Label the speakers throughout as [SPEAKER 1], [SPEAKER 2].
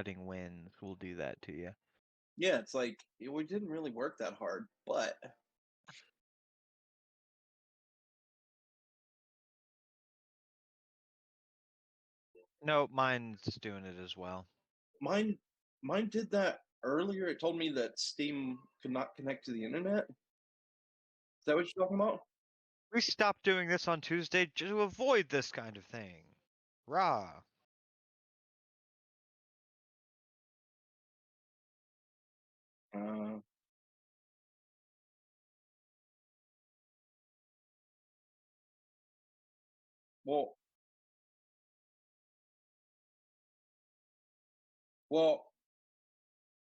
[SPEAKER 1] cutting winds will do that to you.
[SPEAKER 2] Yeah, it's like we didn't really work that hard, but
[SPEAKER 1] No, mine's doing it as well.
[SPEAKER 2] mine mine did that earlier. It told me that Steam could not connect to the internet. Is that what you're talking about?
[SPEAKER 1] We stopped doing this on Tuesday to avoid this kind of thing. Rah.
[SPEAKER 2] Uh, well, well,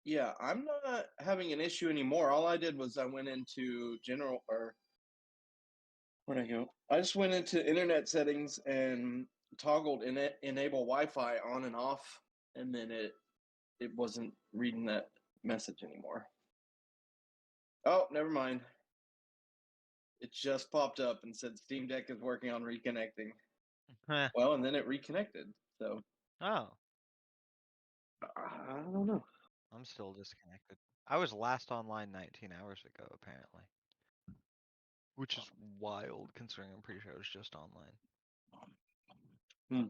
[SPEAKER 2] yeah, I'm not having an issue anymore. All I did was I went into general or where did I go? I just went into internet settings and toggled enable Wi-Fi on and off, and then it wasn't reading that message anymore. Oh, never mind. It just popped up and said Steam Deck is working on reconnecting.
[SPEAKER 1] Heh.
[SPEAKER 2] Well, and then it reconnected. So
[SPEAKER 1] Oh,
[SPEAKER 2] I don't know.
[SPEAKER 1] I'm still disconnected. I was last online 19 hours ago, apparently. Which is wild, considering I'm pretty sure I was just online.
[SPEAKER 2] Hmm.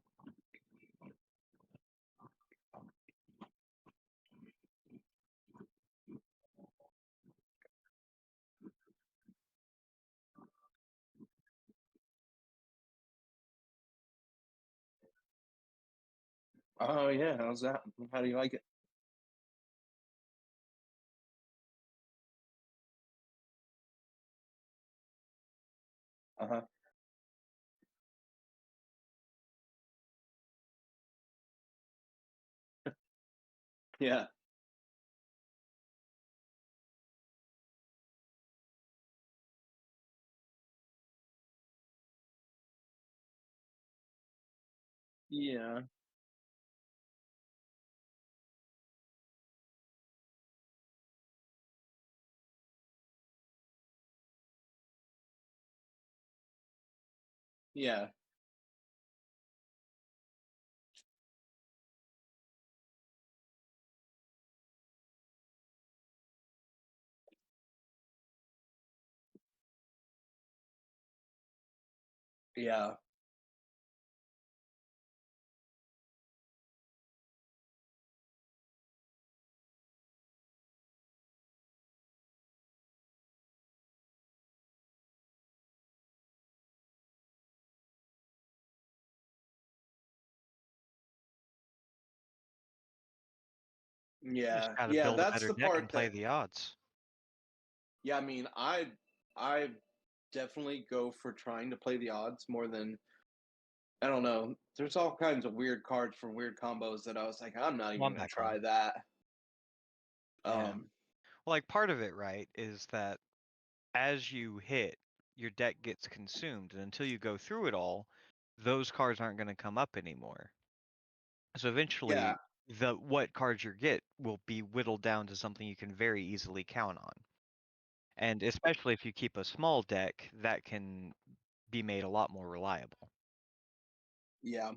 [SPEAKER 2] Oh yeah, how's that? How do you like it? Uh huh. Yeah. Yeah. Yeah. Yeah.
[SPEAKER 1] You just
[SPEAKER 2] Yeah.
[SPEAKER 1] gotta
[SPEAKER 2] Yeah.
[SPEAKER 1] build a
[SPEAKER 2] That's
[SPEAKER 1] better
[SPEAKER 2] the
[SPEAKER 1] deck and
[SPEAKER 2] part
[SPEAKER 1] play
[SPEAKER 2] that.
[SPEAKER 1] the odds.
[SPEAKER 2] Yeah. I mean, I definitely go for trying to play the odds more than I don't know. There's all kinds of weird cards from weird combos that I was like, I'm not
[SPEAKER 1] Well,
[SPEAKER 2] even
[SPEAKER 1] I'm
[SPEAKER 2] gonna
[SPEAKER 1] back on.
[SPEAKER 2] try that.
[SPEAKER 1] Yeah.
[SPEAKER 2] Um.
[SPEAKER 1] Well, like part of it, right, is that as you hit, your deck gets consumed, and until you go through it all, those cards aren't going to come up anymore. So
[SPEAKER 2] Yeah.
[SPEAKER 1] eventually, the what cards you get will be whittled down to something you can very easily count on. And especially if you keep a small deck, that can be made a lot more reliable.
[SPEAKER 2] Yeah.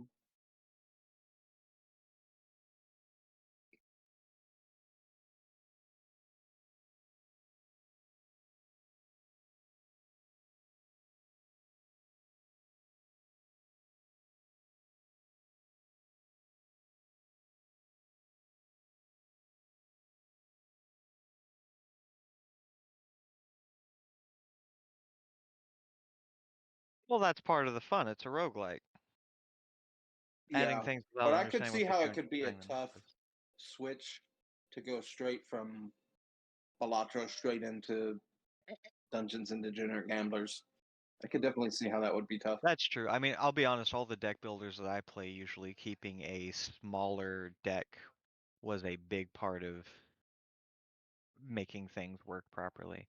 [SPEAKER 1] Well, that's part of the fun. It's a roguelike. Adding
[SPEAKER 2] Yeah.
[SPEAKER 1] things without
[SPEAKER 2] But I could
[SPEAKER 1] understanding what
[SPEAKER 2] see
[SPEAKER 1] they're
[SPEAKER 2] how it
[SPEAKER 1] doing,
[SPEAKER 2] could be a
[SPEAKER 1] comparing them
[SPEAKER 2] tough
[SPEAKER 1] methods.
[SPEAKER 2] switch to go straight from Balatro straight into Dungeons and Degenerate Gamblers. I could definitely see how that would be tough.
[SPEAKER 1] That's true. I mean, I'll be honest, all the deck builders that I play, usually keeping a smaller deck was a big part of making things work properly.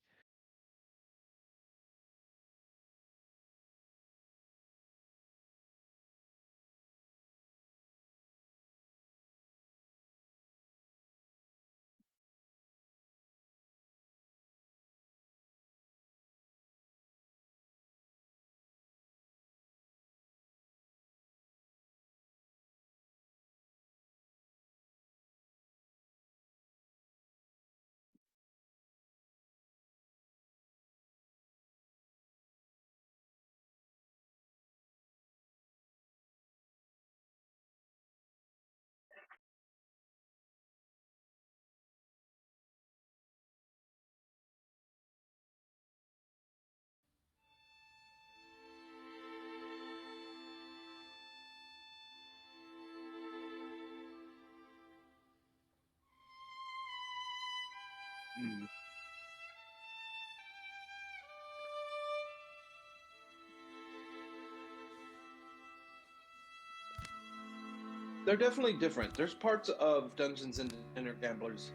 [SPEAKER 2] they're definitely different. There's parts of Dungeons and Gamblers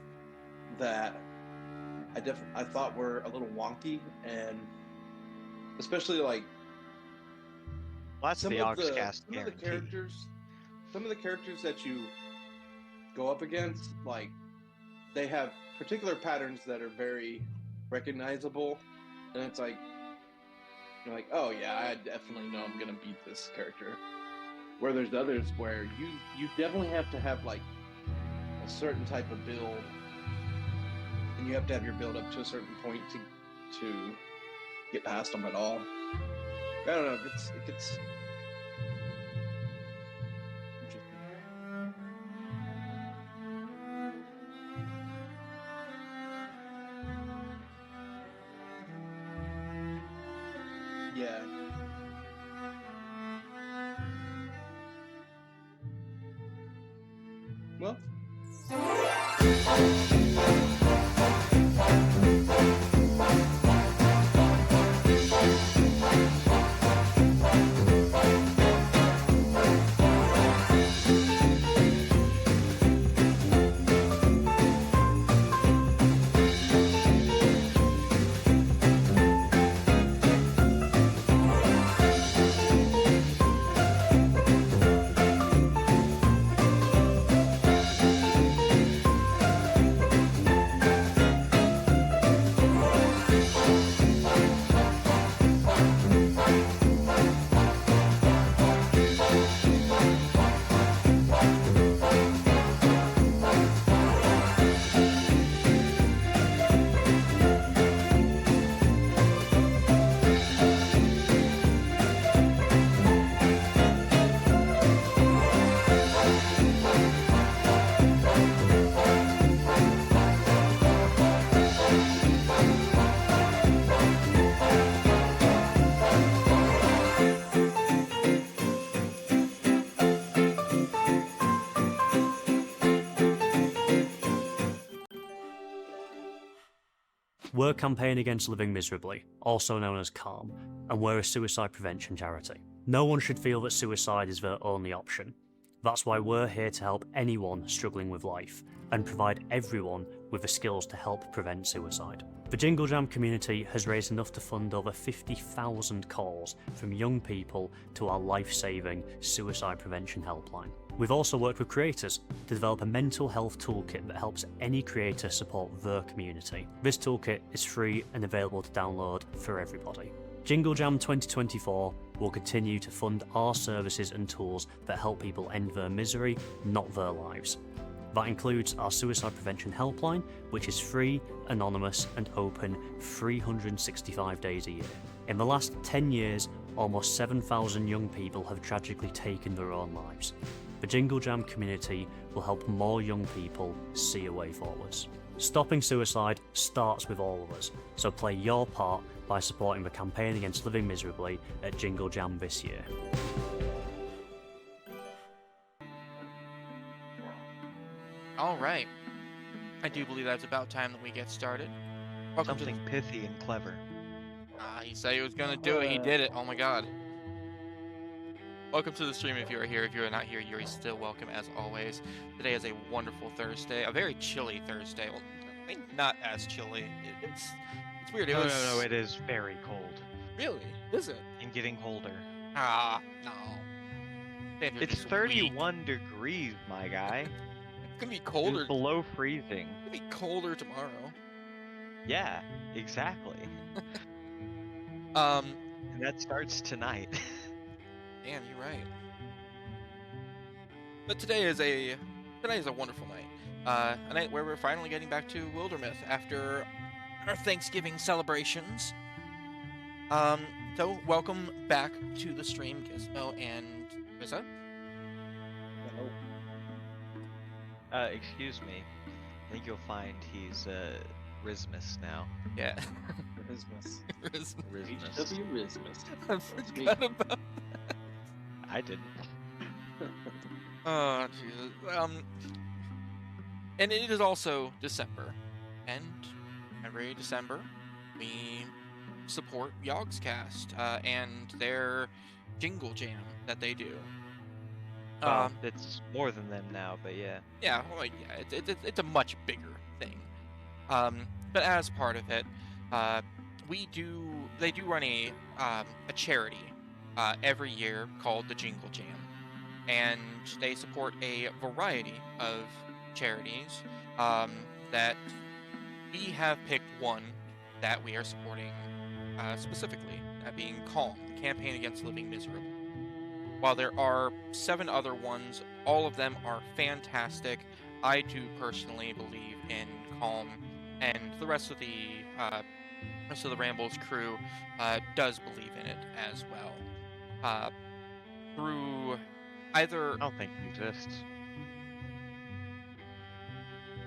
[SPEAKER 2] that I thought were a little wonky, and especially like
[SPEAKER 1] Well, that's the Oxcast
[SPEAKER 2] some of the
[SPEAKER 1] guarantee.
[SPEAKER 2] characters that you go up against, like they have particular patterns that are very recognizable, and it's like you're like, oh yeah, I definitely know I'm gonna beat this character. Where there's others where you definitely have to have like a certain type of build, and you have to have your build up to a certain point to get past them at all. I don't know. It gets interesting. Yeah. Well.
[SPEAKER 3] We're Campaign Against Living Miserably, also known as CALM, and we're a suicide prevention charity. No one should feel that suicide is their only option. That's why we're here to help anyone struggling with life, and provide everyone with the skills to help prevent suicide. The Jingle Jam community has raised enough to fund over 50,000 calls from young people to our life-saving suicide prevention helpline. We've also worked with creators to develop a mental health toolkit that helps any creator support their community. This toolkit is free and available to download for everybody. Jingle Jam 2024 will continue to fund our services and tools that help people end their misery, not their lives. That includes our suicide prevention helpline, which is free, anonymous, and open 365 days a year. In the last 10 years, almost 7,000 young people have tragically taken their own lives. The Jingle Jam community will help more young people see a way forwards. Stopping suicide starts with all of us, so play your part by supporting the campaign against living miserably at Jingle Jam this year.
[SPEAKER 4] All right. I do believe that's about time that we get started. Welcome
[SPEAKER 1] Something pithy and clever.
[SPEAKER 4] he said he was going to do it. He did it. Oh my god. Welcome to the stream if you are here. If you are not here, you're still welcome as always. Today is a wonderful Thursday. A very chilly Thursday. Well, I mean, not as chilly. It's weird.
[SPEAKER 1] No, it is very cold.
[SPEAKER 4] Really? Is it?
[SPEAKER 1] And getting colder.
[SPEAKER 4] Ah, no. Stay here
[SPEAKER 1] It's
[SPEAKER 4] this
[SPEAKER 1] 31
[SPEAKER 4] week.
[SPEAKER 1] degrees, my guy.
[SPEAKER 4] It's going to be
[SPEAKER 1] It's
[SPEAKER 4] colder.
[SPEAKER 1] below freezing.
[SPEAKER 4] It's going to be colder tomorrow.
[SPEAKER 1] Yeah, exactly.
[SPEAKER 4] Um,
[SPEAKER 1] And that starts tonight.
[SPEAKER 4] Damn, you're right. But today is a wonderful night. A night where we're finally getting back to Wildermyth after our Thanksgiving celebrations. So welcome back to the stream, Gizmo and Rizza.
[SPEAKER 1] Excuse me. I think you'll find he's Rismus now.
[SPEAKER 4] Yeah.
[SPEAKER 2] Christmas.
[SPEAKER 4] Rizmus.
[SPEAKER 2] HW Christmas.
[SPEAKER 4] I forgot about.
[SPEAKER 1] I didn't.
[SPEAKER 4] Oh Jesus. And it is also December, and every December we support Yogscast and their Jingle Jam that they do.
[SPEAKER 1] Well, it's more than them now, but yeah.
[SPEAKER 4] Yeah, well, like, yeah, it's a much bigger thing. But as part of it, they do run a charity every year called the Jingle Jam, and they support a variety of charities. That we have picked one that we are supporting specifically, that being Calm, the Campaign Against Living Miserably. While there are 7 other ones, all of them are fantastic. I do personally believe in Calm, and the rest of the Rambles crew does believe in it as well. Through either
[SPEAKER 1] I don't think it exists.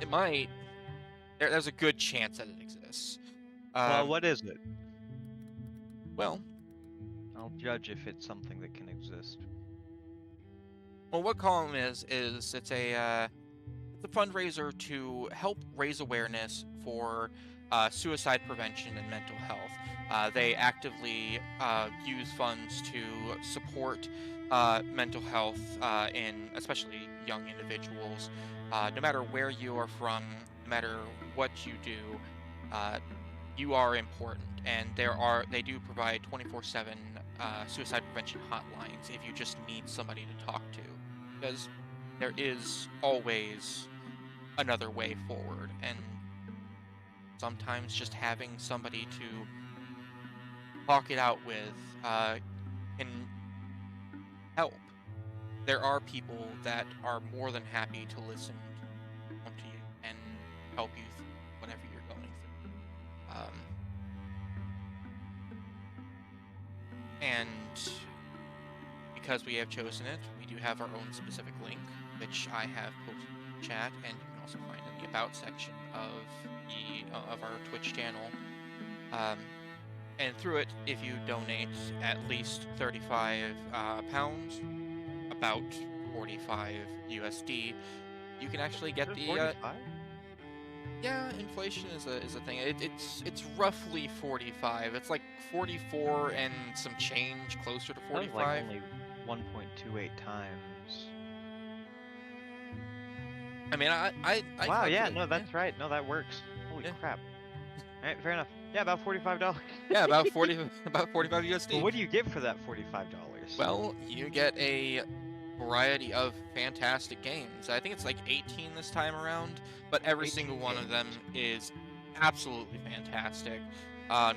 [SPEAKER 4] it might, there's a good chance that it exists.
[SPEAKER 1] Well, what is it?
[SPEAKER 4] Well,
[SPEAKER 1] I'll judge if it's something that can exist.
[SPEAKER 4] what Calm is it's a fundraiser to help raise awareness for suicide prevention and mental health. They actively use funds to support mental health in especially young individuals. No matter where you are from, no matter what you do, you are important, and they do provide 24/7 suicide prevention hotlines if you just need somebody to talk to, because there is always another way forward, and sometimes just having somebody to talk it out with can help. There are people that are more than happy to listen to you and help you through whatever you're going through. And because we have chosen it, we do have our own specific link, which I have posted in the chat, and you can also find in the About section of our Twitch channel. And through it, if you donate at least 35 pounds, about 45 USD, you can actually get the
[SPEAKER 1] 45?
[SPEAKER 4] yeah, inflation is a thing. It's roughly 45. It's like 44 and some change, closer to
[SPEAKER 1] That was
[SPEAKER 4] 45.
[SPEAKER 1] like only 1.28 times.
[SPEAKER 4] I mean, I
[SPEAKER 1] Wow, yeah,
[SPEAKER 4] calculate-
[SPEAKER 1] no, that's right. No, that works. Holy
[SPEAKER 4] Yeah.
[SPEAKER 1] crap. Alright, fair enough. Yeah, about $45.
[SPEAKER 4] yeah, about 45 USD.
[SPEAKER 1] Well, what do you get for that $45?
[SPEAKER 4] Well, you get a variety of fantastic games. I think it's like 18 this time around, but every
[SPEAKER 1] 18
[SPEAKER 4] single one of them
[SPEAKER 1] games.
[SPEAKER 4] is absolutely fantastic. I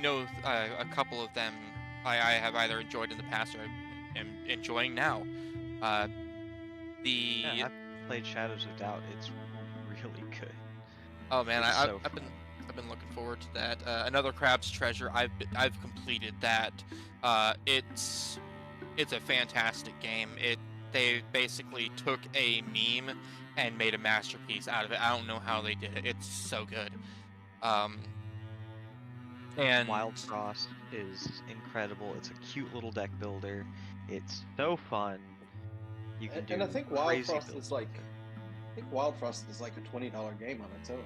[SPEAKER 4] know a couple of them I have either enjoyed in the past or am enjoying now.
[SPEAKER 1] Yeah, I've played Shadows of Doubt. It's really good.
[SPEAKER 4] Oh man,
[SPEAKER 1] It's so
[SPEAKER 4] I've been looking forward to that. Another Crab's Treasure. I've completed that. It's a fantastic game. They basically took a meme and made a masterpiece out of it. I don't know how they did it. It's so good. And
[SPEAKER 1] Wild Frost is incredible. It's a cute little deck builder. It's so fun. You can do
[SPEAKER 2] And I think Wild
[SPEAKER 1] crazy
[SPEAKER 2] Frost
[SPEAKER 1] builds
[SPEAKER 2] is like,
[SPEAKER 1] with it.
[SPEAKER 2] I think Wild Frost is like a $20 game on its own.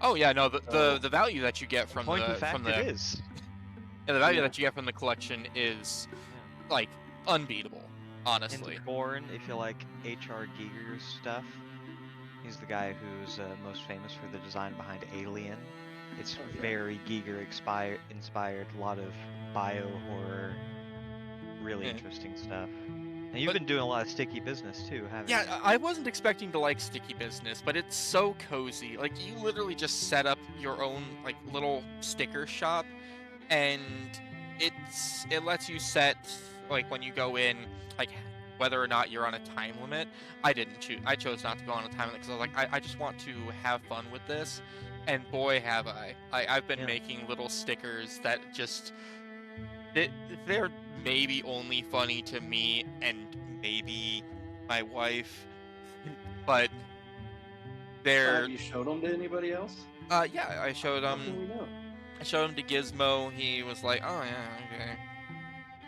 [SPEAKER 4] oh yeah, no,
[SPEAKER 2] So-
[SPEAKER 4] the value that you get from
[SPEAKER 1] Point
[SPEAKER 4] the
[SPEAKER 1] of fact,
[SPEAKER 4] from the
[SPEAKER 1] it is.
[SPEAKER 4] yeah, the value
[SPEAKER 2] Yeah.
[SPEAKER 4] that you get from the collection is like unbeatable, honestly.
[SPEAKER 1] And Born, if you like H.R. Giger's stuff, he's the guy who's most famous for the design behind Alien. It's
[SPEAKER 2] Oh, yeah.
[SPEAKER 1] very Giger inspired, a lot of bio horror, really
[SPEAKER 4] Yeah.
[SPEAKER 1] interesting stuff. And you've
[SPEAKER 4] But-
[SPEAKER 1] been doing a lot of sticky business too, haven't you?
[SPEAKER 4] Yeah, I wasn't expecting to like Sticky Business, but it's so cozy. Like you literally just set up your own like little sticker shop, and it lets you set like when you go in like whether or not you're on a time limit. I didn't choose. I chose not to go on a time limit because I was like I just want to have fun with this, and boy have I. I've been
[SPEAKER 1] Yeah.
[SPEAKER 4] making little stickers that just they're maybe only funny to me and maybe my wife, but they're
[SPEAKER 2] Have you showed them to anybody else?
[SPEAKER 4] yeah, I showed
[SPEAKER 2] How can we know?
[SPEAKER 4] I showed him to Gizmo. He was like, oh yeah,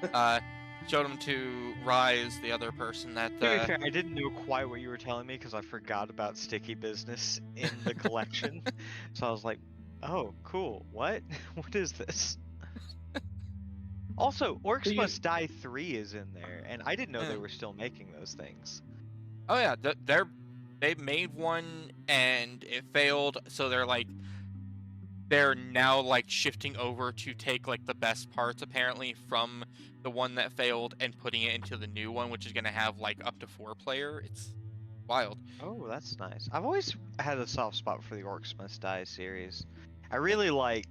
[SPEAKER 4] okay. Showed him to Rise, the other person that
[SPEAKER 1] To be fair, I didn't know quite what you were telling me because I forgot about sticky business in the collection. So I was like, oh, cool. What? What is this? Also, Orcs
[SPEAKER 2] So you-
[SPEAKER 1] Must Die 3 is in there, and I didn't know they
[SPEAKER 4] Mm.
[SPEAKER 1] were still making those things.
[SPEAKER 4] Oh yeah, they made one and it failed, so they're now like shifting over to take like the best parts apparently from the one that failed and putting it into the new one, which is gonna have like up to 4 player. It's wild.
[SPEAKER 1] Oh, that's nice. I've always had a soft spot for the Orcs Must Die series. I really like,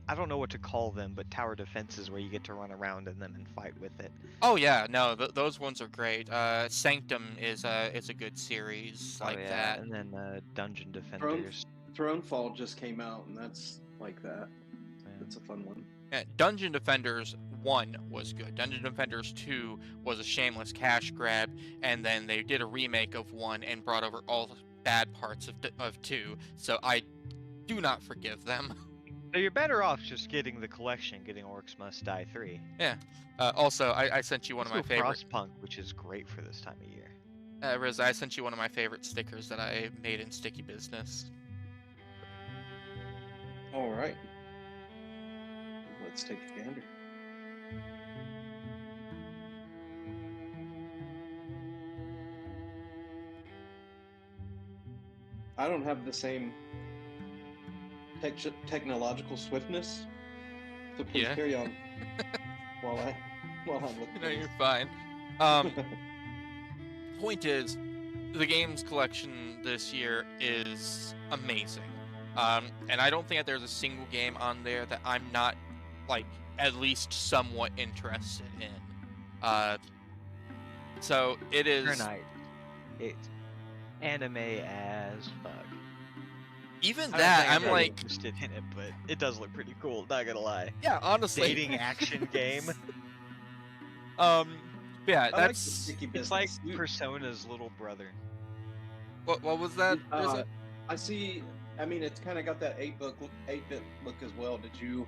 [SPEAKER 1] I don't know what to call them, but tower defenses where you get to run around in them and fight with it.
[SPEAKER 4] Oh yeah, no, those ones are great. Sanctum is a good series
[SPEAKER 1] Oh
[SPEAKER 4] like
[SPEAKER 1] yeah,
[SPEAKER 4] that.
[SPEAKER 1] and then Dungeon
[SPEAKER 2] Throne
[SPEAKER 1] Defenders.
[SPEAKER 2] Thronefall just came out, and that's like that.
[SPEAKER 1] Yeah.
[SPEAKER 2] That's a fun one.
[SPEAKER 4] Yeah, Dungeon Defenders 1 was good. Dungeon Defenders 2 was a shameless cash grab, and then they did a remake of 1 and brought over all the bad parts of 2. So I do not forgive them.
[SPEAKER 1] So you're better off just getting the collection, getting Orcs Must Die 3.
[SPEAKER 4] Yeah. Also, I sent you one of my
[SPEAKER 1] Also
[SPEAKER 4] favorite.
[SPEAKER 1] Frostpunk, which is great for this time of year.
[SPEAKER 4] Riz, I sent you one of my favorite stickers that I made in Sticky Business.
[SPEAKER 2] All right. Let's take a gander. I don't have the same technological swiftness, so please
[SPEAKER 4] Yeah.
[SPEAKER 2] carry on while I'm looking.
[SPEAKER 4] No,
[SPEAKER 2] at
[SPEAKER 4] you're
[SPEAKER 2] this.
[SPEAKER 4] fine. Point is, the games collection this year is amazing. And I don't think that there's a single game on there that I'm not, like, at least somewhat interested in. So it is.
[SPEAKER 1] Tonight, it's anime as fuck.
[SPEAKER 4] Even
[SPEAKER 1] I don't
[SPEAKER 4] that,
[SPEAKER 1] think
[SPEAKER 4] I'm
[SPEAKER 1] really
[SPEAKER 4] like,
[SPEAKER 1] interested in it, but it does look pretty cool. Not gonna lie.
[SPEAKER 4] yeah, honestly.
[SPEAKER 1] Dating action game.
[SPEAKER 4] Yeah,
[SPEAKER 2] I like the
[SPEAKER 4] that's
[SPEAKER 2] sticky business.
[SPEAKER 1] It's like Persona's little brother.
[SPEAKER 4] what was that? Riz?
[SPEAKER 2] I see. I mean, it's kind of got that 8-bit look as well. Did you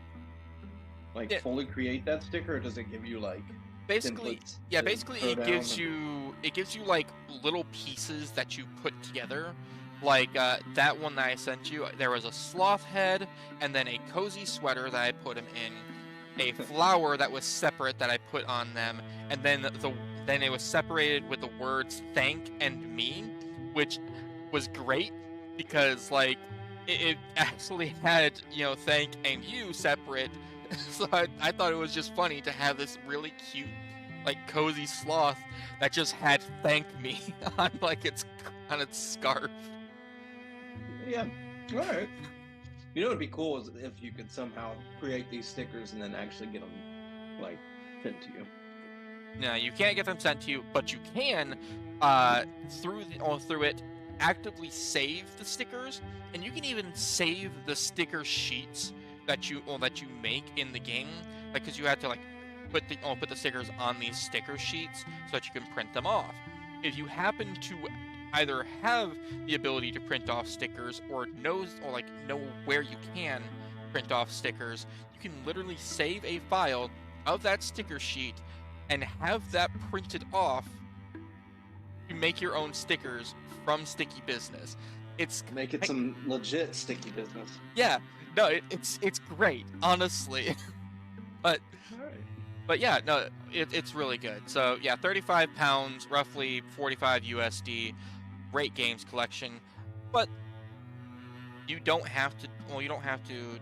[SPEAKER 2] like
[SPEAKER 4] Yeah.
[SPEAKER 2] fully create that sticker, or does it give you like
[SPEAKER 4] Basically,
[SPEAKER 2] templates
[SPEAKER 4] yeah,
[SPEAKER 2] to
[SPEAKER 4] basically
[SPEAKER 2] throw
[SPEAKER 4] it
[SPEAKER 2] down
[SPEAKER 4] gives
[SPEAKER 2] and-
[SPEAKER 4] you like little pieces that you put together. Like that one that I sent you, there was a sloth head and then a cozy sweater that I put him in, a flower that was separate that I put on them, and then then it was separated with the words thank and me, which was great because like it actually had, you know, thank and you separate. So I thought it was just funny to have this really cute, like cozy sloth that just had "thank me" on like its scarf.
[SPEAKER 2] Yeah. All right. You know, what'd be cool is if you could somehow create these stickers and then actually get them like sent to you.
[SPEAKER 4] No, you can't get them sent to you, but you can through it actively save the stickers, and you can even save the sticker sheets that you make in the game, like because you have to like put the stickers on these sticker sheets so that you can print them off. If you happen to either have the ability to print off stickers or know where you can print off stickers, you can literally save a file of that sticker sheet and have that printed off to make your own stickers from Sticky Business. It's
[SPEAKER 2] Make it some legit sticky business.
[SPEAKER 4] yeah, no, it's great, honestly. but
[SPEAKER 2] All right.
[SPEAKER 4] But yeah, no, it's really good. So yeah, 35 pounds, roughly 45 USD. Great games collection, but you don't have to. Well, you don't have to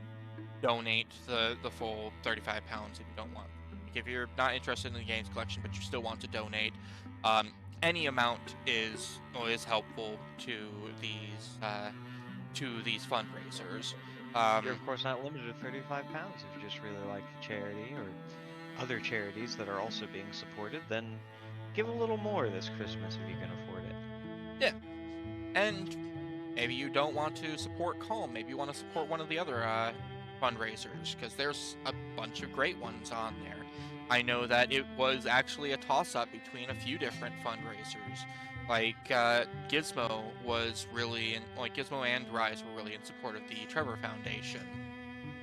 [SPEAKER 4] donate the full 35 pounds if you don't want. Like if you're not interested in the games collection, but you still want to donate, any amount is helpful to these fundraisers.
[SPEAKER 1] You're of course not limited to 35 pounds. If you just really like the charity or other charities that are also being supported, then give a little more this Christmas if you can afford it.
[SPEAKER 4] Yeah, and maybe you don't want to support Calm. Maybe you want to support one of the other fundraisers, because there's a bunch of great ones on there. I know that it was actually a toss-up between a few different fundraisers. Like Gizmo was really Gizmo and Rise were really in support of the Trevor Foundation.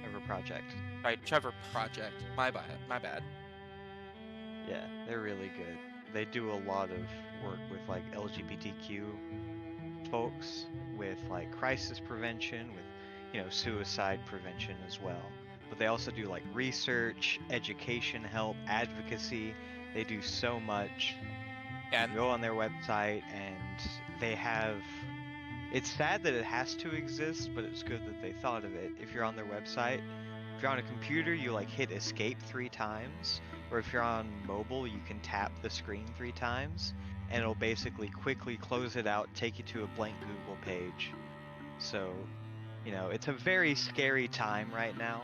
[SPEAKER 1] Trevor Project.
[SPEAKER 4] Right, Trevor Project. My bad.
[SPEAKER 1] Yeah, they're really good. They do a lot of work with like LGBTQ folks, with like crisis prevention, with suicide prevention as well. but they also do like research, education help, advocacy. They do so much. You
[SPEAKER 4] And
[SPEAKER 1] can go on their website and they have. It's sad that it has to exist, but it's good that they thought of it. If you're on their website, if you're on a computer, you like hit escape 3 times, or if you're on mobile, you can tap the screen 3 times, and it'll basically quickly close it out, take you to a blank Google page. So, you know, it's a very scary time right now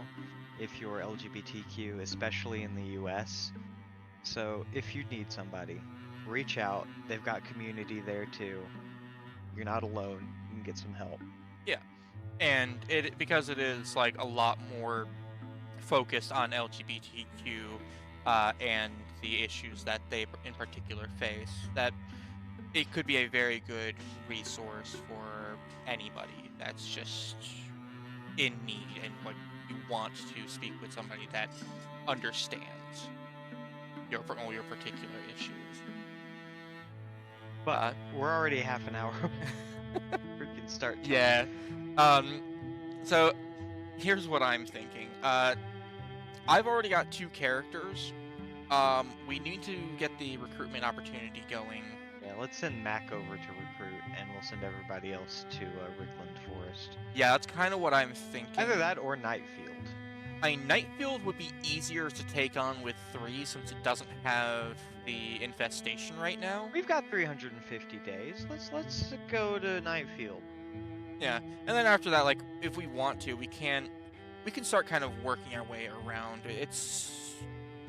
[SPEAKER 1] if you're LGBTQ, especially in the US. So, if you need somebody, reach out. They've got community there too. You're not alone. You can get some help.
[SPEAKER 4] and it because it is like a lot more focused on LGBTQ and the issues that they in particular face, that it could be a very good resource for anybody that's just in need and like you want to speak with somebody that understands your particular issues.
[SPEAKER 1] But we're already half an hour. We can start.
[SPEAKER 4] Yeah. So here's what I'm thinking. I've already got 2 characters. We need to get the recruitment opportunity going.
[SPEAKER 1] Yeah, let's send Mac over to recruit, and we'll send everybody else to Rickland Forest.
[SPEAKER 4] Yeah, that's kind of what I'm thinking.
[SPEAKER 1] Either that or Nightfield.
[SPEAKER 4] I mean, Nightfield would be easier to take on with 3 since it doesn't have the infestation right now.
[SPEAKER 1] We've got 350 days. Let's go to Nightfield.
[SPEAKER 4] Yeah, and then after that, like, if we want to, we can start kind of working our way around.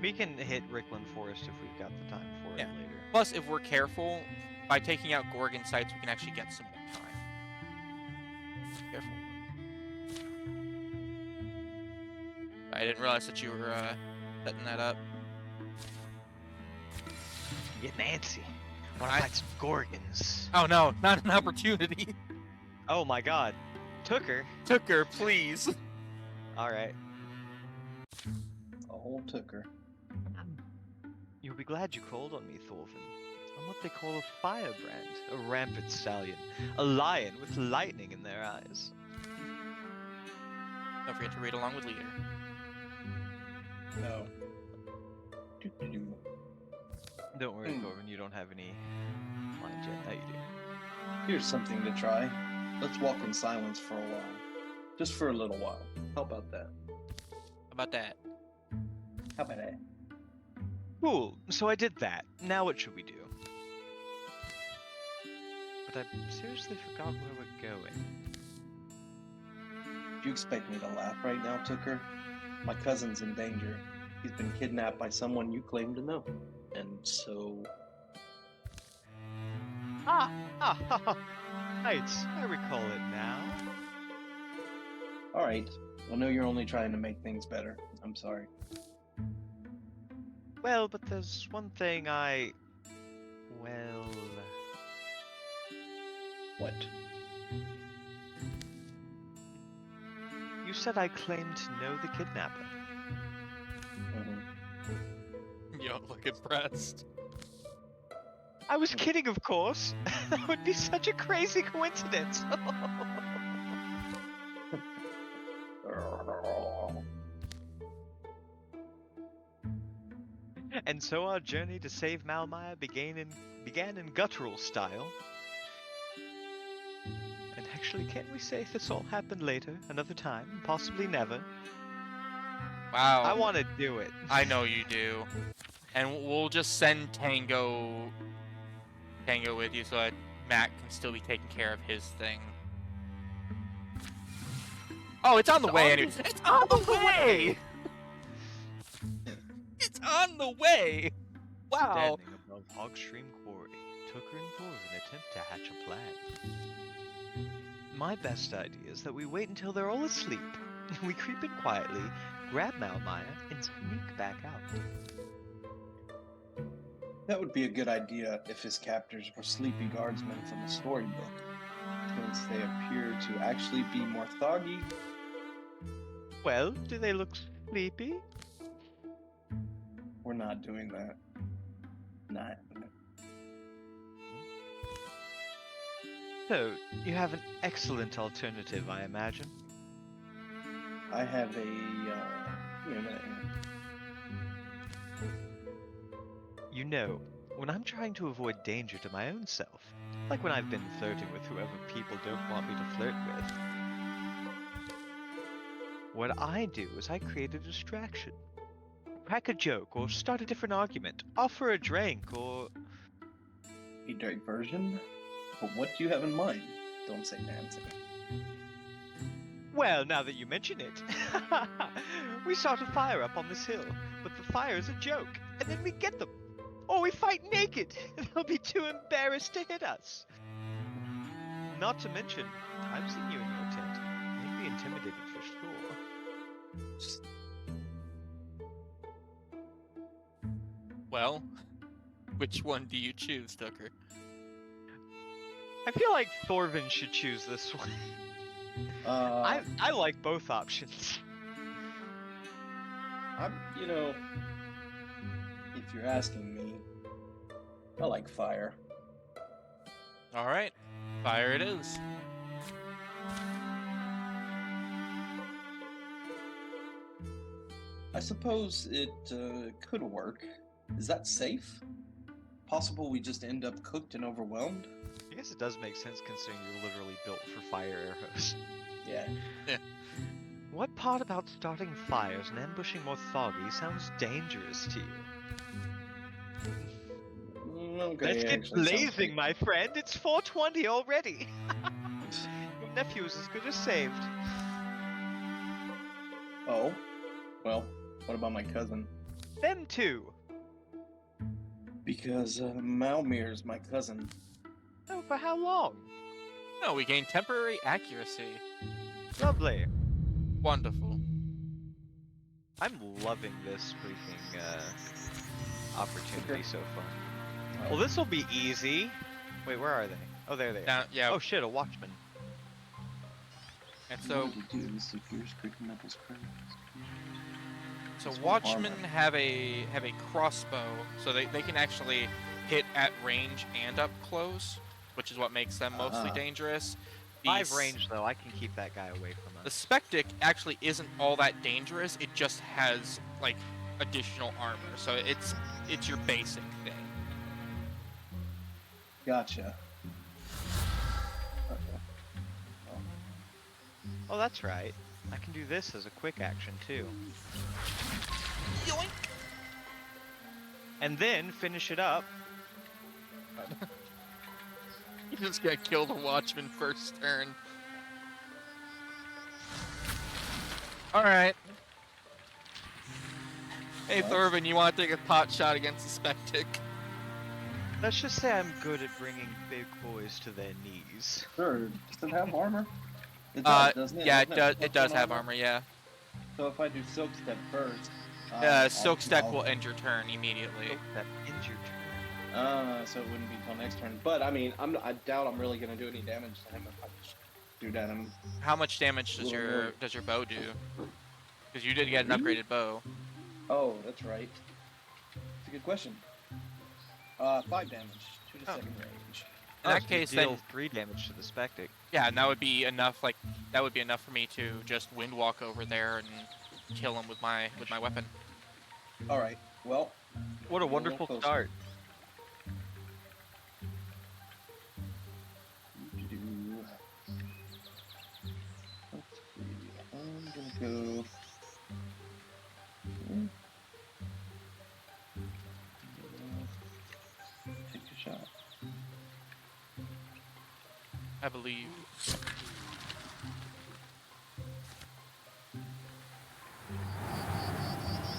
[SPEAKER 1] We can hit Rickland Forest if we've got the time for
[SPEAKER 4] Yeah.
[SPEAKER 1] it later.
[SPEAKER 4] Plus, if we're careful, by taking out Gorgon sites, we can actually get some more time. Careful. I didn't realize that you were setting that up.
[SPEAKER 1] Get Nancy. Wanna fight some Gorgons.
[SPEAKER 4] Oh no, not an opportunity.
[SPEAKER 1] Oh my god. Took her.
[SPEAKER 4] Took her, please.
[SPEAKER 1] Alright.
[SPEAKER 2] A whole tooker.
[SPEAKER 1] You'll be glad you called on me, Thorfinn. I'm what they call a firebrand, a rampant stallion, a lion with lightning in their eyes.
[SPEAKER 4] Don't forget to read along with Leader.
[SPEAKER 2] No. Doo-doo-doo.
[SPEAKER 1] Don't worry, Thorfinn, you don't have any lines yet. Now you do.
[SPEAKER 2] Here's something to try. Let's walk in silence for a while. Just for a little while. How about that?
[SPEAKER 4] How about that?
[SPEAKER 2] How about that?
[SPEAKER 1] Cool, so I did that. Now what should we do? But I seriously forgot where we're going.
[SPEAKER 2] Do you expect me to laugh right now, Tooker? My cousin's in danger. He's been kidnapped by someone you claim to know. And so...
[SPEAKER 1] Right, I recall it now.
[SPEAKER 2] Alright. I know you're only trying to make things better. I'm sorry.
[SPEAKER 1] Well, but there's one thing well...
[SPEAKER 2] What?
[SPEAKER 1] You said I claimed to know the kidnapper.
[SPEAKER 2] Mm-hmm.
[SPEAKER 4] You don't look impressed.
[SPEAKER 1] I was kidding, of course. That would be such a crazy coincidence. And so our journey to save Malmire began in guttural style. And actually, can't we say this all happened later, another time, possibly never?
[SPEAKER 4] Wow.
[SPEAKER 1] I want to do it.
[SPEAKER 4] I know you do. And we'll just send Tango with you so that Matt can still be taking care of his thing. Oh, it's on the way anyway. It's on the way! It's on the way! Wow.
[SPEAKER 1] Standing above Hogstream Quarry, Tooker and Thorfinn attempt to hatch a plan. My best idea is that we wait until they're all asleep. We creep in quietly, grab Malmire, and sneak back out.
[SPEAKER 2] That would be a good idea if his captors were sleepy guardsmen from the storybook. Since they appear to actually be more thoggy.
[SPEAKER 1] Well, do they look sleepy?
[SPEAKER 2] We're not doing that. Not.
[SPEAKER 1] So, you have an excellent alternative, I imagine.
[SPEAKER 2] I have a give me a minute here.
[SPEAKER 1] You know, when I'm trying to avoid danger to my own self, like when I've been flirting with whoever people don't want me to flirt with, what I do is I create a distraction. Crack a joke, or start a different argument, offer a drink, or...
[SPEAKER 2] A diversion? But what do you have in mind? Don't say dancing.
[SPEAKER 1] Well, now that you mention it, we start a fire up on this hill, but the fire is a joke, and then we get them. Or we fight naked, and they'll be too embarrassed to hit us. Not to mention, I've seen you in your tent. They'd be intimidated for sure.
[SPEAKER 4] Well, which one do you choose, Tucker?
[SPEAKER 1] I feel like Thorvin should choose this one. I like both options.
[SPEAKER 2] you know, if you're asking me, I like fire.
[SPEAKER 4] All right, fire it is.
[SPEAKER 2] I suppose it could work. Is that safe? Possible we just end up cooked and overwhelmed?
[SPEAKER 1] I guess it does make sense considering you're literally built for fire arrows.
[SPEAKER 2] Yeah.
[SPEAKER 1] What part about starting fires and ambushing more Thoggy sounds dangerous to you?
[SPEAKER 2] Okay,
[SPEAKER 1] Let's get
[SPEAKER 2] actually, sounds
[SPEAKER 1] blazing, my friend. It's 4:20 already. Your nephew is as good as saved.
[SPEAKER 2] Oh, well, what about my cousin?
[SPEAKER 1] Them too.
[SPEAKER 2] Because Malmir's my cousin.
[SPEAKER 1] Oh, for how long?
[SPEAKER 4] No, we gain temporary accuracy.
[SPEAKER 1] Lovely.
[SPEAKER 4] Wonderful.
[SPEAKER 1] I'm loving this freaking opportunity so far. Well, this will be easy. Wait, where are they? Oh, there they are.
[SPEAKER 4] Now, yeah.
[SPEAKER 1] Oh shit, a watchman.
[SPEAKER 4] And so, so
[SPEAKER 2] It's
[SPEAKER 4] watchmen
[SPEAKER 2] armor.
[SPEAKER 4] have a crossbow, so they can actually hit at range and up close, which is what makes them mostly
[SPEAKER 2] Ah.
[SPEAKER 4] dangerous.
[SPEAKER 1] 5 range though, I can keep that guy away from
[SPEAKER 4] The
[SPEAKER 1] us.
[SPEAKER 4] Spectic actually isn't all that dangerous. It just has like additional armor, so it's your basic thing.
[SPEAKER 2] Gotcha. Okay.
[SPEAKER 1] Oh, that's right. I can do this as a quick action too.
[SPEAKER 4] Yoink!
[SPEAKER 1] And then finish it up.
[SPEAKER 4] You just got killed a watchman first turn. Alright. Hey
[SPEAKER 2] What?
[SPEAKER 4] Thorvin, you want to take a pot shot against the Spectic?
[SPEAKER 1] Let's just say I'm good at bringing big boys to their knees.
[SPEAKER 2] Sure. Does it have armor? It does, doesn't it?
[SPEAKER 4] Yeah,
[SPEAKER 2] Doesn't
[SPEAKER 4] it does.
[SPEAKER 2] have
[SPEAKER 4] It does
[SPEAKER 2] plus
[SPEAKER 4] have
[SPEAKER 2] one
[SPEAKER 4] armor. Yeah.
[SPEAKER 2] So if I do Silk Step first,
[SPEAKER 4] Silk Step will end your turn immediately.
[SPEAKER 1] Oh, that ends your turn.
[SPEAKER 2] So it wouldn't be till next turn. But I mean, I doubt I'm really gonna do any damage to him if I just do that.
[SPEAKER 4] How much damage does your bow do? Because you did get an upgraded bow.
[SPEAKER 2] Oh, that's right. It's a good question. 5 damage, 2 to
[SPEAKER 4] Oh.
[SPEAKER 2] second range.
[SPEAKER 4] In that case,
[SPEAKER 1] deal
[SPEAKER 4] then
[SPEAKER 1] 3 damage to the Spectic.
[SPEAKER 4] yeah, and that would be enough. Like that would be enough for me to just wind walk over there and kill him with my weapon.
[SPEAKER 2] All right. Well,
[SPEAKER 1] What a
[SPEAKER 2] We'll go
[SPEAKER 1] wonderful
[SPEAKER 2] closer.
[SPEAKER 1] start.
[SPEAKER 2] let's see. I'm gonna go. Take a shot.
[SPEAKER 4] I believe.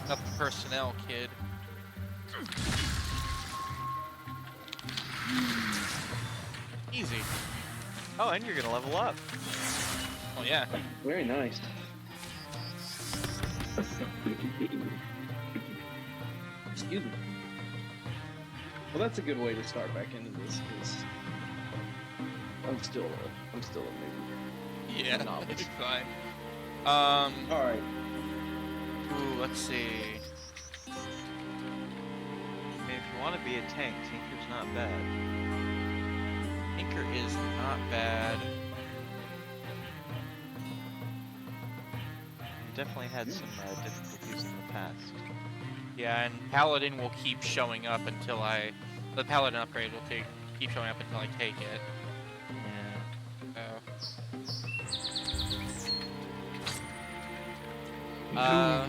[SPEAKER 4] Up the personnel, kid. Easy.
[SPEAKER 1] Oh, and you're gonna level up.
[SPEAKER 4] Oh yeah.
[SPEAKER 2] Very nice. Excuse me. Well, that's a good way to start back into this because I'm still a noob.
[SPEAKER 4] Yeah.
[SPEAKER 2] Novice.
[SPEAKER 4] It's fine.
[SPEAKER 2] All right.
[SPEAKER 4] Ooh, let's see.
[SPEAKER 1] I mean, if you want to be a tank, Tinker's not bad.
[SPEAKER 4] Tinker is not bad.
[SPEAKER 1] definitely had some difficulties in the past.
[SPEAKER 4] Yeah, and Paladin will keep showing up until the Paladin upgrade will keep showing up until I take it.
[SPEAKER 1] Yeah.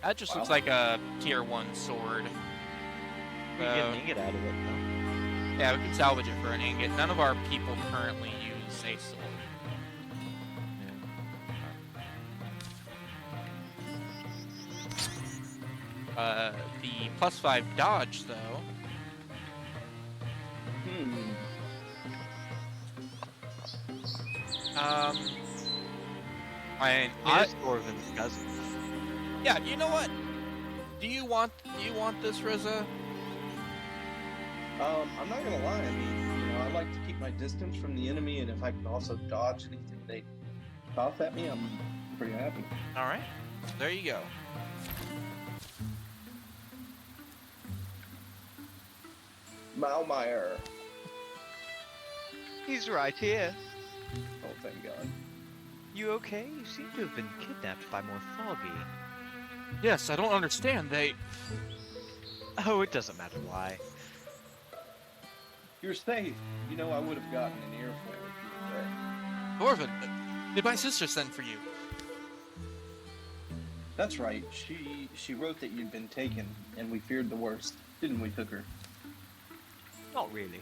[SPEAKER 4] That just looks like a tier 1 sword.
[SPEAKER 1] We can get an ingot out of it, though.
[SPEAKER 4] Yeah, we can salvage it for an ingot. None of our people currently use a sword. The +5 dodge, though.
[SPEAKER 1] It's Thorvin's cousin.
[SPEAKER 4] Yeah, you know what? Do you want this, Rizza?
[SPEAKER 2] I'm not gonna lie. I mean, I like to keep my distance from the enemy, and if I can also dodge anything they toss at me, I'm pretty happy.
[SPEAKER 4] All right, there you go.
[SPEAKER 2] Malmeyer.
[SPEAKER 1] He's right here.
[SPEAKER 2] Oh, thank God.
[SPEAKER 1] You okay? You seem to have been kidnapped by more Foggy.
[SPEAKER 4] Yes, I don't understand.
[SPEAKER 1] Oh, it doesn't matter why.
[SPEAKER 2] You're safe. I would have gotten an earful if you were there.
[SPEAKER 4] Thorvin, did my sister send for you?
[SPEAKER 2] That's right. She wrote that you'd been taken, and we feared the worst, didn't we, Hooker?
[SPEAKER 1] Not really.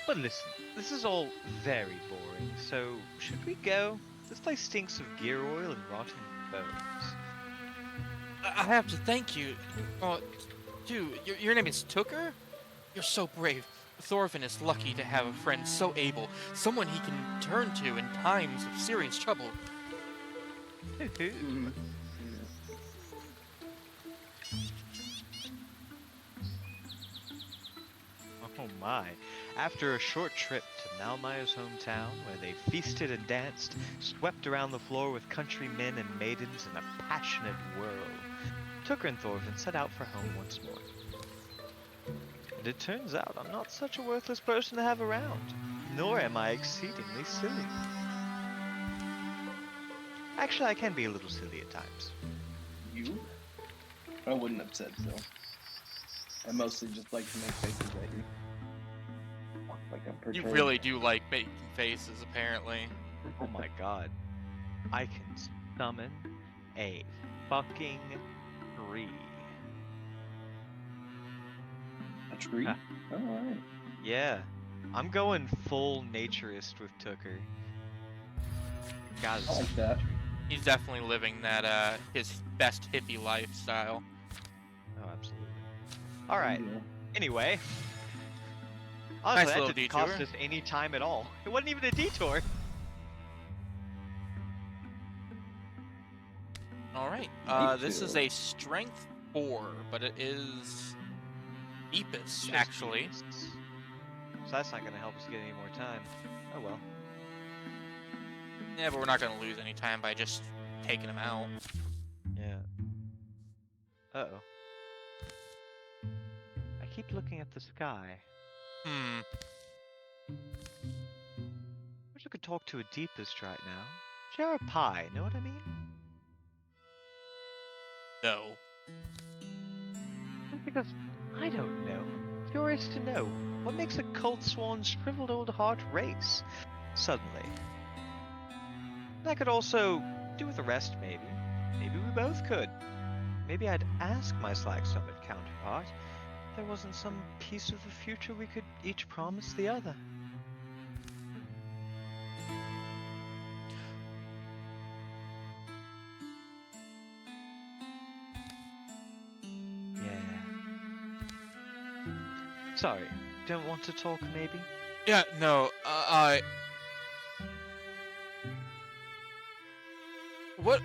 [SPEAKER 1] But listen, this is all very boring, so should we go? This place stinks of gear oil and rotten bones.
[SPEAKER 4] I have to thank you. Oh, dude, your name is Tooker? You're so brave. Thorvin is lucky to have a friend so able, someone he can turn to in times of serious trouble.
[SPEAKER 1] Oh my. After a short trip to Malmeyer's hometown, where they feasted and danced, swept around the floor with country men and maidens in a passionate whirl, Tooker and Thorvin set out for home once more. And it turns out I'm not such a worthless person to have around, nor am I exceedingly silly. Actually, I can be a little silly at times.
[SPEAKER 2] You? I wouldn't have said so. I mostly just like to make faces at you. Like I'm
[SPEAKER 4] You
[SPEAKER 2] perturbed.
[SPEAKER 4] really do like making faces, apparently.
[SPEAKER 1] Oh my god. I can summon a fucking tree.
[SPEAKER 2] A tree? Alright.
[SPEAKER 1] Yeah. I'm going full naturist with Tooker. God,
[SPEAKER 2] I like that.
[SPEAKER 4] He's definitely living that his best hippie lifestyle.
[SPEAKER 1] Oh, absolutely. Alright.
[SPEAKER 2] Yeah.
[SPEAKER 1] Anyway.
[SPEAKER 4] Nice
[SPEAKER 1] Honestly,
[SPEAKER 4] little
[SPEAKER 1] that didn't
[SPEAKER 4] detour.
[SPEAKER 1] cost us any time at all. It wasn't even a detour.
[SPEAKER 4] All right. This is a strength 4, but it is Epis,
[SPEAKER 1] Just
[SPEAKER 4] actually.
[SPEAKER 1] beasts. So that's not going to help us get any more time. Oh well.
[SPEAKER 4] Yeah, but we're not going to lose any time by just taking him out.
[SPEAKER 1] Yeah. Uh-oh. I keep looking at the sky.
[SPEAKER 4] Hmm.
[SPEAKER 1] Wish I could talk to a deepest right now. Share a pie, know what I mean?
[SPEAKER 4] No.
[SPEAKER 1] Because I don't know. Curious to know what makes a cold swan shriveled old heart race suddenly. And I could also do with the rest, maybe. Maybe we both could. Maybe I'd ask my Slack-Summit counterpart if there wasn't some piece of the future we could each promise the other. Yeah. Sorry, don't want to talk, maybe?
[SPEAKER 4] Yeah, no. What?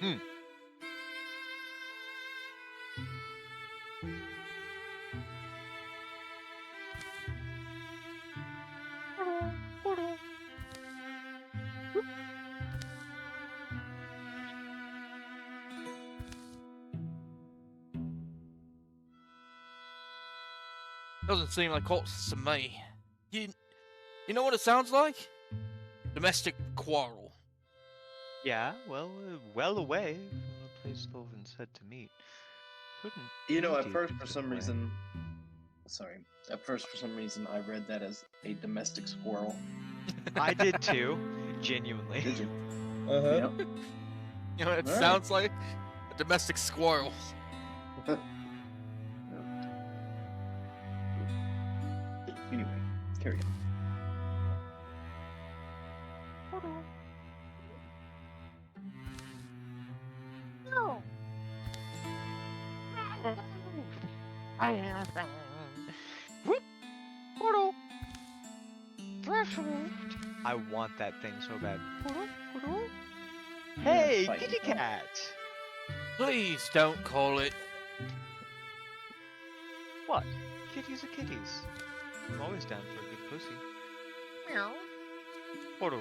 [SPEAKER 1] Hmm.
[SPEAKER 4] Doesn't seem like horses to me. You know what it sounds like? Domestic quarrel.
[SPEAKER 1] Yeah, well away from the place Thulvin said to meet. Couldn't
[SPEAKER 2] You know,
[SPEAKER 1] be
[SPEAKER 2] at first,
[SPEAKER 1] deep
[SPEAKER 2] for
[SPEAKER 1] this
[SPEAKER 2] some
[SPEAKER 1] way.
[SPEAKER 2] reason, I read that as a domestic squirrel.
[SPEAKER 1] I did too, genuinely.
[SPEAKER 2] Did you?
[SPEAKER 3] Uh-huh.
[SPEAKER 2] Yep.
[SPEAKER 4] You know what it
[SPEAKER 2] Alright.
[SPEAKER 4] sounds like? A domestic squirrel.
[SPEAKER 2] Anyway, carry on.
[SPEAKER 1] No. Whoop. Portal. Threshold. I want that thing so bad. Portal. Hey,
[SPEAKER 2] Fight.
[SPEAKER 1] kitty cat.
[SPEAKER 4] Please don't call it.
[SPEAKER 1] What? Kitties are kitties. I'm always down for a good pussy. Meow. Portal.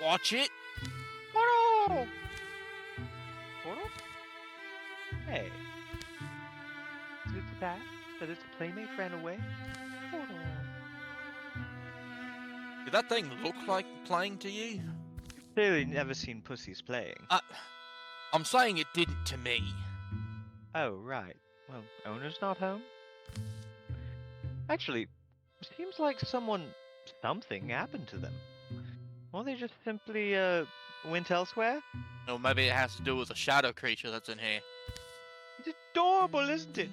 [SPEAKER 4] Watch it.
[SPEAKER 1] Portal. Portal. Hey. Is it that its playmate ran away? Portal.
[SPEAKER 4] Did that thing look like playing to you?
[SPEAKER 1] Clearly never seen pussies playing.
[SPEAKER 4] I'm saying it didn't to me.
[SPEAKER 1] Oh, right. Well, owner's not home? Actually, seems like something happened to them. Or they just simply, went elsewhere?
[SPEAKER 4] Or maybe it has to do with the shadow creature that's in here.
[SPEAKER 1] It's adorable, isn't it?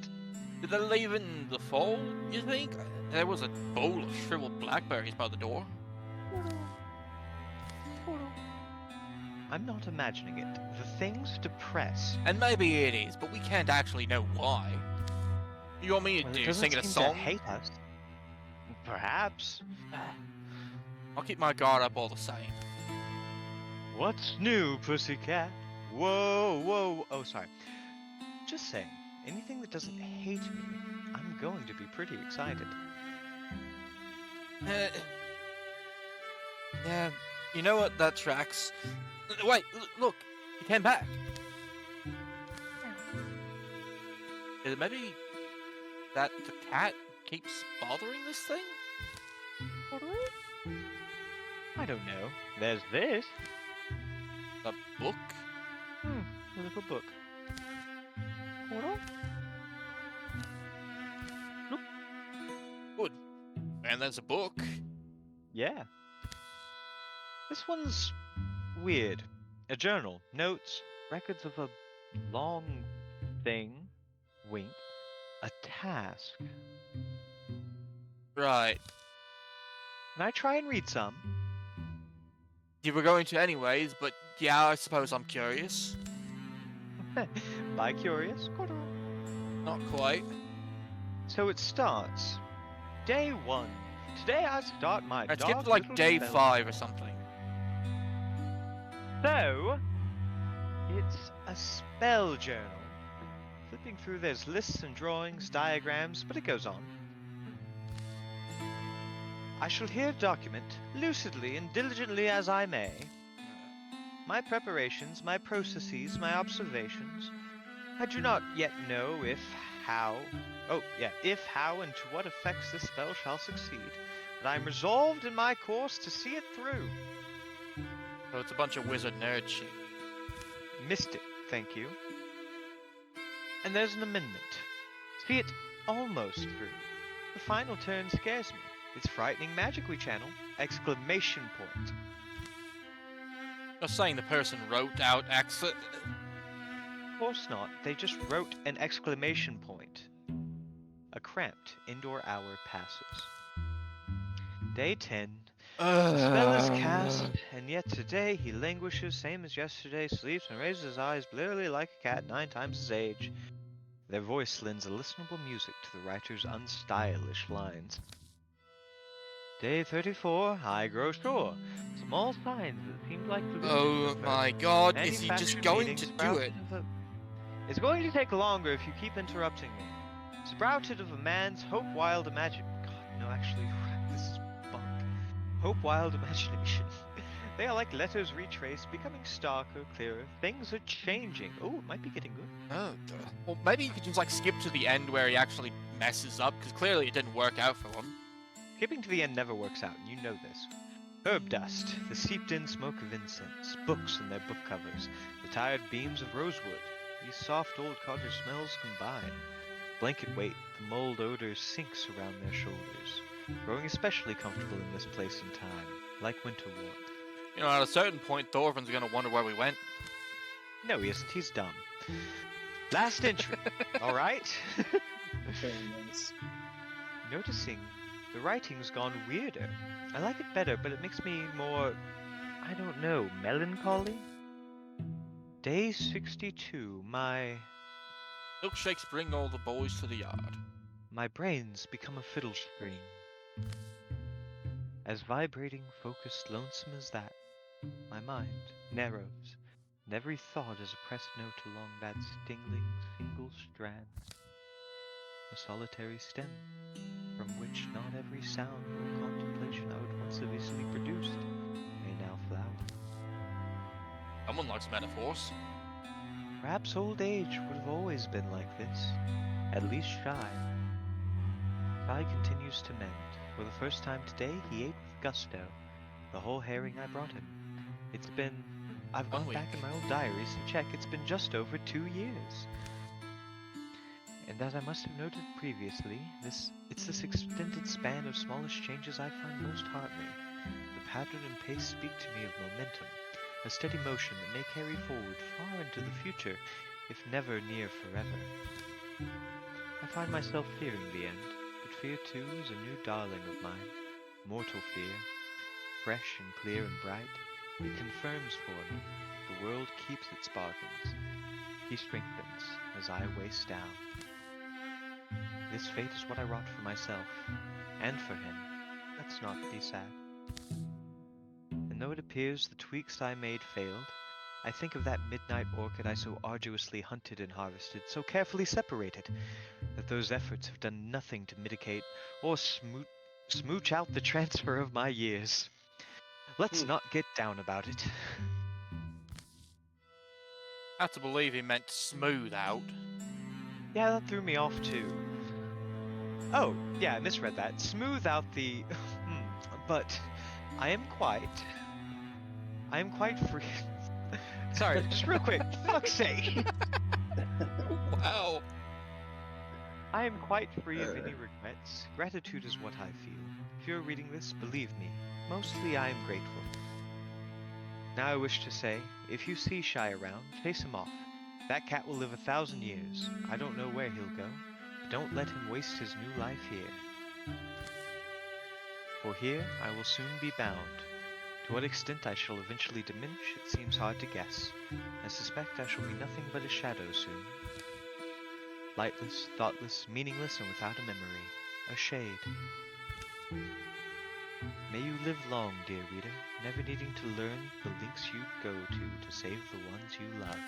[SPEAKER 4] Did they leave in the fall, you think? There was a bowl of shriveled blackberries by the door.
[SPEAKER 1] I'm not imagining it. The thing's depressed.
[SPEAKER 4] And maybe it is, but we can't actually know why. You want me to
[SPEAKER 1] Well, it
[SPEAKER 4] do
[SPEAKER 1] doesn't
[SPEAKER 4] sing it a
[SPEAKER 1] seem
[SPEAKER 4] song?
[SPEAKER 1] to hate us. Perhaps.
[SPEAKER 4] I'll keep my guard up all the same.
[SPEAKER 1] What's new, pussycat? Whoa. Oh, sorry. Just saying, anything that doesn't hate me, I'm going to be pretty excited.
[SPEAKER 4] Yeah, you know what? That tracks. Wait, look, he came back. Is it maybe that the cat keeps bothering this thing?
[SPEAKER 1] I don't know. There's this.
[SPEAKER 4] The book?
[SPEAKER 1] A little book.
[SPEAKER 4] Good. And there's a book.
[SPEAKER 1] Yeah. This one's weird. A journal, notes, records of a long thing, wink, a task.
[SPEAKER 4] Right.
[SPEAKER 1] Can I try and read some?
[SPEAKER 4] You were going to anyways, but yeah, I suppose I'm curious.
[SPEAKER 1] By curious?
[SPEAKER 4] Not quite.
[SPEAKER 1] So it starts. Day 1. Today I start my
[SPEAKER 4] Let's
[SPEAKER 1] dark
[SPEAKER 4] get to like
[SPEAKER 1] little
[SPEAKER 4] day
[SPEAKER 1] spell.
[SPEAKER 4] 5 or something.
[SPEAKER 1] So, it's a spell journal. Flipping through, there's lists and drawings, diagrams, but it goes on. I shall here document, lucidly and diligently as I may, my preparations, my processes, my observations. I do not yet know if, how, and to what effects this spell shall succeed, but I am resolved in my course to see it through.
[SPEAKER 4] So it's a bunch of wizard nerd shit.
[SPEAKER 1] Missed it, thank you. And there's an amendment. See it almost through. The final turn scares me. It's frightening magic we channel! Exclamation point.
[SPEAKER 4] Just saying the person wrote out
[SPEAKER 1] Of course not. They just wrote an exclamation point. A cramped indoor hour passes. Day 10. The spell is cast, and yet today he languishes, same as yesterday, sleeps and raises his eyes blearily like a cat 9 times his age. Their voice lends a listenable music to the writer's unstylish lines. Day 34, I grow sure. Small signs that seemed like the
[SPEAKER 4] Oh my god, is he just going to do it?
[SPEAKER 1] It's going to take longer if you keep interrupting me. Sprouted of a man's hope wild imagine. God, no, actually, this is bunk. Hope wild imagination. They are like letters retraced, becoming starker, clearer. Things are changing. Oh, it might be getting good.
[SPEAKER 4] Oh, well, maybe you could just like skip to the end where he actually messes up, because clearly it didn't work out for him.
[SPEAKER 1] Skipping to the end never works out, and you know this. Herb dust, the seeped-in smoke of incense, books and their book covers, the tired beams of rosewood. These soft old cottage smells combine. Blanket weight, the mold odor sinks around their shoulders, growing especially comfortable in this place and time, like winter warmth.
[SPEAKER 4] You know, at a certain point, Thorfinn's gonna wonder where we went.
[SPEAKER 1] No, he isn't. He's dumb. Last entry. All right.
[SPEAKER 2] Very nice.
[SPEAKER 1] Noticing the writing's gone weirder. I like it better, but it makes me more, I don't know, melancholy? Day 62, my
[SPEAKER 4] Milkshakes bring all the boys to the yard.
[SPEAKER 1] brain's become a fiddle string. As vibrating, focused, lonesome as that, my mind narrows, and every thought is a pressed note along that stinging single strand. A solitary stem, from which not every sound or contemplation I would once have easily produced may now flower.
[SPEAKER 4] Someone likes metaphors.
[SPEAKER 1] Perhaps old age would have always been like this, at least shy. Shy continues to mend. For the first time today, he ate with gusto the whole herring I brought him. I've gone back in my old diaries to check, it's been just over 2 years. And as I must have noted previously, it's this extended span of smallish changes I find most heartening. The pattern and pace speak to me of momentum, a steady motion that may carry forward far into the future, if never near forever. I find myself fearing the end, but fear too is a new darling of mine, mortal fear, fresh and clear and bright. It confirms for me, the world keeps its bargains. He strengthens as I waste down. This fate is what I wrought for myself, and for him. Let's not be sad. And though it appears the tweaks I made failed, I think of that midnight orchid I so arduously hunted and harvested, so carefully separated, that those efforts have done nothing to mitigate or smooch out the transfer of my years. Let's not get down about it.
[SPEAKER 4] I have to believe he meant smooth out.
[SPEAKER 1] Yeah, that threw me off too. Oh, yeah, I misread that. Smooth out the... but I am quite free. Sorry, just real quick. Fuck's sake.
[SPEAKER 4] Wow.
[SPEAKER 1] I am quite free of any regrets. Gratitude is what I feel. If you're reading this, believe me, mostly I am grateful. Now I wish to say, if you see Shy around, chase him off. That cat will live 1,000 years. I don't know where he'll go, but don't let him waste his new life here. For here I will soon be bound. To what extent I shall eventually diminish, it seems hard to guess. I suspect I shall be nothing but a shadow soon. Lightless, thoughtless, meaningless, and without a memory. A shade. May you live long, dear reader, never needing to learn the links you'd go to save the ones you love.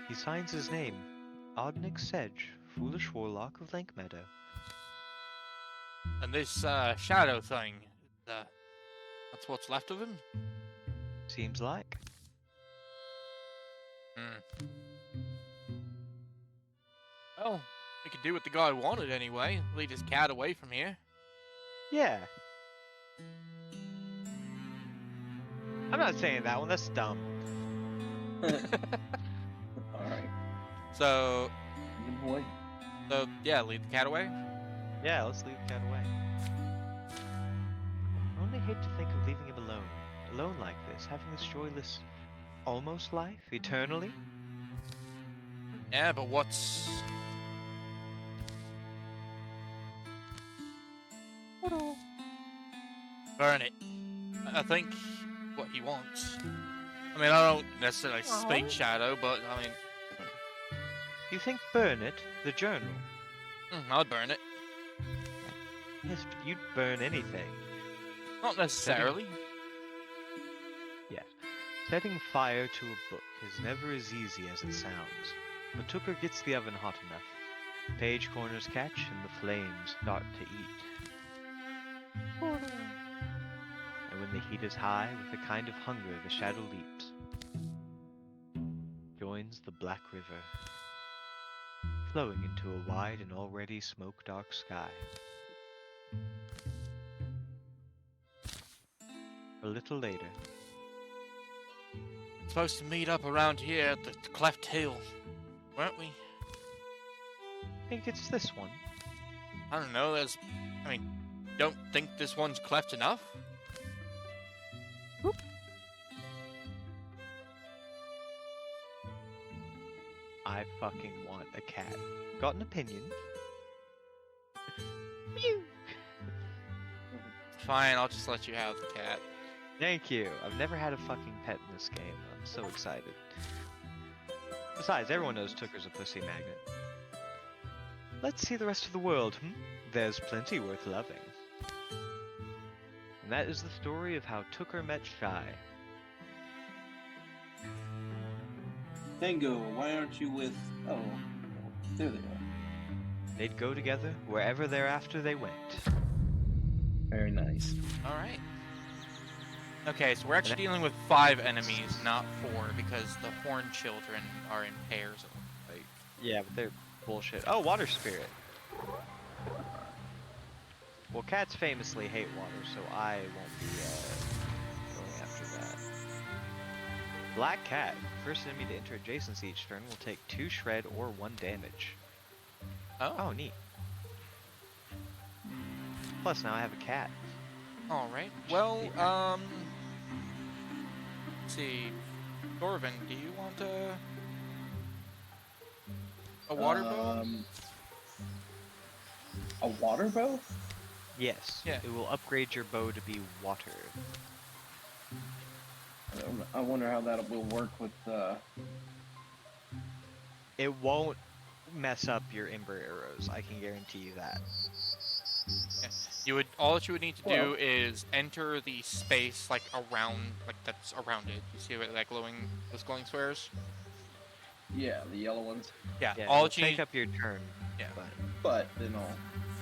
[SPEAKER 1] He signs his name, Odnick Sedge, Foolish Warlock of Lankmeadow.
[SPEAKER 4] And this shadow thing, that's what's left of him?
[SPEAKER 1] Seems like.
[SPEAKER 4] Well, we could do what the guy wanted anyway. Lead his cat away from here.
[SPEAKER 1] Yeah. I'm not saying that one, that's dumb.
[SPEAKER 2] Alright.
[SPEAKER 4] So,
[SPEAKER 2] Good boy.
[SPEAKER 4] yeah, lead the cat away.
[SPEAKER 1] Yeah, let's leave the cat away. I only hate to think of leaving him alone. Alone like this, having this joyless, almost life, eternally.
[SPEAKER 4] Yeah, but what's... Burn it. I think what he wants. I mean, I don't necessarily speak shadow, but I mean...
[SPEAKER 1] You think burn it, the journal?
[SPEAKER 4] I'd burn it.
[SPEAKER 1] Yes, but you'd burn anything.
[SPEAKER 4] Not necessarily.
[SPEAKER 1] Yes. Setting fire to a book is never as easy as it sounds. But Tooker gets the oven hot enough. Page corners catch and the flames start to eat. when the heat is high, with a kind of hunger the shadow leaps. Joins the black river, flowing into a wide and already smoke-dark sky. A little later,
[SPEAKER 4] Supposed to meet up around here at the Cleft Hill, weren't we?
[SPEAKER 1] I think it's this one.
[SPEAKER 4] I don't know, don't think this one's cleft enough?
[SPEAKER 1] I fucking want a cat. Got an opinion? Mew.
[SPEAKER 4] Fine, I'll just let you have the cat.
[SPEAKER 1] Thank you. I've never had a fucking pet in this game. I'm so excited. Besides, everyone knows Tooker's a pussy magnet. Let's see the rest of the world, There's plenty worth loving. And that is the story of how Tooker met Shy.
[SPEAKER 2] Tango, why aren't you with... Oh, there they are.
[SPEAKER 1] They'd go together wherever thereafter they went.
[SPEAKER 2] Very nice.
[SPEAKER 4] Alright. Okay, so we're actually dealing with 5 enemies, not 4, because the Horn Children are in pairs. Like,
[SPEAKER 1] Yeah, but they're bullshit. Oh, water spirit. Well, cats famously hate water, so I won't be going after that. Black cat. First enemy to enter adjacency each turn will take 2 shred or 1 damage. Oh, neat. Plus, now I have a cat.
[SPEAKER 4] alright. Well, let's see. Thorvin, do you want a water bow?
[SPEAKER 2] A water bow?
[SPEAKER 1] Yes.
[SPEAKER 4] Yeah.
[SPEAKER 1] It will upgrade your bow to be water.
[SPEAKER 2] I wonder how that will work with
[SPEAKER 1] It won't mess up your ember arrows. I can guarantee you that.
[SPEAKER 4] Yeah. All that you would need to do is enter the space like around, like that's around it. You see what that those glowing squares?
[SPEAKER 2] Yeah, the yellow ones.
[SPEAKER 4] Yeah.
[SPEAKER 1] Yeah,
[SPEAKER 4] all
[SPEAKER 1] it'll
[SPEAKER 4] that you
[SPEAKER 1] take
[SPEAKER 4] need.
[SPEAKER 1] up your turn.
[SPEAKER 4] Yeah.
[SPEAKER 2] But then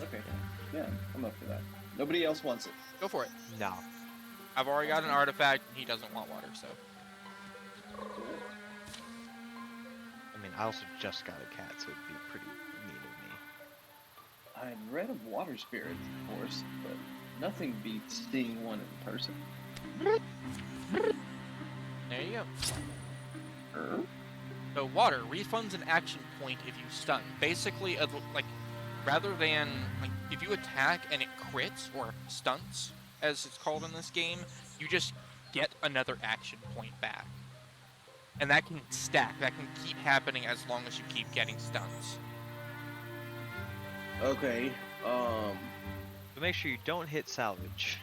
[SPEAKER 2] okay. Yeah, I'm up for that. Nobody else wants it.
[SPEAKER 4] Go for it.
[SPEAKER 1] No.
[SPEAKER 4] I've already got an artifact. And he doesn't want water, so.
[SPEAKER 1] I mean, I also just got a cat, so it'd be pretty mean of me.
[SPEAKER 2] I've read of water spirits, of course, but nothing beats seeing one in person.
[SPEAKER 4] There you go.
[SPEAKER 2] Er?
[SPEAKER 4] So water refunds an action point if you stun. Basically, like rather than like if you attack and it crits or stunts, as it's called in this game, you just get another action point back, and that can stack. That can keep happening as long as you keep getting stuns.
[SPEAKER 2] Okay.
[SPEAKER 1] But make sure you don't hit salvage.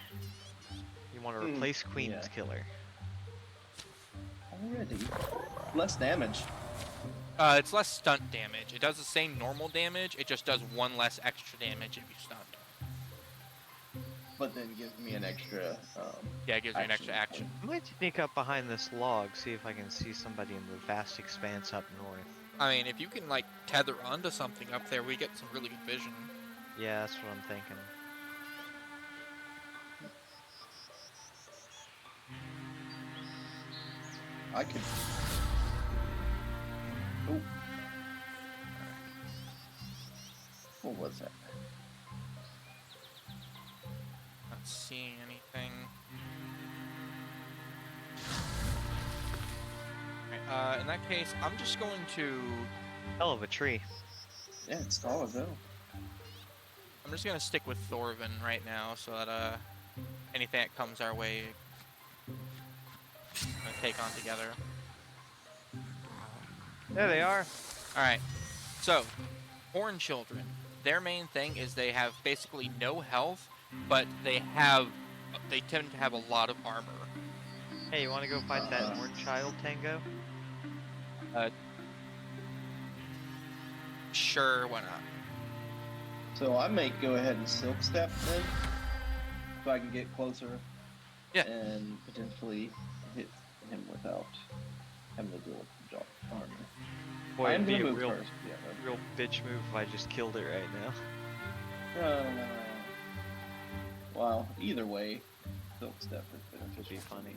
[SPEAKER 1] You want to replace Queen's
[SPEAKER 2] yeah.
[SPEAKER 1] Killer.
[SPEAKER 2] Already. Less damage.
[SPEAKER 4] It's less stunt damage. It does the same normal damage. It just does 1 less extra damage if you stunned.
[SPEAKER 2] But then gives me an extra.
[SPEAKER 4] Yeah, it gives you an extra action.
[SPEAKER 1] I might sneak up behind this log, see if I can see somebody in the vast expanse up north.
[SPEAKER 4] I mean, if you can like tether onto something up there, we get some really good vision.
[SPEAKER 1] Yeah, that's what I'm thinking.
[SPEAKER 2] I could. Oh. What was that?
[SPEAKER 4] Not seeing anything. Alright, in that case, I'm just going to.
[SPEAKER 1] Hell of a tree.
[SPEAKER 2] Yeah, it's solid though.
[SPEAKER 4] I'm just gonna stick with Thorvin right now, so that anything that comes our way, I'm gonna take on together.
[SPEAKER 1] There they are.
[SPEAKER 4] All right, so Horn Children. Their main thing is they have basically no health, but they tend to have a lot of armor.
[SPEAKER 1] Hey, you want to go fight that horn child, Tango?
[SPEAKER 4] Sure, why not?
[SPEAKER 2] So I may go ahead and silk step then, so I can get closer.
[SPEAKER 4] Yeah.
[SPEAKER 2] And potentially hit him without having to deal with the armor.
[SPEAKER 1] Boy,
[SPEAKER 2] I'm
[SPEAKER 1] it'd be
[SPEAKER 2] gonna
[SPEAKER 1] a
[SPEAKER 2] move
[SPEAKER 1] real,
[SPEAKER 2] first. Yeah.
[SPEAKER 1] real bitch move if I just killed it right now.
[SPEAKER 2] Well, either way, silk step is better.
[SPEAKER 1] would be funny.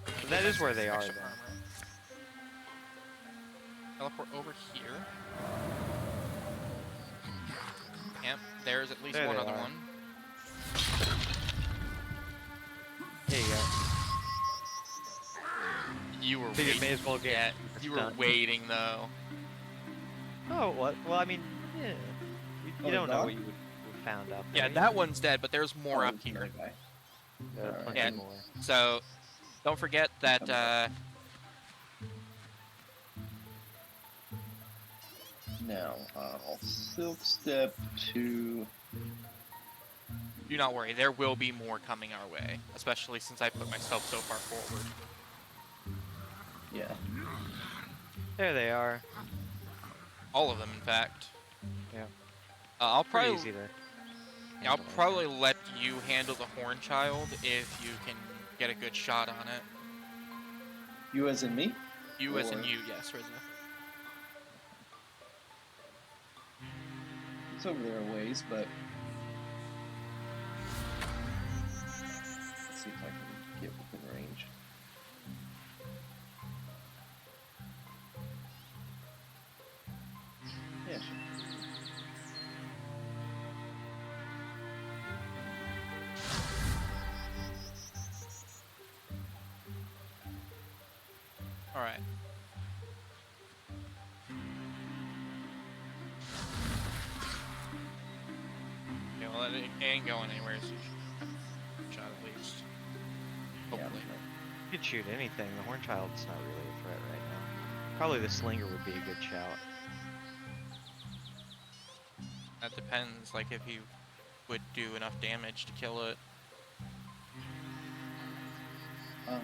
[SPEAKER 1] But that is where they are,
[SPEAKER 4] Extra
[SPEAKER 1] though.
[SPEAKER 4] armor. Teleport over here. Yep, there's at least
[SPEAKER 1] There
[SPEAKER 4] one
[SPEAKER 1] they
[SPEAKER 4] other
[SPEAKER 1] are.
[SPEAKER 4] one.
[SPEAKER 1] There you go.
[SPEAKER 4] You were
[SPEAKER 1] Figured
[SPEAKER 4] waiting.
[SPEAKER 1] may as well get
[SPEAKER 4] Yeah, you were
[SPEAKER 1] done.
[SPEAKER 4] waiting though.
[SPEAKER 1] Oh, what? Well, I mean, yeah. You don't know
[SPEAKER 2] dog?
[SPEAKER 1] what you would have found out there.
[SPEAKER 4] Yeah, that one's dead, but there's more up
[SPEAKER 2] it's
[SPEAKER 4] here.
[SPEAKER 2] another guy.
[SPEAKER 1] There are
[SPEAKER 2] Alright.
[SPEAKER 1] plenty
[SPEAKER 4] Yeah.
[SPEAKER 1] more.
[SPEAKER 4] So, don't forget that
[SPEAKER 2] Now, I'll silk step to.
[SPEAKER 4] do not worry, there will be more coming our way, especially since I put myself so far forward.
[SPEAKER 2] Yeah.
[SPEAKER 1] There they are.
[SPEAKER 4] All of them, in fact.
[SPEAKER 1] Yeah.
[SPEAKER 4] I'll
[SPEAKER 1] Pretty
[SPEAKER 4] probably,
[SPEAKER 1] easy to.
[SPEAKER 4] yeah, I'll
[SPEAKER 1] handle, I
[SPEAKER 4] probably
[SPEAKER 1] think.
[SPEAKER 4] let you handle the Horn Child if you can get a good shot on it.
[SPEAKER 2] You as in me?
[SPEAKER 4] You as in
[SPEAKER 2] Or-
[SPEAKER 4] you, yes, Rizza.
[SPEAKER 2] It's over there a ways, but. Let's see if I can get within range. Yeah, sure.
[SPEAKER 4] Alright. Okay, well, it ain't going anywhere, so you should shot at least. Hopefully.
[SPEAKER 1] You could shoot anything. The Horn Child's not really a threat right now. Probably the Slinger would be a good shout.
[SPEAKER 4] That depends, like, if you would do enough damage to kill it.
[SPEAKER 2] Um,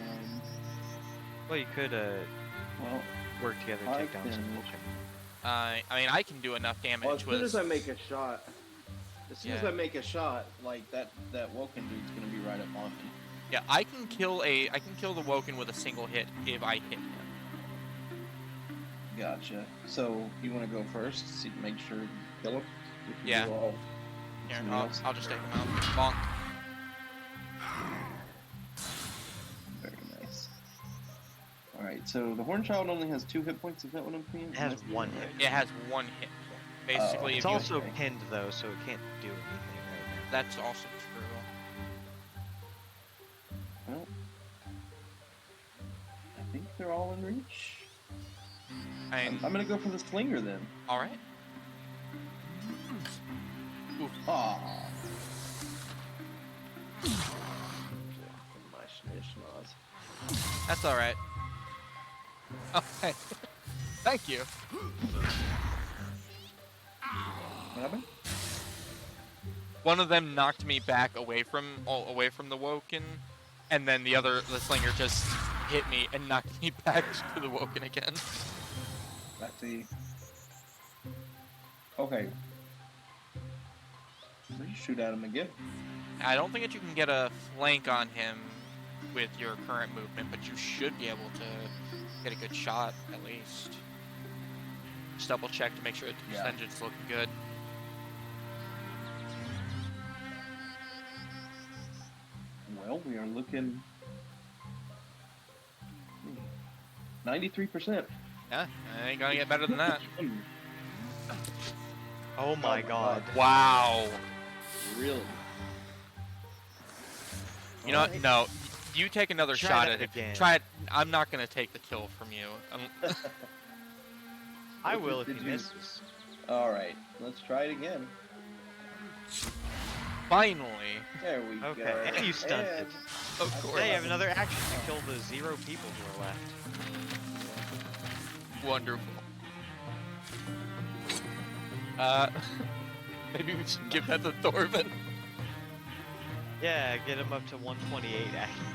[SPEAKER 1] Well, you could
[SPEAKER 2] well,
[SPEAKER 1] work together to
[SPEAKER 2] I
[SPEAKER 1] take down some
[SPEAKER 2] can-
[SPEAKER 1] Vulcan.
[SPEAKER 4] I mean, I can do enough damage
[SPEAKER 2] well, as
[SPEAKER 4] with...
[SPEAKER 2] soon as I make a shot,
[SPEAKER 4] Yeah.
[SPEAKER 2] like that Woken dude's gonna be right up on me.
[SPEAKER 4] Yeah, I can kill the Woken with a single hit if I hit him.
[SPEAKER 2] Gotcha. So you want to go first? See, make sure you kill him. If you
[SPEAKER 4] Yeah.
[SPEAKER 2] do all
[SPEAKER 4] Here,
[SPEAKER 2] somebody else.
[SPEAKER 4] I'll just take him out. Bonk.
[SPEAKER 2] Very nice. All right. So the Horn Child only has 2 hit points. Is that what I'm seeing?
[SPEAKER 1] It has one hit.
[SPEAKER 4] It has one hit point. Basically,
[SPEAKER 1] It's
[SPEAKER 4] if you...
[SPEAKER 1] also
[SPEAKER 2] okay.
[SPEAKER 1] pinned though, so it can't do anything right
[SPEAKER 4] That's also true.
[SPEAKER 2] Well, I think they're all in reach.
[SPEAKER 4] And
[SPEAKER 2] I'm gonna go for the Slinger then.
[SPEAKER 4] all right.
[SPEAKER 2] Ah. My schnish
[SPEAKER 4] That's all right. Okay. Thank you.
[SPEAKER 2] What happened?
[SPEAKER 4] One of them knocked me back away from the Woken, and then the Slinger just hit me and knocked me back to the Woken again.
[SPEAKER 2] Let's see. Okay. So you shoot at him again.
[SPEAKER 4] I don't think that you can get a flank on him with your current movement, but you should be able to get a good shot at least. Just double check to make sure the
[SPEAKER 2] Yeah.
[SPEAKER 4] percentage is looking good.
[SPEAKER 2] Well, we are looking 93%.
[SPEAKER 4] Yeah, I ain't gonna get better than that.
[SPEAKER 1] now. Oh my god.
[SPEAKER 4] Wow.
[SPEAKER 2] Really?
[SPEAKER 4] You know what? No. You take another
[SPEAKER 1] Try
[SPEAKER 4] shot
[SPEAKER 1] that
[SPEAKER 4] at it.
[SPEAKER 1] again.
[SPEAKER 4] Try it. I'm not gonna take the kill from you.
[SPEAKER 1] I will if
[SPEAKER 2] Did
[SPEAKER 1] he
[SPEAKER 2] you-
[SPEAKER 1] misses.
[SPEAKER 2] All right, let's try it again.
[SPEAKER 4] Finally.
[SPEAKER 2] There we go.
[SPEAKER 1] Okay, and you stunned it.
[SPEAKER 2] And
[SPEAKER 4] Of course.
[SPEAKER 1] Hey, you have another action to kill the 0 people who are left.
[SPEAKER 4] Wonderful. Maybe we should give that to Thorvin.
[SPEAKER 1] Yeah, get him up to 128 action.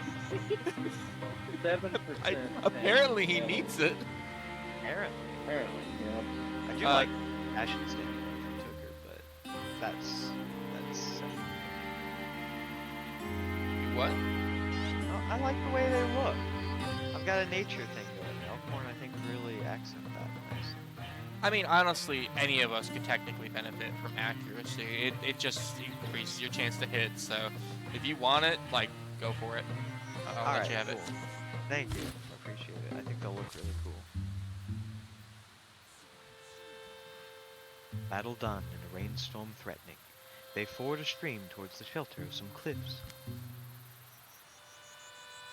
[SPEAKER 2] 7%.
[SPEAKER 4] Apparently he
[SPEAKER 2] Yeah,
[SPEAKER 4] needs it.
[SPEAKER 1] Apparently.
[SPEAKER 2] Apparently, yeah.
[SPEAKER 1] I do like Ashen Sting from Tucker, but that's
[SPEAKER 4] What?
[SPEAKER 1] oh, I like the way they look. I've got a nature thing going. Elkhorn, I think, really accent that nicely.
[SPEAKER 4] I mean, honestly, any of us could technically benefit from accuracy. It just increases your chance to hit, so if you want it, like, go for it. I'll let you have
[SPEAKER 1] cool.
[SPEAKER 4] it.
[SPEAKER 1] Thank you. I appreciate it. I think they'll look really cool. Battle done and a rainstorm threatening. They ford a stream towards the shelter of some cliffs.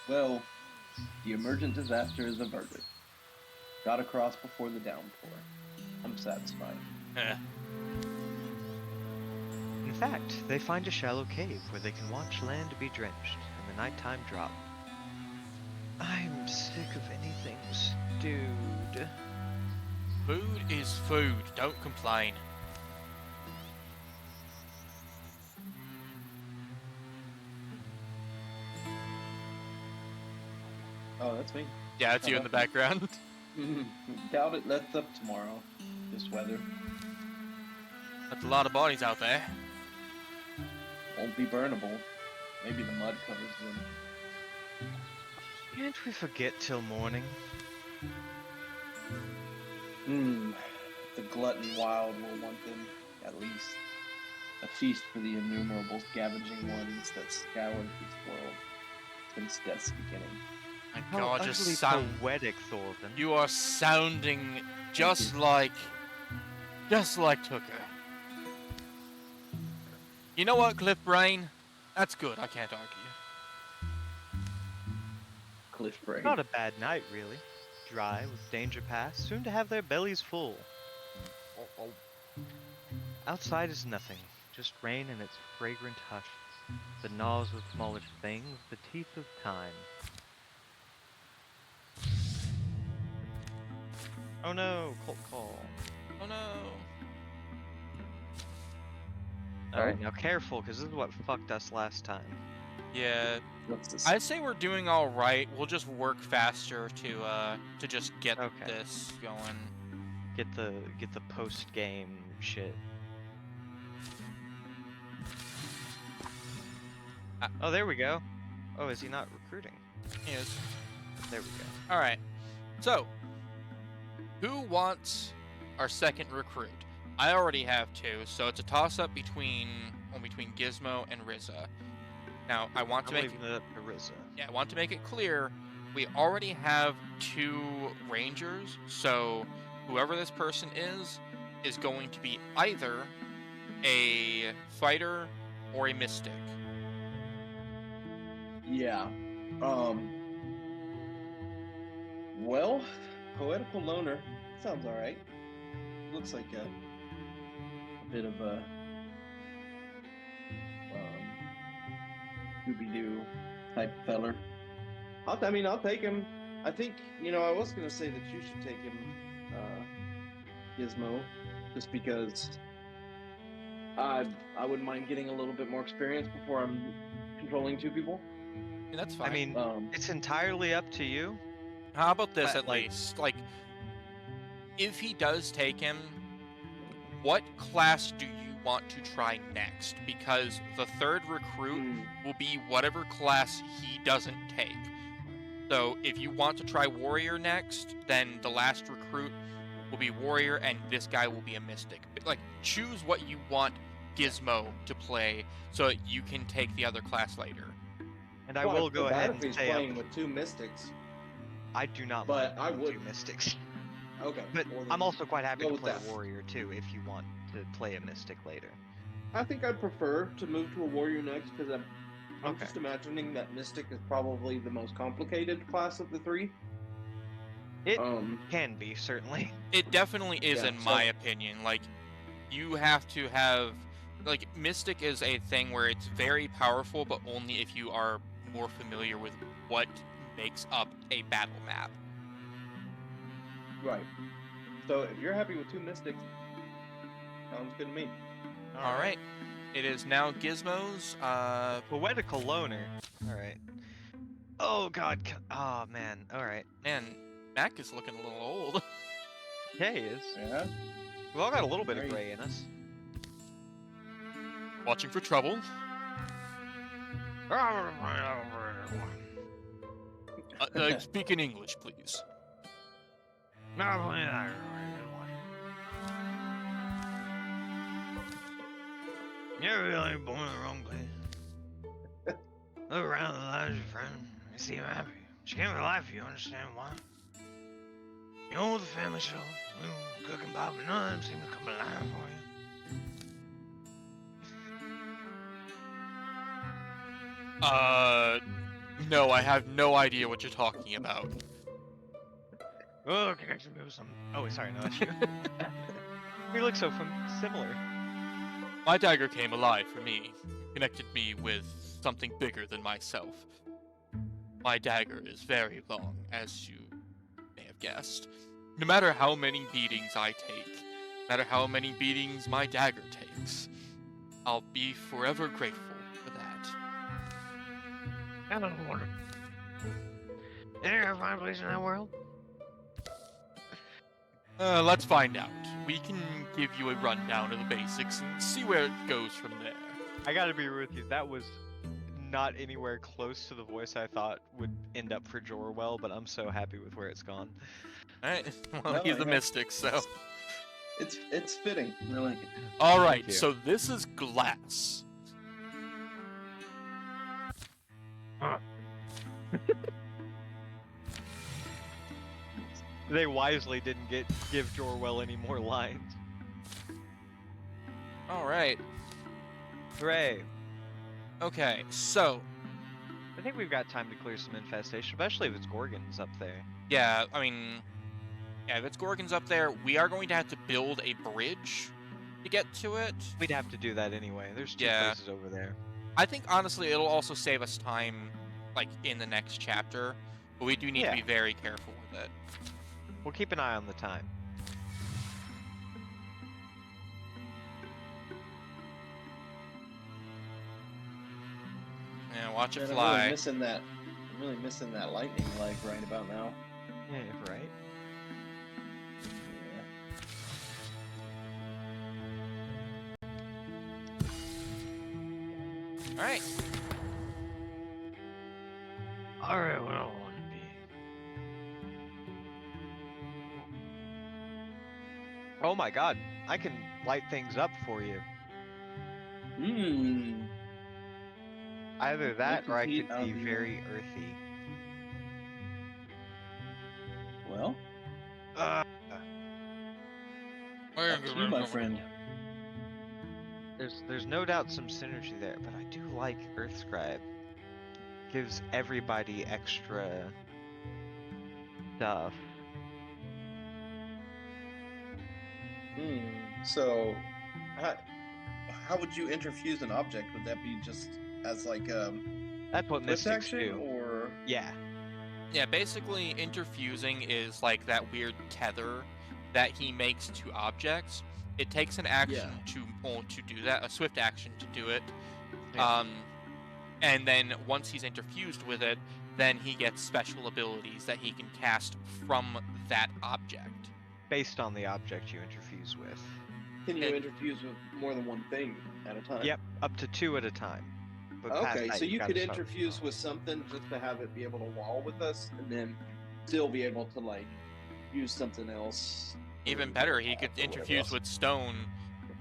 [SPEAKER 2] Well, the emergent disaster is averted. Got across before the downpour. I'm satisfied.
[SPEAKER 1] In fact, they find a shallow cave where they can watch land be drenched and the nighttime drop. I'm sick of anything stewed.
[SPEAKER 4] Food is food. Don't complain.
[SPEAKER 2] Oh, that's me.
[SPEAKER 4] Yeah, it's you in the background.
[SPEAKER 2] Doubt it lets up tomorrow. This weather.
[SPEAKER 4] That's a lot of bodies out there.
[SPEAKER 2] Won't be burnable. Maybe the mud covers them.
[SPEAKER 1] Can't we forget till morning?
[SPEAKER 2] The glutton wild will want them, at least. A feast for the innumerable scavenging ones that scoured this world since death's beginning.
[SPEAKER 4] My
[SPEAKER 1] How
[SPEAKER 4] God,
[SPEAKER 1] utterly
[SPEAKER 4] just sound.
[SPEAKER 1] poetic, Thorfinn.
[SPEAKER 4] You are sounding just like Tucker. You know what, Cliff Brain? That's good. I can't argue.
[SPEAKER 2] Cliff Brain.
[SPEAKER 1] Not a bad night, really. Dry, with danger past, soon to have their bellies full. Outside is nothing, just rain and its fragrant hush. The gnaws of smallish things, the teeth of time. Oh no, Colt call.
[SPEAKER 4] Oh no.
[SPEAKER 1] Alright, now careful, because this is what fucked us last time.
[SPEAKER 4] Yeah,
[SPEAKER 2] What's this?
[SPEAKER 4] I'd say we're doing all right. We'll just work faster to just get
[SPEAKER 1] Okay.
[SPEAKER 4] this going.
[SPEAKER 1] Get the post game shit. Oh, there we go. Oh, is he not recruiting?
[SPEAKER 4] Yes.
[SPEAKER 1] There we go.
[SPEAKER 4] All right. So, who wants our second recruit? I already have two, so it's a toss-up between Gizmo and Rizza. Now, I want to
[SPEAKER 1] I'm
[SPEAKER 4] make
[SPEAKER 1] leaving it up to Rizza.
[SPEAKER 4] I want to make it clear, we already have two rangers, so whoever this person is going to be either a fighter or a mystic.
[SPEAKER 2] Yeah. Well, poetical loner sounds all right. Looks like a bit of a Scooby-Doo type feller. I'll take him. I think I was gonna say that you should take him, Gizmo, just because I wouldn't mind getting a little bit more experience before I'm controlling two people.
[SPEAKER 4] Yeah, that's fine.
[SPEAKER 1] I mean, it's entirely up to you.
[SPEAKER 4] how about this
[SPEAKER 1] but,
[SPEAKER 4] at
[SPEAKER 1] like-
[SPEAKER 4] least? Like, if he does take him, what class do you want to try next? Because the third recruit will be whatever class he doesn't take. So if you want to try warrior next, then the last recruit will be warrior and this guy will be a mystic. But, like, choose what you want Gizmo to play so that you can take the other class later.
[SPEAKER 1] And I will go ahead
[SPEAKER 2] if
[SPEAKER 1] and
[SPEAKER 2] he's
[SPEAKER 1] say
[SPEAKER 2] playing with two mystics.
[SPEAKER 1] I do not
[SPEAKER 2] But
[SPEAKER 1] mind
[SPEAKER 2] I
[SPEAKER 1] doing
[SPEAKER 2] would-
[SPEAKER 1] two mystics.
[SPEAKER 2] Okay.
[SPEAKER 1] But
[SPEAKER 2] well,
[SPEAKER 1] I'm also quite happy
[SPEAKER 2] go
[SPEAKER 1] to
[SPEAKER 2] with
[SPEAKER 1] play
[SPEAKER 2] that.
[SPEAKER 1] a warrior too if you want to play a mystic later.
[SPEAKER 2] I think I'd prefer to move to a warrior next because I'm
[SPEAKER 1] Okay.
[SPEAKER 2] just imagining that mystic is probably the most complicated class of the three.
[SPEAKER 1] It can be, certainly.
[SPEAKER 4] It definitely is,
[SPEAKER 2] Yeah,
[SPEAKER 4] in my
[SPEAKER 2] so-
[SPEAKER 4] opinion. Like, you have to have, like, Mystic is a thing where it's very powerful, but only if you are more familiar with what makes up a battle map.
[SPEAKER 2] Right. So if you're happy with two mystics, sounds good to me.
[SPEAKER 4] All right. It is now Gizmo's.
[SPEAKER 1] Poetical loner. All right. Oh God. Oh man. All right.
[SPEAKER 4] Man, Mac is looking a little old.
[SPEAKER 1] Yeah, he is.
[SPEAKER 2] Yeah.
[SPEAKER 1] We've all got a little bit of
[SPEAKER 2] Great.
[SPEAKER 1] gray in us.
[SPEAKER 4] Watching for trouble. Speak in English, please.
[SPEAKER 1] You're really born in the wrong place. Look around the lives, friend.
[SPEAKER 5] seem happy. She came to life, you understand why? You know the family show. Cook and Bob and none of them seem to come alive for you.
[SPEAKER 4] No, I have no idea what you're talking about.
[SPEAKER 5] Oh, connection me with some.
[SPEAKER 1] Oh, sorry, no, that's you. We look so similar.
[SPEAKER 4] My dagger came alive for me, connected me with something bigger than myself. My dagger is very long, as you may have guessed. No matter how many beatings I take, no matter how many beatings my dagger takes, I'll be forever grateful for that.
[SPEAKER 5] I don't wonder. Is there a fine place in that world?
[SPEAKER 4] Let's find out. We can give you a rundown of the basics and see where it goes from there.
[SPEAKER 1] I gotta be with you. That was not anywhere close to the voice I thought would end up for Jorwell, but I'm so happy with where it's gone.
[SPEAKER 4] Alright, well,
[SPEAKER 2] No,
[SPEAKER 4] he's the
[SPEAKER 2] yeah.
[SPEAKER 4] mystic, so.
[SPEAKER 2] It's fitting. I like it.
[SPEAKER 4] Alright,
[SPEAKER 1] you.
[SPEAKER 4] so this is glass.
[SPEAKER 1] They wisely didn't give Jorwell any more lines.
[SPEAKER 4] Alright,
[SPEAKER 1] Hooray!
[SPEAKER 4] okay, so,
[SPEAKER 1] I think we've got time to clear some infestation, especially if it's Gorgons up there.
[SPEAKER 4] yeah, I mean, yeah, if it's Gorgons up there, we are going to have to build a bridge to get to it.
[SPEAKER 1] We'd have to do that anyway. There's two
[SPEAKER 4] Yeah.
[SPEAKER 1] places over there.
[SPEAKER 4] I think, honestly, it'll also save us time, like, in the next chapter, but we do need to be very careful with it.
[SPEAKER 1] We'll keep an eye on the time.
[SPEAKER 4] Yeah, watch it
[SPEAKER 2] Man,
[SPEAKER 4] fly.
[SPEAKER 2] I'm really missing that lightning leg right about now.
[SPEAKER 1] Yeah, right?
[SPEAKER 2] Yeah.
[SPEAKER 4] Alright,
[SPEAKER 5] Alright, what I want to be.
[SPEAKER 1] Oh my god, I can light things up for you.
[SPEAKER 2] Mmm.
[SPEAKER 1] Either that or I
[SPEAKER 2] heat
[SPEAKER 1] could be
[SPEAKER 2] of you.
[SPEAKER 1] very earthy.
[SPEAKER 2] Well,
[SPEAKER 5] Uh,
[SPEAKER 2] up to you, my friend.
[SPEAKER 1] There's no doubt some synergy there, but I do like Earthscribe. Gives everybody extra stuff.
[SPEAKER 2] So, how would you interfuse an object? Would that be just as like
[SPEAKER 1] That's what
[SPEAKER 2] twist
[SPEAKER 1] mystics
[SPEAKER 2] action,
[SPEAKER 1] do.
[SPEAKER 2] or
[SPEAKER 1] Yeah.
[SPEAKER 4] yeah, basically, interfusing is like that weird tether that he makes to objects. It takes an action to do that, a swift action to do it.
[SPEAKER 1] Yeah.
[SPEAKER 4] And then once he's interfused with it, then he gets special abilities that he can cast from that object.
[SPEAKER 1] Based on the object you interfuse with.
[SPEAKER 2] can you
[SPEAKER 4] And-
[SPEAKER 2] interfuse with more than one thing at a time?
[SPEAKER 1] Yep, up to 2 at a time. But past
[SPEAKER 2] Okay,
[SPEAKER 1] that,
[SPEAKER 2] so you
[SPEAKER 1] gotta
[SPEAKER 2] could
[SPEAKER 1] start
[SPEAKER 2] interfuse
[SPEAKER 1] from
[SPEAKER 2] with something just to have it be able to wall with us, and then still be able to like use something else.
[SPEAKER 4] Even better, he could
[SPEAKER 2] for whatever
[SPEAKER 4] interfuse
[SPEAKER 2] else.
[SPEAKER 4] with stone,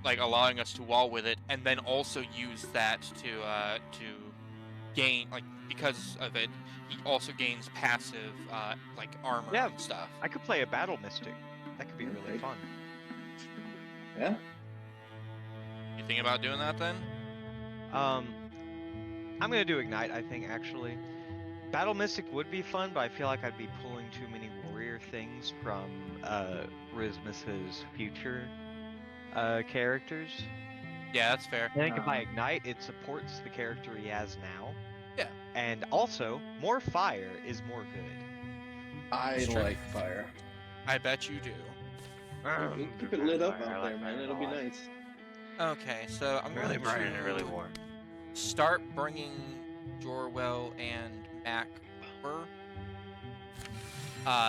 [SPEAKER 4] like allowing us to wall with it, and then also use that to gain, like, because of it, he also gains passive like armor
[SPEAKER 1] Yeah.
[SPEAKER 4] and stuff.
[SPEAKER 1] I could play a battle mystic. That could be really
[SPEAKER 2] Okay.
[SPEAKER 1] fun.
[SPEAKER 2] Yeah.
[SPEAKER 4] You think about doing that then?
[SPEAKER 1] I'm gonna do Ignite, I think, actually. Battle Mystic would be fun, but I feel like I'd be pulling too many warrior things from Rismus's future characters.
[SPEAKER 4] Yeah, that's fair.
[SPEAKER 1] I think if I Ignite, it supports the character he has now.
[SPEAKER 4] Yeah.
[SPEAKER 1] And also, more fire is more good.
[SPEAKER 2] I
[SPEAKER 4] It's true.
[SPEAKER 2] like fire.
[SPEAKER 4] I bet you do.
[SPEAKER 2] Keep it lit up
[SPEAKER 5] fire, I
[SPEAKER 2] out
[SPEAKER 5] like
[SPEAKER 2] there, man.
[SPEAKER 5] fire
[SPEAKER 2] It'll
[SPEAKER 5] a
[SPEAKER 2] be
[SPEAKER 5] lot.
[SPEAKER 2] nice.
[SPEAKER 4] Okay, so I'm
[SPEAKER 5] Really
[SPEAKER 4] going
[SPEAKER 5] bright
[SPEAKER 4] to
[SPEAKER 5] and really warm.
[SPEAKER 4] start bringing Jorwell and Mac over.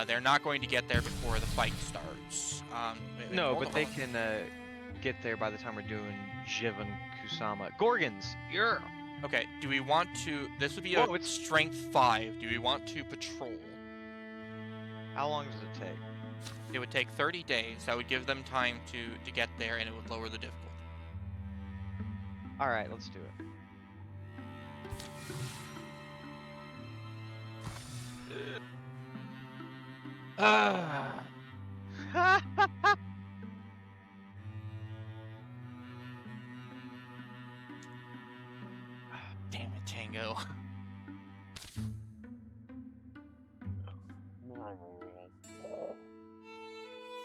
[SPEAKER 4] They're not going to get there before the fight starts. Wait,
[SPEAKER 1] No,
[SPEAKER 4] hold
[SPEAKER 1] but
[SPEAKER 4] on,
[SPEAKER 1] they
[SPEAKER 4] hold on.
[SPEAKER 1] can get there by the time we're doing Jivan Kusama. Gorgons! Yeah!
[SPEAKER 4] Okay, do we want to... This would be
[SPEAKER 1] Whoa,
[SPEAKER 4] a
[SPEAKER 1] it's-
[SPEAKER 4] strength 5. Do we want to patrol?
[SPEAKER 1] How long does it take?
[SPEAKER 4] It would take 30 days. That would give them time to get there, and it would lower the difficulty.
[SPEAKER 1] Alright, let's do it.
[SPEAKER 4] Ah, damn it, Tango.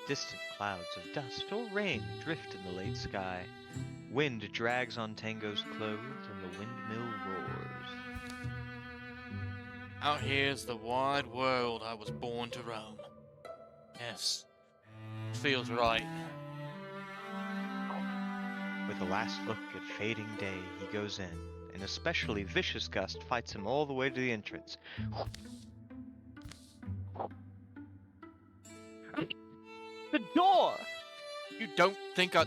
[SPEAKER 1] Distant clouds of dust or rain drift in the late sky. Wind drags on Tango's clothes and the windmill roars.
[SPEAKER 4] Out here's the wide world I was born to roam. Yes, feels right.
[SPEAKER 1] With a last look at fading day, he goes in. An especially vicious gust fights him all the way to the entrance. The door!
[SPEAKER 4] You don't think I...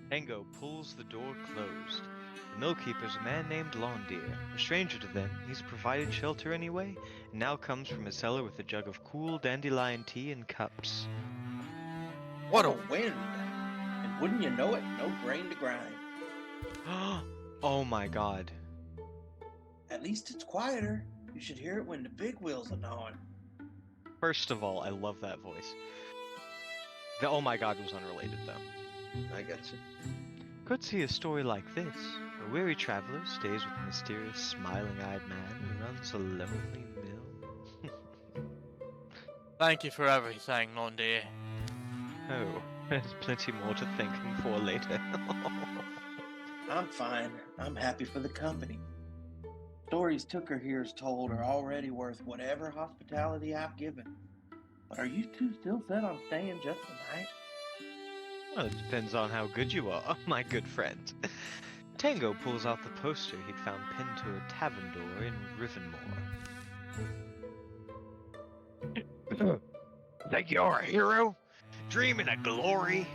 [SPEAKER 1] Tango pulls the door closed. The millkeeper's a man named Lawndeer. A stranger to them, he's provided shelter anyway, and now comes from his cellar with a jug of cool dandelion tea and cups.
[SPEAKER 2] What a wind! And wouldn't you know it, no grain to grind.
[SPEAKER 1] Oh my god.
[SPEAKER 2] At least it's quieter. You should hear it when the big wheels are gnawing.
[SPEAKER 1] First of all, I love that voice. The oh my god was unrelated though.
[SPEAKER 2] I got you.
[SPEAKER 1] Could see a story like this. A weary traveler stays with a mysterious, smiling-eyed man who runs a lonely mill.
[SPEAKER 4] Thank you for everything, Londy.
[SPEAKER 1] Oh, there's plenty more to thank him for later.
[SPEAKER 2] I'm fine. I'm happy for the company. Stories Tooker here's told are already worth whatever hospitality I've given. But are you two still set on staying just the night?
[SPEAKER 1] Well, it depends on how good you are, my good friend. Tango pulls out the poster he'd found pinned to a tavern door in Rivenmore.
[SPEAKER 5] Think you're a hero? Dreaming of glory?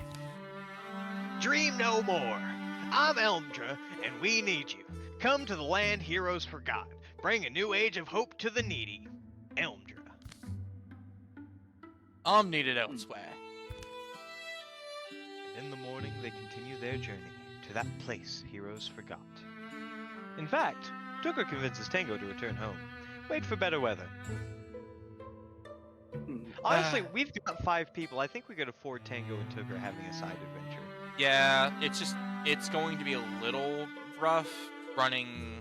[SPEAKER 5] Dream no more. I'm Elmdra, and we need you. Come to the land heroes forgot. Bring a new age of hope to the needy. Elmdra.
[SPEAKER 4] I'm needed elsewhere.
[SPEAKER 1] And in the morning they continue their journey to that place heroes forgot. In fact, Tooker convinces Tango to return home. Wait for better weather. Honestly, we've got 5 people. I think we could afford Tango and Tooker having a side adventure.
[SPEAKER 4] Yeah, it's going to be a little rough running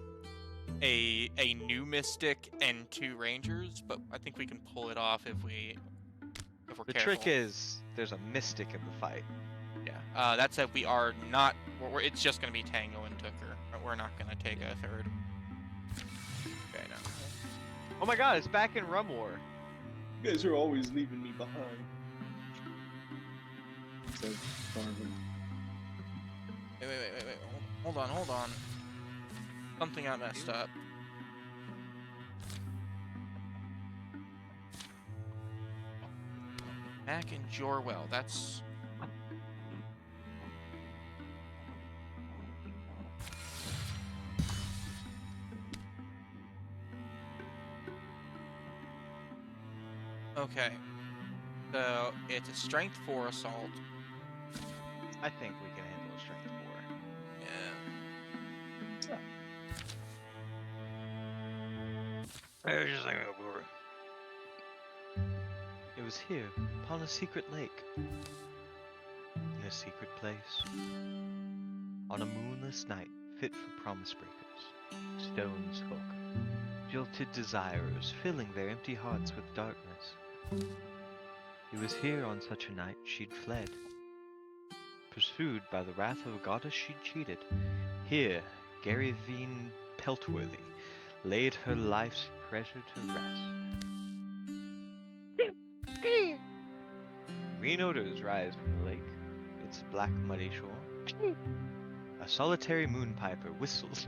[SPEAKER 4] a new Mystic and 2 Rangers, but I think we can pull it off if we're
[SPEAKER 1] The
[SPEAKER 4] careful.
[SPEAKER 1] trick is, there's a mystic in the fight.
[SPEAKER 4] Yeah, that said, we are not. It's just going to be Tango and Tooker. We're not going to take a third. Okay, no.
[SPEAKER 1] Oh my god, it's back in Rum War.
[SPEAKER 2] You guys are always leaving me behind. Says Marvin.
[SPEAKER 4] Wait. Hold on. Something I messed up. Back in Jorwell, that's... Okay. So, it's a strength 4 assault.
[SPEAKER 1] I think we can handle a strength 4.
[SPEAKER 4] Yeah.
[SPEAKER 5] I was just thinking of glory.
[SPEAKER 1] It was here, upon a secret lake. In a secret place. On a moonless night, fit for promise breakers. Stones spoke. Jilted desirers, filling their empty hearts with darkness. It was here on such a night she'd fled. Pursued by the wrath of a goddess she'd cheated. Here, Garyveen Peltworthy laid her life's treasure to rest. Green odors rise from the lake, its black muddy shore. A solitary moonpiper whistles,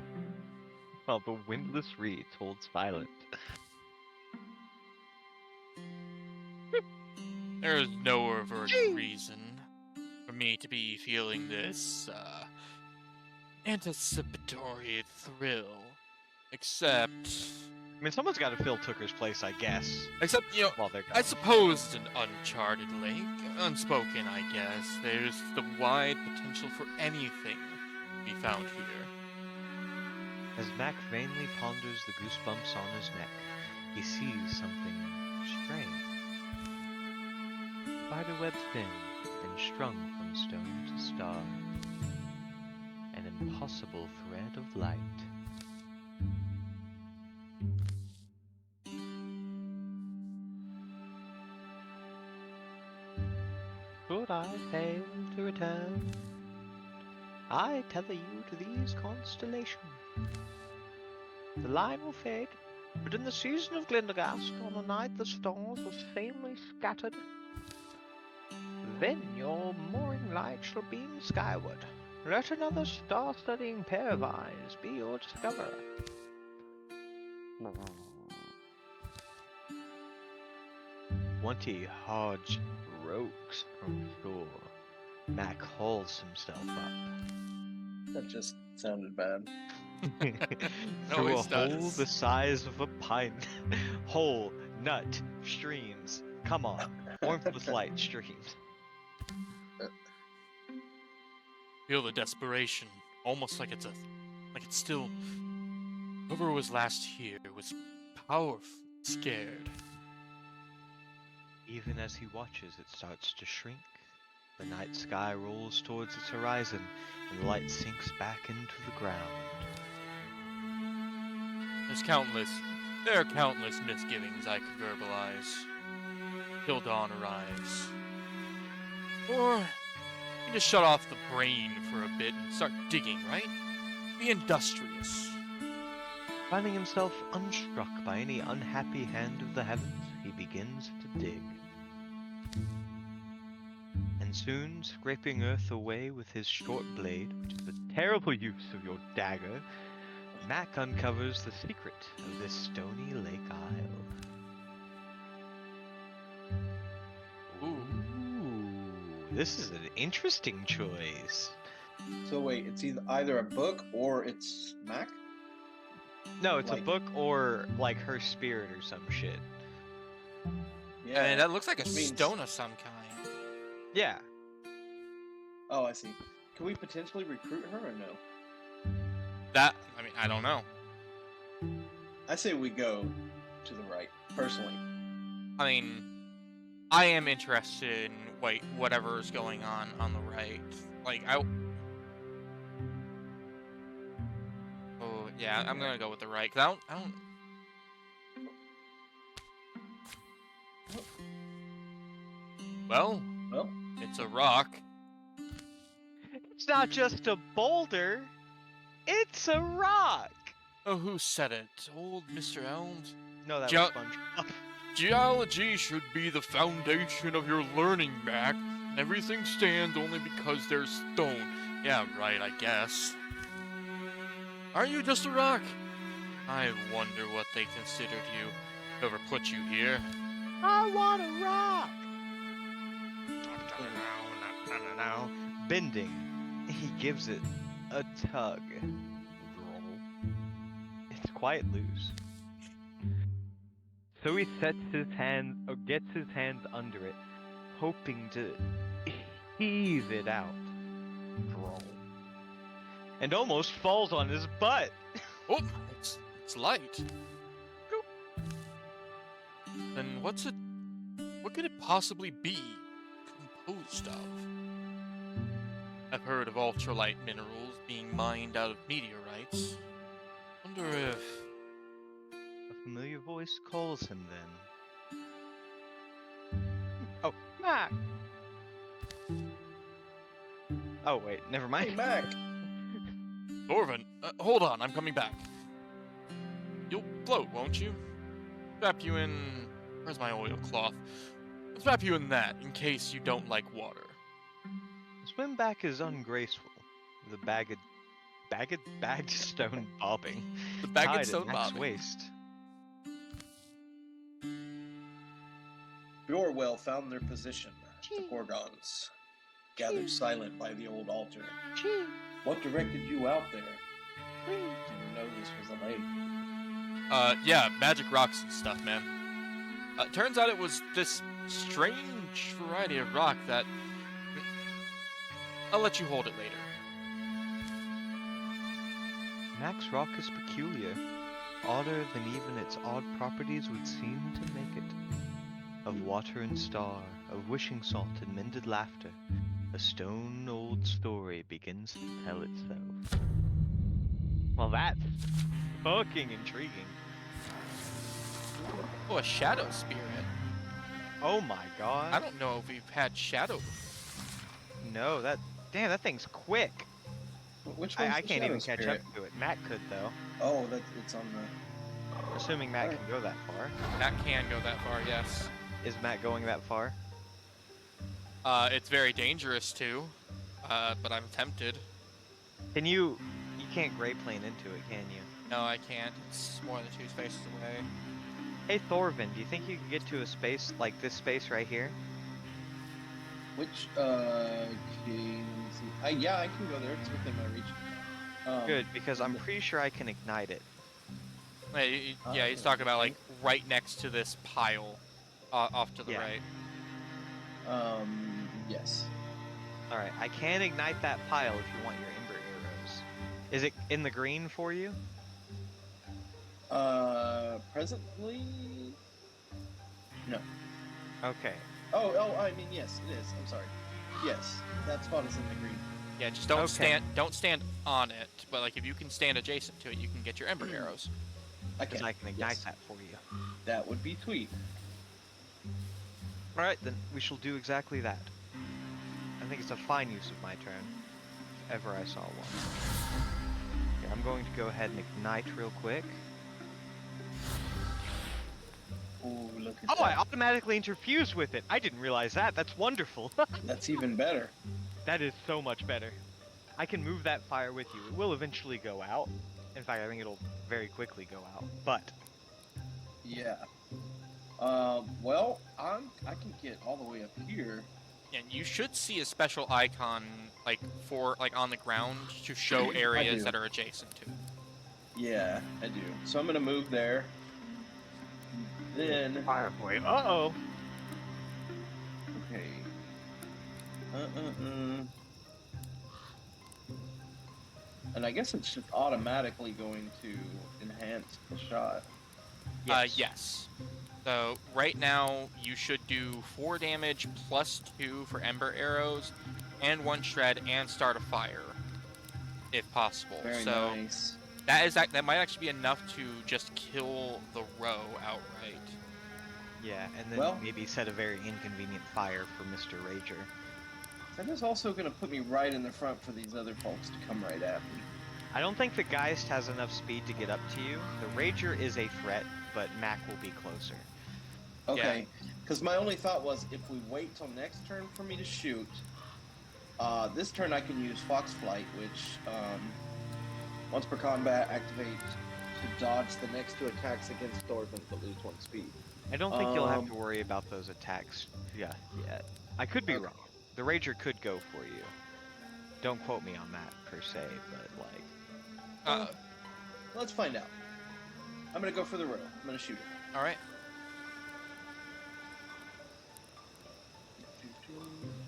[SPEAKER 1] while the windless reeds hold silent.
[SPEAKER 4] There is no overt reason for me to be feeling this, anticipatory thrill. Except...
[SPEAKER 1] I mean, someone's got to fill Tooker's place, I guess,
[SPEAKER 4] Except, you know,
[SPEAKER 1] while they're gone.
[SPEAKER 4] I suppose it's an uncharted lake. Unspoken, I guess. There's the wide potential for anything to be found here.
[SPEAKER 1] As Mac vainly ponders the goosebumps on his neck,
[SPEAKER 5] he sees something strange. Spiderweb thin and strung from stone to star. An impossible thread of light. Should I fail to return, I tether you to these constellations. The line will fade, but in the season of Glendergast, on a night the stars are sanely scattered, then your mooring light shall beam skyward. Let another star-studying pair of eyes be your discoverer. 20 hard strokes from shore. Mac hauls himself up.
[SPEAKER 2] That just sounded bad.
[SPEAKER 5] Through a
[SPEAKER 4] Always
[SPEAKER 5] hole
[SPEAKER 4] does.
[SPEAKER 5] the size of a pine. Hole, nut, streams. Come on, warmthless light streams.
[SPEAKER 4] Feel the desperation, almost like it's still. Whoever was last here was powerfully scared.
[SPEAKER 5] Even as he watches, it starts to shrink. The night sky rolls towards its horizon, and the light sinks back into the ground.
[SPEAKER 4] There are countless misgivings I could verbalize. Till dawn arrives. Or you just shut off the brain for a bit and start digging, right? Be industrious.
[SPEAKER 5] Finding himself unstruck by any unhappy hand of the heavens, he begins to dig. And soon, scraping earth away with his short blade, which is a terrible use of your dagger, Mac uncovers the secret of this stony lake isle. Ooh, this is an interesting choice.
[SPEAKER 2] So wait, it's either a book or it's Mac?
[SPEAKER 5] No, it's a
[SPEAKER 2] Like-
[SPEAKER 5] book or like her spirit or some shit.
[SPEAKER 2] Yeah.
[SPEAKER 4] I mean, that looks like a
[SPEAKER 2] Which means-
[SPEAKER 4] stone of some kind.
[SPEAKER 5] Yeah.
[SPEAKER 2] Oh, I see. Can we potentially recruit her or no?
[SPEAKER 4] I don't know.
[SPEAKER 2] I say we go to the right, personally.
[SPEAKER 4] I mean, I am interested in whatever's going on the right. Oh yeah, I'm gonna go with the right. 'Cause I don't. Well,
[SPEAKER 2] Well,
[SPEAKER 4] it's a rock.
[SPEAKER 5] It's not just a boulder, it's a rock!
[SPEAKER 4] Oh, who said it? Old Mr. Elms?
[SPEAKER 5] No, that
[SPEAKER 4] Jo-
[SPEAKER 5] was SpongeBob.
[SPEAKER 4] Geology should be the foundation of your learning, Mac. Everything stands only because there's stone. Yeah, right, I guess. Are you just a rock? I wonder what they considered you, whoever put you here.
[SPEAKER 5] I want a rock! Bending, he gives it a tug. It's quite loose. So he gets his hands under it, hoping to heave it out. And almost falls on his butt.
[SPEAKER 4] Oh, it's light. Then what could it possibly be composed of? I've heard of ultralight minerals being mined out of meteorites. Wonder if...
[SPEAKER 5] A familiar voice calls him then. Oh, Mac! Oh wait, never mind.
[SPEAKER 2] hey, Mac!
[SPEAKER 4] Dorvin, hold on, I'm coming back. You'll float, won't you? Wrap you in... Where's my oilcloth? Let's wrap you in that, in case you don't like water.
[SPEAKER 5] The swim back is ungraceful. The bagged stone bobbing.
[SPEAKER 4] The bagged
[SPEAKER 5] tied
[SPEAKER 4] stone
[SPEAKER 5] at Mac's
[SPEAKER 4] bobbing.
[SPEAKER 5] waist.
[SPEAKER 2] Bjorwell found their position. The Gorgons, gathered silent by the old altar. What directed you out there? Didn't know this was a lake.
[SPEAKER 4] Yeah, magic rocks and stuff, man. Turns out it was this strange variety of rock that... I'll let you hold it later.
[SPEAKER 5] Mac's rock is peculiar.
[SPEAKER 1] odder than even its odd properties would seem to make it. Of water and star, of wishing salt and mended laughter, a stone-old story begins to tell itself. Well, that's fucking intriguing.
[SPEAKER 4] Oh, a shadow spirit.
[SPEAKER 1] Oh my god.
[SPEAKER 4] I don't know if we've had shadow before.
[SPEAKER 1] No, damn, that thing's quick.
[SPEAKER 2] Which one's
[SPEAKER 1] I
[SPEAKER 2] the
[SPEAKER 1] can't
[SPEAKER 2] shadow
[SPEAKER 1] even catch
[SPEAKER 2] spirit?
[SPEAKER 1] up to it. Matt could though.
[SPEAKER 2] Oh, it's on the.
[SPEAKER 1] Assuming Matt
[SPEAKER 2] Alright.
[SPEAKER 1] can go that far.
[SPEAKER 4] That can go that far, yes.
[SPEAKER 1] Is Matt going that far?
[SPEAKER 4] It's very dangerous too, but I'm tempted.
[SPEAKER 1] Can you can't gray plane into it, can you?
[SPEAKER 4] No, I can't. It's more than 2 spaces away.
[SPEAKER 1] Hey Thorvin, do you think you could get to a space like this space right here?
[SPEAKER 2] Which okay, let me see. Yeah, I can go there. It's within my reach.
[SPEAKER 1] Good, because I'm pretty sure I can ignite it.
[SPEAKER 4] Yeah, he's talking about like right next to this pile, off to the
[SPEAKER 1] Yeah.
[SPEAKER 4] right.
[SPEAKER 2] Yes.
[SPEAKER 1] Alright, I can ignite that pile if you want your ember arrows. Is it in the green for you?
[SPEAKER 2] Presently. No.
[SPEAKER 1] Okay.
[SPEAKER 2] Oh, I mean, yes, it is. I'm sorry. Yes, that spot is in the green.
[SPEAKER 4] Yeah, just don't
[SPEAKER 1] Okay.
[SPEAKER 4] stand on it. But like if you can stand adjacent to it, you can get your ember arrows.
[SPEAKER 1] Because I can ignite
[SPEAKER 2] yes.
[SPEAKER 1] that for you.
[SPEAKER 2] That would be sweet.
[SPEAKER 1] Alright, then we shall do exactly that. I think it's a fine use of my turn, if ever I saw one. Okay, I'm going to go ahead and ignite real quick.
[SPEAKER 2] Oh, look at
[SPEAKER 1] Oh, I
[SPEAKER 2] that.
[SPEAKER 1] automatically interfused with it! I didn't realize that, that's wonderful!
[SPEAKER 2] That's even better.
[SPEAKER 1] That is so much better. I can move that fire with you. It will eventually go out. In fact, I think it'll very quickly go out, but...
[SPEAKER 2] Yeah. Well, I can get all the way up here.
[SPEAKER 4] And you should see a special icon like on the ground to show areas
[SPEAKER 2] do.
[SPEAKER 4] that are adjacent to it.
[SPEAKER 2] Yeah, I do. So I'm gonna move there. Then,
[SPEAKER 1] Fire boy. Uh-oh!
[SPEAKER 2] okay. And I guess it's just automatically going to enhance the shot.
[SPEAKER 4] Yes. So right now you should do 4 damage plus 2 for ember arrows, and 1 shred and start a fire, if possible.
[SPEAKER 2] Very
[SPEAKER 4] so
[SPEAKER 2] nice.
[SPEAKER 4] that might actually be enough to just kill the row outright.
[SPEAKER 1] Yeah, and then
[SPEAKER 2] Well-
[SPEAKER 1] maybe set a very inconvenient fire for Mr. Rager.
[SPEAKER 2] That is also going to put me right in the front for these other folks to come right at me.
[SPEAKER 1] I don't think the Geist has enough speed to get up to you. The Rager is a threat, but Mac will be closer.
[SPEAKER 2] Okay, because my only thought was if we wait till next turn for me to shoot, this turn I can use Fox Flight, which once per combat activate to dodge the next 2 attacks against Thorvin but lose 1 speed.
[SPEAKER 1] I don't think you'll have to worry about those attacks yet. I could be
[SPEAKER 2] Okay.
[SPEAKER 1] wrong. The Rager could go for you. Don't quote me on that, per se, but like...
[SPEAKER 2] Let's find out. I'm going to go for the row. I'm going to shoot it.
[SPEAKER 4] All right.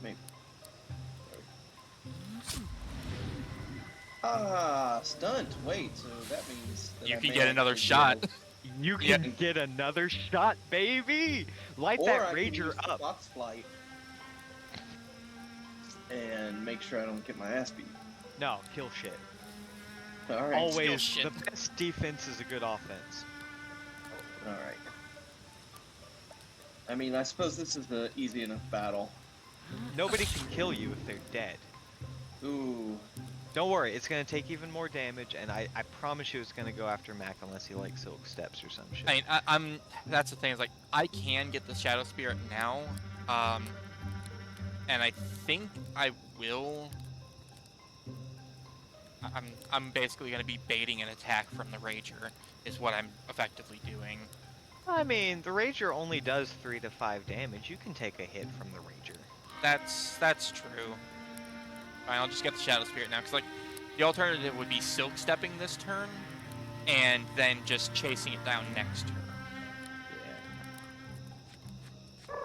[SPEAKER 2] Maybe. Stunt. Wait, so that means that
[SPEAKER 4] You
[SPEAKER 2] I
[SPEAKER 4] can
[SPEAKER 2] may
[SPEAKER 4] get another
[SPEAKER 2] actually be
[SPEAKER 4] shot.
[SPEAKER 2] able-
[SPEAKER 1] You
[SPEAKER 4] Yeah.
[SPEAKER 1] can get another shot, baby! Light
[SPEAKER 2] Or
[SPEAKER 1] that
[SPEAKER 2] I can
[SPEAKER 1] Rager
[SPEAKER 2] use the
[SPEAKER 1] up.
[SPEAKER 2] Fox Flight and make sure I don't get my ass beat.
[SPEAKER 1] No, kill shit.
[SPEAKER 2] All right.
[SPEAKER 1] Always,
[SPEAKER 4] shit.
[SPEAKER 1] the best defense is a good offense.
[SPEAKER 2] All right. I mean, I suppose this is the easy enough battle.
[SPEAKER 1] Nobody can kill you if they're dead.
[SPEAKER 2] Ooh.
[SPEAKER 1] Don't worry, it's gonna take even more damage, and I promise you it's gonna go after Mac unless he likes Silk Steps or some shit.
[SPEAKER 4] I mean, I'm. That's the thing. Is like I can get the Shadow Spirit now, and I think I will. I'm basically gonna be baiting an attack from the Rager, is what I'm effectively doing.
[SPEAKER 1] I mean, the Rager only does 3 to 5 damage. You can take a hit from the Rager.
[SPEAKER 4] That's true. Fine, I'll just get the Shadow Spirit now, because like the alternative would be Silk Stepping this turn, and then just chasing it down next turn.
[SPEAKER 1] Yeah.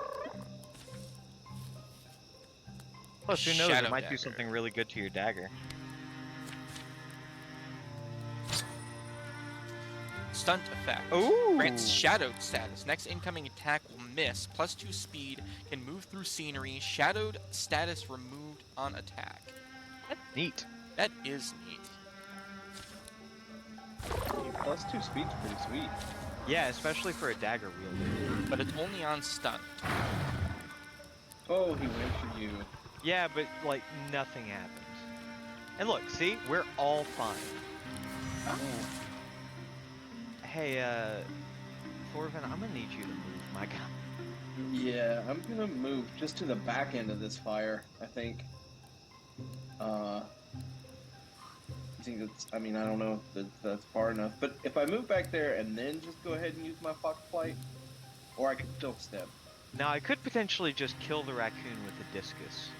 [SPEAKER 1] Plus, who knows?
[SPEAKER 4] Shadow
[SPEAKER 1] It might
[SPEAKER 4] Dagger.
[SPEAKER 1] do something really good to your dagger.
[SPEAKER 4] stunt effect.
[SPEAKER 1] Ooh.
[SPEAKER 4] Grants shadowed status. Next incoming attack will miss. +2 speed. Can move through scenery. Shadowed status removed on attack.
[SPEAKER 1] That's neat.
[SPEAKER 4] That is neat.
[SPEAKER 2] +2 speed's pretty sweet.
[SPEAKER 1] Yeah, especially for a dagger wielder.
[SPEAKER 4] But it's only on stunt.
[SPEAKER 2] Oh, he went for you.
[SPEAKER 1] Yeah, but like nothing happens. And look, see, we're all fine.
[SPEAKER 2] Oh.
[SPEAKER 1] Hey, Thorvin, I'm gonna need you to move, my guy.
[SPEAKER 2] Yeah, I'm gonna move just to the back end of this fire, I think. I think that's, I mean, I don't know if that's far enough, but if I move back there and then just go ahead and use my fox flight, or I could still step.
[SPEAKER 1] Now, I could potentially just kill the raccoon with a discus.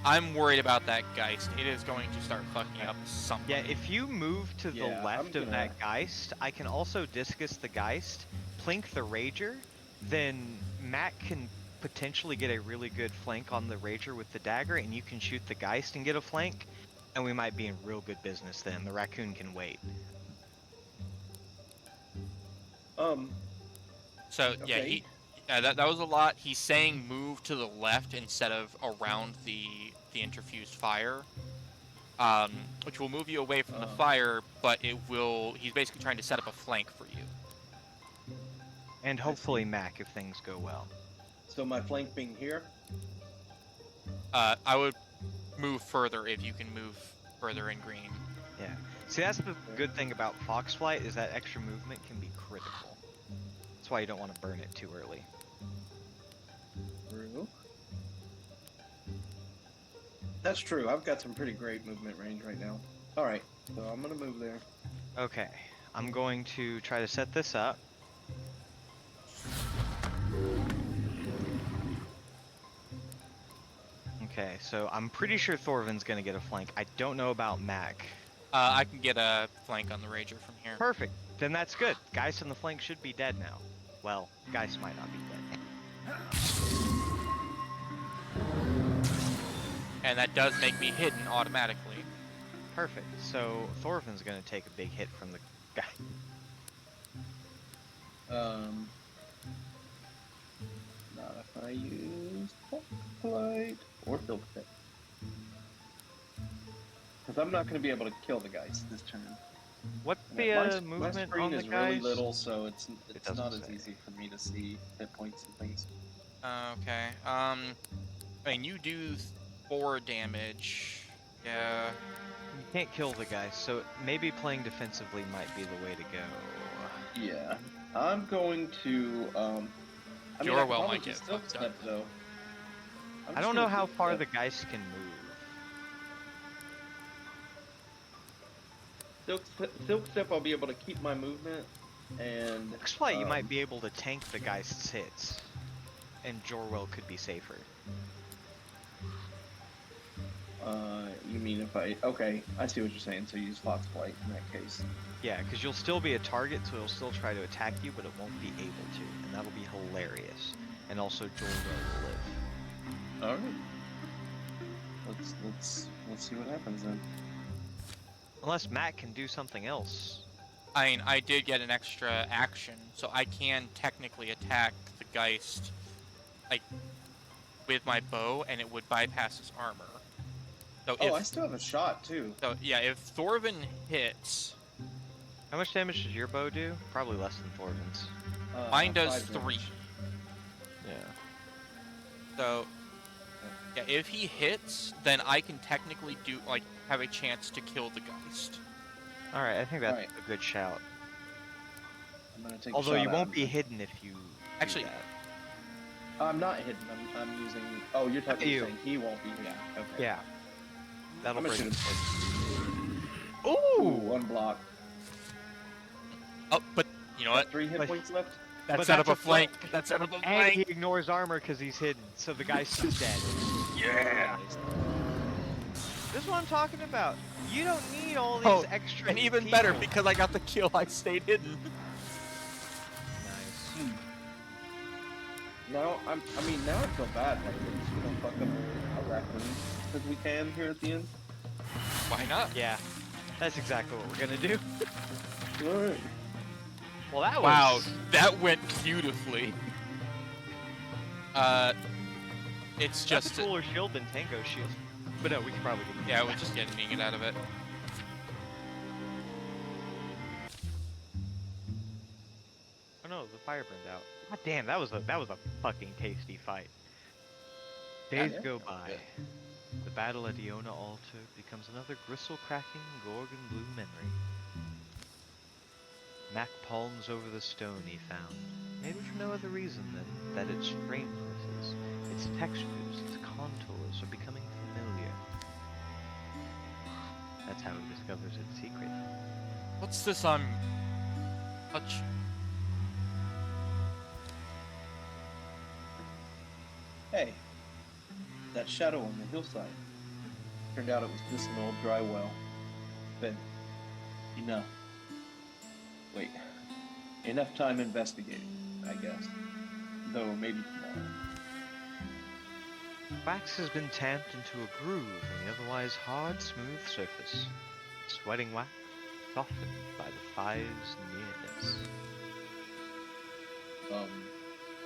[SPEAKER 4] I'm worried about that Geist. It is going to start fucking up something.
[SPEAKER 1] Yeah, if you move to the
[SPEAKER 2] Yeah,
[SPEAKER 1] left
[SPEAKER 2] I'm
[SPEAKER 1] of
[SPEAKER 2] gonna-
[SPEAKER 1] that Geist, I can also discus the Geist, plink the Rager, then Matt can potentially get a really good flank on the Rager with the dagger, and you can shoot the Geist and get a flank, and we might be in real good business then. The raccoon can wait.
[SPEAKER 4] So yeah,
[SPEAKER 2] Okay.
[SPEAKER 4] that was a lot. He's saying move to the left instead of around the interfused fire, which will move you away from the fire, but it will. He's basically trying to set up a flank for you.
[SPEAKER 1] And hopefully Mac if things go well.
[SPEAKER 2] So my flank being here?
[SPEAKER 4] I would move further if you can move further in green.
[SPEAKER 1] Yeah. See, that's the good thing about Fox Flight is that extra movement can be critical. That's why you don't want to burn it too early.
[SPEAKER 2] True. That's true. I've got some pretty great movement range right now. Alright, so I'm gonna move there.
[SPEAKER 1] Okay, I'm going to try to set this up. Okay, so I'm pretty sure Thorvin's gonna get a flank. I don't know about Mac.
[SPEAKER 4] I can get a flank on the Rager from here.
[SPEAKER 1] Perfect. Then that's good. Geist on the flank should be dead now. Well, Geist might not be dead.
[SPEAKER 4] And that does make me hidden automatically.
[SPEAKER 1] Perfect. So Thorfin's gonna take a big hit from the guy.
[SPEAKER 2] Not if I use flight or filter fit. Because I'm not going to be able to kill the guys this turn.
[SPEAKER 1] What's
[SPEAKER 2] And
[SPEAKER 1] the
[SPEAKER 2] my
[SPEAKER 1] movement
[SPEAKER 2] screen
[SPEAKER 1] on the
[SPEAKER 2] is
[SPEAKER 1] guys?
[SPEAKER 2] really little, so it's
[SPEAKER 1] doesn't
[SPEAKER 2] not as
[SPEAKER 1] say.
[SPEAKER 2] easy for me to see hit points and things.
[SPEAKER 4] Okay. I mean, you do 4 damage. Yeah.
[SPEAKER 1] You can't kill the guys, so maybe playing defensively might be the way to go.
[SPEAKER 2] Yeah, I'm going to. I mean, I could
[SPEAKER 4] Jorwell
[SPEAKER 2] probably
[SPEAKER 4] might get
[SPEAKER 2] just still
[SPEAKER 4] fucked
[SPEAKER 2] step
[SPEAKER 4] up.
[SPEAKER 2] though. I'm
[SPEAKER 1] I
[SPEAKER 2] just
[SPEAKER 1] don't know
[SPEAKER 2] gonna
[SPEAKER 1] how
[SPEAKER 2] still
[SPEAKER 1] far
[SPEAKER 2] step.
[SPEAKER 1] the Geist can move.
[SPEAKER 2] Silk step. I'll be able to keep my movement, and
[SPEAKER 1] Looks like you might be able to tank the Geist's hits, and Jorwell could be safer.
[SPEAKER 2] You mean if I? Okay, I see what you're saying. So use Fox Flight in that case.
[SPEAKER 1] Yeah, because you'll still be a target, so it'll still try to attack you, but it won't be able to, and that'll be hilarious. And also Jorwell will live.
[SPEAKER 2] All right. Let's see what happens then.
[SPEAKER 1] Unless Matt can do something else.
[SPEAKER 4] I mean, I did get an extra action, so I can technically attack the Geist, like, with my bow, and it would bypass his armor. So
[SPEAKER 2] Oh, I still have a shot too.
[SPEAKER 4] so yeah, if Thorvin hits,
[SPEAKER 1] How much damage does your bow do? Probably less than Thorvin's.
[SPEAKER 4] mine does
[SPEAKER 2] 5
[SPEAKER 4] 3.
[SPEAKER 2] damage.
[SPEAKER 1] Yeah.
[SPEAKER 4] So yeah, if he hits, then I can technically have a chance to kill the Geist.
[SPEAKER 1] Alright, I think that's
[SPEAKER 2] Alright.
[SPEAKER 1] a good shout.
[SPEAKER 2] I'm gonna take.
[SPEAKER 1] Although
[SPEAKER 2] a shot
[SPEAKER 1] you
[SPEAKER 2] at
[SPEAKER 1] won't
[SPEAKER 2] him.
[SPEAKER 1] be hidden if you
[SPEAKER 4] Actually-
[SPEAKER 1] do that.
[SPEAKER 2] I'm not hidden. I'm using. Oh, you're talking.
[SPEAKER 1] You.
[SPEAKER 2] Saying he won't be hidden.
[SPEAKER 4] Yeah.
[SPEAKER 2] Okay.
[SPEAKER 1] Yeah. That'll
[SPEAKER 2] I'm gonna
[SPEAKER 1] bring
[SPEAKER 2] shoot
[SPEAKER 1] him.
[SPEAKER 2] Ooh,
[SPEAKER 1] Ooh!
[SPEAKER 2] one block.
[SPEAKER 4] Oh, but you know what?
[SPEAKER 2] 3 hit
[SPEAKER 1] But-
[SPEAKER 2] points left.
[SPEAKER 4] That
[SPEAKER 1] But
[SPEAKER 4] set up
[SPEAKER 1] that's
[SPEAKER 4] a
[SPEAKER 1] a
[SPEAKER 4] flank. That set up a
[SPEAKER 1] And he
[SPEAKER 4] flank.
[SPEAKER 1] ignores armor because he's hidden, so the guy's still dead.
[SPEAKER 4] Yeah.
[SPEAKER 1] This is what I'm talking about. You don't need all these
[SPEAKER 4] Oh,
[SPEAKER 1] extra
[SPEAKER 4] And even better,
[SPEAKER 1] people.
[SPEAKER 4] because I got the kill, I stayed hidden.
[SPEAKER 1] Nice.
[SPEAKER 2] Now I mean, now I feel bad. Like we're just gonna fuck up a raccoon because we can here at the end.
[SPEAKER 4] Why not?
[SPEAKER 1] Yeah, that's exactly what we're gonna do.
[SPEAKER 2] All right.
[SPEAKER 5] Well, that
[SPEAKER 4] Wow,
[SPEAKER 5] was...
[SPEAKER 4] that went beautifully. It's
[SPEAKER 5] That's
[SPEAKER 4] just
[SPEAKER 5] a cooler shield than Tango's shield. But no, we can probably get
[SPEAKER 4] yeah, we're just getting it out of it.
[SPEAKER 5] Oh no, the fire burned out. God damn, that was a fucking tasty fight. Days
[SPEAKER 2] Yeah.
[SPEAKER 5] go by. The battle at Iona Altar becomes another gristle-cracking, Gorgon blue memory. Mac palms over the stone he found, maybe for no other reason than that its strangenesses, its textures, its contours are becoming familiar. That's how he discovers its secret.
[SPEAKER 4] What's this I'm touching?
[SPEAKER 2] Hey, that shadow on the hillside. Turned out it was just an old dry well. But enough. Wait. Enough time investigating, I guess. Though maybe tomorrow.
[SPEAKER 5] Wax has been tamped into a groove in the otherwise hard, smooth surface. Sweating wax, softened by the fire's nearness.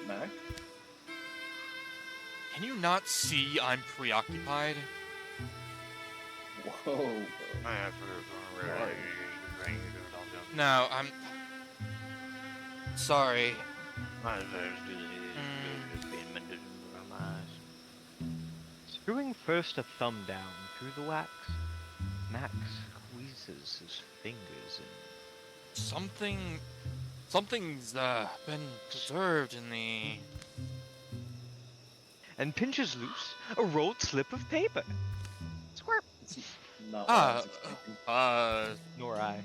[SPEAKER 2] Mac?
[SPEAKER 4] Can you not see I'm preoccupied?
[SPEAKER 2] Whoa.
[SPEAKER 4] No, I'm sorry.
[SPEAKER 5] Screwing first a thumb down through the wax, Max squeezes his fingers in.
[SPEAKER 4] Something's been preserved in the.
[SPEAKER 5] And pinches loose a rolled slip of paper. Squirp!
[SPEAKER 2] It's not what I was
[SPEAKER 4] Ah,
[SPEAKER 2] expecting.
[SPEAKER 5] Nor I.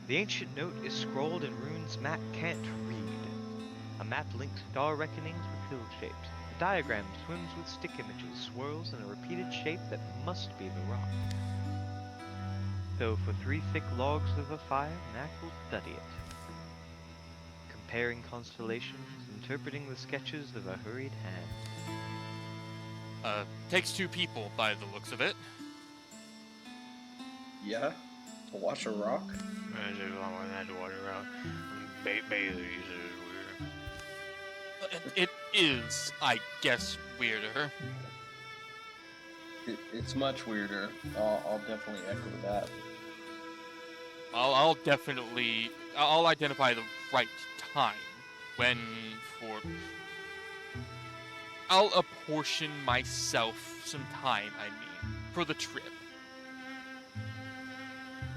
[SPEAKER 5] The ancient note is scrawled in runes Mac can't read. A map links star reckonings with hill shapes. A diagram swims with stick images, swirls in a repeated shape that must be the rock. So for 3 thick logs of a fire, Mac will study it. Comparing constellations, interpreting the sketches of a hurried hand.
[SPEAKER 4] takes 2 people by the looks of it.
[SPEAKER 2] Yeah? To watch a rock?
[SPEAKER 4] It is, I guess, weirder.
[SPEAKER 2] It's much weirder. I'll definitely echo that.
[SPEAKER 4] I'll identify the right time when I'll apportion myself some time, for the trip.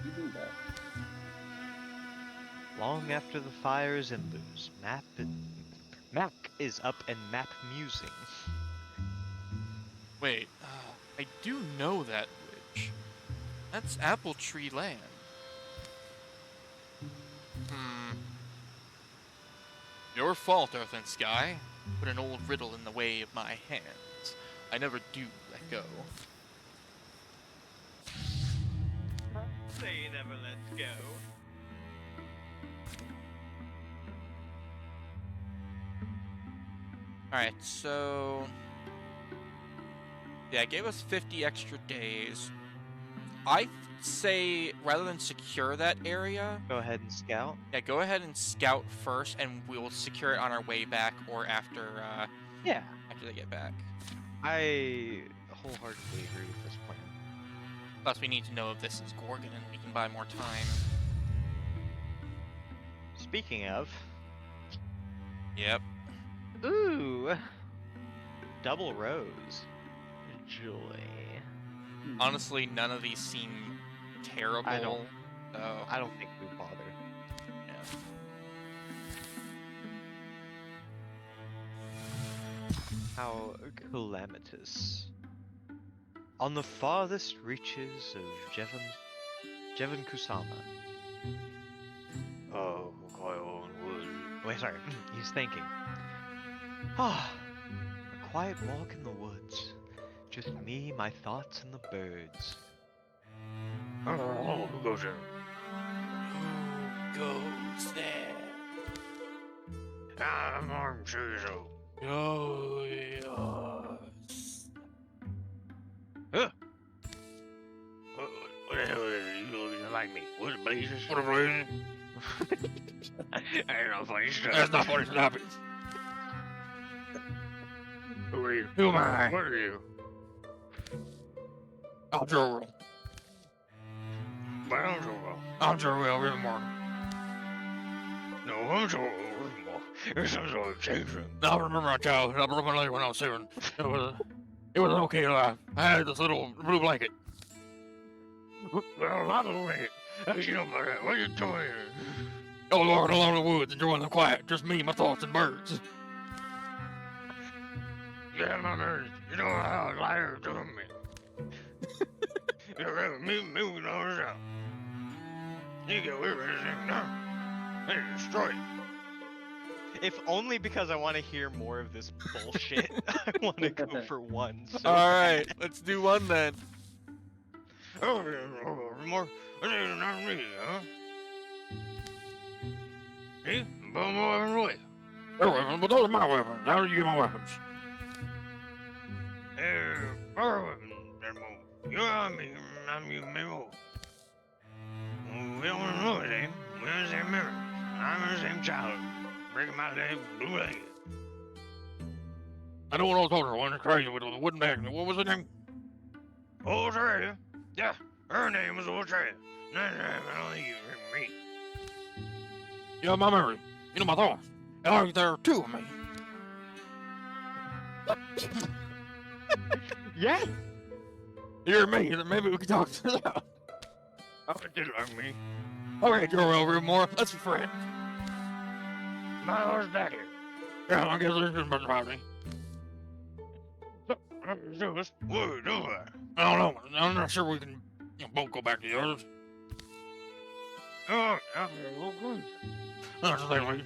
[SPEAKER 2] You do that.
[SPEAKER 5] Long after the fire's embers, Mac is up and map musing.
[SPEAKER 4] Wait, I do know that ridge. That's Apple Tree Land. Your fault, Earth and Sky. Put an old riddle in the way of my hands. I never do let go.
[SPEAKER 5] Say you never let go.
[SPEAKER 4] Alright, so... yeah, it gave us 50 extra days. I say, rather than secure that area...
[SPEAKER 5] Go ahead and scout.
[SPEAKER 4] yeah, go ahead and scout first, and we'll secure it on our way back, or after,
[SPEAKER 5] Yeah.
[SPEAKER 4] after they get back.
[SPEAKER 5] I wholeheartedly agree with this plan.
[SPEAKER 4] Plus, we need to know if this is Gorgon, and we can buy more time.
[SPEAKER 5] Speaking of...
[SPEAKER 4] Yep.
[SPEAKER 5] Ooh! Double rose. Joy.
[SPEAKER 4] Honestly, none of these seem terrible.
[SPEAKER 5] I don't
[SPEAKER 4] So,
[SPEAKER 5] think we bother.
[SPEAKER 4] yeah.
[SPEAKER 5] How calamitous. On the farthest reaches of Jevon Kusama. Oh, coil and wood. Wait, sorry. He's thinking. Ah, a quiet walk in the woods. Just me, my thoughts, and the birds. Oh, who goes there?
[SPEAKER 4] Who goes there?
[SPEAKER 5] I'm sure so.
[SPEAKER 4] Oh, yes.
[SPEAKER 5] Huh? What the hell is it? You don't like me? What's blazes?
[SPEAKER 4] What a blazing?
[SPEAKER 5] Ain't no funny stuff.
[SPEAKER 4] That's not funny stuff.
[SPEAKER 5] Who are you?
[SPEAKER 4] Who am I?
[SPEAKER 5] What are you?
[SPEAKER 4] I'm Joel.
[SPEAKER 5] But I'm Joel.
[SPEAKER 4] I'm Joel Wildermyth.
[SPEAKER 5] No, I'm Joel. There's some sort of change room.
[SPEAKER 4] I remember my childhood. I broke my leg when I was 7. It was an okay life. I had this little blue blanket.
[SPEAKER 5] Well, I don't like it. You know about that. What are you doing here?
[SPEAKER 4] Oh Lord, along the woods, enjoying the quiet. Just me, my thoughts, and birds.
[SPEAKER 5] Yeah, my man. You know how a liar doing me. You're me moving all this out. You get away with this thing now. Hey, destroy it.
[SPEAKER 1] If only because I want to hear more of this bullshit. I want to go for one. So
[SPEAKER 4] Alright, let's do one then.
[SPEAKER 5] Oh, more. Not me, huh? See? But more weapons away.
[SPEAKER 4] Their weapons, but those are my weapons. How do you get my weapons?
[SPEAKER 5] Our weapons, they're more. You're on me, I'm you, me more. We don't want to know his name. We're in the same mirror. I'm in the same childhood. Breaking my leg, blue leg.
[SPEAKER 4] I know what I was talking about. One crazy with the wooden bag. What was her name?
[SPEAKER 5] Old Australia. Yeah, her name was Old Australia. No, I don't think you remember me.
[SPEAKER 4] Yeah, my memory. You know my thoughts. And are there two of me?
[SPEAKER 1] yeah.
[SPEAKER 4] You're me. Maybe we can talk this out.
[SPEAKER 5] Oh, it did like me.
[SPEAKER 4] Okay, Joel Wildermyth. Let's be friends.
[SPEAKER 5] My horse back here.
[SPEAKER 4] Yeah, I guess there's been about me.
[SPEAKER 5] What are you doing?
[SPEAKER 4] I don't know. I'm not sure we can both go back to the others.
[SPEAKER 5] Oh, yeah, we'll go.
[SPEAKER 4] That's the thing, like,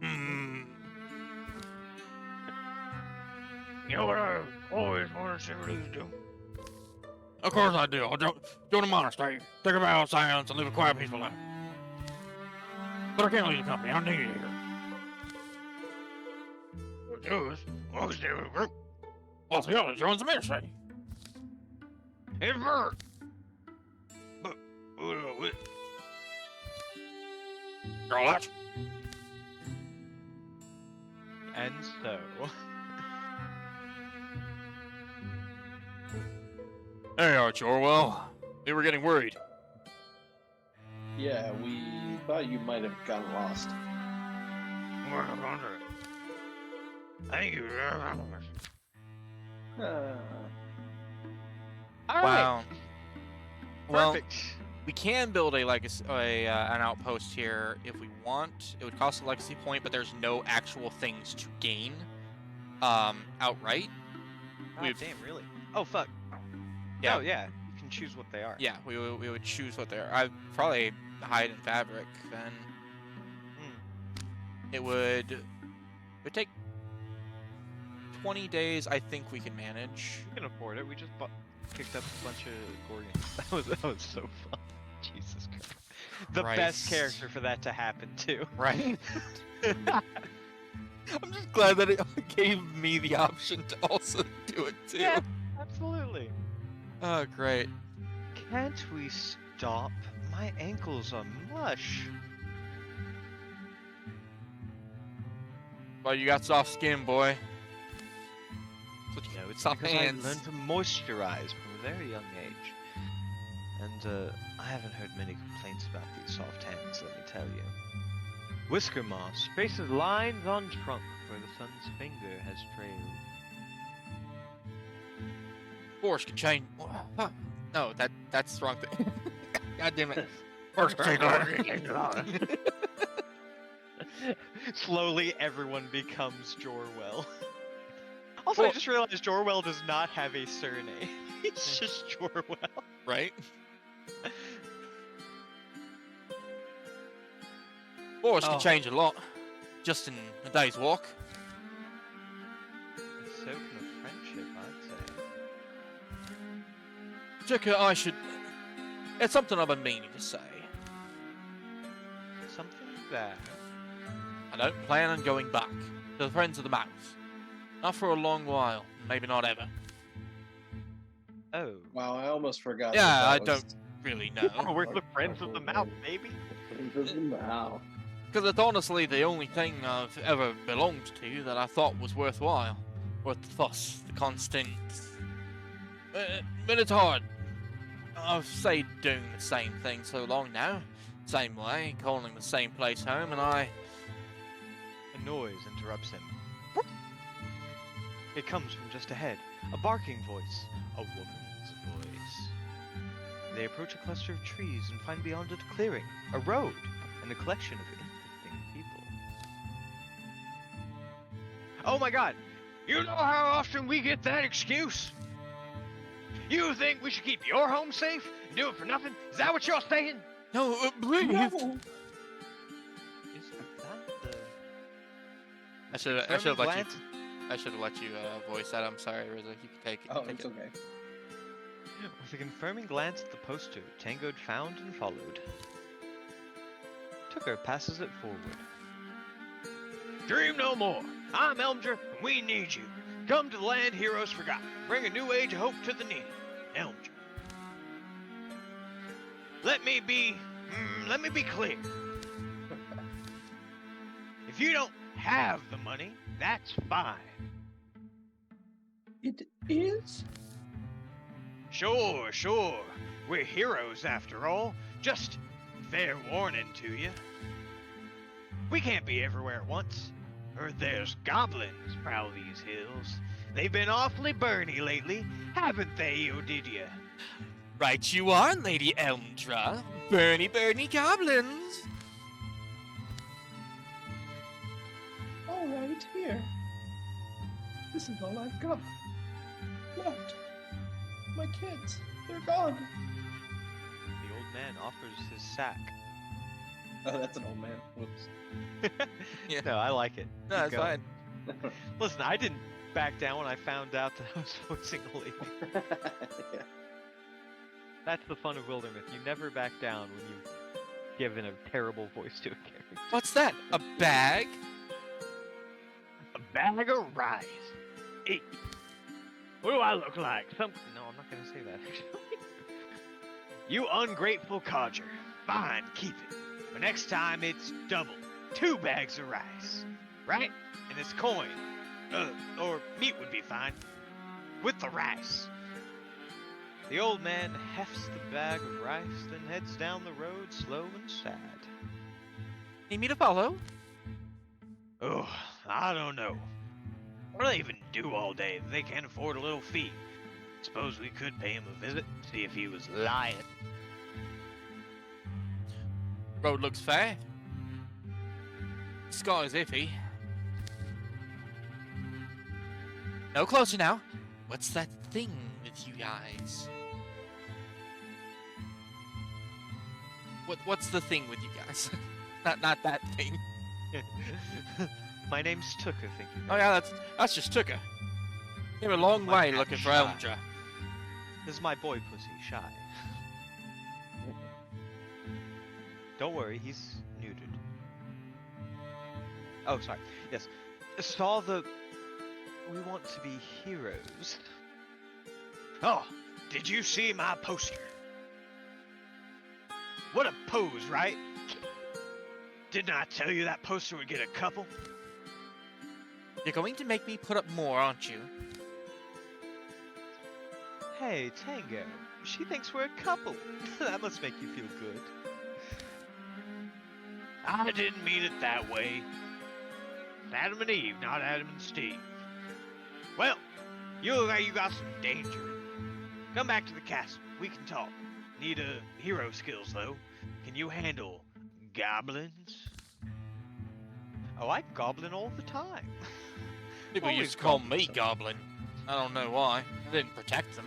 [SPEAKER 4] hmm.
[SPEAKER 5] You know what I always wanted to see what he's doing?
[SPEAKER 4] Of course I do. I'll join the monastery, take a vow of silence, and live a quiet, peaceful life. But I can't leave the company. I need you here.
[SPEAKER 5] We'll do this. We'll stay with the group.
[SPEAKER 4] Well, the others join the ministry.
[SPEAKER 5] It's bird. But, wait.
[SPEAKER 4] Girl, that's...
[SPEAKER 1] And so.
[SPEAKER 4] There you are, Jorwell. We were getting worried.
[SPEAKER 2] Yeah, we thought you might have gotten lost.
[SPEAKER 5] We're not under it. Thank you very much.
[SPEAKER 1] All right.
[SPEAKER 4] Wow. Well,
[SPEAKER 1] Perfect.
[SPEAKER 4] we can build an outpost here if we want. It would cost a legacy point, but there's no actual things to gain outright.
[SPEAKER 1] God damn, really? Oh, fuck.
[SPEAKER 4] Yeah.
[SPEAKER 1] Oh, yeah. You can choose what they are.
[SPEAKER 4] Yeah, we would choose what they're. I'd probably hide in fabric then. It would take 20 days. I think we can manage.
[SPEAKER 1] We can afford it. We just picked up a bunch of Gorgons. That was so fun. Jesus Christ. The best
[SPEAKER 4] Christ.
[SPEAKER 1] character for that to happen, too.
[SPEAKER 4] Right? I'm just glad that it gave me the option to also do it too.
[SPEAKER 1] Yeah, absolutely.
[SPEAKER 4] Oh, great.
[SPEAKER 1] Can't we stop? My ankles are mush.
[SPEAKER 4] Well, you got soft skin, boy.
[SPEAKER 1] No, it's
[SPEAKER 4] soft
[SPEAKER 1] because
[SPEAKER 4] hands.
[SPEAKER 1] I learned to moisturize from a very young age. And, I haven't heard many complaints about these soft hands, let me tell you. Whisker moss traces lines on trunk where the sun's finger has trailed.
[SPEAKER 4] Force can change. No, that's the wrong thing. God damn it. Force can change.
[SPEAKER 1] Slowly, everyone becomes Jorwell. Also, I just realized Jorwell does not have a surname. He's just Jorwell.
[SPEAKER 4] Right? Force can change a lot, just in a day's walk.
[SPEAKER 1] And so can a friendship, I'd say.
[SPEAKER 4] Jacob, I should... It's something I've been meaning to say.
[SPEAKER 1] Something bad.
[SPEAKER 4] I don't plan on going back to the Friends of the Mouse. Not for a long while, maybe not ever.
[SPEAKER 1] Oh.
[SPEAKER 2] Wow, I almost forgot.
[SPEAKER 4] Yeah,
[SPEAKER 2] that
[SPEAKER 4] I
[SPEAKER 2] was-
[SPEAKER 4] don't really know.
[SPEAKER 1] We're the friends of the mouth, baby.
[SPEAKER 2] Wow.
[SPEAKER 4] Because it's honestly the only thing I've ever belonged to that I thought was worthwhile. Worth the fuss, the constant... but it's hard. I've stayed doing the same thing so long now. Same way, calling the same place home, and I...
[SPEAKER 1] A noise interrupts him. It comes from just ahead. A barking voice. A woman's voice. They approach a cluster of trees and find beyond it a clearing, a road, and a collection of interesting people.
[SPEAKER 5] Oh my god! You know how often we get that excuse? You think we should keep your home safe and do it for nothing? Is that what you're saying?
[SPEAKER 4] No, please!
[SPEAKER 2] No.
[SPEAKER 1] Isn't that the...
[SPEAKER 4] I should have
[SPEAKER 1] Confirming
[SPEAKER 4] let you...
[SPEAKER 1] glance-
[SPEAKER 4] I should have let you voice that. I'm sorry, Rizzo. You can take it.
[SPEAKER 2] Oh,
[SPEAKER 4] take
[SPEAKER 2] it's
[SPEAKER 4] it.
[SPEAKER 2] okay.
[SPEAKER 1] With a confirming glance at the poster, Tangoed found and followed. Tucker passes it forward.
[SPEAKER 5] Dream no more. I'm Elmdra, and we need you. Come to the land heroes forgot. Bring a new age of hope to the needy. Elmdra. Let me be clear. If you don't have the money, that's fine.
[SPEAKER 2] It is?
[SPEAKER 5] Sure. We're heroes after all. Just fair warning to you. We can't be everywhere at once. Heard there's goblins prowl these hills. They've been awfully burny lately, haven't they, Odidia?
[SPEAKER 4] Right you are, Lady Elmdra. Burny goblins.
[SPEAKER 2] All right, here. This is all I've got left. My kids, they're gone.
[SPEAKER 1] The old man offers his sack.
[SPEAKER 2] Oh, that's an old man. Whoops.
[SPEAKER 4] Yeah.
[SPEAKER 1] No, I like it.
[SPEAKER 4] No,
[SPEAKER 1] Keep
[SPEAKER 4] it's
[SPEAKER 1] going.
[SPEAKER 4] fine.
[SPEAKER 1] Listen, I didn't back down when I found out that I was voicing a lady.
[SPEAKER 2] Yeah.
[SPEAKER 1] That's the fun of Wildermyth. You never back down when you've given a terrible voice to a character.
[SPEAKER 4] What's that? A bag?
[SPEAKER 5] A bag of rice. Eat. What do I look like? No, I'm not gonna say that, actually. You ungrateful codger. Fine, keep it. But next time it's double. 2 bags of rice. Right? And it's coin. Or meat would be fine. With the rice.
[SPEAKER 1] The old man hefts the bag of rice, then heads down the road slow and sad.
[SPEAKER 4] Need me to follow?
[SPEAKER 5] Oh, I don't know. What do they even do all day if they can't afford a little fee? Suppose we could pay him a visit, see if he was lying.
[SPEAKER 4] Road looks fair. Sky's iffy. No closer now. What's that thing with you guys? What's the thing with you guys? not that thing.
[SPEAKER 1] My name's Tucker, thank you.
[SPEAKER 4] Oh yeah, that's just Tucker. Came a long
[SPEAKER 1] My
[SPEAKER 4] way
[SPEAKER 1] cat
[SPEAKER 4] looking for
[SPEAKER 1] Shy.
[SPEAKER 4] Elmdra.
[SPEAKER 1] This is my boy pussy, Shy. Don't worry, he's neutered. Oh, sorry. Yes. Saw the... We want to be heroes.
[SPEAKER 5] Oh, did you see my poster? What a pose, right? Didn't I tell you that poster would get a couple?
[SPEAKER 4] You're going to make me put up more, aren't you?
[SPEAKER 1] Hey, Tango. She thinks we're a couple. That must make you feel good.
[SPEAKER 5] I didn't mean it that way. It's Adam and Eve, not Adam and Steve. Well, you look like you got some danger. Come back to the castle. We can talk. Need hero skills, though. Can you handle goblins?
[SPEAKER 1] Oh, I goblin all the time.
[SPEAKER 4] People
[SPEAKER 1] Always
[SPEAKER 4] used to call
[SPEAKER 1] goblin
[SPEAKER 4] me
[SPEAKER 1] stuff.
[SPEAKER 4] Goblin. I don't know why. I didn't protect them.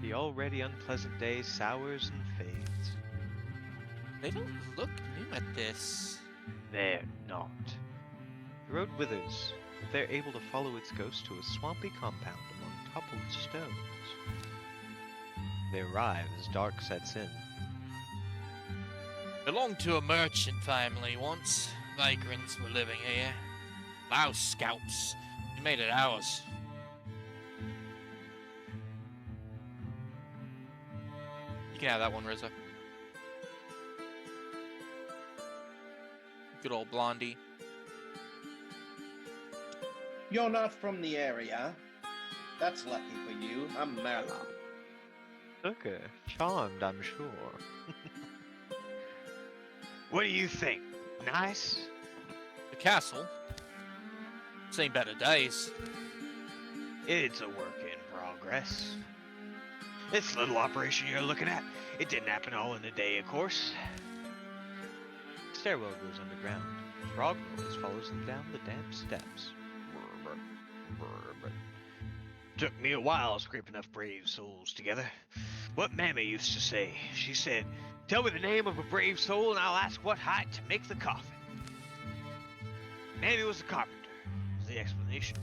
[SPEAKER 1] The already unpleasant day sours and fades.
[SPEAKER 4] They don't look new at this.
[SPEAKER 5] They're not.
[SPEAKER 1] The road withers, but they're able to follow its ghost to a swampy compound among toppled stones. They arrive as dark sets in.
[SPEAKER 4] Belonged to a merchant family once. Vagrants were living here. Louse scalps. We made it ours. You can have that one, Rizzo. Good old Blondie.
[SPEAKER 2] You're not from the area. That's lucky for you. I'm Merlin.
[SPEAKER 1] Okay, charmed, I'm sure.
[SPEAKER 5] What do you think? Nice?
[SPEAKER 4] The castle. Seen better days.
[SPEAKER 5] It's a work in progress. This little operation you're looking at, it didn't happen all in a day, of course.
[SPEAKER 1] Stairwell goes underground. Frog noise follows them down the damp steps.
[SPEAKER 5] Took me a while scraping enough brave souls together. What Mammy used to say, she said, "Tell me the name of a brave soul and I'll ask what height to make the coffin." Mammy was a carpenter, was the explanation.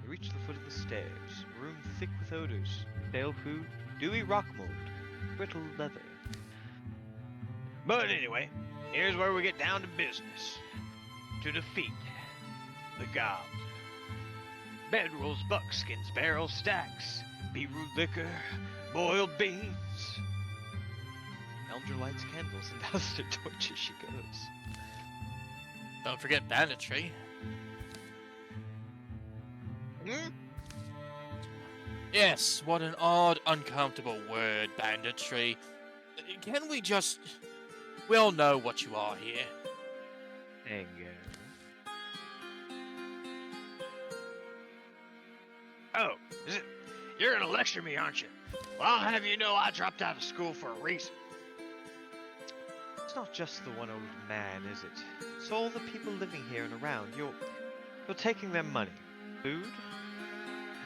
[SPEAKER 1] They reach the foot of the stairs, a room thick with odors, stale food, dewy rock mold, brittle leather.
[SPEAKER 5] But anyway, here's where we get down to business. To defeat the goblin. Bedrolls, buckskins, barrel stacks, beetroot liquor, boiled beans.
[SPEAKER 1] Elmdra lights candles and douse her torch as she goes.
[SPEAKER 4] Don't forget banditry.
[SPEAKER 5] Hmm?
[SPEAKER 4] Yes, what an odd, uncomfortable word, banditry. Can we just... We all know what you are here.
[SPEAKER 1] Anger.
[SPEAKER 5] Oh, is it? You're gonna lecture me, aren't you? Well, I'll have you know I dropped out of school for a reason.
[SPEAKER 1] It's not just the one old man, is it? It's all the people living here and around. You're taking their money. Food?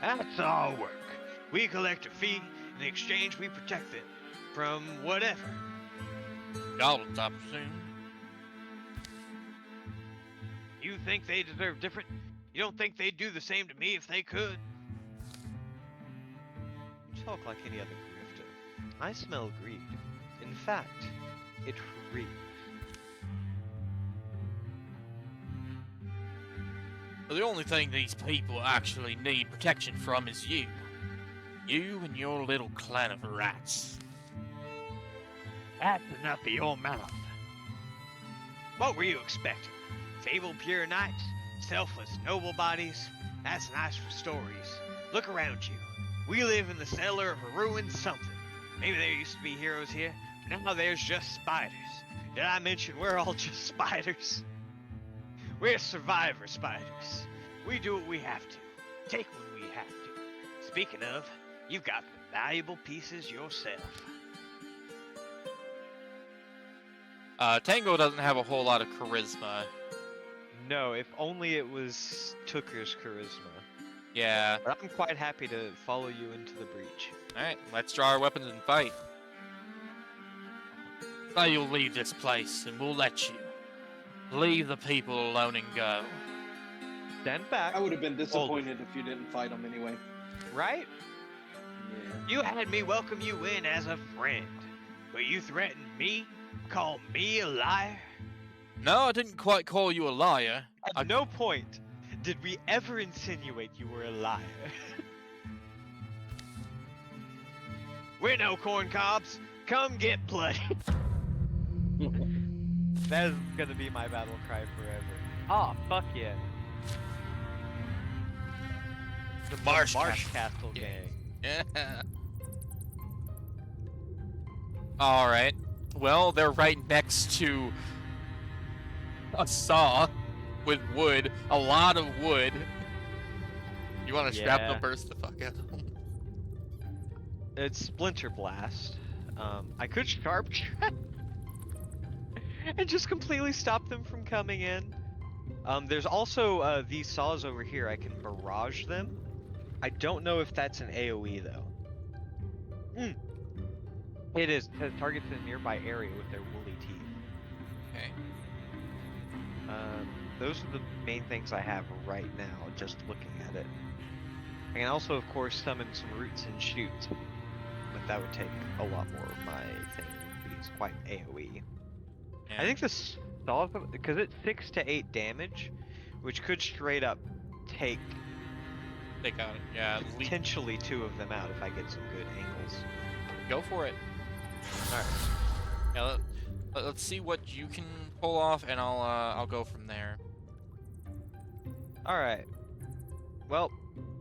[SPEAKER 5] That's all work. We collect a fee, in exchange we protect them from whatever.
[SPEAKER 4] Goblins, I presume.
[SPEAKER 5] You think they deserve different? You don't think they'd do the same to me if they could?
[SPEAKER 1] You talk like any other grifter. I smell greed. In fact, it reeks.
[SPEAKER 4] But the only thing these people actually need protection from is you. You and your little clan of rats.
[SPEAKER 5] That's enough of your mouth. What were you expecting? Fabled pure knights? Selfless noble bodies? That's nice for stories. Look around you. We live in the cellar of a ruined something. Maybe there used to be heroes here, but now there's just spiders. Did I mention we're all just spiders? We're survivor spiders. We do what we have to. Take what we have to. Speaking of, you've got the valuable pieces yourself.
[SPEAKER 4] Tango doesn't have a whole lot of charisma.
[SPEAKER 1] No, if only it was Tooker's charisma.
[SPEAKER 4] Yeah.
[SPEAKER 1] But I'm quite happy to follow you into the breach.
[SPEAKER 4] Alright, let's draw our weapons and fight. Now you'll leave this place, and we'll let you. Leave the people alone and go.
[SPEAKER 1] Stand back.
[SPEAKER 2] I would have been disappointed if you didn't fight him anyway.
[SPEAKER 1] Right?
[SPEAKER 2] Yeah.
[SPEAKER 5] You had me welcome you in as a friend, but you threatened me? Call me a liar?
[SPEAKER 4] No, I didn't quite call you a liar.
[SPEAKER 1] At no point did we ever insinuate you were a liar.
[SPEAKER 5] We're no corn cobs. Come get bloody.
[SPEAKER 1] That is gonna be my battle cry forever. Ah, fuck yeah.
[SPEAKER 4] The Marsh
[SPEAKER 1] Castle
[SPEAKER 4] Yeah.
[SPEAKER 1] gang.
[SPEAKER 4] Yeah. Alright. Well, they're right next to a saw with wood. A lot of wood. You want to
[SPEAKER 1] Yeah.
[SPEAKER 4] shrapnel burst the fuck out of them?
[SPEAKER 1] It's Splinter Blast. I could Sharp Trap and just completely stop them from coming in. There's also these saws over here. I can barrage them. I don't know if that's an AoE though. It is. It says targets a nearby area with their woolly teeth.
[SPEAKER 4] Okay.
[SPEAKER 1] Those are the main things I have right now, just looking at it. I can also, of course, summon some roots and shoots, but that would take a lot more of my thing. It's quite AoE. I think this saw, because it's 6 to 8 damage, which could straight up take
[SPEAKER 4] They got it. Yeah.
[SPEAKER 1] potentially 2 of them out if I get some good angles.
[SPEAKER 4] Go for it. All right. Yeah, let's see what you can pull off, and I'll go from there.
[SPEAKER 1] All right. Well,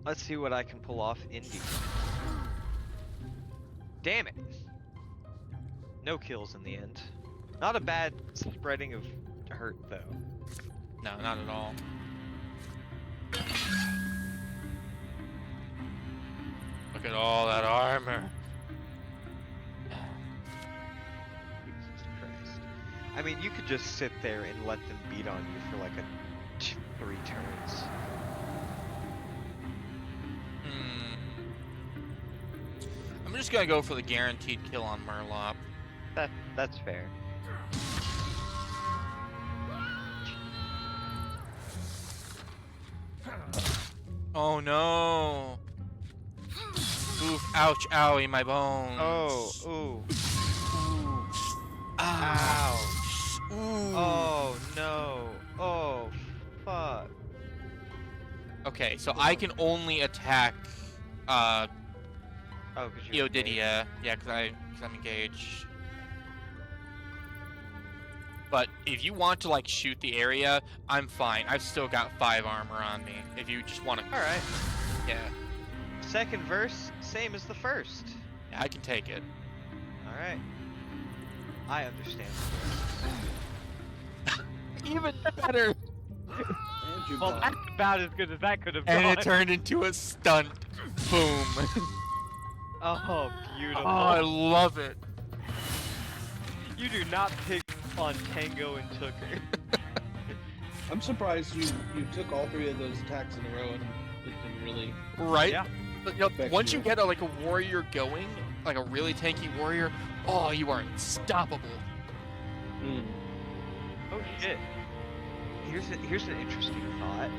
[SPEAKER 1] let's see what I can pull off indeed. Damn it. No kills in the end. Not a bad spreading of hurt though.
[SPEAKER 4] No, not at all. Look at all that armor.
[SPEAKER 1] Jesus Christ. I mean, you could just sit there and let them beat on you for like 3 turns.
[SPEAKER 4] I'm just gonna go for the guaranteed kill on Murloc.
[SPEAKER 1] That's fair.
[SPEAKER 4] Oh no! Oof! Ouch! Owie! My bones.
[SPEAKER 1] Oh, ooh.
[SPEAKER 4] Ouch! Ooh.
[SPEAKER 1] Oh no. Oh, fuck.
[SPEAKER 4] Okay, so I can only attack
[SPEAKER 1] Oh, cause you're
[SPEAKER 4] Eodidia. Yeah, cause I'm engaged. But if you want to like shoot the area, I'm fine. I've still got 5 armor on me. If you just want to.
[SPEAKER 1] All right.
[SPEAKER 4] Yeah.
[SPEAKER 1] Second verse, same as the first.
[SPEAKER 4] Yeah, I can take it.
[SPEAKER 1] All right. I understand.
[SPEAKER 4] Even better.
[SPEAKER 2] And you
[SPEAKER 5] Well,
[SPEAKER 2] got
[SPEAKER 5] that's about as good as that could have
[SPEAKER 4] And
[SPEAKER 5] gone.
[SPEAKER 4] it turned into a stunt. Boom.
[SPEAKER 1] Oh, beautiful.
[SPEAKER 4] Oh, I love it.
[SPEAKER 5] You do not pick on Tango and Tooker.
[SPEAKER 2] I'm surprised you took all 3 of those attacks in a row and it didn't really.
[SPEAKER 4] Right?
[SPEAKER 5] Yeah.
[SPEAKER 4] But, you know,
[SPEAKER 2] Affect
[SPEAKER 4] once you
[SPEAKER 2] you.
[SPEAKER 4] get like a warrior going, like a really tanky warrior, oh, you are unstoppable.
[SPEAKER 2] Mm.
[SPEAKER 1] Oh shit. Here's an interesting thought.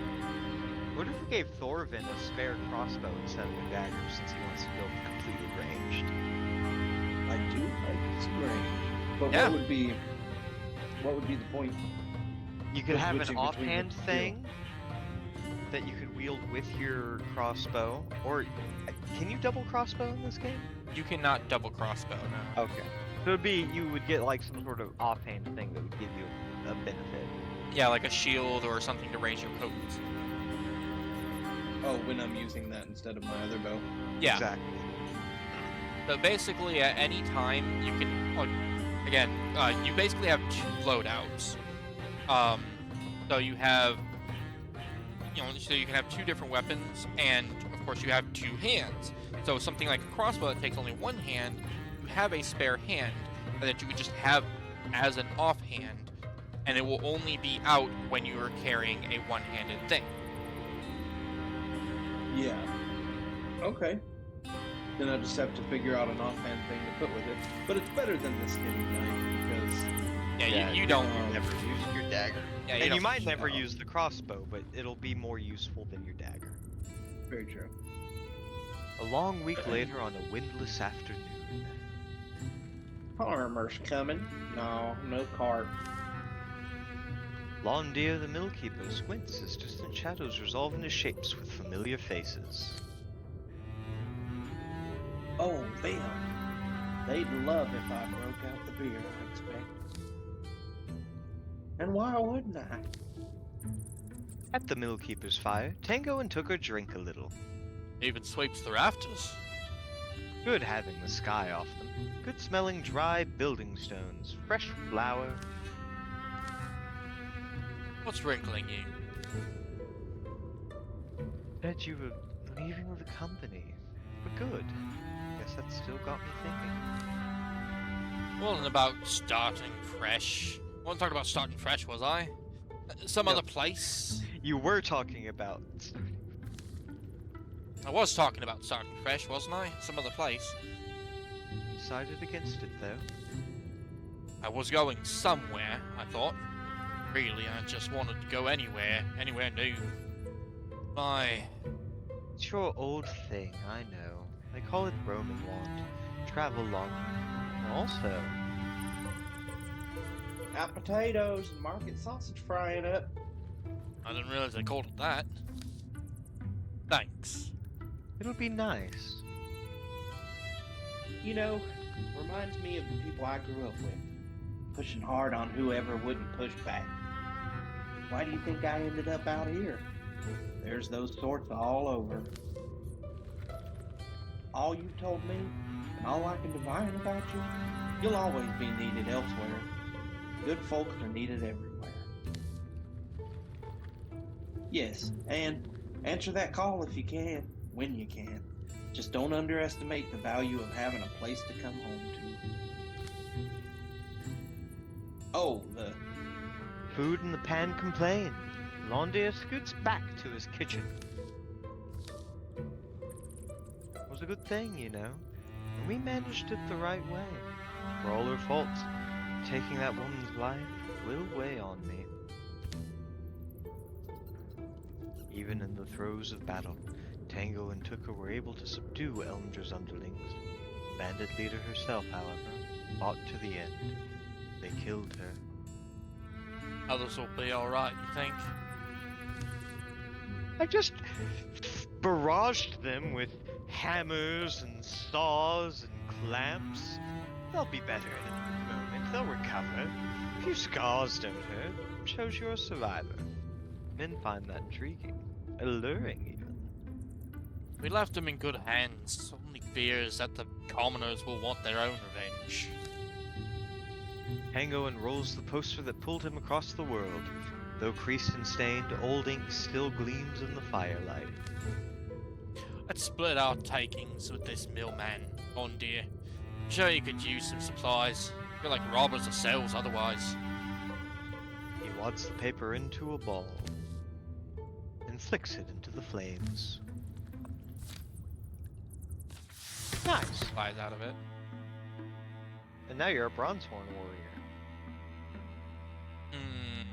[SPEAKER 1] What if we gave Thorvin a spare crossbow instead of a dagger, since he wants to go completely ranged?
[SPEAKER 2] I do like this grain. But
[SPEAKER 4] Yeah.
[SPEAKER 2] what would be the point?
[SPEAKER 1] You could have an
[SPEAKER 2] Switching between
[SPEAKER 1] offhand
[SPEAKER 2] the two.
[SPEAKER 1] thing that you could wield with your crossbow, or can you double crossbow in this game?
[SPEAKER 4] You cannot double crossbow now.
[SPEAKER 1] Okay. So it'd be you would get like some sort of offhand thing that would give you a benefit.
[SPEAKER 4] Yeah, like a shield or something to raise your coats.
[SPEAKER 2] Oh, when I'm using that instead of my other bow.
[SPEAKER 4] Yeah.
[SPEAKER 1] Exactly.
[SPEAKER 4] So basically, at any time, you can. Well, again, you basically have 2 loadouts. So you have, so you can have 2 different weapons, and of course you have 2 hands. So something like a crossbow that takes only 1 hand, you have a spare hand that you would just have as an offhand, and it will only be out when you are carrying a one-handed thing.
[SPEAKER 2] Yeah. Okay. Then I just have to figure out an offhand thing to put with it. But it's better than the skinny knife because
[SPEAKER 4] Yeah, you don't.
[SPEAKER 1] never use your dagger.
[SPEAKER 4] Yeah,
[SPEAKER 1] And you
[SPEAKER 4] don't-
[SPEAKER 1] might never use the crossbow, but it'll be more useful than your dagger.
[SPEAKER 2] very true.
[SPEAKER 1] A long week later on a windless afternoon.
[SPEAKER 2] Farmer's coming. No cart.
[SPEAKER 1] Londir the Millkeeper squints as distant shadows resolve into shapes with familiar faces.
[SPEAKER 2] Oh, them. They'd love if I broke out the beer, I expect. And why wouldn't I?
[SPEAKER 1] At the Millkeeper's fire, Tango and Tooker drink a little.
[SPEAKER 4] Even sweeps the rafters.
[SPEAKER 1] Good having the sky off them. Good smelling dry building stones, fresh flour.
[SPEAKER 4] What's wrinkling you?
[SPEAKER 1] Bet you were leaving with the company. But good. Guess that still got me thinking.
[SPEAKER 4] Wasn't about starting fresh. Wasn't talking about starting fresh, was I? Some
[SPEAKER 1] No.
[SPEAKER 4] other place?
[SPEAKER 1] You were talking about...
[SPEAKER 4] I was talking about starting fresh, wasn't I? Some other place.
[SPEAKER 1] You decided against it, though.
[SPEAKER 4] I was going somewhere, I thought. Really, I just wanted to go anywhere new. My...
[SPEAKER 1] It's your old thing, I know. They call it Roman want. Travel long. Also,
[SPEAKER 2] Got potatoes and market sausage frying up.
[SPEAKER 4] I didn't realize they called it that. Thanks.
[SPEAKER 1] it'll be nice.
[SPEAKER 2] You know, Reminds me of the people I grew up with, pushing hard on whoever wouldn't push back. Why do you think I ended up out here? There's those sorts all over. All you've told me, and all I can divine about you, you'll always be needed elsewhere. Good folks are needed everywhere. Yes, and answer that call if you can, when you can. Just don't underestimate the value of having a place to come home to. Oh, the
[SPEAKER 5] Food in the pan complain. Londier scoots back to his kitchen. Was a good thing, you know, and we managed it the right way. For all her faults, taking that woman's life will weigh on me. Even in the throes of battle, Tango and Tuka were able to subdue Elmdra's underlings. The bandit leader herself, however, fought to the end. They killed her.
[SPEAKER 4] Others will be alright, you think?
[SPEAKER 5] I just barraged them with hammers and saws and clamps. They'll be better in a moment. They'll recover. A few scars don't hurt. Shows you're a survivor. Men find that intriguing. Alluring, even.
[SPEAKER 4] We left them in good hands. Only fear is that the commoners will want their own revenge.
[SPEAKER 5] Tango unrolls the poster that pulled him across the world. Though creased and stained, old ink still gleams in the firelight.
[SPEAKER 4] Let's split our takings with this millman, on dear. I'm sure you could use some supplies. Feel like robbers ourselves otherwise.
[SPEAKER 5] He wads the paper into a ball and flicks it into the flames. Nice.
[SPEAKER 4] Flies out of it.
[SPEAKER 5] And now you're a Bronzehorn warrior.
[SPEAKER 4] Hmm.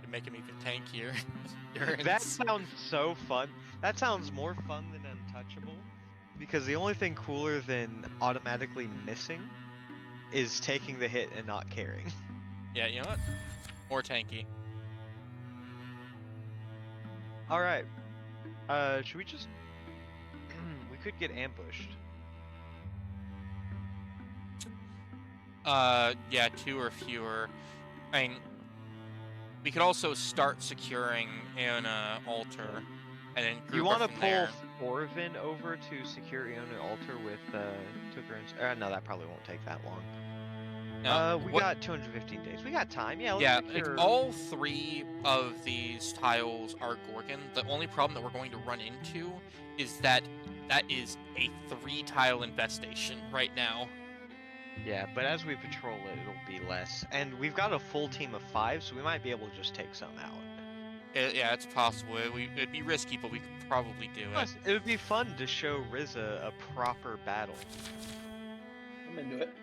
[SPEAKER 4] You're making me even tankier.
[SPEAKER 5] That sounds so fun. That sounds more fun than Untouchable. Because the only thing cooler than automatically missing is taking the hit and not caring.
[SPEAKER 4] Yeah, you know what? More tanky.
[SPEAKER 5] Alright. Should we just... we could get ambushed.
[SPEAKER 4] Yeah, 2 or fewer. I mean, we could also start securing an altar, and then group
[SPEAKER 5] You
[SPEAKER 4] want
[SPEAKER 5] want
[SPEAKER 4] to
[SPEAKER 5] to pull Thorvin over to secure Iona altar with Tucker and... no, that probably won't take that long.
[SPEAKER 4] No,
[SPEAKER 5] We got 215 days. We got time. Yeah, let's
[SPEAKER 4] yeah,
[SPEAKER 5] secure...
[SPEAKER 4] all 3 of these tiles are Gorgon. The only problem that we're going to run into is that that is a 3-tile infestation right now.
[SPEAKER 5] Yeah, but as we patrol it, it'll be less. And we've got a full team of 5, so we might be able to just take some out.
[SPEAKER 4] Yeah, it's possible. It'd be risky, but we could probably do it.
[SPEAKER 5] Plus, it would be fun to show Riza a proper battle.
[SPEAKER 2] I'm into it.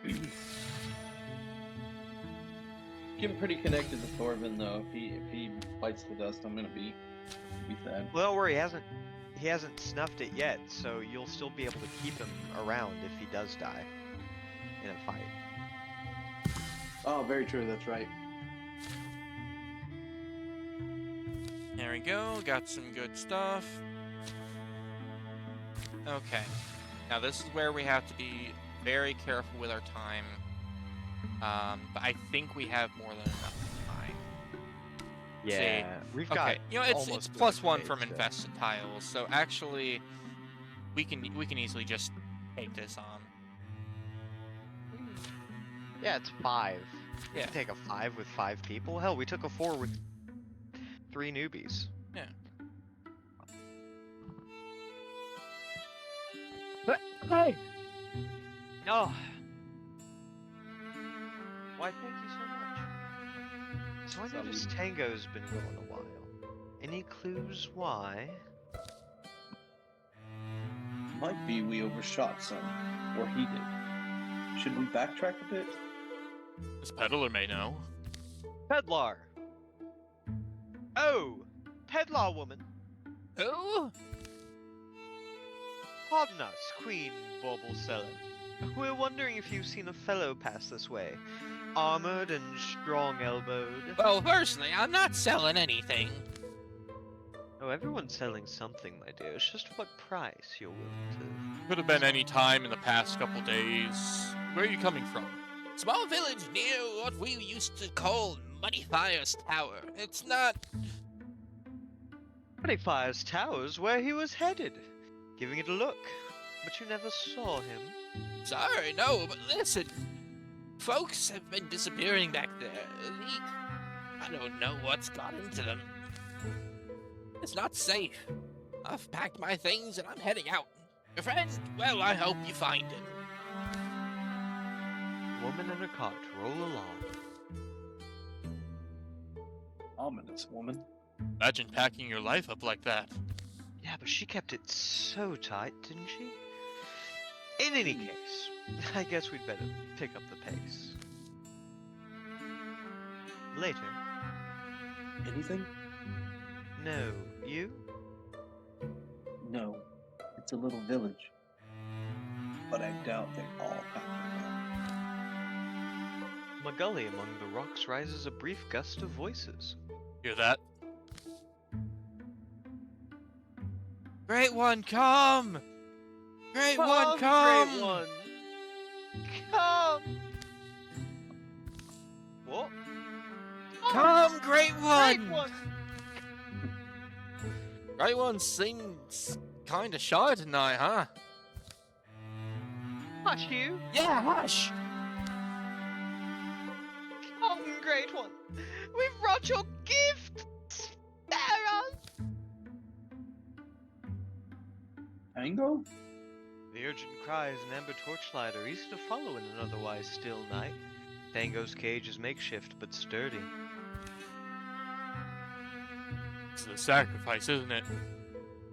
[SPEAKER 2] Getting pretty connected to Thorvin though. If he bites the dust, I'm gonna be sad.
[SPEAKER 5] Well, don't worry, he hasn't snuffed it yet, so you'll still be able to keep him around if he does die in a fight.
[SPEAKER 2] Oh, very true. That's right.
[SPEAKER 4] There we go. Got some good stuff. Okay. Now this is where we have to be very careful with our time. But I think we have more than enough time.
[SPEAKER 5] Yeah, we've got.
[SPEAKER 4] Okay, you know, it's
[SPEAKER 5] almost
[SPEAKER 4] +1 from
[SPEAKER 5] 30 days,
[SPEAKER 4] infested tiles, so actually, we can easily just take this on.
[SPEAKER 5] Yeah, it's 5.
[SPEAKER 4] Yeah.
[SPEAKER 5] You can take a 5 with 5 people. Hell, we took a 4 with 3 newbies.
[SPEAKER 4] Yeah.
[SPEAKER 5] Hey. Oh. Why, thank you so much. So I noticed Tango's been going a while. Any clues why?
[SPEAKER 2] Might be we overshot some, or he did. Should we backtrack a bit?
[SPEAKER 4] This peddler may know.
[SPEAKER 5] Pedlar! Oh! Pedlar woman!
[SPEAKER 4] Oh?
[SPEAKER 5] Pardon us, Queen Bauble-Seller. We're wondering if you've seen a fellow pass this way. Armored and strong-elbowed.
[SPEAKER 4] Well, personally, I'm not selling anything.
[SPEAKER 5] Oh, everyone's selling something, my dear. It's just what price you're willing to.
[SPEAKER 4] Could have been any time in the past couple days. Where are you coming from?
[SPEAKER 6] Small village near what we used to call Muddyfire's Tower. It's not.
[SPEAKER 5] Muddyfire's Tower's where he was headed. Giving it a look. But you never saw him.
[SPEAKER 6] Sorry, no, but listen. Folks have been disappearing back there. I don't know what's got into them. It's not safe. I've packed my things and I'm heading out. Your friend, well, I hope you find him.
[SPEAKER 5] Woman and a cart roll along.
[SPEAKER 2] Ominous woman.
[SPEAKER 4] Imagine packing your life up like that.
[SPEAKER 5] Yeah, but she kept it so tight, didn't she? In any case, I guess we'd better pick up the pace. Later.
[SPEAKER 2] Anything?
[SPEAKER 5] No, you?
[SPEAKER 2] No. It's a little village. But I doubt they all have
[SPEAKER 5] From a gully among the rocks rises a brief gust of voices.
[SPEAKER 4] Hear that?
[SPEAKER 6] Great one, come! Great one, come!
[SPEAKER 5] Great one! Come! What?
[SPEAKER 6] Come, great one!
[SPEAKER 5] Great one!
[SPEAKER 6] Great one seems kinda shy tonight, huh?
[SPEAKER 5] Hush you!
[SPEAKER 6] Yeah, hush!
[SPEAKER 5] Come, great one! We've brought your gift! Spare us!
[SPEAKER 2] Tango?
[SPEAKER 5] The urgent cries and amber torchlight are easy to follow in an otherwise still night. Tango's cage is makeshift but sturdy.
[SPEAKER 4] It's a sacrifice, isn't it?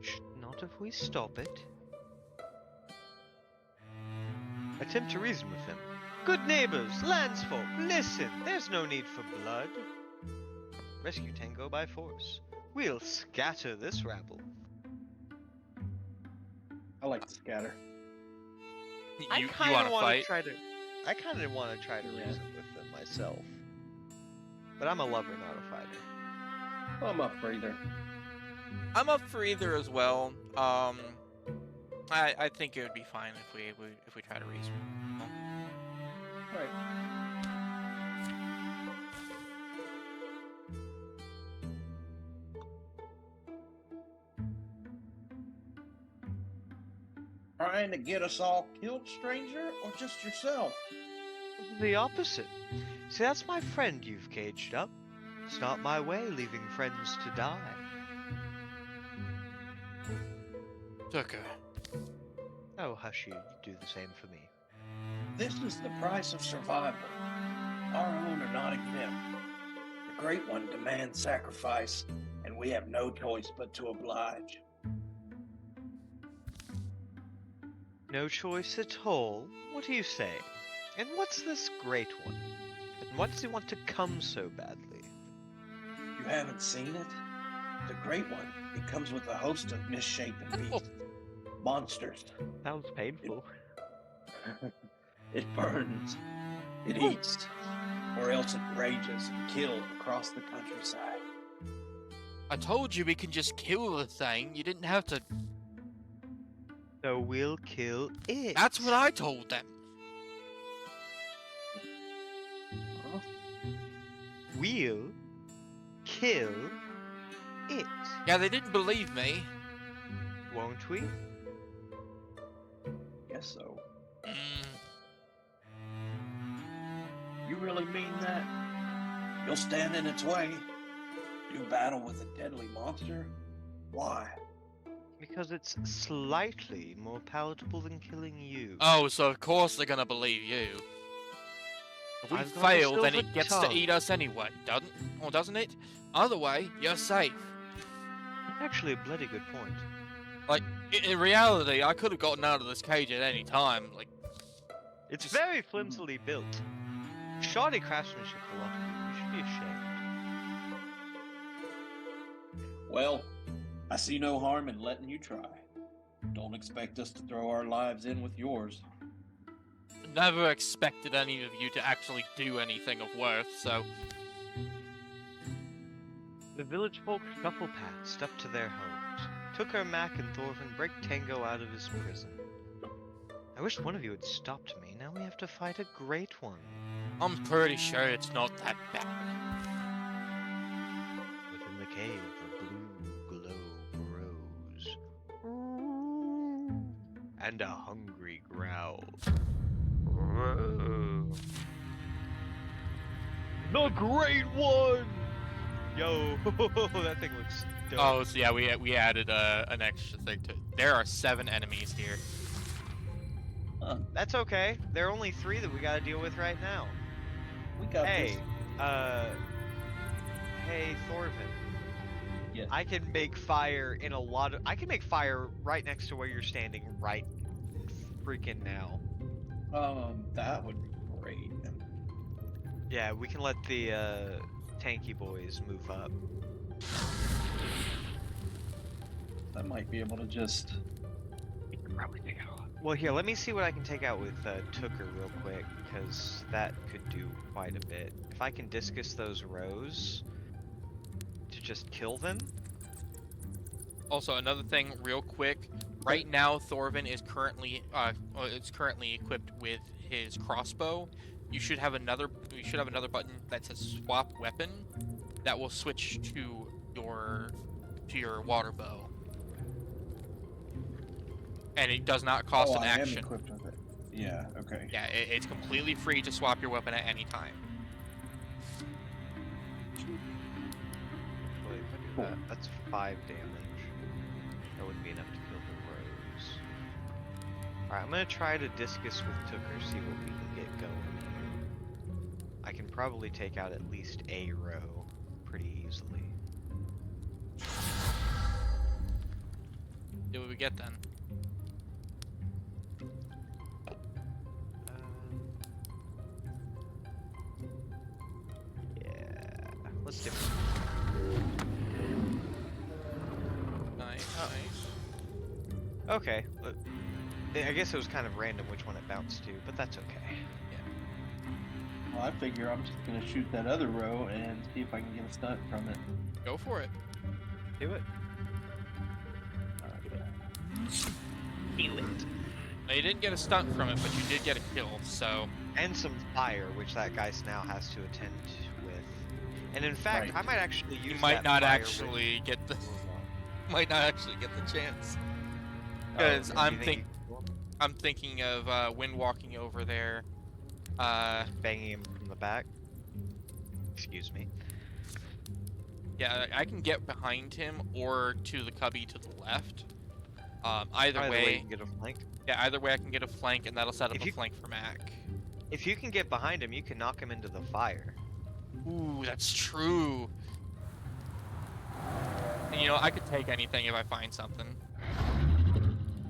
[SPEAKER 5] Shh, not if we stop it. Attempt to reason with him. Good neighbors, landsfolk, listen, there's no need for blood. Rescue Tango by force. We'll scatter this rabble.
[SPEAKER 2] I like to scatter.
[SPEAKER 5] I
[SPEAKER 4] You
[SPEAKER 5] kind
[SPEAKER 4] want
[SPEAKER 5] of
[SPEAKER 4] to
[SPEAKER 5] want
[SPEAKER 4] fight?
[SPEAKER 5] to try to. I kind of want to try to
[SPEAKER 2] Yeah.
[SPEAKER 5] reason with them myself. But I'm a lover, not a fighter.
[SPEAKER 2] I'm up for either.
[SPEAKER 4] I'm up for either as well. I think it would be fine if we try to reason.
[SPEAKER 2] Right. Trying to get us all killed, stranger, or just yourself?
[SPEAKER 5] The opposite. See, that's my friend you've caged up. It's not my way leaving friends to die.
[SPEAKER 4] Tucker.
[SPEAKER 5] Oh, hush you do the same for me.
[SPEAKER 2] This is the price of survival. Our own are not exempt. The Great One demands sacrifice, and we have no choice but to oblige.
[SPEAKER 5] No choice at all? What do you say? And what's this Great One? And why does he want to come so badly?
[SPEAKER 2] You haven't seen it? The Great One, it comes with a host of misshapen beasts. Monsters.
[SPEAKER 5] Sounds painful.
[SPEAKER 2] It burns. It eats. Or else it rages and kills across the countryside.
[SPEAKER 4] I told you we can just kill the thing. You didn't have to.
[SPEAKER 5] So we'll kill it.
[SPEAKER 4] That's what I told them.
[SPEAKER 2] Huh?
[SPEAKER 5] We'll kill it.
[SPEAKER 4] Yeah, they didn't believe me.
[SPEAKER 5] Won't we?
[SPEAKER 2] Guess so.
[SPEAKER 4] Mm.
[SPEAKER 2] You really mean that? You'll stand in its way? Do battle with a deadly monster? Why?
[SPEAKER 5] Because it's slightly more palatable than killing you.
[SPEAKER 4] Oh, so of course they're gonna believe you. If we
[SPEAKER 5] I've got a
[SPEAKER 4] fail, then
[SPEAKER 5] silver
[SPEAKER 4] it gets
[SPEAKER 5] tongue.
[SPEAKER 4] to eat us anyway, doesn't it? Other way, you're safe.
[SPEAKER 5] Actually, a bloody good point.
[SPEAKER 4] Like, in reality, I could have gotten out of this cage at any time. Like,
[SPEAKER 5] It's
[SPEAKER 4] Just-
[SPEAKER 5] very flimsily built. Shoddy craftsmanship for a lot of you. You should be ashamed.
[SPEAKER 2] Well, I see no harm in letting you try. Don't expect us to throw our lives in with yours.
[SPEAKER 4] never expected any of you to actually do anything of worth, so...
[SPEAKER 5] The village folk shuffle past, up to their homes. Tooker, Mac, and Thorfinn break Tango out of his prison. I wish one of you had stopped me. Now we have to fight a great one.
[SPEAKER 6] I'm pretty sure it's not that bad.
[SPEAKER 5] Within the cave, the blue glow grows. And a hungry growl. The Great One! Yo, that thing looks dope.
[SPEAKER 4] Oh, so yeah, we added an extra thing to it. There are 7 enemies here.
[SPEAKER 5] That's okay. There are only 3 that we gotta deal with right now.
[SPEAKER 2] We got
[SPEAKER 5] Hey,
[SPEAKER 2] this.
[SPEAKER 5] hey Thorfinn.
[SPEAKER 2] Yes.
[SPEAKER 5] I can make fire in a lot of. I can make fire right next to where you're standing right freaking now.
[SPEAKER 2] That would be great.
[SPEAKER 5] Yeah, we can let the tanky boys move up.
[SPEAKER 2] I might be able to just.
[SPEAKER 5] We can probably take out. Well, here, let me see what I can take out with Tooker real quick, because that could do quite a bit. If I can discus those rows to just kill them.
[SPEAKER 4] Also, another thing, real quick. Right now, Thorfinn is currently equipped with his crossbow. You should have another button that says swap weapon that will switch to your water bow. And it does not cost an
[SPEAKER 2] I
[SPEAKER 4] action.
[SPEAKER 2] am equipped with it. Yeah. Okay.
[SPEAKER 4] Yeah, it's completely free to swap your weapon at any time.
[SPEAKER 5] Wait, if I do that, that's 5 damage. That wouldn't be enough to kill the rows. Alright, I'm gonna try to discus with Tooker, see what we can get going here. I can probably take out at least a row pretty easily.
[SPEAKER 4] See what we get then.
[SPEAKER 5] Yeah, let's do it.
[SPEAKER 4] Nice,
[SPEAKER 5] Oh.
[SPEAKER 4] nice.
[SPEAKER 5] Okay, I guess it was kind of random which one it bounced to, but that's okay.
[SPEAKER 2] Well, I figure I'm just gonna shoot that other row and see if I can get a stunt from it.
[SPEAKER 4] Go for it.
[SPEAKER 5] Do it. Do it.
[SPEAKER 4] Now, you didn't get a stunt from it, but you did get a kill, so...
[SPEAKER 5] And some fire, which that guy now has to attend with. And in fact,
[SPEAKER 2] Right.
[SPEAKER 5] I might actually use
[SPEAKER 4] You might
[SPEAKER 5] that
[SPEAKER 4] not
[SPEAKER 5] fire
[SPEAKER 4] actually get the... might not actually get the chance.
[SPEAKER 5] Oh,
[SPEAKER 4] Because
[SPEAKER 5] yeah, you think
[SPEAKER 4] I'm thinking of wind walking over there.
[SPEAKER 5] banging him from the back. Excuse me.
[SPEAKER 4] Yeah, I can get behind him or to the cubby to the left. Either
[SPEAKER 5] you
[SPEAKER 4] way,
[SPEAKER 5] can get a flank.
[SPEAKER 4] yeah, either way I can get a flank, and that'll set up
[SPEAKER 5] If
[SPEAKER 4] a
[SPEAKER 5] you-
[SPEAKER 4] flank for Mac.
[SPEAKER 5] If you can get behind him, you can knock him into the fire.
[SPEAKER 4] Ooh, that's true. And, you know, I could take anything if I find something.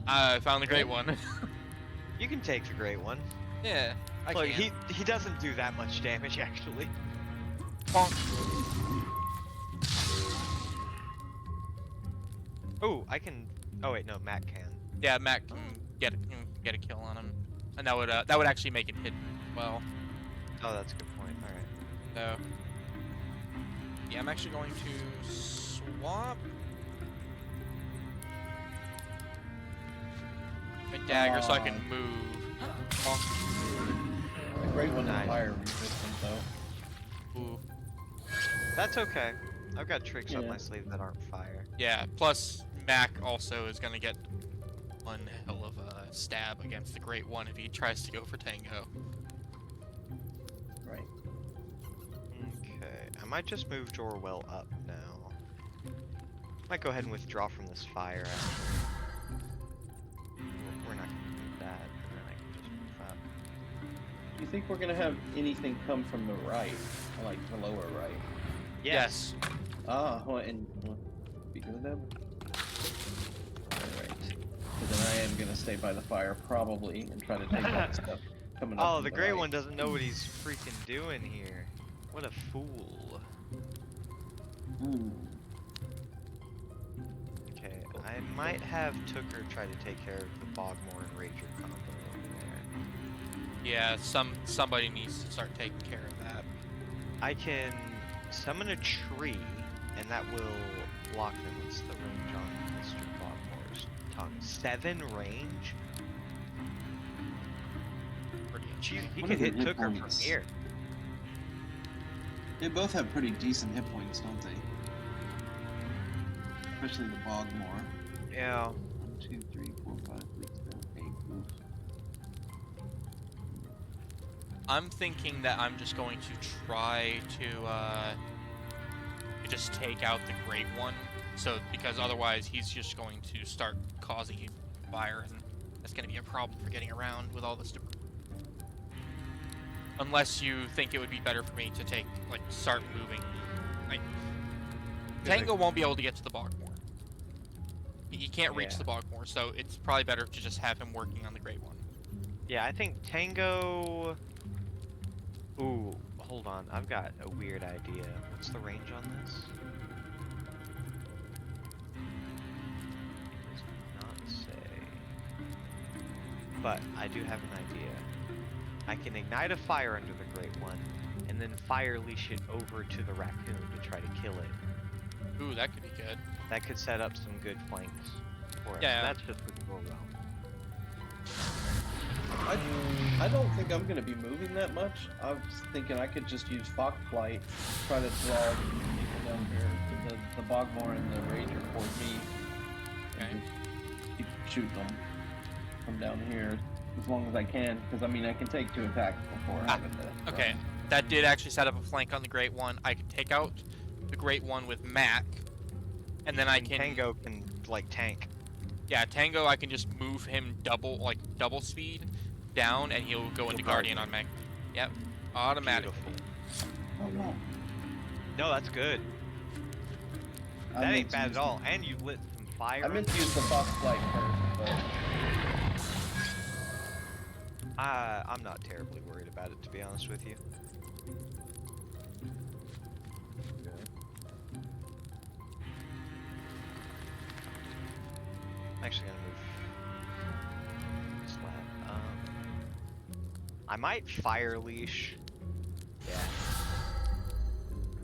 [SPEAKER 4] I found the great one.
[SPEAKER 5] You can take the great one.
[SPEAKER 4] Yeah, I
[SPEAKER 5] Look,
[SPEAKER 4] can.
[SPEAKER 5] he doesn't do that much damage actually.
[SPEAKER 4] Bonk.
[SPEAKER 5] Oh, I can. Oh wait, no, Matt can.
[SPEAKER 4] Yeah, Mac can get a kill on him, and that would actually make it hidden as well.
[SPEAKER 5] Oh, that's a good point. All right.
[SPEAKER 4] So, yeah, I'm actually going to swap my dagger so I can move. Bonk.
[SPEAKER 2] The great one is
[SPEAKER 5] Nice.
[SPEAKER 2] fire resistant though.
[SPEAKER 4] Ooh.
[SPEAKER 5] That's okay. I've got tricks up
[SPEAKER 2] Yeah.
[SPEAKER 5] my sleeve that aren't fire.
[SPEAKER 4] Yeah. Plus, Mac also is gonna get one hell of a stab against the Great One if he tries to go for Tango.
[SPEAKER 2] Right.
[SPEAKER 5] Okay, I might just move Jorwell up now. Might go ahead and withdraw from this fire, actually. We're not gonna do that, and then I can just move up.
[SPEAKER 2] Do you think we're gonna have anything come from the right, like the lower right?
[SPEAKER 4] Yes.
[SPEAKER 2] Well, speaking of them. Alright. So then I am gonna stay by the fire probably and try to take that stuff coming up.
[SPEAKER 5] Oh,
[SPEAKER 2] from
[SPEAKER 5] the Grey
[SPEAKER 2] right.
[SPEAKER 5] One doesn't know what he's freaking doing here. What a fool.
[SPEAKER 2] Ooh.
[SPEAKER 5] Okay, I might have Tooker try to take care of the Bogmore and Rager combo over there.
[SPEAKER 4] Yeah. Somebody needs to start taking care of that.
[SPEAKER 5] I can summon a tree
[SPEAKER 1] and that will block them. What's the range on Mr. Bogmore's tongue? 7 range?
[SPEAKER 4] Pretty
[SPEAKER 1] Jeez,
[SPEAKER 4] insane.
[SPEAKER 1] he
[SPEAKER 2] What
[SPEAKER 1] could
[SPEAKER 2] are
[SPEAKER 1] hit
[SPEAKER 2] the hit
[SPEAKER 1] Tooker from
[SPEAKER 2] points?
[SPEAKER 1] here.
[SPEAKER 2] They both have pretty decent hit points, don't they? Especially the Bogmore.
[SPEAKER 1] Yeah.
[SPEAKER 2] 1, 2, 3, 4, 5, 6, 7, 8. Oof.
[SPEAKER 4] I'm thinking that I'm just going to try to just take out the Great One. So, because otherwise he's just going to start causing you fire, and that's going to be a problem for getting around with all this debris. Unless you think it would be better for me to start moving. Like, Tango won't be able to get to the Bogmore. He can't reach
[SPEAKER 1] Yeah.
[SPEAKER 4] the Bogmore, so it's probably better to just have him working on the Great One.
[SPEAKER 1] Yeah, I think Tango... Ooh, hold on. I've got a weird idea. What's the range on this? It does not say. But I do have an idea. I can ignite a fire under the Great One, and then fire leash it over to the raccoon to try to kill it.
[SPEAKER 4] Ooh, that could be good.
[SPEAKER 1] That could set up some good flanks for us.
[SPEAKER 4] Yeah.
[SPEAKER 1] That's just with your realm.
[SPEAKER 2] I don't think I'm gonna be moving that much. I was thinking I could just use Fox Flight, try to draw people down here, the Bogmore and the Ranger toward me.
[SPEAKER 4] Okay.
[SPEAKER 2] And just keep shooting them from down here as long as I can, because I mean I can take 2 attacks before having to.
[SPEAKER 4] Okay, that did actually set up a flank on the Great One. I can take out the Great One with Mac, and then I can...
[SPEAKER 1] Tango can, like, tank.
[SPEAKER 4] Yeah, Tango, I can just move him double speed down, and he'll go into Guardian on Mac. Yep, automatic.
[SPEAKER 1] Beautiful.
[SPEAKER 2] Oh no.
[SPEAKER 1] No, that's good.
[SPEAKER 2] I
[SPEAKER 1] That
[SPEAKER 2] meant
[SPEAKER 1] ain't
[SPEAKER 2] to
[SPEAKER 1] bad
[SPEAKER 2] use
[SPEAKER 1] at all. And you lit some fire.
[SPEAKER 2] I meant to use the Fox Flight first, but
[SPEAKER 1] I'm not terribly worried about it, to be honest with you. I'm actually gonna move slab. I might fire leash. Yeah.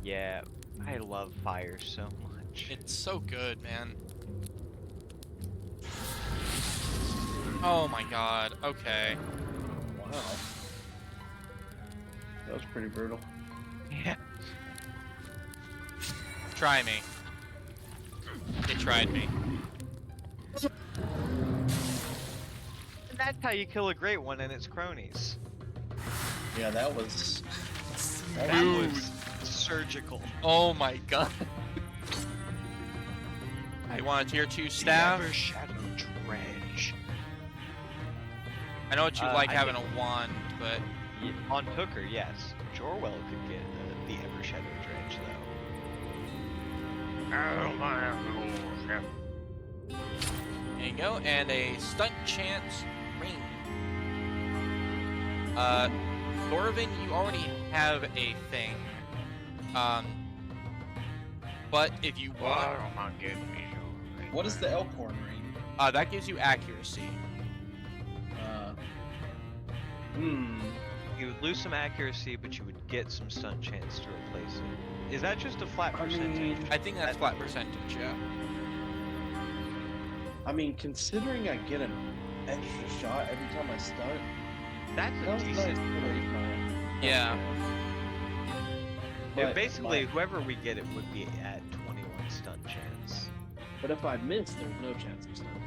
[SPEAKER 1] Yeah, I love fire so much.
[SPEAKER 4] It's so good, man. Oh my god, okay.
[SPEAKER 2] wow. That was pretty brutal.
[SPEAKER 1] Yeah.
[SPEAKER 4] Try me. They tried me.
[SPEAKER 1] And that's how you kill a Great One and its cronies.
[SPEAKER 2] Yeah, that was.
[SPEAKER 1] That
[SPEAKER 4] Dude.
[SPEAKER 1] was surgical.
[SPEAKER 4] Oh my god. I want a tier 2 staff.
[SPEAKER 5] The Shadow Dredge.
[SPEAKER 4] I know what you
[SPEAKER 1] I
[SPEAKER 4] like
[SPEAKER 1] get
[SPEAKER 4] having a wand, but
[SPEAKER 1] On Tooker, yes. Jorwell could get the Ever Shadow Dredge, though.
[SPEAKER 5] Oh my lord.
[SPEAKER 4] there you go, and a stunt chance ring. Thorvin, you already have a thing. But if you
[SPEAKER 5] Why
[SPEAKER 4] want,
[SPEAKER 5] am I getting me?
[SPEAKER 2] What is the Elkhorn ring?
[SPEAKER 4] that gives you accuracy.
[SPEAKER 1] You would lose some accuracy, but you would get some stunt chance to replace it. Is that just a flat percentage?
[SPEAKER 4] I think that's flat percentage, yeah.
[SPEAKER 2] I mean, considering I get an extra shot every time I stun,
[SPEAKER 1] That's
[SPEAKER 2] that
[SPEAKER 1] a
[SPEAKER 2] was
[SPEAKER 1] decent.
[SPEAKER 2] nice. For
[SPEAKER 4] Yeah.
[SPEAKER 1] Yeah,
[SPEAKER 2] But
[SPEAKER 1] basically,
[SPEAKER 2] my-
[SPEAKER 1] whoever we get it would be at 21 stunt chance.
[SPEAKER 2] But if I miss, there's no chance of stunning.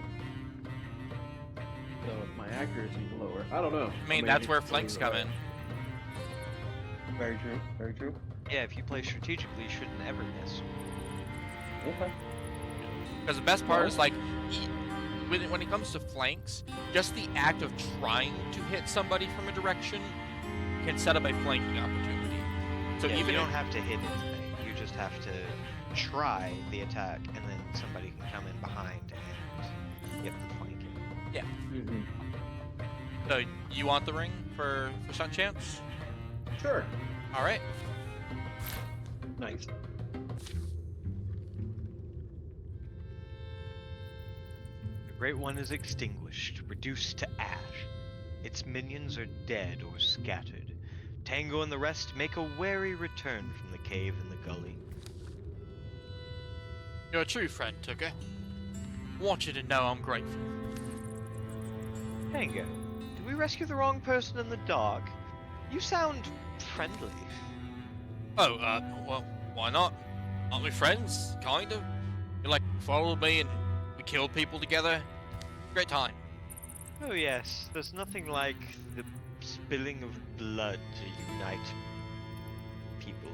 [SPEAKER 2] So if my accuracy is lower, I don't know.
[SPEAKER 4] I mean, that's where flanks come in.
[SPEAKER 2] Very true. Very true.
[SPEAKER 1] Yeah, if you play strategically, you shouldn't ever miss.
[SPEAKER 2] Okay.
[SPEAKER 4] Because the best part is, like, when it comes to flanks, just the act of trying to hit somebody from a direction can set up a flanking opportunity. So
[SPEAKER 1] Yeah,
[SPEAKER 4] even
[SPEAKER 1] you don't
[SPEAKER 4] if,
[SPEAKER 1] have to hit anything. You just have to try the attack, and then somebody can come in behind and get the flanking.
[SPEAKER 2] Mm-hmm.
[SPEAKER 4] so you want the ring for stunt chance?
[SPEAKER 2] Sure.
[SPEAKER 4] All right.
[SPEAKER 2] Nice.
[SPEAKER 1] The Great One is extinguished, reduced to ash. Its minions are dead or scattered. Tango and the rest make a wary return from the cave in the gully.
[SPEAKER 6] You're a true friend, Tucker. Want you to know I'm grateful.
[SPEAKER 5] Tango, did we rescue the wrong person in the dark? You sound friendly.
[SPEAKER 6] Oh, well, why not? Aren't we friends? Kind of. You like followed me and we killed people together. Great time.
[SPEAKER 5] Oh yes, there's nothing like the spilling of blood to unite people.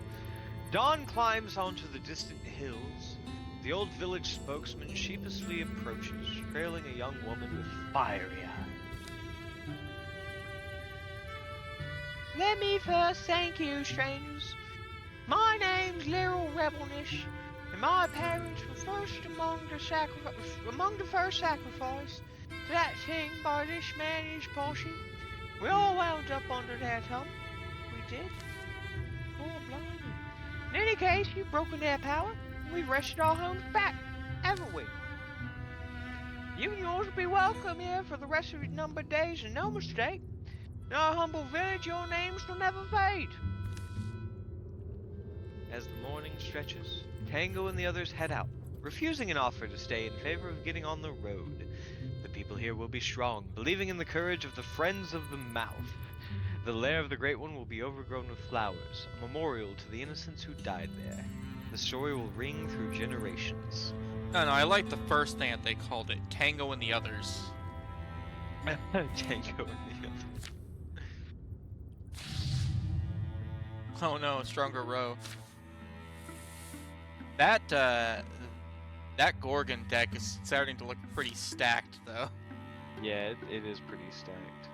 [SPEAKER 5] Dawn climbs onto the distant hills. The old village spokesman sheepishly approaches, trailing a young woman with fiery eyes. Let me first thank you, strangers. My name's Little Rebelnish, and my parents were first among the first sacrifice to that thing by this man and his posse. We all wound up under that hump. We did. Oh, blimey. In any case, you've broken their power, and we've wrested our homes back, haven't we? You and yours will be welcome here for the rest of your numbered days, and no mistake. In our humble village, your names will never fade. As the morning stretches, Tango and the others head out, refusing an offer to stay in favor of getting on the road. The people here will be strong, believing in the courage of the Friends of the Mouth. The lair of the Great One will be overgrown with flowers, a memorial to the innocents who died there. The story will ring through generations.
[SPEAKER 4] No, I like the first thing that they called it, Tango and the Others.
[SPEAKER 5] Tango and the others.
[SPEAKER 4] Oh no, a stronger row. That Gorgon deck is starting to look pretty stacked, though.
[SPEAKER 1] Yeah, it is pretty stacked.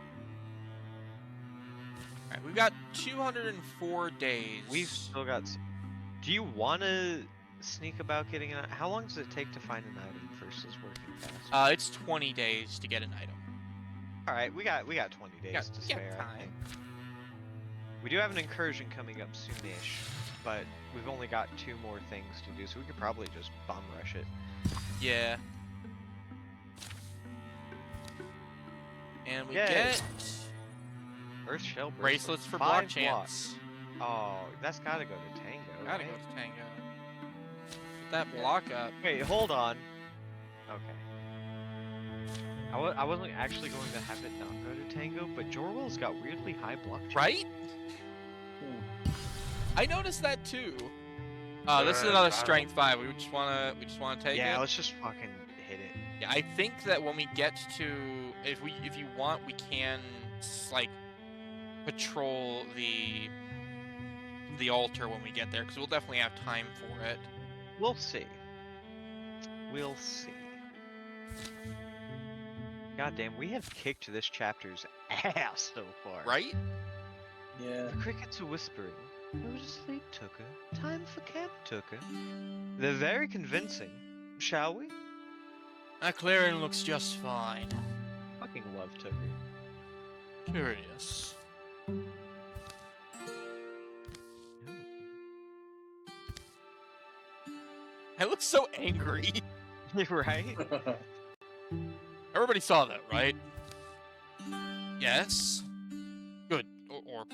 [SPEAKER 4] Alright, we've got 204 days.
[SPEAKER 1] We've still got. Do you want to sneak about getting an? How long does it take to find an item versus working fast?
[SPEAKER 4] It's 20 days to get an item.
[SPEAKER 1] All right, we got 20 days to
[SPEAKER 4] We got
[SPEAKER 1] spare. I
[SPEAKER 4] time.
[SPEAKER 1] think. We do have an incursion coming up soonish, but we've only got 2 more things to do, so we could probably just bum rush it.
[SPEAKER 4] Yeah. And we
[SPEAKER 1] Yay.
[SPEAKER 4] get
[SPEAKER 1] Earth shell
[SPEAKER 4] bracelets for
[SPEAKER 1] 5
[SPEAKER 4] block chance.
[SPEAKER 1] Oh, that's gotta go to Tango.
[SPEAKER 4] Gotta
[SPEAKER 1] right?
[SPEAKER 4] go to Tango. Get that block up.
[SPEAKER 1] Wait, hold on. Okay. I wasn't actually going to have it not go to Tango, but Jorwell's got weirdly high block chance.
[SPEAKER 4] Right? I noticed that too. This is another strength 5. We just wanna take
[SPEAKER 1] Yeah,
[SPEAKER 4] it.
[SPEAKER 1] let's just fucking hit it.
[SPEAKER 4] Yeah, I think that when we get to, if you want, we can like patrol the altar when we get there, because we'll definitely have time for it.
[SPEAKER 1] We'll see. We'll see. Goddamn, we have kicked this chapter's ass so far.
[SPEAKER 4] Right?
[SPEAKER 2] Yeah.
[SPEAKER 1] The crickets are whispering. Go to sleep, Tucker. Time for camp, Tucker. They're very convincing. Shall we?
[SPEAKER 6] That clearing looks just fine.
[SPEAKER 1] Fucking love Tucker.
[SPEAKER 6] Curious.
[SPEAKER 4] I look so angry.
[SPEAKER 1] Right?
[SPEAKER 4] Everybody saw that, right? Yes. Good. Or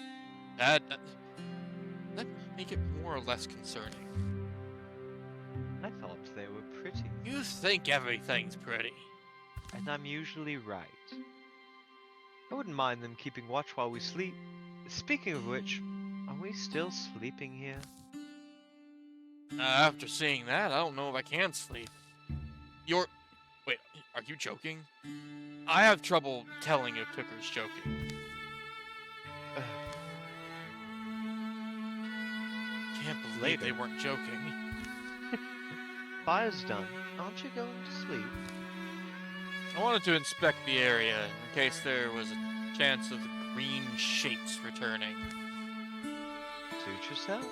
[SPEAKER 4] bad. That make it more or less concerning.
[SPEAKER 1] I thought they were pretty.
[SPEAKER 6] You think everything's pretty.
[SPEAKER 1] And I'm usually right. I wouldn't mind them keeping watch while we sleep. Speaking of which, are we still sleeping here?
[SPEAKER 6] After seeing that, I don't know if I can sleep.
[SPEAKER 4] Wait, are you joking? I have trouble telling if Tucker's joking. Can't believe
[SPEAKER 1] Later.
[SPEAKER 4] they weren't joking.
[SPEAKER 1] Fire's done. Aren't you going to sleep?
[SPEAKER 4] I wanted to inspect the area in case there was a chance of the green shapes returning.
[SPEAKER 1] Suit yourself.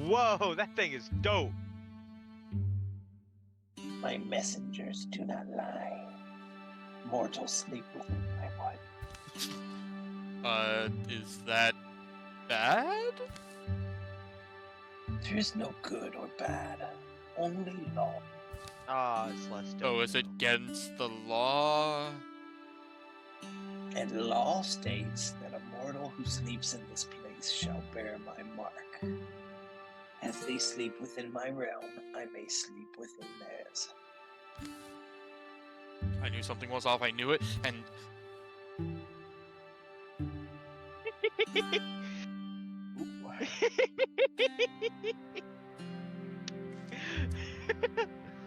[SPEAKER 1] Whoa, that thing is dope.
[SPEAKER 7] My messengers do not lie. Mortals sleep within my wood.
[SPEAKER 4] Is that bad?
[SPEAKER 7] There is no good or bad, only law.
[SPEAKER 1] Ah, it's less dope.
[SPEAKER 4] Oh, is it against the law?
[SPEAKER 7] And law states that a mortal who sleeps in this place these shall bear my mark. As they sleep within my realm, I may sleep within theirs.
[SPEAKER 4] I knew something was off. I knew it, and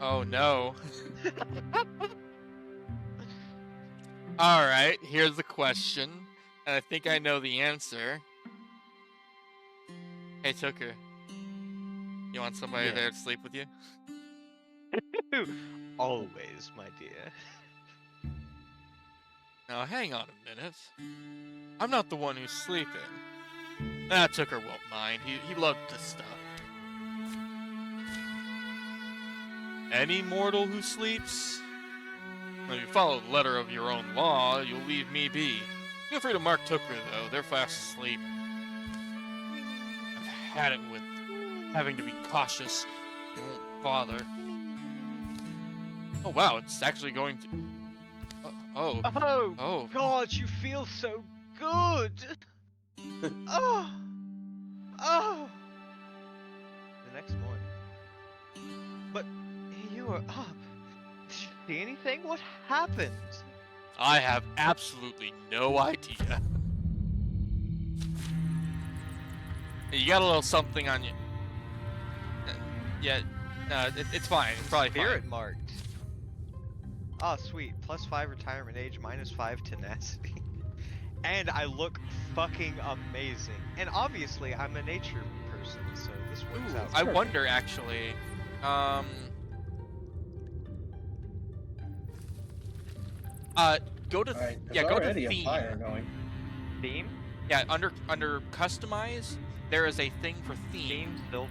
[SPEAKER 4] oh no. All right, here's the question, and I think I know the answer. Hey, Tucker, you want somebody
[SPEAKER 1] Yeah.
[SPEAKER 4] there to sleep with you?
[SPEAKER 5] Always, my dear.
[SPEAKER 4] Now, hang on a minute. I'm not the one who's sleeping. Tucker won't mind. He loved this stuff. Any mortal who sleeps? If you follow the letter of your own law, you'll leave me be. Feel free to mark Tucker, though. They're fast asleep. I've had it with having to be cautious. It won't bother. Oh, wow, it's actually going to... Oh.
[SPEAKER 5] Oh, God, you feel so good. Oh. The next morning. But you were up. Did you see anything? What happened?
[SPEAKER 4] I have absolutely no idea. You got a little something on you. Yeah, no, it's fine. It's probably
[SPEAKER 5] Spirit
[SPEAKER 4] fine.
[SPEAKER 5] marked. Oh, sweet. +5 retirement age, -5 tenacity. And I look fucking amazing. And obviously, I'm a nature person, so this works
[SPEAKER 4] Ooh,
[SPEAKER 5] out.
[SPEAKER 4] I wonder, actually. Go to
[SPEAKER 2] Alright,
[SPEAKER 4] yeah,
[SPEAKER 2] there's
[SPEAKER 4] go to
[SPEAKER 2] already a
[SPEAKER 4] theme.
[SPEAKER 2] fire going.
[SPEAKER 5] Theme?
[SPEAKER 4] Yeah, under customize, there is a thing for theme.
[SPEAKER 5] Theme,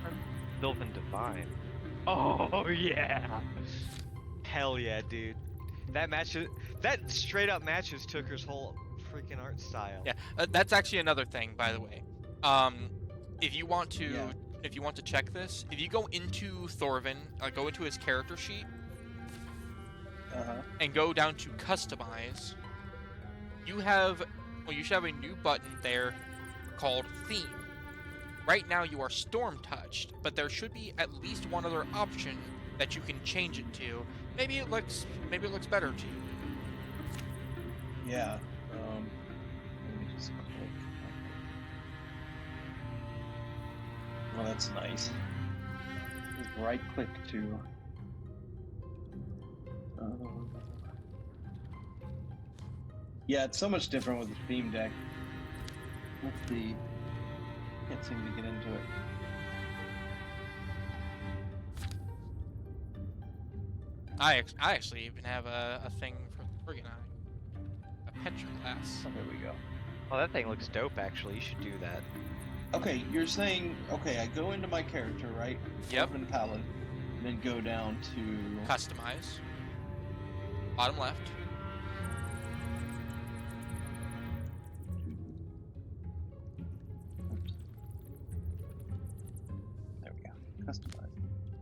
[SPEAKER 5] Sylvan Divine. Oh, yeah. Hell yeah, dude. That matches. That straight up matches Tucker's whole freaking art style.
[SPEAKER 4] Yeah, that's actually another thing, by the way. If you want to,
[SPEAKER 2] Yeah.
[SPEAKER 4] if you want to check this, if you go into Thorvin, go into his character sheet, and go down to customize, you should have a new button there called theme. Right now you are storm touched, but there should be at least one other option that you can change it to. Maybe it looks better to you.
[SPEAKER 2] Yeah. Let me just click. Well, that's nice. Just right click to. Yeah, it's so much different with the theme deck. Let's see. Can't seem to get into it.
[SPEAKER 4] I actually even have a thing for friggin' a Petra class.
[SPEAKER 2] Oh, there we go.
[SPEAKER 5] Oh, that thing looks dope, actually. You should do that.
[SPEAKER 2] Okay, you're saying, okay, I go into my character, right?
[SPEAKER 4] Yep.
[SPEAKER 2] Open Paladin, and then go down to...
[SPEAKER 4] Customize. Bottom left.
[SPEAKER 2] Oops. There we go. Customize.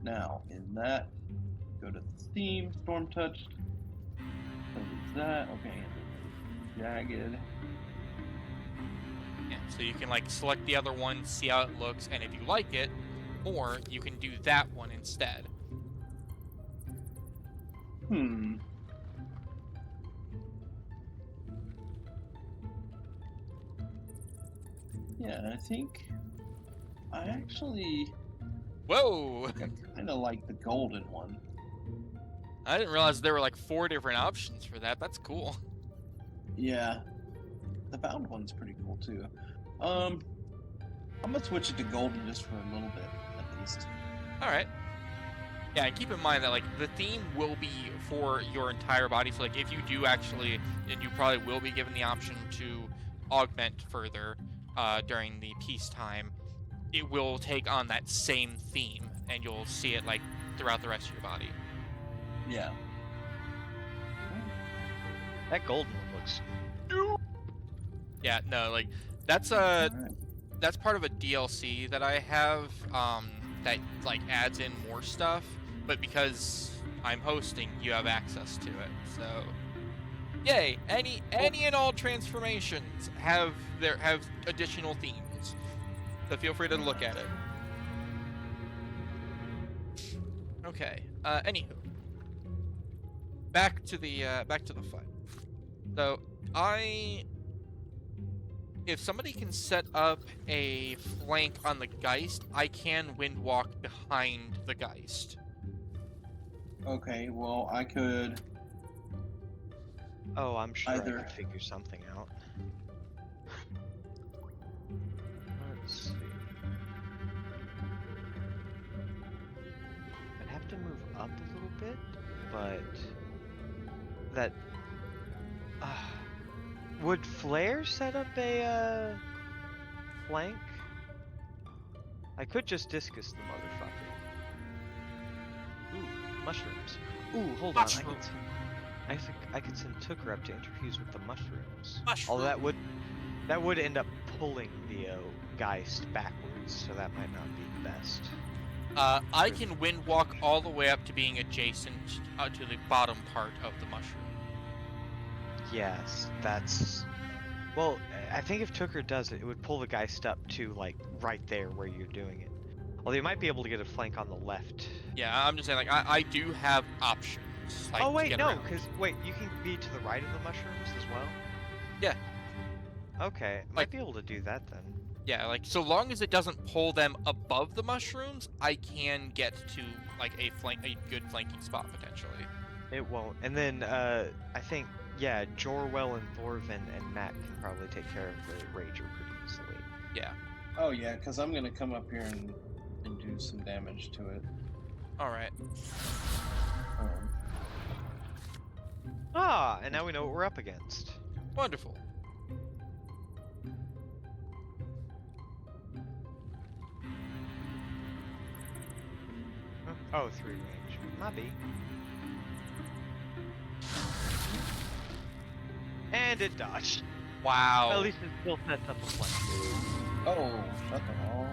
[SPEAKER 2] Now, in that, go to the theme, Storm Touched. So there's that. Okay, and then Jagged.
[SPEAKER 4] Yeah, so you can like select the other one, see how it looks, and if you like it, or you can do that one instead.
[SPEAKER 2] Yeah, I think I actually
[SPEAKER 4] Whoa!
[SPEAKER 2] kind of like the golden one.
[SPEAKER 4] I didn't realize there were like 4 different options for that. That's cool.
[SPEAKER 2] Yeah, the bound one's pretty cool too. I'm gonna switch it to golden just for a little bit, at least.
[SPEAKER 4] All right. Yeah, and keep in mind that like the theme will be for your entire body. So like if you do actually, and you probably will be given the option to augment further during the peacetime, it will take on that same theme, and you'll see it like throughout the rest of your body.
[SPEAKER 2] Yeah.
[SPEAKER 5] That golden one looks.
[SPEAKER 4] Yeah, no, like that's
[SPEAKER 2] Alright.
[SPEAKER 4] that's part of a DLC that I have that like adds in more stuff, but because I'm hosting, you have access to it. So, yay! Any and all transformations have additional themes. close. So feel free to look at it. Okay. Anywho, back to the fight. So if somebody can set up a flank on the Geist, I can wind walk behind the Geist.
[SPEAKER 2] Okay, well, I could
[SPEAKER 1] Oh, I'm sure I
[SPEAKER 2] either.
[SPEAKER 1] could figure something out. Let's see. I'd have to move up a little bit, but that would Flare set up a flank? I could just discus the motherfucker. Ooh, mushrooms. Ooh, hold on. I think I could send Tooker up to interfuse with the mushrooms. Although that would end up pulling the Geist backwards, so that might not be the best.
[SPEAKER 4] I can wind walk all the way up to being adjacent to the bottom part of the mushroom.
[SPEAKER 1] Yes, that's... Well, I think if Tooker does it, it would pull the Geist up to, like, right there where you're doing it. Although you might be able to get a flank on the left.
[SPEAKER 4] Yeah, I'm just saying, like, I do have options. Like,
[SPEAKER 1] Oh,
[SPEAKER 4] to
[SPEAKER 1] wait,
[SPEAKER 4] get
[SPEAKER 1] no,
[SPEAKER 4] around.
[SPEAKER 1] because, wait, you can be to the right of the mushrooms as well?
[SPEAKER 4] Yeah.
[SPEAKER 1] Okay, might be able to do that then.
[SPEAKER 4] Yeah, like, so long as it doesn't pull them above the mushrooms, I can get to, like, a good flanking spot, potentially.
[SPEAKER 1] It won't. And then, I think, yeah, Jorwell and Thorvin and Matt can probably take care of the Rager pretty easily.
[SPEAKER 4] Yeah.
[SPEAKER 2] Oh yeah, because I'm gonna come up here and do some damage to it.
[SPEAKER 4] Alright.
[SPEAKER 1] Ah, and now we know what we're up against.
[SPEAKER 4] Wonderful.
[SPEAKER 1] Oh, 3 range. Might be. And it dodged.
[SPEAKER 4] Wow.
[SPEAKER 1] At least it still sets up a flank.
[SPEAKER 2] Oh, shut the whole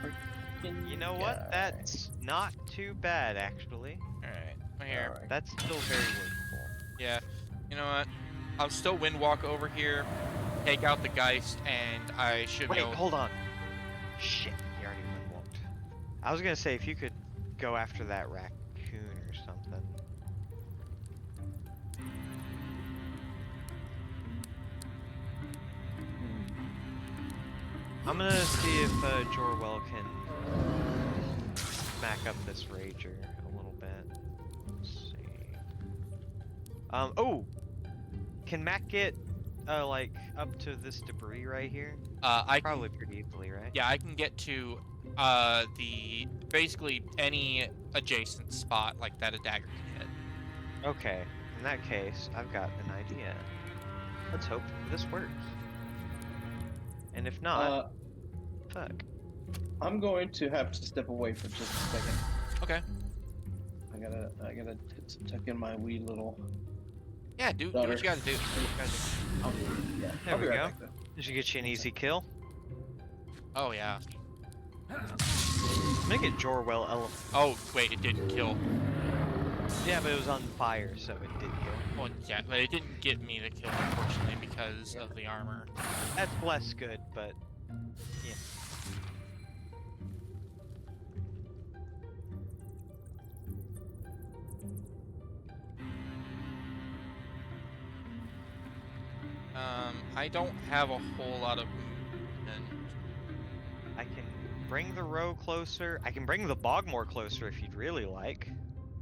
[SPEAKER 2] freaking
[SPEAKER 1] You know what?
[SPEAKER 2] guy.
[SPEAKER 1] That's not too bad, actually.
[SPEAKER 4] Alright. Here.
[SPEAKER 2] Alright.
[SPEAKER 1] That's still very workable.
[SPEAKER 4] Yeah. You know what? I'll still wind walk over here, take out the Geist, and I should
[SPEAKER 1] Wait,
[SPEAKER 4] be able...
[SPEAKER 1] hold on. Shit, he already wind walked. I was gonna say, if you could go after that raccoon or something. I'm gonna see if Jorwell can smack up this Rager a little bit. Let's see. Oh! Can Mac get, like, up to this debris right here?
[SPEAKER 4] I
[SPEAKER 1] Probably pretty easily, right?
[SPEAKER 4] Yeah, I can get to basically any adjacent spot like that a dagger can hit.
[SPEAKER 1] Okay, in that case, I've got an idea. Let's hope this works. And if not, fuck.
[SPEAKER 2] I'm going to have to step away for just a second.
[SPEAKER 4] Okay.
[SPEAKER 2] I gotta tuck in my wee little.
[SPEAKER 4] Yeah, do what you gotta do. Do what you gotta do.
[SPEAKER 2] Yeah,
[SPEAKER 1] There
[SPEAKER 2] I'll be
[SPEAKER 1] we
[SPEAKER 2] right
[SPEAKER 1] go.
[SPEAKER 2] back, though.
[SPEAKER 1] Did you get you an easy kill?
[SPEAKER 4] Oh yeah.
[SPEAKER 1] Make it Jorwell element.
[SPEAKER 4] Oh wait, it didn't kill.
[SPEAKER 1] Yeah, but it was on fire, so it did kill.
[SPEAKER 4] Well, yeah, but it didn't get me the kill unfortunately because of the armor.
[SPEAKER 1] That's less good, but yeah.
[SPEAKER 4] I don't have a whole lot of movement.
[SPEAKER 1] I can bring the row closer. I can bring the Bogmore closer if you'd really like.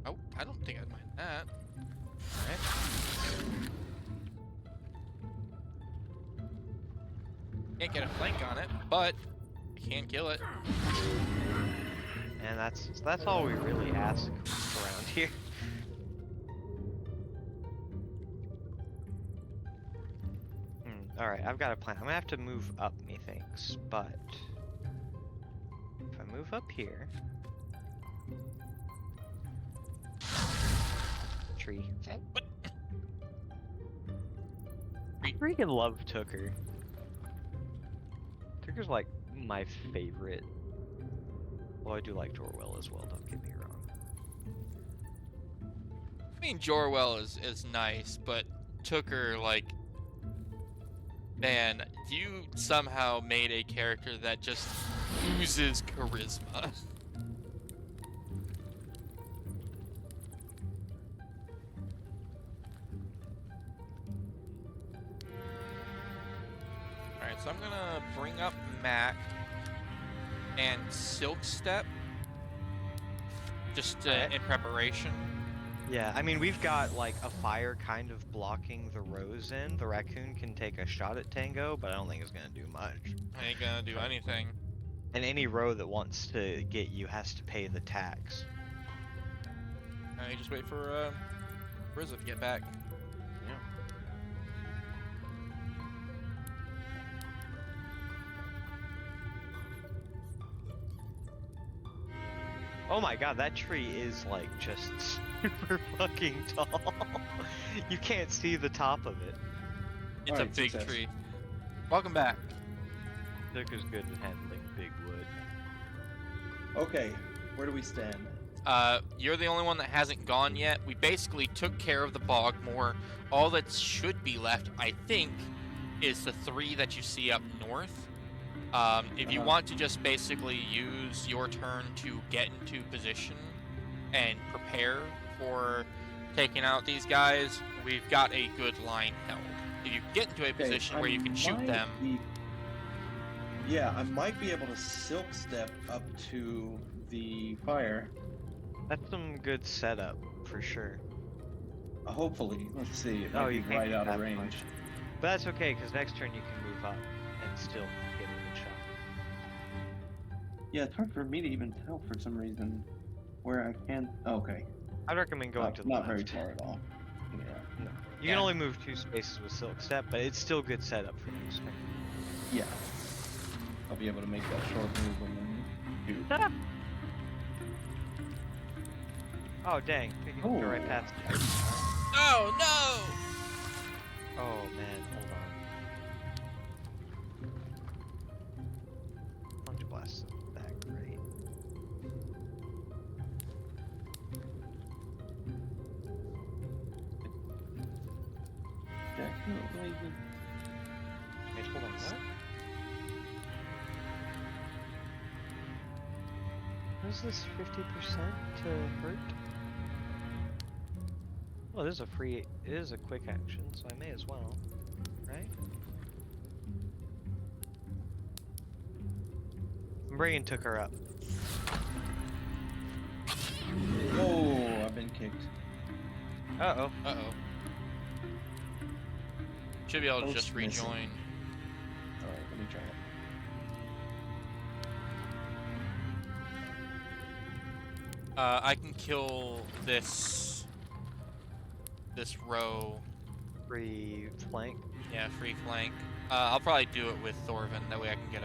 [SPEAKER 4] Oh, I don't think I'd mind that.
[SPEAKER 1] Alright.
[SPEAKER 4] Can't get a flank on it, but I can kill it.
[SPEAKER 1] And that's all we really ask around here. Alright, I've got a plan. I'm gonna have to move up, methinks, but if I move up here, tree.
[SPEAKER 4] What?
[SPEAKER 1] I freaking love Tooker. Tooker's like my favorite. Well, I do like Jorwell as well, don't get me wrong.
[SPEAKER 4] I mean, Jorwell is nice, but Tooker, like, Man, you somehow made a character that just oozes charisma. Alright, so I'm gonna bring up Mac and Silk Step just in preparation.
[SPEAKER 1] Yeah, I mean, we've got like a fire kind of blocking the rows in. The raccoon can take a shot at Tango, but I don't think it's gonna do much.
[SPEAKER 4] I ain't gonna do anything.
[SPEAKER 1] And any row that wants to get you has to pay the tax.
[SPEAKER 4] I just wait for Rizza to get back.
[SPEAKER 1] Yeah. Oh my god, that tree is like just super fucking tall. You can't see the top of it.
[SPEAKER 4] It's
[SPEAKER 2] Alright,
[SPEAKER 4] a big
[SPEAKER 2] success.
[SPEAKER 4] tree. Welcome back.
[SPEAKER 1] Nook is good at handling big wood.
[SPEAKER 2] Okay, where do we stand?
[SPEAKER 4] You're the only one that hasn't gone yet. We basically took care of the Bogmore. All that should be left, I think, is the 3 that you see up north. If you want to just basically use your turn to get into position and prepare for taking out these guys, we've got a good line held. If you get into a position where you can shoot them,
[SPEAKER 2] Yeah, I might be able to silk step up to the fire.
[SPEAKER 1] That's some good setup for sure.
[SPEAKER 2] Hopefully, let's see. It
[SPEAKER 1] Oh,
[SPEAKER 2] might
[SPEAKER 1] you
[SPEAKER 2] be
[SPEAKER 1] can't
[SPEAKER 2] right
[SPEAKER 1] do
[SPEAKER 2] out of
[SPEAKER 1] that
[SPEAKER 2] range.
[SPEAKER 1] much. But that's okay, because next turn you can move up and still get a good shot.
[SPEAKER 2] Yeah, it's hard for me to even tell for some reason where I can. Okay,
[SPEAKER 1] I'd recommend going to the
[SPEAKER 2] not
[SPEAKER 1] left.
[SPEAKER 2] very far at all. Yeah.
[SPEAKER 1] You can only move 2 spaces with Silk Step, but it's still good setup for next turn.
[SPEAKER 2] Yeah. I'll be able to make that short move and then shoot.
[SPEAKER 1] Oh dang, you can go right past it.
[SPEAKER 4] oh no!
[SPEAKER 1] Oh man, hold on. Punch blast isn't that great. Wait, hold on, what? What is this 50% to hurt? Well, this is a free, it is a quick action, so I may as well, right? I'm bringing took her up.
[SPEAKER 2] Oh, I've been kicked.
[SPEAKER 1] Uh-oh.
[SPEAKER 4] Uh-oh. Should be able to
[SPEAKER 2] Post
[SPEAKER 4] just
[SPEAKER 2] missing.
[SPEAKER 4] rejoin.
[SPEAKER 2] Alright, let me try it.
[SPEAKER 4] I can kill this row.
[SPEAKER 1] Free flank.
[SPEAKER 4] Yeah, free flank. I'll probably do it with Thorvin. That way I can get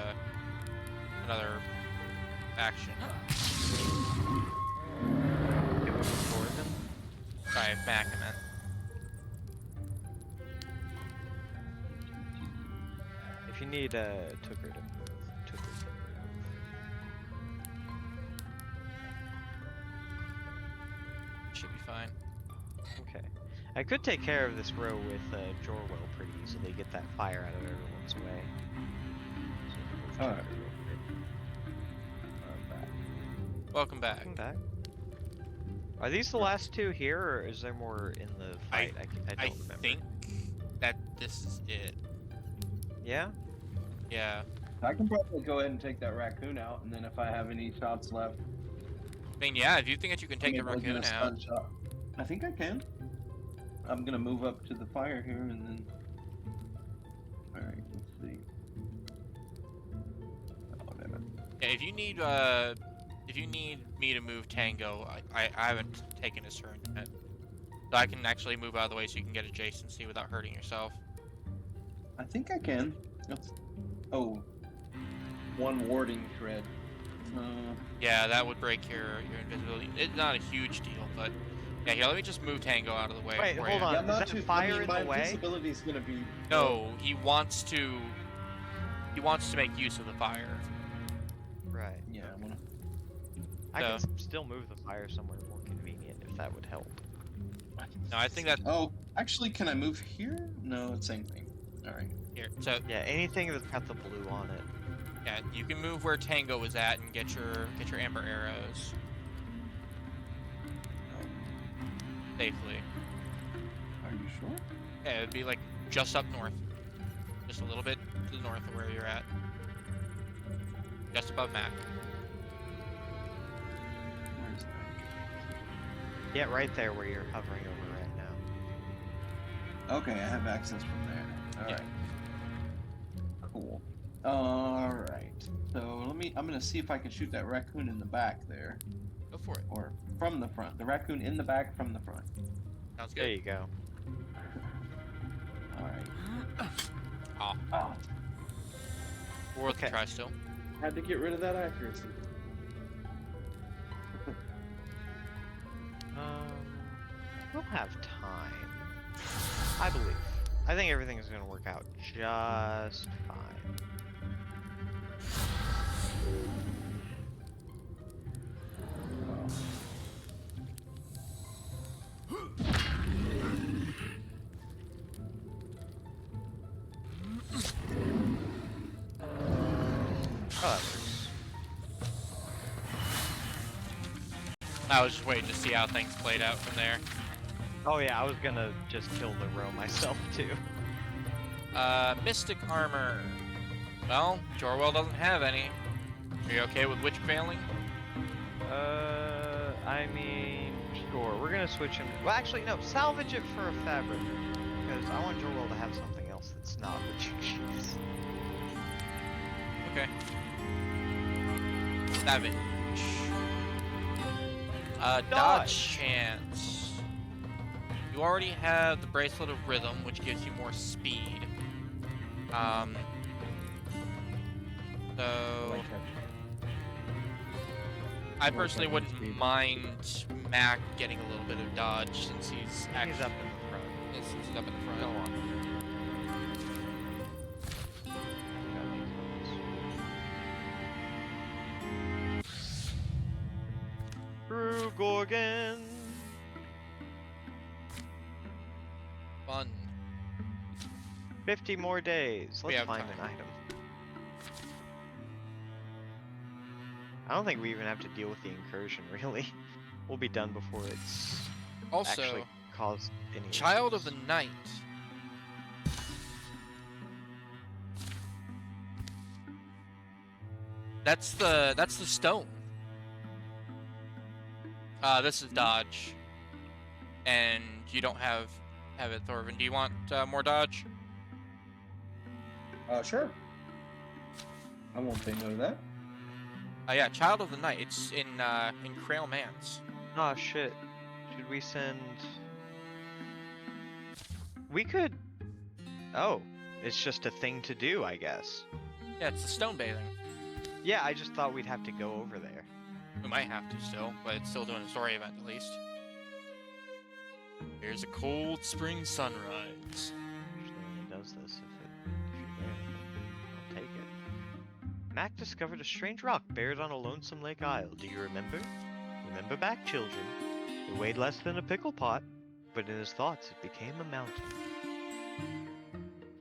[SPEAKER 4] another action.
[SPEAKER 1] Give him a Thorvin.
[SPEAKER 4] Sorry, Mac, I meant.
[SPEAKER 1] If you need Tooker to move, Tooker can move.
[SPEAKER 4] Should be fine.
[SPEAKER 1] Okay. I could take care of this row with Jorwell pretty easily, get that fire out of everyone's way. So move
[SPEAKER 2] Alright.
[SPEAKER 1] Tooker real quick.
[SPEAKER 4] Welcome back.
[SPEAKER 1] Welcome back. Are these the last 2 here, or is there more in the fight? I
[SPEAKER 4] I
[SPEAKER 1] don't remember.
[SPEAKER 4] think that this is it.
[SPEAKER 1] Yeah?
[SPEAKER 4] Yeah.
[SPEAKER 2] I can probably go ahead and take that raccoon out, and then if I have any shots left,
[SPEAKER 4] I mean, yeah, if you think that you can take the
[SPEAKER 2] maybe I'll get
[SPEAKER 4] raccoon
[SPEAKER 2] a stun
[SPEAKER 4] out.
[SPEAKER 2] shot. I think I can. I'm gonna move up to the fire here, and then. Alright, let's see. Oh, damn it.
[SPEAKER 4] Yeah, if you need me to move Tango, I haven't taken his turn yet. So I can actually move out of the way so you can get adjacency without hurting yourself.
[SPEAKER 2] I think I can. Oh, 1 warding shred.
[SPEAKER 4] Yeah, that would break your invisibility. It's not a huge deal, but yeah, here, let me just move Tango out of the way.
[SPEAKER 1] Wait,
[SPEAKER 4] for
[SPEAKER 1] hold
[SPEAKER 4] you.
[SPEAKER 1] on.
[SPEAKER 2] Yeah,
[SPEAKER 1] is
[SPEAKER 2] not
[SPEAKER 1] that
[SPEAKER 2] too.
[SPEAKER 1] fire
[SPEAKER 2] I mean,
[SPEAKER 1] in
[SPEAKER 2] my
[SPEAKER 1] the way?
[SPEAKER 2] invisibility is gonna be.
[SPEAKER 4] No, he wants to make use of the fire.
[SPEAKER 1] Right.
[SPEAKER 2] Yeah, I wanna.
[SPEAKER 1] I can
[SPEAKER 4] So-
[SPEAKER 1] still move the fire somewhere more convenient if that would help.
[SPEAKER 4] No, I think that
[SPEAKER 2] Oh, actually, can I move here? No, it's same thing. All right.
[SPEAKER 4] Here, so
[SPEAKER 1] Yeah, anything that's got the blue on it.
[SPEAKER 4] yeah, you can move where Tango was at and get your amber arrows safely.
[SPEAKER 2] Are you sure?
[SPEAKER 4] Yeah, it'd be like just up north, just a little bit to the north of where you're at, just above Mac.
[SPEAKER 2] Where's that?
[SPEAKER 1] Yeah, right there where you're hovering over right now.
[SPEAKER 2] Okay, I have access from there. All
[SPEAKER 4] Yeah.
[SPEAKER 2] right. Cool. All right. So I'm gonna see if I can shoot that raccoon in the back there,
[SPEAKER 4] Go for it.
[SPEAKER 2] or from the front. The raccoon in the back from the front.
[SPEAKER 4] Sounds
[SPEAKER 1] There
[SPEAKER 4] good.
[SPEAKER 1] you go.
[SPEAKER 2] All right.
[SPEAKER 4] Oh,
[SPEAKER 2] Ah,
[SPEAKER 4] worth
[SPEAKER 1] Okay.
[SPEAKER 4] a try still.
[SPEAKER 2] had to get rid of that accuracy.
[SPEAKER 1] We'll have time. I believe. I think everything is going to work out just fine. Oh, that works.
[SPEAKER 4] I was just waiting to see how things played out from there.
[SPEAKER 1] Oh yeah, I was gonna just kill the row myself too.
[SPEAKER 4] Mystic armor. Well, Jorwell doesn't have any. Are you okay with witch failing?
[SPEAKER 1] I mean, sure. We're gonna switch him. Well, actually, no. Salvage it for a fabric, because I want Joel to have something else that's not witching shoes.
[SPEAKER 4] Okay. Savage. Dodge
[SPEAKER 1] Dodge.
[SPEAKER 4] chance. You already have the bracelet of rhythm, which gives you more speed. So I personally wouldn't mind Mac getting a little bit of dodge since he's actually
[SPEAKER 1] He's up in the front.
[SPEAKER 4] Since he's up in the front.
[SPEAKER 1] Go on. Through Gorgon.
[SPEAKER 4] Fun.
[SPEAKER 1] 50 more days.
[SPEAKER 4] We
[SPEAKER 1] Let's
[SPEAKER 4] have
[SPEAKER 1] find
[SPEAKER 4] time.
[SPEAKER 1] an item. I don't think we even have to deal with the incursion, really. We'll be done before it's
[SPEAKER 4] Also,
[SPEAKER 1] actually caused any
[SPEAKER 4] Child of
[SPEAKER 1] issues.
[SPEAKER 4] the Night. That's the stone. This is dodge, and you don't have it, Thorvin. Do you want more dodge?
[SPEAKER 2] Sure. I won't say no to that.
[SPEAKER 4] Yeah, Child of the Night. It's in Crail Mance.
[SPEAKER 1] Oh shit. Should we send... We could... Oh. It's just a thing to do, I guess.
[SPEAKER 4] Yeah, it's the stone bathing.
[SPEAKER 1] Yeah, I just thought we'd have to go over there.
[SPEAKER 4] We might have to still, but it's still doing a story event at least. Here's a cold spring sunrise.
[SPEAKER 1] Usually when it does this, if you're there, I'll take it. Mac discovered a strange rock buried on a lonesome lake isle. Do you remember? Remember back, children. It weighed less than a pickle pot, but in his thoughts it became a mountain.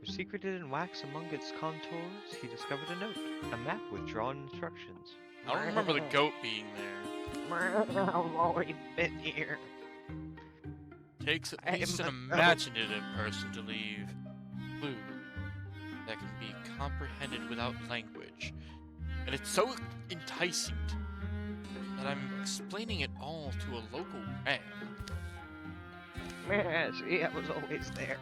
[SPEAKER 1] Secreted in wax among its contours, he discovered a note, a map with drawn instructions.
[SPEAKER 4] I don't remember the goat being there.
[SPEAKER 1] I've always been here.
[SPEAKER 4] Takes at
[SPEAKER 1] I
[SPEAKER 4] least an
[SPEAKER 1] am a-
[SPEAKER 4] imaginative person to leave clue that can be comprehended without language. And it's so enticing that I'm explaining it all to a local man.
[SPEAKER 1] Yeah, see, I was always there.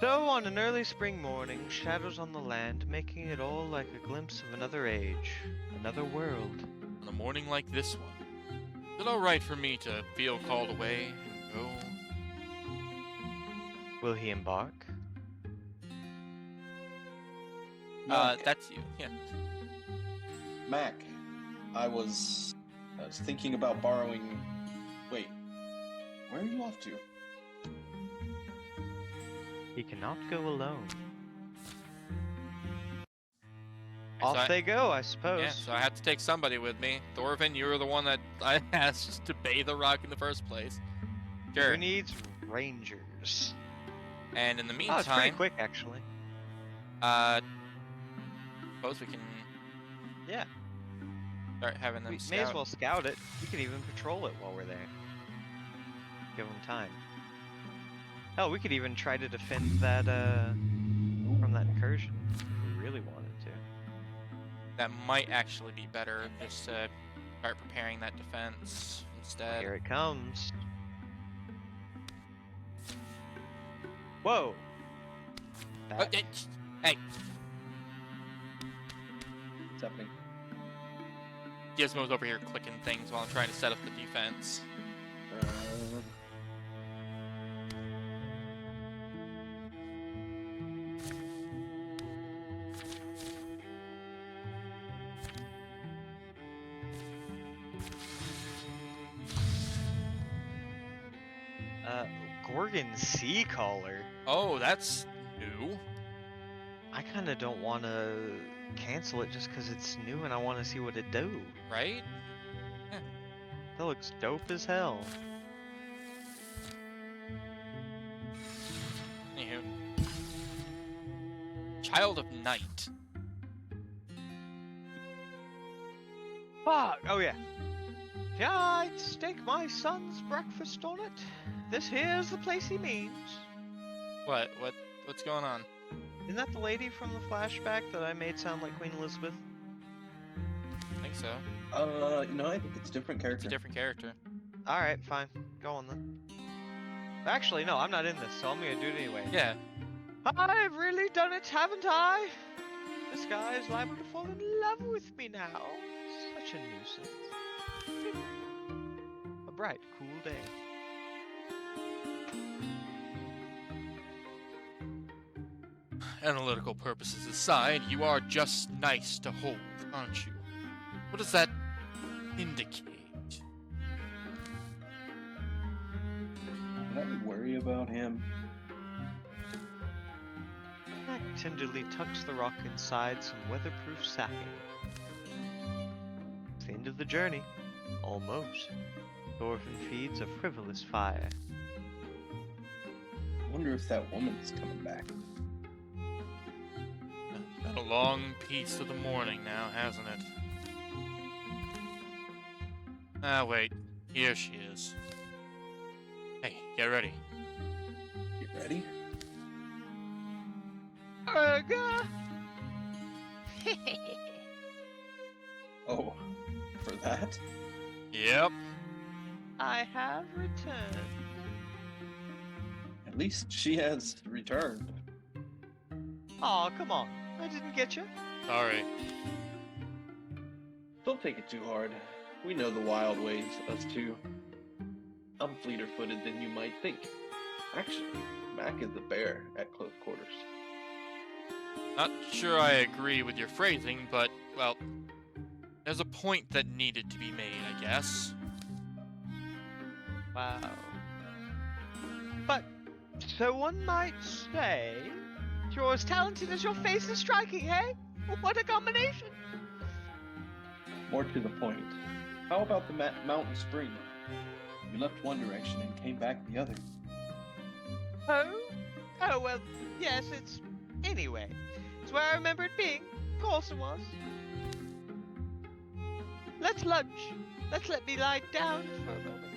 [SPEAKER 1] So, on an early spring morning, shadows on the land, making it all like a glimpse of another age, another world.
[SPEAKER 4] On a morning like this one, is it alright for me to feel called away and go?
[SPEAKER 1] Will he embark?
[SPEAKER 4] That's you, yeah.
[SPEAKER 2] Mac, I was thinking about borrowing. Wait, where are you off to?
[SPEAKER 1] He cannot go alone.
[SPEAKER 4] So
[SPEAKER 1] Off
[SPEAKER 4] I-
[SPEAKER 1] they go, I suppose.
[SPEAKER 4] Yeah, so I had to take somebody with me. Thorvin, you were the one that I asked to bathe the rock in the first place.
[SPEAKER 1] Who
[SPEAKER 4] Sure.
[SPEAKER 1] needs Rangers.
[SPEAKER 4] And in the
[SPEAKER 1] Oh, it's pretty
[SPEAKER 4] meantime,
[SPEAKER 1] quick, actually.
[SPEAKER 4] suppose we can
[SPEAKER 1] Yeah.
[SPEAKER 4] start having them
[SPEAKER 1] We
[SPEAKER 4] scout.
[SPEAKER 1] may as well scout it. We could even patrol it while we're there. Give them time. Hell, we could even try to defend that, from that incursion. If we really wanted to.
[SPEAKER 4] That might actually be better, just to start preparing that defense instead.
[SPEAKER 1] Here it comes. Whoa!
[SPEAKER 4] Oh,
[SPEAKER 1] That,
[SPEAKER 4] hey,
[SPEAKER 2] What's happening?
[SPEAKER 4] Gizmo's over here clicking things while I'm trying to set up the defense.
[SPEAKER 1] Gorgon Sea Caller.
[SPEAKER 4] Oh, that's new.
[SPEAKER 1] I kinda don't wanna cancel it just because it's new and I wanna see what it do.
[SPEAKER 4] Right?
[SPEAKER 1] That looks dope as hell.
[SPEAKER 4] Anywho. Child of Night.
[SPEAKER 1] Fuck! Oh yeah. Yeah, I'd stake my son's breakfast on it. This here's the place he means.
[SPEAKER 4] What's going on?
[SPEAKER 1] Isn't that the lady from the flashback that I made sound like Queen Elizabeth?
[SPEAKER 4] I think so.
[SPEAKER 2] No, I think it's a different
[SPEAKER 4] It's
[SPEAKER 2] character.
[SPEAKER 4] a different character.
[SPEAKER 1] Alright, fine. Go on then. Actually, no, I'm not in this, so I'm gonna do it anyway.
[SPEAKER 4] Yeah.
[SPEAKER 1] I've really done it, haven't I? This guy is liable to fall in love with me now. Such a nuisance. A bright, cool day.
[SPEAKER 4] Analytical purposes aside, you are just nice to hold, aren't you? What does that indicate?
[SPEAKER 2] Can I worry about him?
[SPEAKER 1] Mac tenderly tucks the rock inside some weatherproof sacking. It's the end of the journey. Almost. Thorfinn feeds a frivolous fire.
[SPEAKER 2] I wonder if that woman's coming back.
[SPEAKER 4] Been a long piece of the morning now, hasn't it? Ah, wait. Here she is. Hey, get ready.
[SPEAKER 2] You ready?
[SPEAKER 1] Urga!
[SPEAKER 2] Oh, for that?
[SPEAKER 4] Yep.
[SPEAKER 1] I have returned.
[SPEAKER 2] At least she has returned.
[SPEAKER 1] Aw, come on. I didn't get you.
[SPEAKER 4] Sorry.
[SPEAKER 2] Don't take it too hard. We know the wild ways, us two. I'm fleeter-footed than you might think. Actually, Mac is a bear at close quarters.
[SPEAKER 4] Not sure I agree with your phrasing, but, well, there's a point that needed to be made, I guess.
[SPEAKER 1] Wow. But, so one might say, you're as talented as your face is striking, hey? What a combination!
[SPEAKER 2] More to the point, how about the mountain spring? You left one direction and came back the other.
[SPEAKER 1] Oh? Oh, well, yes, it's... Anyway, it's where I remember it being. Of course it was. Let's lunch. Let's let me lie down for a moment.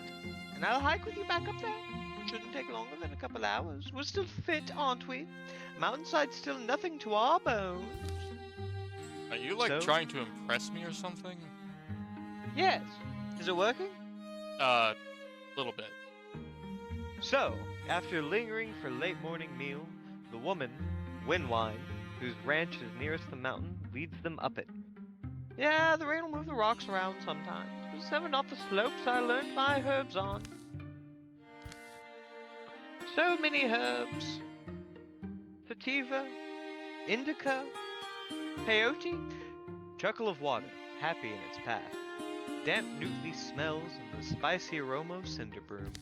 [SPEAKER 1] And I'll hike with you back up there. Shouldn't take longer than a couple hours. We're still fit, aren't we? Mountainside's still nothing to our bones.
[SPEAKER 4] Are you, like,
[SPEAKER 1] So?
[SPEAKER 4] trying to impress me or something?
[SPEAKER 1] Yes. Is it working?
[SPEAKER 4] Little bit.
[SPEAKER 1] So, after lingering for late morning meal, the woman, Windwine, whose ranch is nearest the mountain, leads them up it. Yeah, the rain will move the rocks around sometimes, but it's never not the slopes I learned my herbs on. So many herbs. Sativa, indica, peyote, trickle of water, happy in its path. Damp newtly smells and the spicy aroma of cinder broom.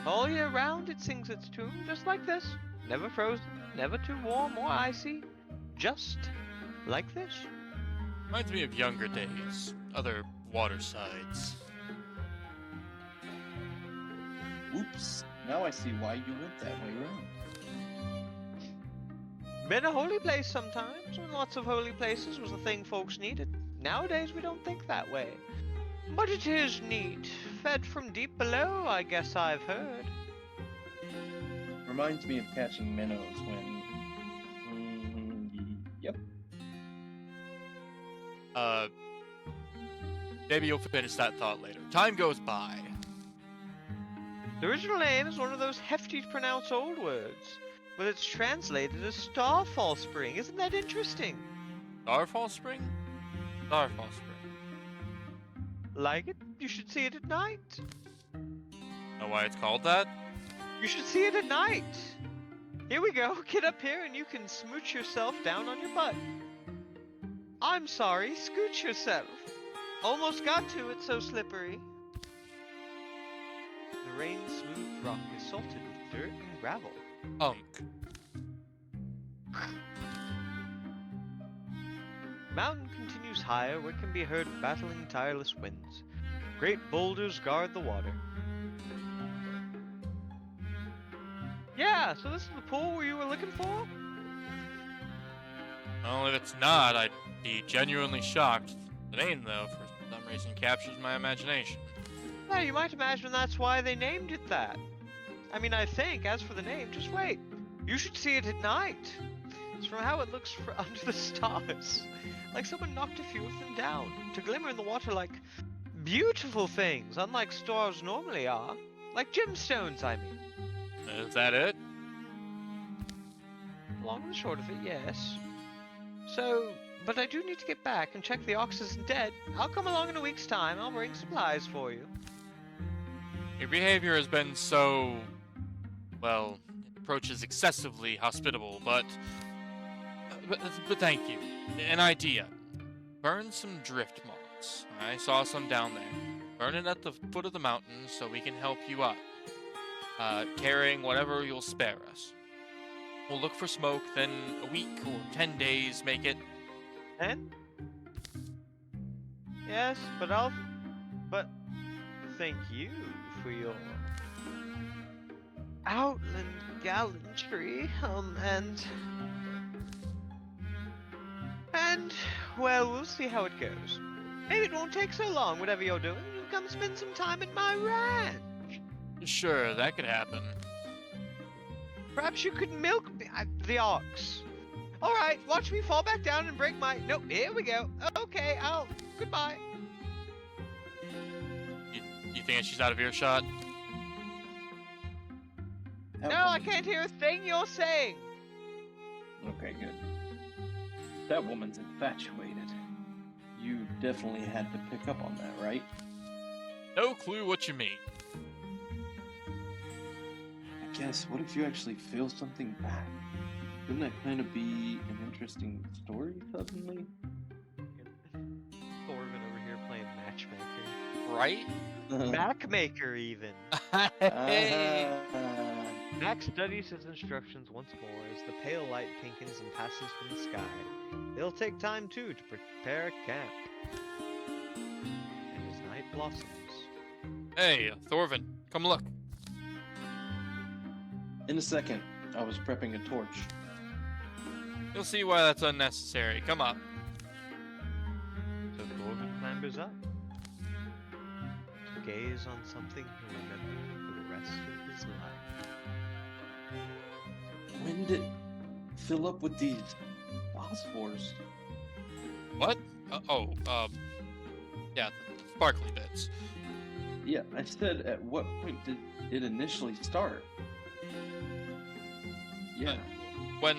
[SPEAKER 1] All year round it sings its tune, just like this. Never frozen, never too warm or icy. Just like this.
[SPEAKER 4] Reminds me of younger days. Other water sides.
[SPEAKER 2] Oops. Now I see why you went that way around.
[SPEAKER 5] Been a holy place sometimes, when lots of holy places was a thing folks needed. Nowadays we don't think that way. But it is neat. Fed from deep below, I guess I've heard.
[SPEAKER 2] Reminds me of catching minnows when... yep.
[SPEAKER 4] Maybe you'll finish that thought later. Time goes by.
[SPEAKER 5] The original name is one of those hefty to pronounce old words, but it's translated as Starfall Spring. Isn't that interesting?
[SPEAKER 4] Starfall Spring? Starfall Spring.
[SPEAKER 5] Like it? You should see it at night.
[SPEAKER 4] Know why it's called that?
[SPEAKER 5] You should see it at night. Here we go. Get up here and you can smooch yourself down on your butt. I'm sorry, scooch yourself. Almost got to, it's so slippery. The rain-smoothed rock is salted with dirt and gravel. Mountain continues higher where can be heard battling tireless winds. Great boulders guard the water. Yeah, so this is the pool you were looking for?
[SPEAKER 4] Well, if it's not, I'd be genuinely shocked. The name, though, for some reason captures my imagination.
[SPEAKER 5] Yeah, you might imagine that's why they named it that. I mean, I think, as for the name, just wait. You should see it at night. It's from how it looks under the stars. Like someone knocked a few of them down, to glimmer in the water like beautiful things, unlike stars normally are. Like gemstones, I mean.
[SPEAKER 4] Is that it?
[SPEAKER 5] Long and short of it, yes. So, but I do need to get back and check the ox isn't dead. I'll come along in a week's time. I'll bring supplies for you.
[SPEAKER 4] Your behavior has been so... well, it approaches excessively hospitable, but thank you. An idea. Burn some drift moss. I saw some down there. Burn it at the foot of the mountain so we can help you up. Carrying whatever you'll spare us. We'll look for smoke, then a week or 10 days make it.
[SPEAKER 5] 10? Yes, but thank you for your outland gallantry, and well, we'll see how it goes. Maybe it won't take so long, whatever you're doing. You come spend some time at my ranch.
[SPEAKER 4] Sure, that could happen.
[SPEAKER 5] Perhaps you could milk the ox. All right, watch me fall back down and break my... Nope, here we go. Okay, goodbye.
[SPEAKER 4] You think she's out of earshot?
[SPEAKER 5] No, I can't hear a thing you're saying.
[SPEAKER 2] Okay, good. That woman's infatuated. You definitely had to pick up on that, right?
[SPEAKER 4] No clue what you mean.
[SPEAKER 2] I guess, what if you actually feel something back? Wouldn't that kind of be an interesting story suddenly?
[SPEAKER 5] Thorvin over here playing matchmaker.
[SPEAKER 4] Right?
[SPEAKER 5] Backmaker, even.
[SPEAKER 4] Hey.
[SPEAKER 5] Max studies his instructions once more as the pale light pinkens and passes from the sky. It'll take time, too, to prepare a camp. And as night blossoms...
[SPEAKER 4] Hey, Thorvin, come look.
[SPEAKER 2] In a second, I was prepping a torch.
[SPEAKER 4] You'll see why that's unnecessary. Come up.
[SPEAKER 5] So Thorvin clambers up. To gaze on something he'll remember for the rest of his life.
[SPEAKER 2] When did it fill up with these phosphors?
[SPEAKER 4] What? Yeah, the sparkly bits.
[SPEAKER 2] Yeah, I said at what point did it initially start? Yeah.
[SPEAKER 4] When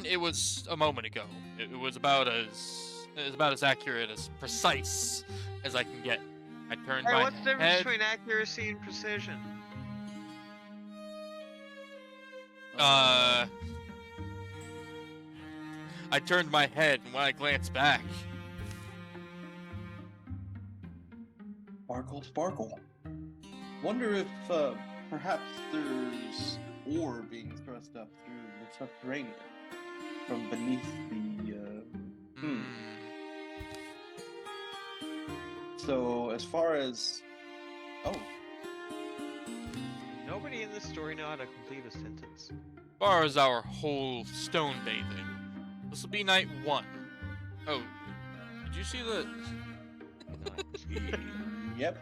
[SPEAKER 4] it was a moment ago. It was about as accurate, as precise as I can get. I turned my
[SPEAKER 5] What's the difference
[SPEAKER 4] head.
[SPEAKER 5] between accuracy and precision?
[SPEAKER 4] I turned my head, and when I glanced back,
[SPEAKER 2] Sparkle, sparkle. Wonder if perhaps there's ore being thrust up through the subterranean from beneath the. So as far as,
[SPEAKER 5] anybody in this story know how to complete a sentence?
[SPEAKER 4] As far as our whole stone bathing, this will be night 1. Oh, did you see the...
[SPEAKER 2] Yep,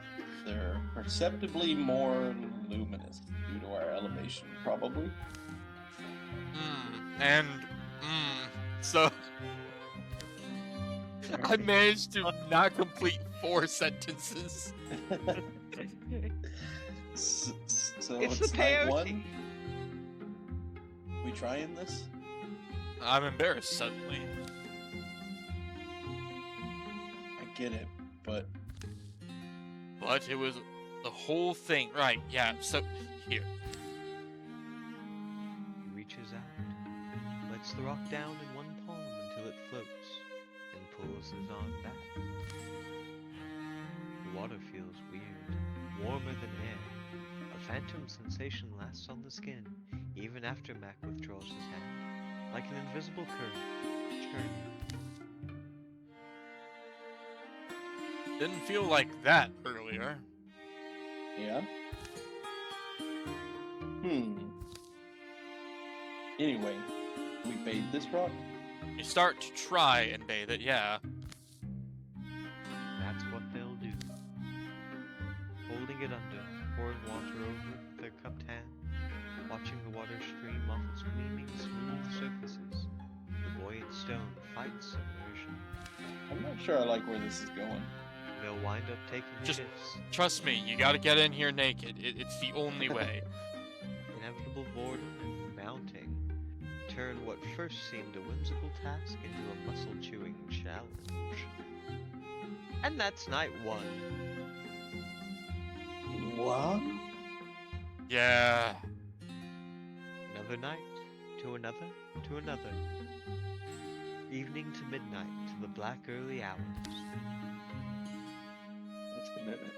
[SPEAKER 2] they're perceptibly more luminous due to our elevation, probably.
[SPEAKER 4] So I managed to not complete 4 sentences.
[SPEAKER 2] So
[SPEAKER 5] It's
[SPEAKER 2] it's
[SPEAKER 5] the
[SPEAKER 2] night
[SPEAKER 5] peyote.
[SPEAKER 2] 1. We trying this?
[SPEAKER 4] I'm embarrassed suddenly.
[SPEAKER 2] I get it, but
[SPEAKER 4] But it was the whole thing. Right, yeah, so here.
[SPEAKER 5] He reaches out, lets the rock down in one palm until it floats, and pulls his arm back. The water feels weird, warmer than air. A phantom sensation lasts on the skin, even after Mac withdraws his hand, like an invisible curve, churning.
[SPEAKER 4] Didn't feel like that earlier.
[SPEAKER 2] yeah. Anyway, we bathe this rock.
[SPEAKER 4] You start to try and bathe it, yeah.
[SPEAKER 5] That's what they'll do. Holding it under, pouring water over it with their cupped hand, watching the water stream off its gleaming, smooth surfaces. The buoyant stone fights submersion.
[SPEAKER 2] I'm not sure I like where this is going.
[SPEAKER 5] They'll wind up taking
[SPEAKER 4] Just-
[SPEAKER 5] shifts.
[SPEAKER 4] Trust me, you gotta get in here naked. It's the only way.
[SPEAKER 5] Inevitable boredom and mounting turn what first seemed a whimsical task into a muscle-chewing challenge. And that's night 1.
[SPEAKER 2] What?
[SPEAKER 4] Yeah.
[SPEAKER 5] Another night, to another, to another. Evening to midnight, to the black early hours.
[SPEAKER 2] That's commitment.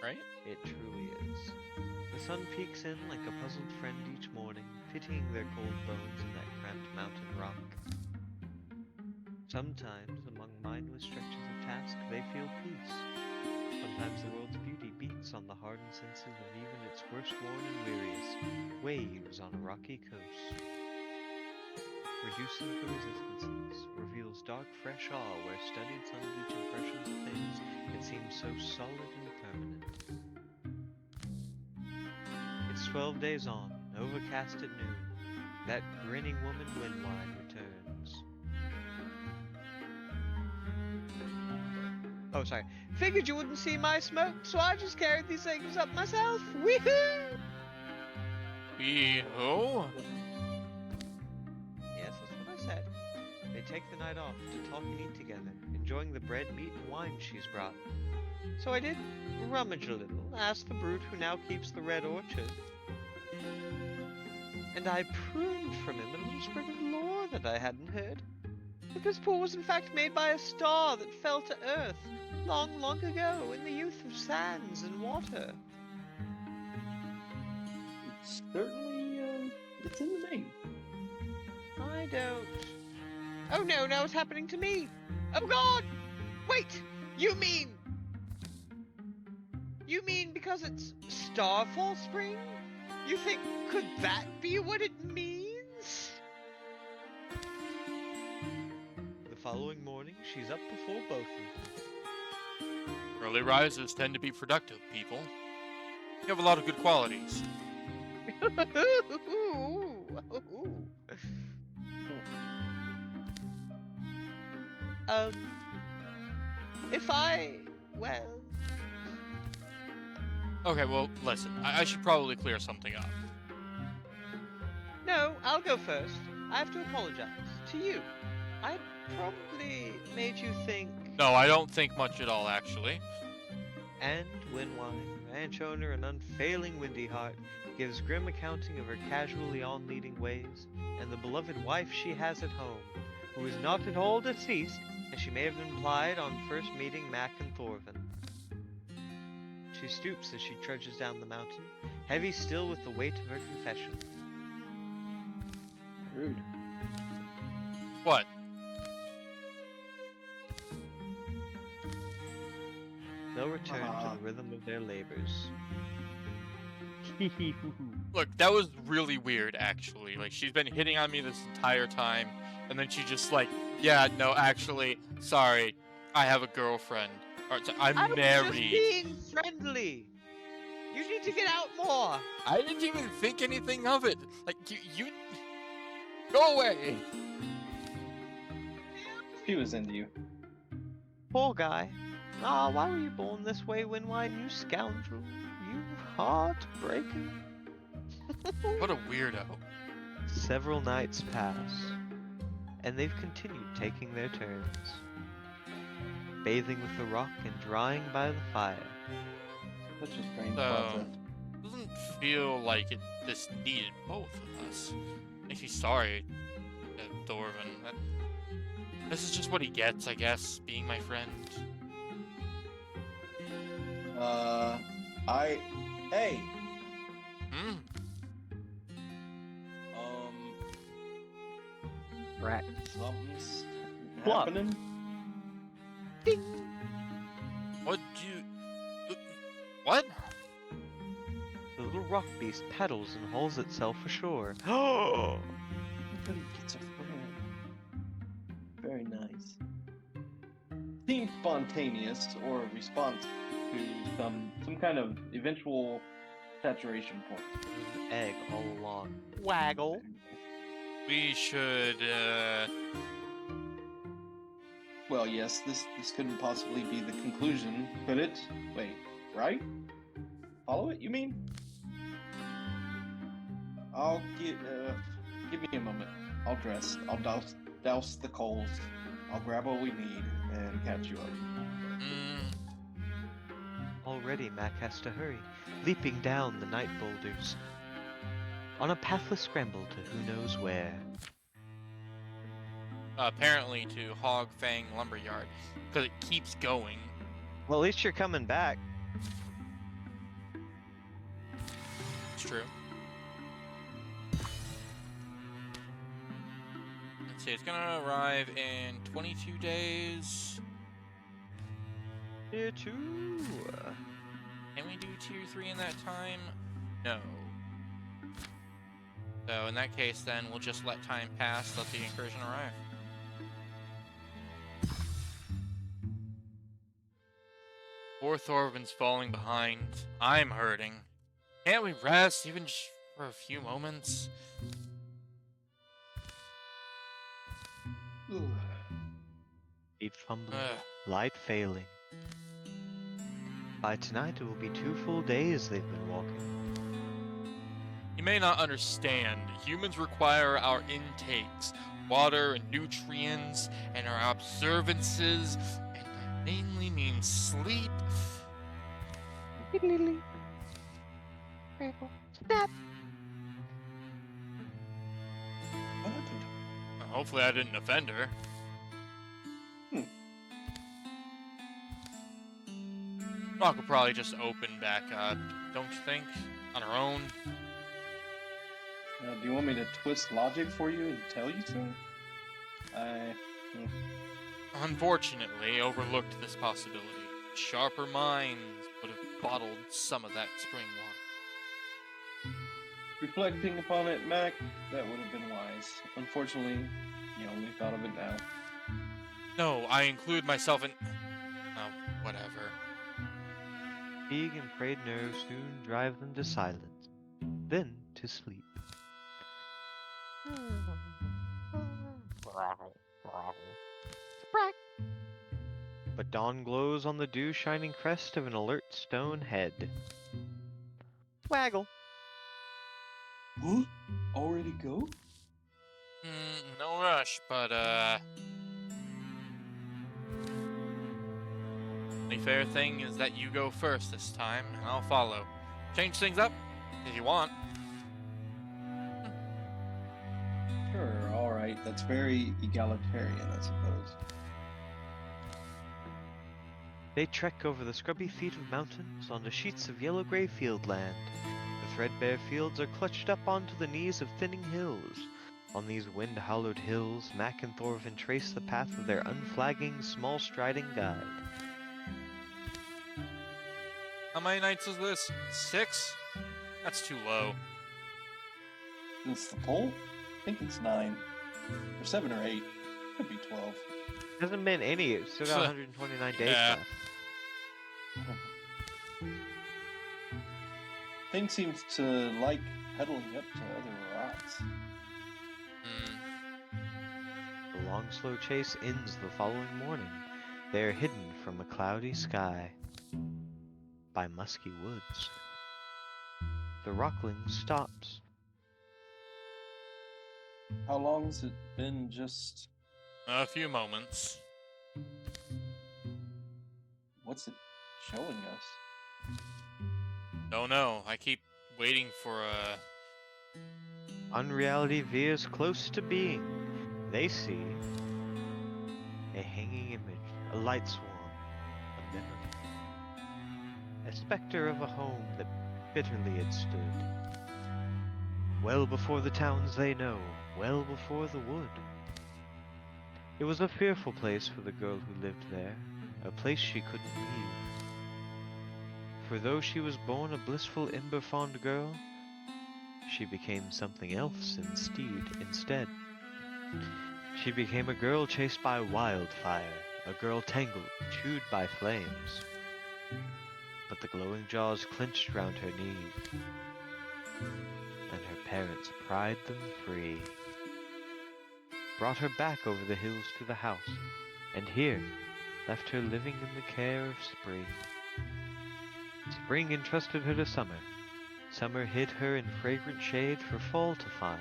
[SPEAKER 4] Right?
[SPEAKER 5] It truly is. The sun peeks in like a puzzled friend each morning, pitying their cold bones in that cramped mountain rock. Sometimes, among mindless stretches of task, they feel peace. Sometimes the world's beauty beats on the hardened senses of even its worst worn and weariest, waves on a rocky coast. Reduces the resistances, reveals dark fresh awe where studied sun-bleach impressions of things can seem so solid and permanent. It's 12 days on, overcast at noon. That grinning woman Windwide returns. Oh, sorry. Figured you wouldn't see my smoke, so I just carried these things up myself. Woohoo!
[SPEAKER 4] Wee-ho?
[SPEAKER 5] Yes, that's what I said. They take the night off to talk and eat together, enjoying the bread, meat, and wine she's brought. So I did rummage a little, asked the brute who now keeps the red orchard. And I pruned from him a little sprig of lore that I hadn't heard. That this pool was in fact made by a star that fell to earth long, long ago in the youth of sands and water.
[SPEAKER 2] It's certainly, it's in the name.
[SPEAKER 5] I don't... Oh no, now it's happening to me! Oh god! Wait! You mean because it's Starfall Spring? You think, could that be what it means? The following morning, she's up before both of them.
[SPEAKER 4] Early risers tend to be productive, people. You have a lot of good qualities.
[SPEAKER 5] If I, well...
[SPEAKER 4] Okay, well, listen. I should probably clear something up.
[SPEAKER 5] No, I'll go first. I have to apologize. To you. I probably made you think...
[SPEAKER 4] No, I don't think much at all, actually.
[SPEAKER 5] And Windwine, ranch owner and unfailing windy heart, gives grim accounting of her casually on-leading ways, and the beloved wife she has at home, who is not at all deceased, as she may have implied on first meeting Mac and Thorvin. She stoops as she trudges down the mountain, heavy still with the weight of her confession.
[SPEAKER 2] Rude.
[SPEAKER 4] What?
[SPEAKER 5] They'll return to the rhythm of their labors.
[SPEAKER 4] Look, that was really weird, actually. Like, she's been hitting on me this entire time, and then she just like, yeah, no, actually, sorry, I have a girlfriend. Or, I'm
[SPEAKER 5] I was
[SPEAKER 4] married.
[SPEAKER 5] just being friendly. You need to get out more.
[SPEAKER 4] I didn't even think anything of it. Like, you go away.
[SPEAKER 2] She was into you.
[SPEAKER 5] Poor guy. Ah, why were you born this way, Windwine, you scoundrel? You heartbreaker.
[SPEAKER 4] What a weirdo.
[SPEAKER 1] Several nights pass, and they've continued taking their turns, bathing with the rock and drying by the fire.
[SPEAKER 2] Such a strange
[SPEAKER 4] So,
[SPEAKER 2] process.
[SPEAKER 4] doesn't feel like this needed both of us. Makes me sorry, Thorvin. This is just what he gets, I guess, being my friend.
[SPEAKER 2] Hey,
[SPEAKER 4] Hmm?
[SPEAKER 5] Rat.
[SPEAKER 2] something's
[SPEAKER 5] What?
[SPEAKER 2] happening.
[SPEAKER 4] What you... What?
[SPEAKER 1] The little rock beast pedals and hauls itself ashore.
[SPEAKER 2] Everybody gets a friend. Very nice. Seems spontaneous or a response to some kind of eventual saturation point.
[SPEAKER 1] There's an egg all along.
[SPEAKER 5] Waggle.
[SPEAKER 4] We should,
[SPEAKER 2] Well, yes, this couldn't possibly be the conclusion, could it? Wait, right? Follow it, you mean? I'll give me a moment. I'll dress. I'll douse the coals. I'll grab what we need and catch you up.
[SPEAKER 1] Already Mac has to hurry, leaping down the night boulders, on a pathless scramble to who knows where.
[SPEAKER 4] apparently to Hog Fang Lumberyard, because it keeps going.
[SPEAKER 1] Well, at least you're coming back.
[SPEAKER 4] It's true. Let's see, it's gonna arrive in 22 days.
[SPEAKER 1] Tier 2.
[SPEAKER 4] Can we do tier 3 in that time? No. So in that case, then we'll just let time pass, let the incursion arrive. Poor Thorvin's falling behind. I'm hurting. Can't we rest even just for a few moments?
[SPEAKER 1] Feet fumbling,
[SPEAKER 4] Ugh.
[SPEAKER 1] light failing. By tonight it will be 2 full days they've been walking.
[SPEAKER 4] You may not understand. Humans require our intakes, water and nutrients, and our observances, and that mainly means sleep.
[SPEAKER 5] Snap.
[SPEAKER 2] What happened?
[SPEAKER 4] Hopefully I didn't offend her. Rock will probably just open back up, don't you think? On her own?
[SPEAKER 2] Do you want me to twist logic for you and tell you so?
[SPEAKER 4] Unfortunately, overlooked this possibility. Sharper minds would have bottled some of that spring water.
[SPEAKER 2] Reflecting upon it, Mac, that would have been wise. Unfortunately, you only thought of it now.
[SPEAKER 4] No, I include myself in... Oh, whatever.
[SPEAKER 1] Fatigue and frayed nerves soon drive them to silence, then to sleep. But dawn glows on the dew-shining crest of an alert stone head. Waggle.
[SPEAKER 2] Huh? Already go?
[SPEAKER 4] No rush, but, the fair thing is that you go first this time, and I'll follow. Change things up, if you want.
[SPEAKER 2] Sure, alright. That's very egalitarian, I suppose.
[SPEAKER 1] They trek over the scrubby feet of mountains onto sheets of yellow-gray field land. The threadbare fields are clutched up onto the knees of thinning hills. On these wind-hollowed hills, Mac and Thorvin trace the path of their unflagging, small-striding guide.
[SPEAKER 4] How many nights is this? 6? That's too low.
[SPEAKER 2] It's the pole? I think it's 9. Or 7 or 8. Could be 12.
[SPEAKER 1] Hasn't been any. It's still got 129 days
[SPEAKER 4] Yeah.
[SPEAKER 1] left.
[SPEAKER 2] Thing seems to like pedaling up to other rocks.
[SPEAKER 4] Hmm.
[SPEAKER 1] The long, slow chase ends the following morning. They are hidden from a cloudy sky by musky woods. The rockling stops.
[SPEAKER 2] How long's it been just...
[SPEAKER 4] A few moments.
[SPEAKER 2] What's it showing us?
[SPEAKER 4] Don't know. I keep waiting for a.
[SPEAKER 1] Unreality veers close to being. They see a hanging image, a light swarm, a memory, a specter of a home that bitterly had stood. Well before the towns they know, well before the wood. It was a fearful place for the girl who lived there, a place she couldn't leave. For though she was born a blissful ember-fond girl, she became something else instead. She became a girl chased by wildfire, a girl tangled, chewed by flames. But the glowing jaws clenched round her knees, and her parents pried them free. Brought her back over the hills to the house, and here left her living in the care of spring. Spring entrusted her to summer. Summer hid her in fragrant shade for fall to find.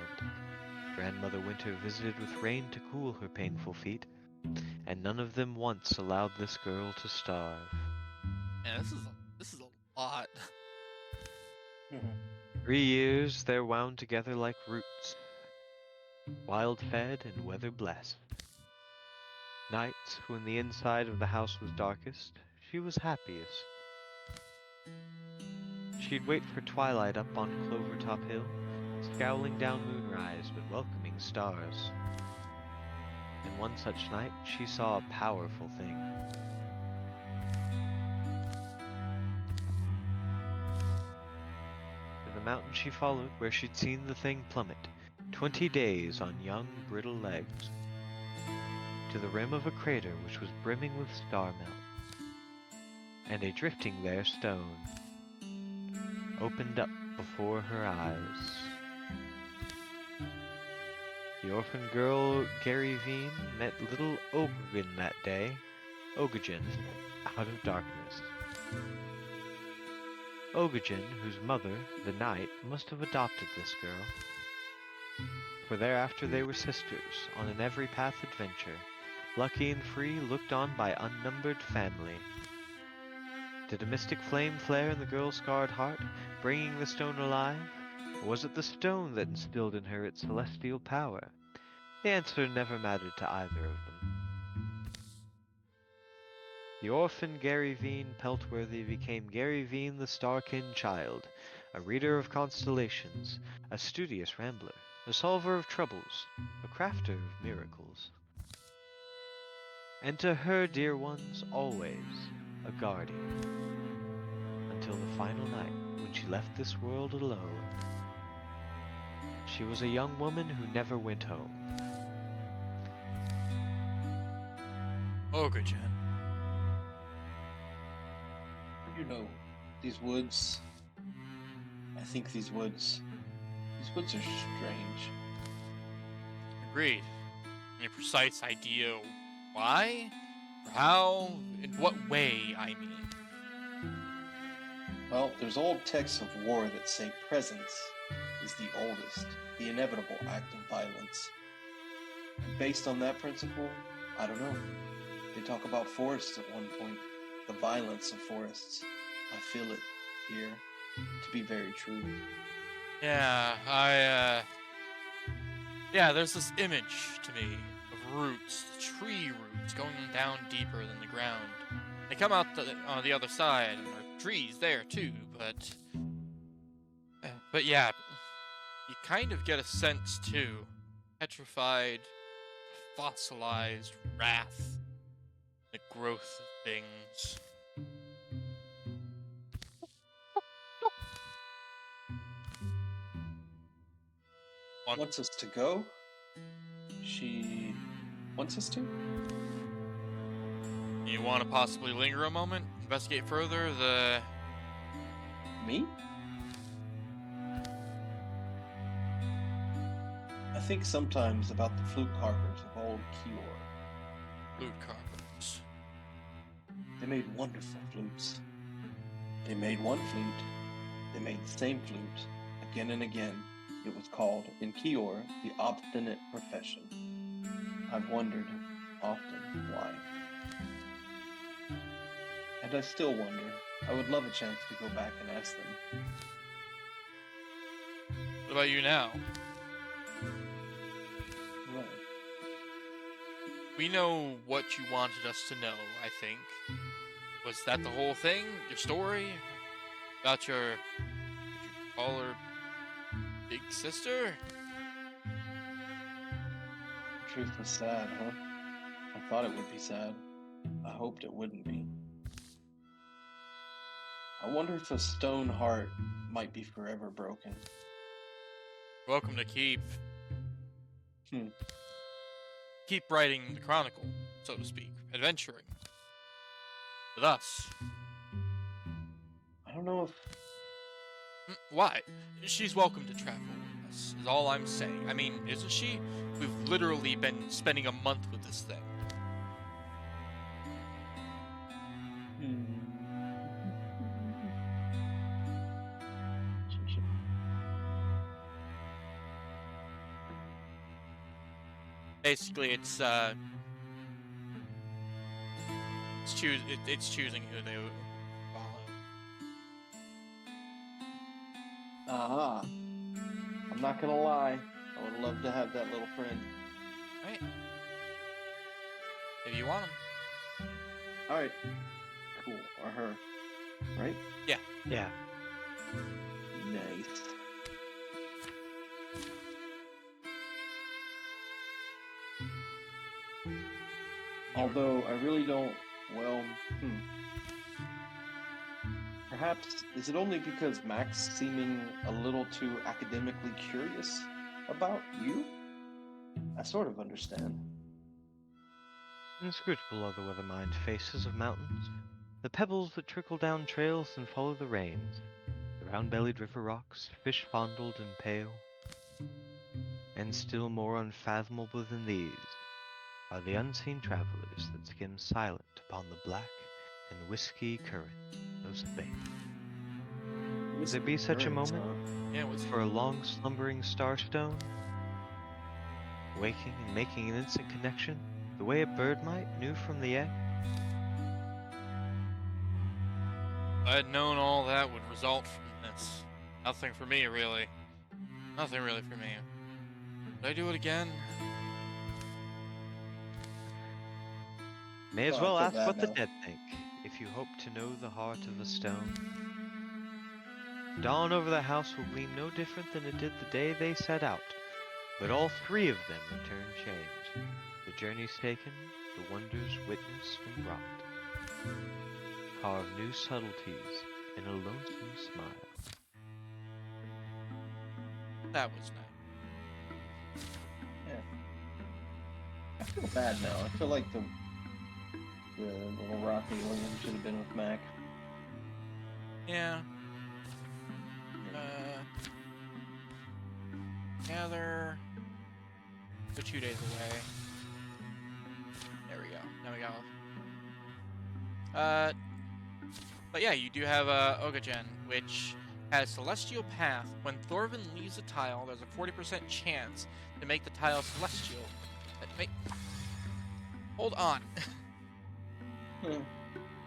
[SPEAKER 1] Grandmother Winter visited with rain to cool her painful feet, and none of them once allowed this girl to starve.
[SPEAKER 4] Yeah, this is a lot.
[SPEAKER 1] 3 years they're wound together like roots, wild fed and weather blessed. Nights, when the inside of the house was darkest, she was happiest. She'd wait for twilight up on Clovertop Hill, scowling down moonrise but welcoming stars. And one such night she saw a powerful thing. To the mountain she followed, where she'd seen the thing plummet, 20 days on young, brittle legs, to the rim of a crater which was brimming with star melt, and a drifting there stone opened up before her eyes. The orphan girl Garivine met little Ogren that day, Ogagen, out of darkness. Ogagen, whose mother, the Night, must have adopted this girl. For thereafter they were sisters, on an every path adventure, lucky and free, looked on by unnumbered family. Did a mystic flame flare in the girl's scarred heart, bringing the stone alive? Or was it the stone that instilled in her its celestial power? The answer never mattered to either of them. The orphan Garivine Peltworthy became Garivine the Starkin Child, a reader of constellations, a studious rambler, a solver of troubles, a crafter of miracles. And to her dear ones, always a guardian. Until the final night, when she left this world alone. She was a young woman who never went home.
[SPEAKER 4] Ogagen.
[SPEAKER 2] You know, these woods... I think these woods are strange.
[SPEAKER 4] Agreed. Any precise idea why? Or how? In what way, I mean?
[SPEAKER 2] Well, there's old texts of war that say presence is the oldest, the inevitable act of violence. And based on that principle, I don't know. They talk about forests at one point, the violence of forests. I feel it here to be very true.
[SPEAKER 4] Yeah, yeah, there's this image to me of roots, tree roots going down deeper than the ground. They come out on the other side, and there are trees there too, but yeah, you kind of get a sense too, petrified, fossilized wrath, the growth of things.
[SPEAKER 2] wants us to go. She wants us to?
[SPEAKER 4] You want to possibly linger a moment, investigate further the...
[SPEAKER 2] Me? I think sometimes about the flute carvers of old Kior.
[SPEAKER 4] Flute carvers.
[SPEAKER 2] They made wonderful flutes. They made one flute. They made the same flute again and again. It was called, in Kior, the obstinate profession. I've wondered often why. And I still wonder. I would love a chance to go back and ask them.
[SPEAKER 4] What about you now?
[SPEAKER 2] Right.
[SPEAKER 4] We know what you wanted us to know, I think. Was that the whole thing? Your story? About your... Did you call her... big sister?
[SPEAKER 2] The truth was sad, huh? I thought it would be sad. I hoped it wouldn't be. I wonder if a stone heart might be forever broken.
[SPEAKER 4] Welcome to keep...
[SPEAKER 2] Hmm.
[SPEAKER 4] Keep writing the chronicle, so to speak. Adventuring. With us.
[SPEAKER 2] I don't know if...
[SPEAKER 4] Why? She's welcome to travel with us, is all I'm saying. I mean, isn't she? We've literally been spending a month with this thing. Basically, it's choosing who they would follow.
[SPEAKER 2] Aha. I'm not gonna lie. I would love to have that little friend.
[SPEAKER 4] Right. If you want him.
[SPEAKER 2] Alright. Cool. Or her. Right?
[SPEAKER 1] Yeah.
[SPEAKER 2] Nice. Although, I really don't... Well, Perhaps, is it only because Mac's seeming a little too academically curious about you? I sort of understand.
[SPEAKER 1] Inscrutable are the weather-mined faces of mountains, the pebbles that trickle down trails and follow the rains, the round-bellied river rocks, fish-fondled and pale. And still more unfathomable than these are the unseen travelers that skim silent upon the black and whiskey current of Spain. Would there be such a moment
[SPEAKER 4] Yeah, what's
[SPEAKER 1] for a long slumbering starstone? Waking and making an instant connection, the way a bird might, new from the egg?
[SPEAKER 4] If I had known all that would result from this. Nothing for me, really. Nothing really for me. Would I do it again?
[SPEAKER 1] May as
[SPEAKER 2] Oh, I
[SPEAKER 1] well
[SPEAKER 2] feel
[SPEAKER 1] ask
[SPEAKER 2] bad
[SPEAKER 1] what the
[SPEAKER 2] now.
[SPEAKER 1] dead think, if you hope to know the heart of a stone. Dawn over the house will gleam no different than it did the day they set out, but all three of them return changed. The journeys taken, the wonders witnessed and wrought, carve new subtleties in a lonesome smile.
[SPEAKER 4] That was nice.
[SPEAKER 2] I feel bad now. I feel like the little Rocky Williams should have been with Mac.
[SPEAKER 4] Yeah. They're 2 days away. There we go. Now we go. But yeah, you do have Ogagen, which has Celestial Path. When Thorvin leaves a tile, there's a 40% chance to make the tile celestial. Hold on.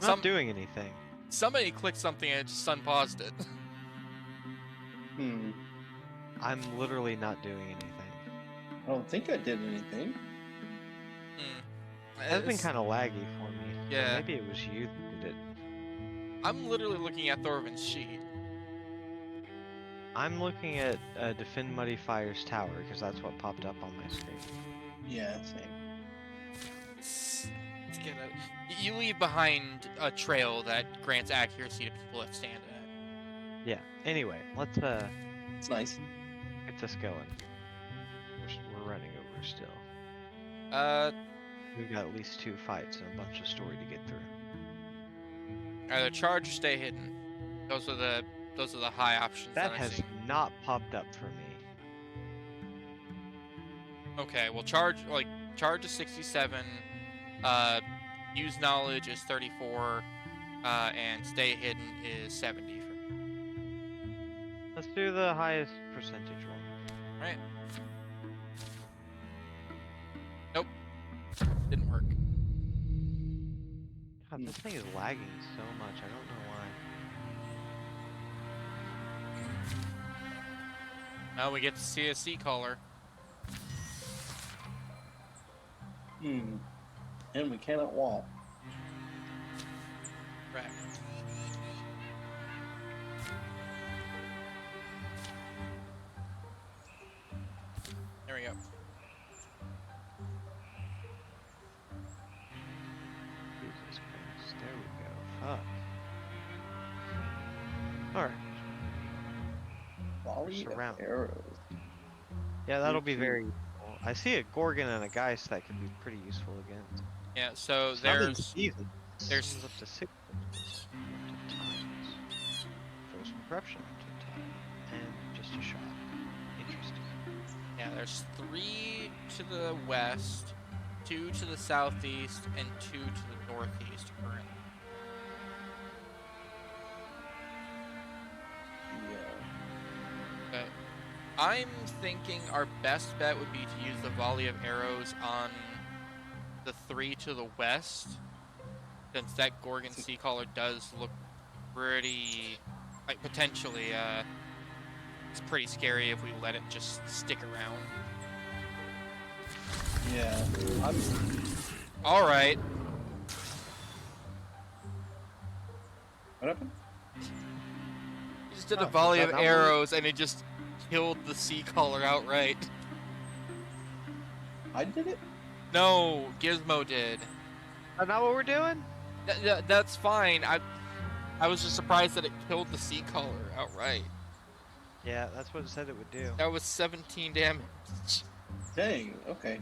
[SPEAKER 1] Not doing anything.
[SPEAKER 4] Somebody clicked something and it just unpaused it.
[SPEAKER 1] I'm literally not doing anything.
[SPEAKER 2] I don't think I did anything.
[SPEAKER 1] That's been kind of laggy for me. So
[SPEAKER 4] Yeah.
[SPEAKER 1] maybe it was you that did it.
[SPEAKER 4] I'm literally looking at Thorvin's sheet.
[SPEAKER 1] I'm looking at Defend Muddy Fire's tower because that's what popped up on my screen.
[SPEAKER 2] Yeah, same.
[SPEAKER 4] You leave behind a trail that grants accuracy to people that stand in it.
[SPEAKER 1] Yeah. Anyway, let's
[SPEAKER 2] It's nice.
[SPEAKER 1] get this going. still. We've got at least 2 fights and a bunch of story to get through.
[SPEAKER 4] Either charge or stay hidden. Those are the high options
[SPEAKER 1] That
[SPEAKER 4] I
[SPEAKER 1] has
[SPEAKER 4] see.
[SPEAKER 1] not popped up for me.
[SPEAKER 4] Okay, well charge is 67. Use knowledge is 34. And stay hidden is 70 for me.
[SPEAKER 1] Let's do the highest percentage one.
[SPEAKER 4] Right. Nope. Didn't work.
[SPEAKER 1] God, this thing is lagging so much. I don't know why.
[SPEAKER 4] Now we get to see a sea caller.
[SPEAKER 2] And we cannot walk.
[SPEAKER 4] Right. There we go.
[SPEAKER 1] Jesus Christ. There we go. Fuck. Alright.
[SPEAKER 2] Volley of
[SPEAKER 1] Surround.
[SPEAKER 2] arrows.
[SPEAKER 1] Yeah, that'll be very useful. I see a Gorgon and a Geist that could be pretty useful against.
[SPEAKER 4] Yeah, so
[SPEAKER 1] Summon
[SPEAKER 4] there's
[SPEAKER 1] seasons.
[SPEAKER 4] there's-
[SPEAKER 1] up to 6 times. First corruption up to a time. And just a shot. Interesting.
[SPEAKER 4] there's 3 to the west, 2 to the southeast, and 2 to the northeast currently.
[SPEAKER 2] Yeah.
[SPEAKER 4] Okay. I'm thinking our best bet would be to use the volley of arrows on the 3 to the west, since that Gorgon Sea Caller does look pretty, like, potentially, it's pretty scary if we let it just stick around.
[SPEAKER 2] Yeah.
[SPEAKER 4] Alright.
[SPEAKER 2] What happened?
[SPEAKER 4] He just did a
[SPEAKER 1] Oh,
[SPEAKER 4] volley
[SPEAKER 1] is
[SPEAKER 4] of
[SPEAKER 1] that not
[SPEAKER 4] arrows and it just killed the Sea Caller outright.
[SPEAKER 2] I did it?
[SPEAKER 4] No, Gizmo did.
[SPEAKER 1] That's not what we're doing?
[SPEAKER 4] That's fine. I was just surprised that it killed the Sea Caller outright.
[SPEAKER 1] Yeah, that's what it said it would do.
[SPEAKER 4] That was 17 damage.
[SPEAKER 2] Dang, okay.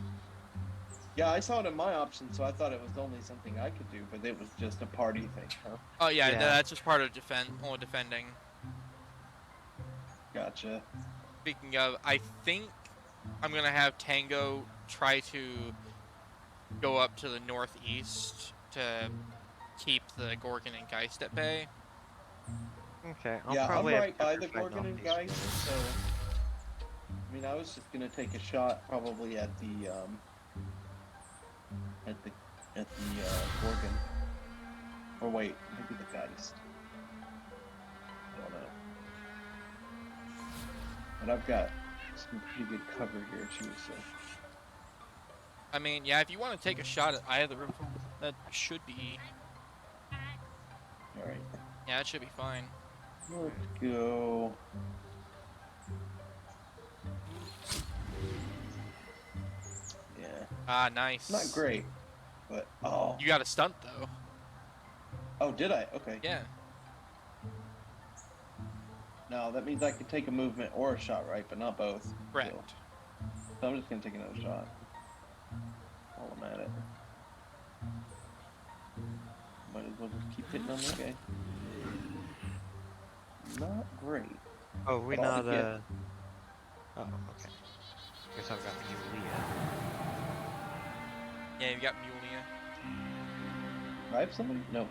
[SPEAKER 2] Yeah, I saw it in my options, so I thought it was only something I could do, but it was just a party thing, huh?
[SPEAKER 4] Oh yeah,
[SPEAKER 1] Yeah.
[SPEAKER 4] that's just part of defending.
[SPEAKER 2] Gotcha.
[SPEAKER 4] Speaking of, I think I'm gonna have Tango try to go up to the northeast to keep the Gorgon and Geist at bay.
[SPEAKER 1] Okay,
[SPEAKER 2] Yeah, I'm
[SPEAKER 1] probably have
[SPEAKER 2] right by the
[SPEAKER 1] Pepper fight
[SPEAKER 2] Gorgon and
[SPEAKER 1] these
[SPEAKER 2] Geist,
[SPEAKER 1] guys.
[SPEAKER 2] so... I mean, I was just gonna take a shot probably at the, Gorgon. Or wait, maybe the Geist. I don't know. But I've got some pretty good cover here too, so...
[SPEAKER 4] I mean, yeah, if you want to take a shot at either of them, that should be,
[SPEAKER 2] Alright,
[SPEAKER 4] yeah, that should be fine.
[SPEAKER 2] let's go... Yeah,
[SPEAKER 4] Ah, nice.
[SPEAKER 2] not great, but... Oh,
[SPEAKER 4] You got a stunt though.
[SPEAKER 2] oh, did I? Okay.
[SPEAKER 4] Yeah.
[SPEAKER 2] No, that means I could take a movement or a shot, right? But not both.
[SPEAKER 4] Correct.
[SPEAKER 2] So I'm just gonna take another shot. While I'm at it. Might as well just keep hitting on that guy. Not great.
[SPEAKER 1] Oh, we
[SPEAKER 2] But I'll
[SPEAKER 1] not,
[SPEAKER 2] get-
[SPEAKER 1] Oh, okay. Guess I've got the Yulia.
[SPEAKER 4] Yeah, you got Mulia.
[SPEAKER 2] Do I have somebody? No.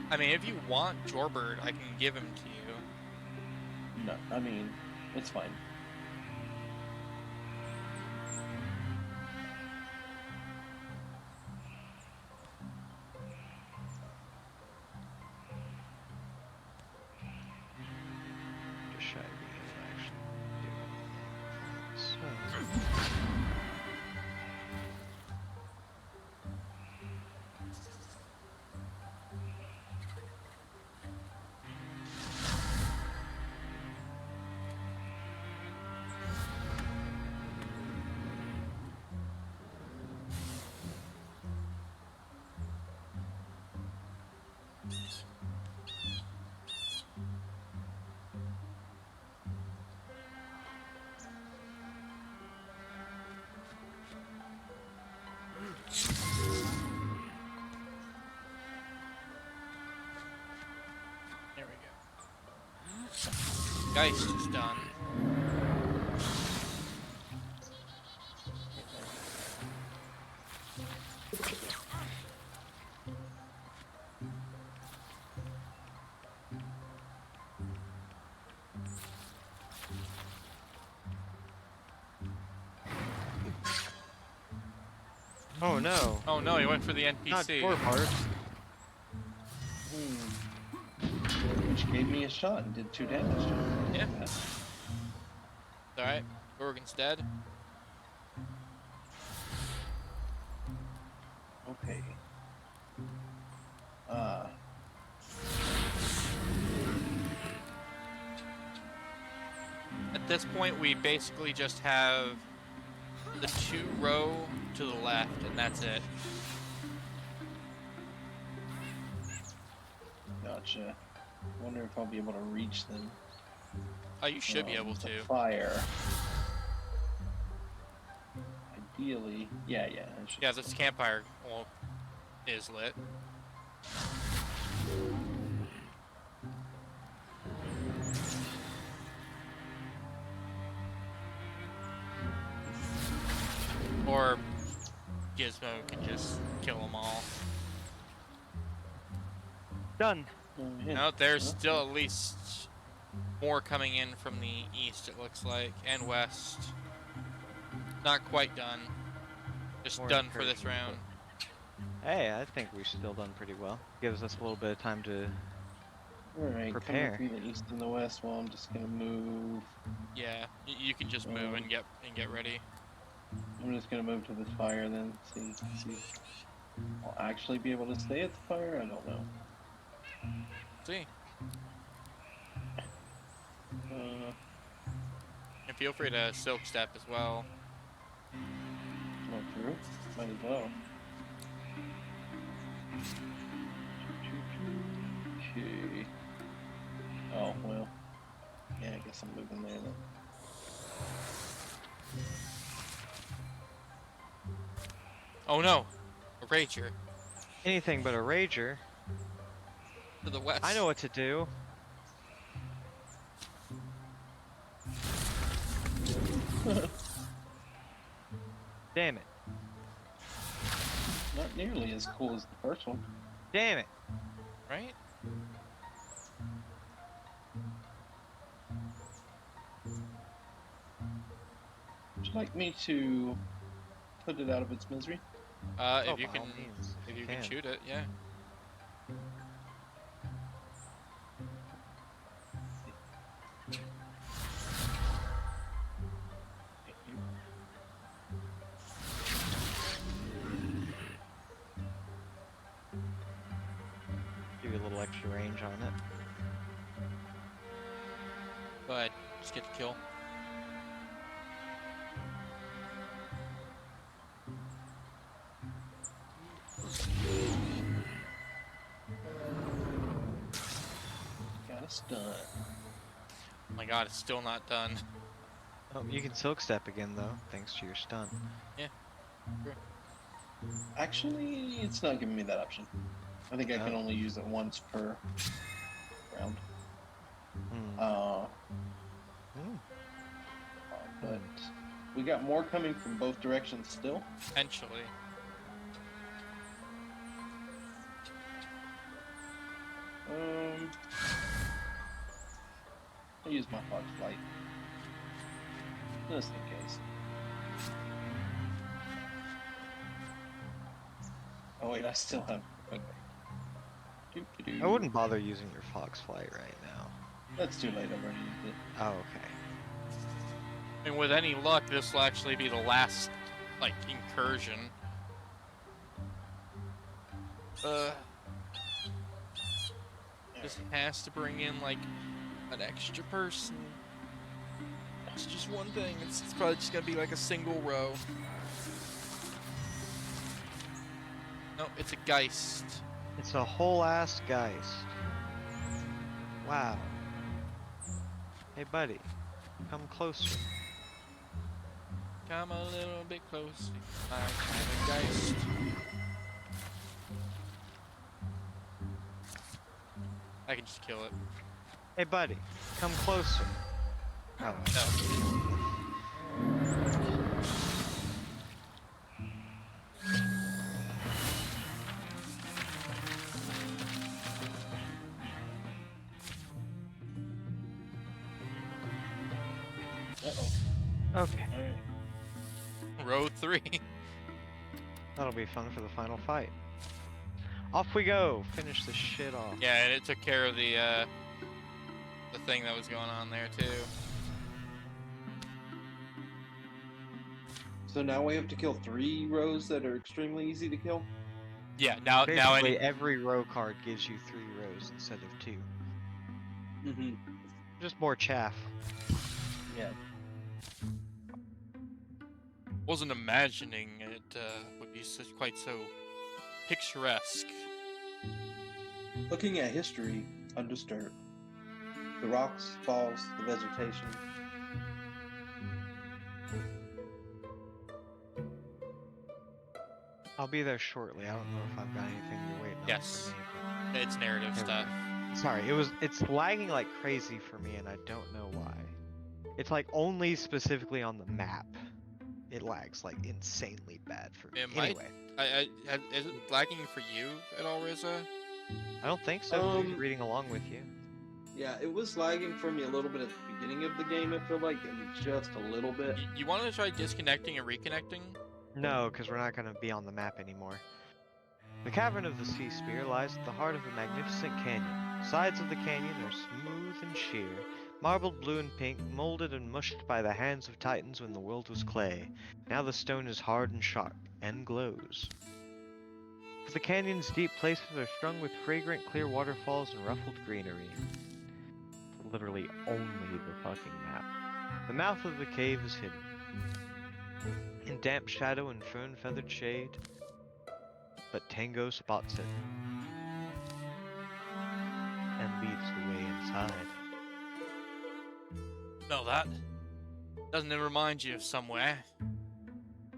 [SPEAKER 4] I mean, if you want Jorbird, I can give him to you.
[SPEAKER 2] No, I mean, it's fine.
[SPEAKER 1] Just shy of being able to actually do it. So...
[SPEAKER 4] Geist is done.
[SPEAKER 1] Oh no,
[SPEAKER 4] Oh no, he went for the
[SPEAKER 1] not
[SPEAKER 4] NPC.
[SPEAKER 1] four parts.
[SPEAKER 2] Which gave me a shot and did 2 damage to him.
[SPEAKER 4] Yeah. Alright, Gorgon's dead.
[SPEAKER 2] Okay.
[SPEAKER 4] At this point, we basically just have the 2 row to the left, and that's it.
[SPEAKER 2] Gotcha. Wonder if I'll be able to reach them.
[SPEAKER 4] Oh, you should be able
[SPEAKER 2] The
[SPEAKER 4] to.
[SPEAKER 2] fire. Ideally, yeah. I should
[SPEAKER 4] Yeah, this campfire is lit. Or Gizmo can just kill them all.
[SPEAKER 1] Done.
[SPEAKER 2] yeah.
[SPEAKER 4] No, there's still at least more coming in from the east, it looks like, and west. Not quite done. Just
[SPEAKER 1] More
[SPEAKER 4] done for this
[SPEAKER 1] encouraging,
[SPEAKER 4] round.
[SPEAKER 1] Hey, I think we've still done pretty well. Gives us a little bit of time to.
[SPEAKER 2] Alright,
[SPEAKER 1] Prepare.
[SPEAKER 2] coming through the east and the west. Well, I'm just gonna move.
[SPEAKER 4] Yeah, you can just move and get ready.
[SPEAKER 2] I'm just gonna move to this fire then. See. I'll actually be able to stay at the fire. I don't know.
[SPEAKER 4] See,
[SPEAKER 2] Uh,
[SPEAKER 4] and feel free to silk step as well.
[SPEAKER 2] not through. Might as well. Okay. Oh well. Yeah, I guess I'm moving there then.
[SPEAKER 4] Oh no, a rager
[SPEAKER 1] Anything but a rager.
[SPEAKER 4] to the west.
[SPEAKER 1] I know what to do. Damn it.
[SPEAKER 2] Not nearly as cool as the first one.
[SPEAKER 1] Damn it.
[SPEAKER 4] Right?
[SPEAKER 2] Would you like me to put it out of its misery?
[SPEAKER 1] Oh,
[SPEAKER 4] If you
[SPEAKER 1] by
[SPEAKER 4] can,
[SPEAKER 1] all means,
[SPEAKER 4] if you can shoot it, yeah.
[SPEAKER 1] Give you a little extra range on it.
[SPEAKER 4] Go ahead, just get the kill.
[SPEAKER 2] Got a stun.
[SPEAKER 4] Oh my god, it's still not done.
[SPEAKER 1] Oh, you can silk step again though, thanks to your stun.
[SPEAKER 2] Actually, it's not giving me that option. I think I can
[SPEAKER 1] Oh.
[SPEAKER 2] only use it once per round.
[SPEAKER 1] Hmm. Hmm.
[SPEAKER 2] But we got more coming from both directions still.
[SPEAKER 4] Potentially.
[SPEAKER 2] I'll use my fox flight. Just in case. Oh wait, I still have. Okay.
[SPEAKER 1] I wouldn't bother using your fox flight right now.
[SPEAKER 2] That's too late. I've already used it.
[SPEAKER 1] Oh, okay.
[SPEAKER 4] And with any luck, this will actually be the last, like, incursion. Just has to bring in, like, an extra person. It's just one thing. It's probably just gonna be like a single row. No, it's a Geist.
[SPEAKER 1] It's a whole ass Geist. Wow. Hey buddy, come closer.
[SPEAKER 4] Come a little bit closer. My kind of Geist. I can just kill it.
[SPEAKER 1] Hey buddy, come closer. Oh,
[SPEAKER 4] No.
[SPEAKER 2] Uh-oh.
[SPEAKER 1] okay.
[SPEAKER 4] Row 3.
[SPEAKER 1] That'll be fun for the final fight. Off we go. Finish this shit off.
[SPEAKER 4] Yeah, and it took care of the thing that was going on there too.
[SPEAKER 2] So now we have to kill 3 rows that are extremely easy to kill?
[SPEAKER 4] Yeah, now
[SPEAKER 1] Basically, every row card gives you 3 rows instead of 2.
[SPEAKER 2] Mm-hmm.
[SPEAKER 1] Just more chaff.
[SPEAKER 2] Yeah.
[SPEAKER 4] wasn't imagining it would be quite so picturesque.
[SPEAKER 2] Looking at history, undisturbed. The rocks, falls, the vegetation.
[SPEAKER 1] I'll be there shortly. I don't know if I've got anything you're waiting on
[SPEAKER 4] Yes.
[SPEAKER 1] for me.
[SPEAKER 4] It's narrative
[SPEAKER 1] There we
[SPEAKER 4] stuff.
[SPEAKER 1] Sorry, it's lagging like crazy for me, and I don't know why. It's like only specifically on the map. It lags like insanely bad for me.
[SPEAKER 4] It might-
[SPEAKER 1] Anyway,
[SPEAKER 4] Is it lagging for you at all, Rizza?
[SPEAKER 1] I don't think so. 'Cause he's reading along with you.
[SPEAKER 2] Yeah, it was lagging for me a little bit at the beginning of the game, I feel like, and just a little bit.
[SPEAKER 4] You want to try disconnecting and reconnecting?
[SPEAKER 1] No, because we're not going to be on the map anymore. The cavern of the Sea Spear lies at the heart of a magnificent canyon. Sides of the canyon are smooth and sheer, marbled blue and pink, molded and mushed by the hands of titans when the world was clay. Now the stone is hard and sharp, and glows. For the canyon's deep places are strung with fragrant clear waterfalls and ruffled greenery. Literally only the fucking map. The mouth of the cave is hidden in damp shadow and fern-feathered shade, but Tango spots it and leads the way inside.
[SPEAKER 4] No, that doesn't it remind you of somewhere?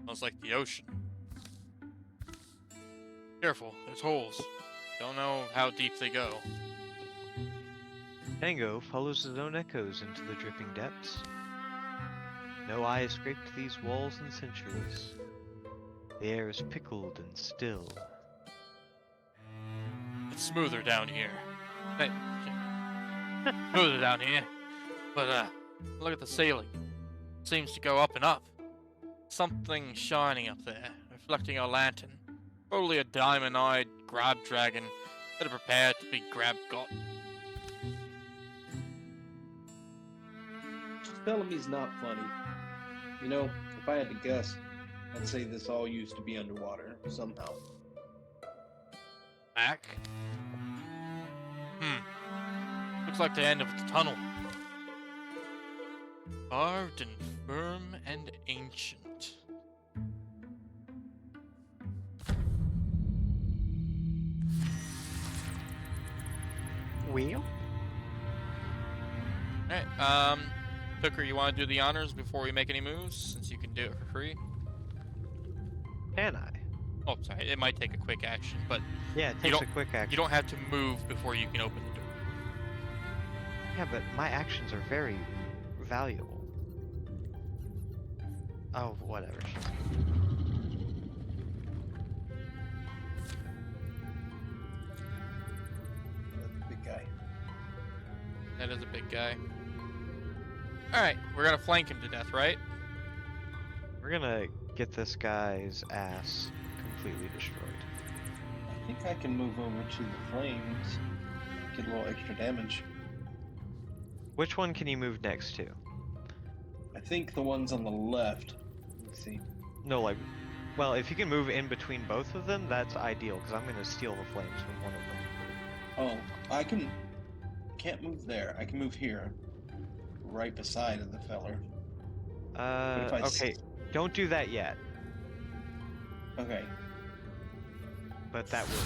[SPEAKER 4] Smells like the ocean. Careful, there's holes. Don't know how deep they go.
[SPEAKER 1] Tango follows his own echoes into the dripping depths. No eye has scraped these walls in centuries. The air is pickled and still.
[SPEAKER 4] It's smoother down here. Hey, smoother down here. But look at the ceiling. Seems to go up and up. Something shining up there, reflecting our lantern. Probably a diamond-eyed grab dragon that are prepared to be grab-got.
[SPEAKER 2] Just tell him he's not funny. You know, if I had to guess, I'd say this all used to be underwater, somehow.
[SPEAKER 4] Back? Looks like the end of the tunnel. Carved and firm and ancient.
[SPEAKER 1] Wheel?
[SPEAKER 4] Alright, Tooker, you want to do the honors before we make any moves, since you can do it for free?
[SPEAKER 1] Can I?
[SPEAKER 4] Oh, sorry, it might take a quick action, but
[SPEAKER 1] Yeah, it
[SPEAKER 4] You
[SPEAKER 1] takes a
[SPEAKER 4] don't-
[SPEAKER 1] quick action.
[SPEAKER 4] you don't have to move before you can open the door.
[SPEAKER 1] Yeah, but my actions are very valuable. Oh, whatever.
[SPEAKER 2] Big guy.
[SPEAKER 4] That is a big guy. Alright, we're gonna flank him to death, right?
[SPEAKER 1] We're gonna get this guy's ass completely destroyed.
[SPEAKER 2] I think I can move over to the flames, get a little extra damage.
[SPEAKER 1] Which one can you move next to?
[SPEAKER 2] I think the ones on the left. Let's see.
[SPEAKER 1] No, like, well, if you can move in between both of them, that's ideal, because I'm gonna steal the flames from one of them.
[SPEAKER 2] Oh, can't move there. I can move here. Right beside of the feller. if I s-
[SPEAKER 1] Okay, don't do that yet,
[SPEAKER 2] Okay.
[SPEAKER 1] but that will.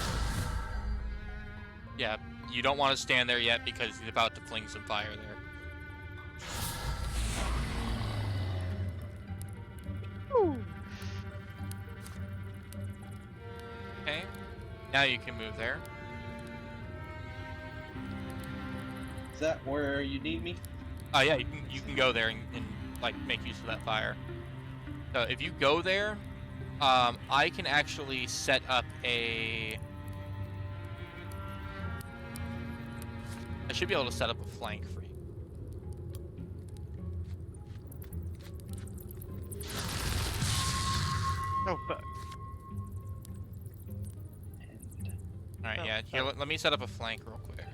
[SPEAKER 4] Yeah, you don't want to stand there yet because he's about to fling some fire there. Okay, now you can move there.
[SPEAKER 2] Is that where you need me?
[SPEAKER 4] Oh yeah, you can go there and like make use of that fire. So if you go there, I can actually set up a. I should be able to set up a flank for you.
[SPEAKER 1] Oh, but
[SPEAKER 4] All right,
[SPEAKER 1] Oh,
[SPEAKER 4] yeah. Here, let me set up a flank real quick.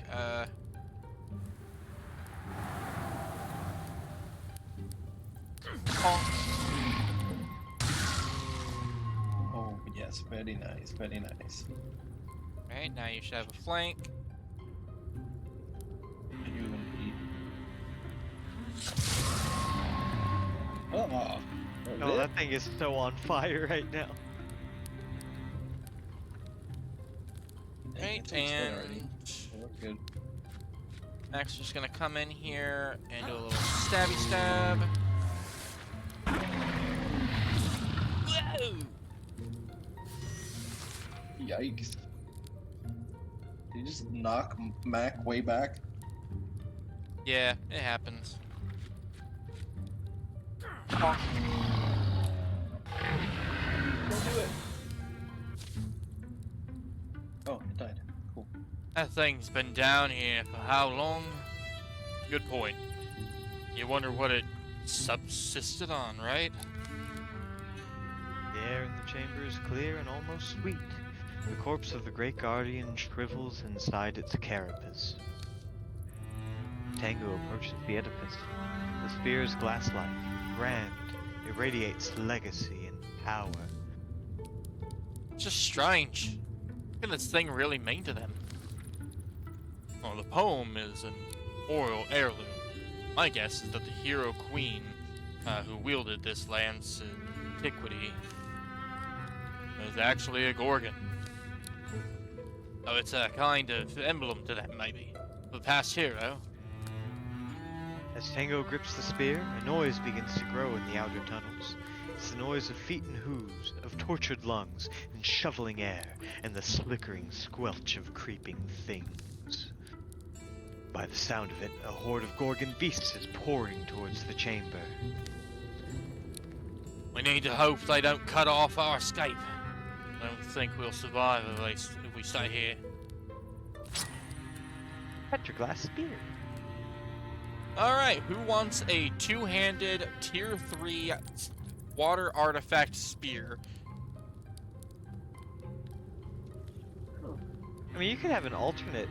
[SPEAKER 2] Oh, yes, very nice, very nice.
[SPEAKER 4] Right now you should have a flank.
[SPEAKER 2] You indeed. Oh,
[SPEAKER 1] oh, that thing is so on fire right now.
[SPEAKER 4] Right,
[SPEAKER 2] and
[SPEAKER 4] and
[SPEAKER 2] we're good.
[SPEAKER 4] Max is just gonna come in here and do a little stabby stab. Whoa!
[SPEAKER 2] Yikes! Did you just knock Mac way back?
[SPEAKER 4] Yeah, it happens.
[SPEAKER 2] Don't do it. Oh, it died. Cool.
[SPEAKER 4] That thing's been down here for how long? Good point. You wonder what it subsisted on, right?
[SPEAKER 1] The air in the chamber is clear and almost sweet. The corpse of the great guardian shrivels inside its carapace. Tango approaches the edifice. The spear is glass-like, grand, irradiates legacy and power.
[SPEAKER 4] It's just strange. What can this thing really mean to them? Well, the poem is an oral heirloom. My guess is that the hero queen who wielded this land's antiquity is actually a gorgon. Oh, it's a kind of emblem to them, maybe. The past hero.
[SPEAKER 1] As Tango grips the spear, a noise begins to grow in the outer tunnels. It's the noise of feet and hooves, of tortured lungs, and shoveling air, and the slickering squelch of creeping things. By the sound of it, a horde of Gorgon beasts is pouring towards the chamber.
[SPEAKER 4] We need to hope they don't cut off our escape. I don't think we'll survive at least if we stay here.
[SPEAKER 1] Petroglass spear.
[SPEAKER 4] Alright, who wants a two-handed tier 3 water artifact spear?
[SPEAKER 1] I mean, you could have an alternate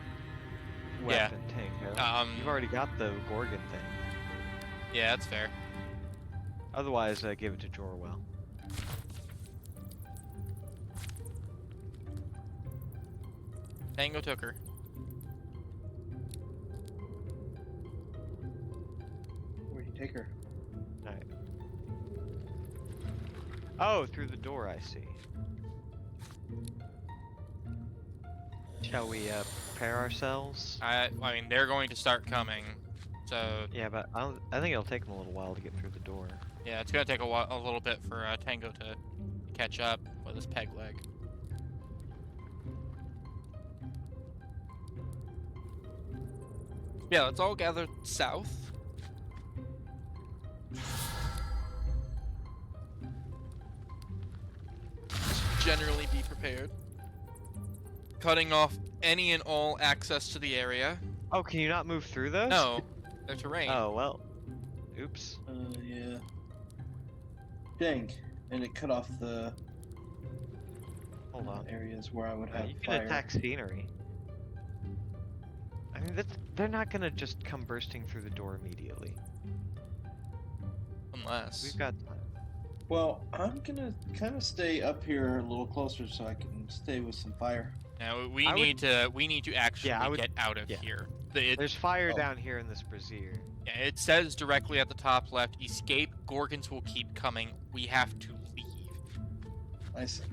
[SPEAKER 1] weapon, Tango. You've already got the Gorgon thing.
[SPEAKER 4] Yeah, that's fair.
[SPEAKER 1] Otherwise, give it to Jorwell.
[SPEAKER 4] Tango took her.
[SPEAKER 2] Where'd you take her?
[SPEAKER 1] Alright. Oh, through the door, I see. Shall we, prepare ourselves?
[SPEAKER 4] I mean, they're going to start coming, so
[SPEAKER 1] Yeah, but I think it'll take them a little while to get through the door.
[SPEAKER 4] yeah, it's gonna take a little bit for Tango to catch up with his peg leg. Yeah, let's all gather south. Generally be prepared. Cutting off any and all access to the area.
[SPEAKER 1] Oh, can you not move through those?
[SPEAKER 4] No, they're terrain.
[SPEAKER 1] Oh, well. Oops.
[SPEAKER 2] Yeah. Dang. And it cut off the
[SPEAKER 1] Hold on.
[SPEAKER 2] areas where I would have
[SPEAKER 1] You can
[SPEAKER 2] fire.
[SPEAKER 1] attack scenery. I mean, they're not gonna just come bursting through the door immediately.
[SPEAKER 4] Unless.
[SPEAKER 1] We've got time.
[SPEAKER 2] Well, I'm gonna kind of stay up here a little closer so I can stay with some fire.
[SPEAKER 4] Now we
[SPEAKER 1] I
[SPEAKER 4] need to actually
[SPEAKER 1] I would-
[SPEAKER 4] get out of
[SPEAKER 1] yeah.
[SPEAKER 4] here.
[SPEAKER 1] There's fire
[SPEAKER 2] Oh.
[SPEAKER 1] down here in this brazier.
[SPEAKER 4] Yeah, it says directly at the top left, escape, Gorgons will keep coming, we have to leave.
[SPEAKER 2] I see.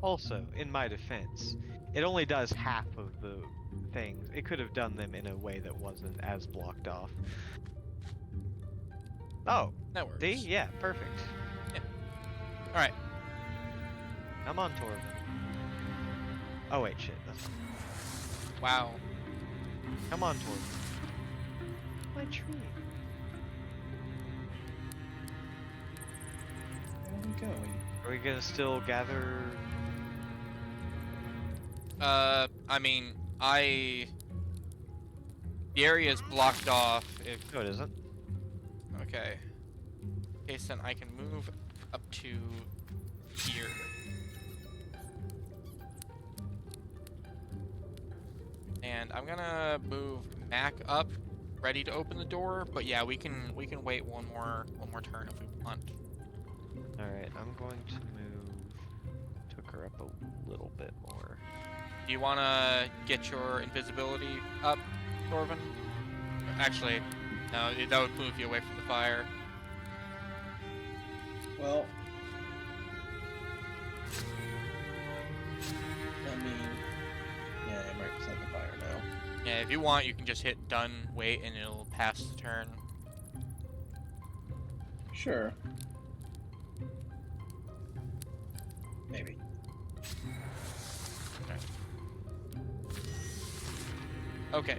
[SPEAKER 1] Also, in my defense, it only does half of the things. It could have done them in a way that wasn't as blocked off. Oh,
[SPEAKER 4] That works.
[SPEAKER 1] see? Yeah, perfect.
[SPEAKER 4] Alright,
[SPEAKER 1] I'm on Torvin. Oh wait, shit. That's...
[SPEAKER 4] wow.
[SPEAKER 1] Come on, Torb. My tree.
[SPEAKER 2] Where are we going?
[SPEAKER 1] Are we gonna still gather?
[SPEAKER 4] I mean, the area is blocked off. If
[SPEAKER 1] No, it isn't.
[SPEAKER 4] okay, okay, so then I can move up to here. And I'm gonna move Mac up, ready to open the door. But yeah, we can wait one more turn if we want.
[SPEAKER 1] All right, I'm going to move Tooker up a little bit more.
[SPEAKER 4] Do you wanna get your invisibility up, Torvin? Actually, no, that would move you away from the fire.
[SPEAKER 2] Well, I mean, yeah, I'm right beside the fire now.
[SPEAKER 4] Yeah, if you want, you can just hit done, wait, and it'll pass the turn.
[SPEAKER 2] Sure. Maybe.
[SPEAKER 4] Okay.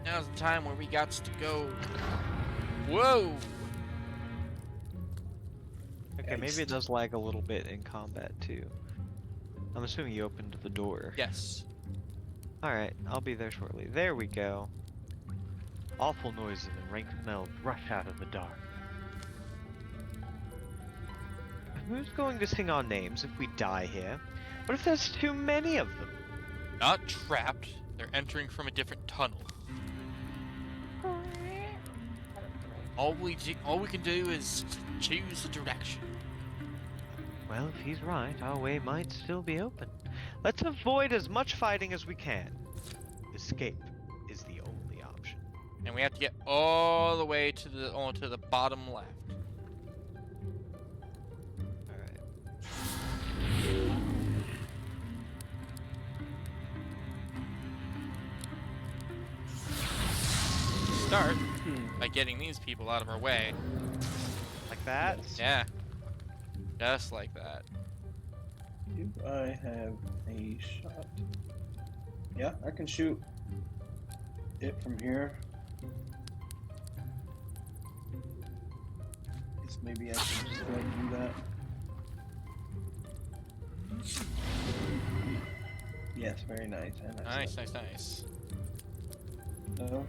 [SPEAKER 4] Now's the time where we got to go. Whoa!
[SPEAKER 1] Okay, maybe it does lag a little bit in combat too. I'm assuming you opened the door.
[SPEAKER 4] Yes.
[SPEAKER 1] Alright, I'll be there shortly. There we go. Awful noises and rank smells rush out of the dark. Who's going to sing our names if we die here? What if there's too many of them?
[SPEAKER 4] Not trapped. They're entering from a different tunnel. All we can do is choose a direction.
[SPEAKER 1] Well, if he's right, our way might still be open. Let's avoid as much fighting as we can. Escape is the only option.
[SPEAKER 4] And we have to get all the way to the bottom left.
[SPEAKER 1] Alright.
[SPEAKER 4] Start by getting these people out of our way.
[SPEAKER 1] Like that?
[SPEAKER 4] Yeah. Just like that.
[SPEAKER 2] Do I have a shot? Yeah, I can shoot it from here. Guess maybe I can just go and do that. Yes, very nice. And I
[SPEAKER 4] Nice, nice, nice.
[SPEAKER 2] So,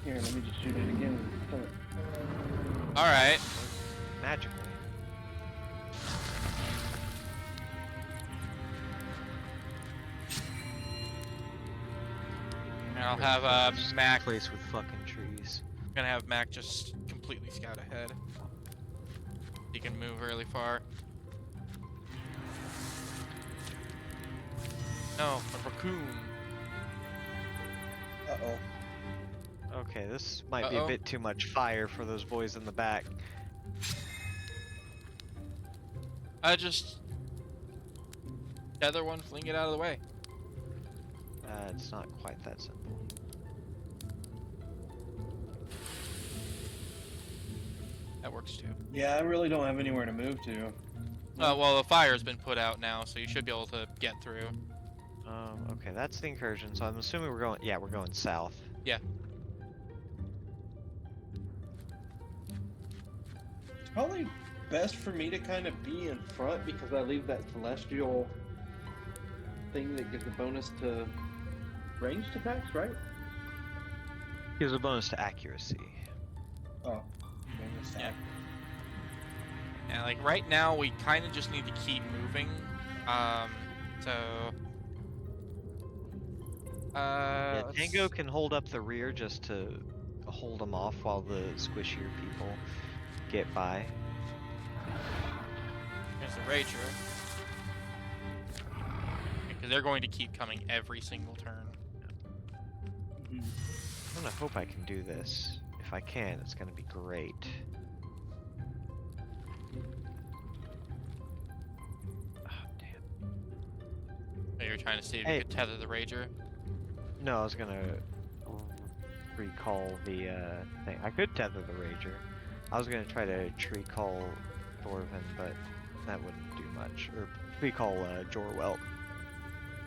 [SPEAKER 2] here, let me just shoot it again.
[SPEAKER 4] Alright.
[SPEAKER 1] Magically.
[SPEAKER 4] And I'll have Mac.
[SPEAKER 1] Place with fucking trees.
[SPEAKER 4] I'm gonna have Mac just completely scout ahead. He can move really far. No, a raccoon.
[SPEAKER 2] Uh-oh.
[SPEAKER 1] Okay, this might be a bit too much fire for those boys in the back.
[SPEAKER 4] I just tether one, fling it out of the way.
[SPEAKER 1] It's not quite that simple.
[SPEAKER 4] That works too.
[SPEAKER 2] Yeah, I really don't have anywhere to move to.
[SPEAKER 4] Well, the fire's been put out now, so you should be able to get through.
[SPEAKER 1] Okay, that's the incursion, so I'm assuming we're going, yeah, we're going south.
[SPEAKER 4] Yeah.
[SPEAKER 2] It's probably best for me to kind of be in front because I leave that celestial thing that gives a bonus to ranged attacks, right?
[SPEAKER 1] Gives a bonus to accuracy.
[SPEAKER 2] Oh. Bonus to
[SPEAKER 4] Yeah. And like right now, we kind of just need to keep moving. So.
[SPEAKER 1] Yeah,
[SPEAKER 4] let's-
[SPEAKER 1] Tango can hold up the rear just to hold them off while the squishier people get by.
[SPEAKER 4] There's the Rager. Because they're going to keep coming every single turn.
[SPEAKER 2] Mhm.
[SPEAKER 1] I'm gonna hope I can do this. If I can, it's gonna be great. Oh, damn.
[SPEAKER 4] So you're trying to see if
[SPEAKER 1] Hey.
[SPEAKER 4] you could tether the Rager.
[SPEAKER 1] No, I was gonna recall the thing. I could tether the Rager. I was gonna try to tree call Thorvin, but that wouldn't do much. Or tree call Jorwelt.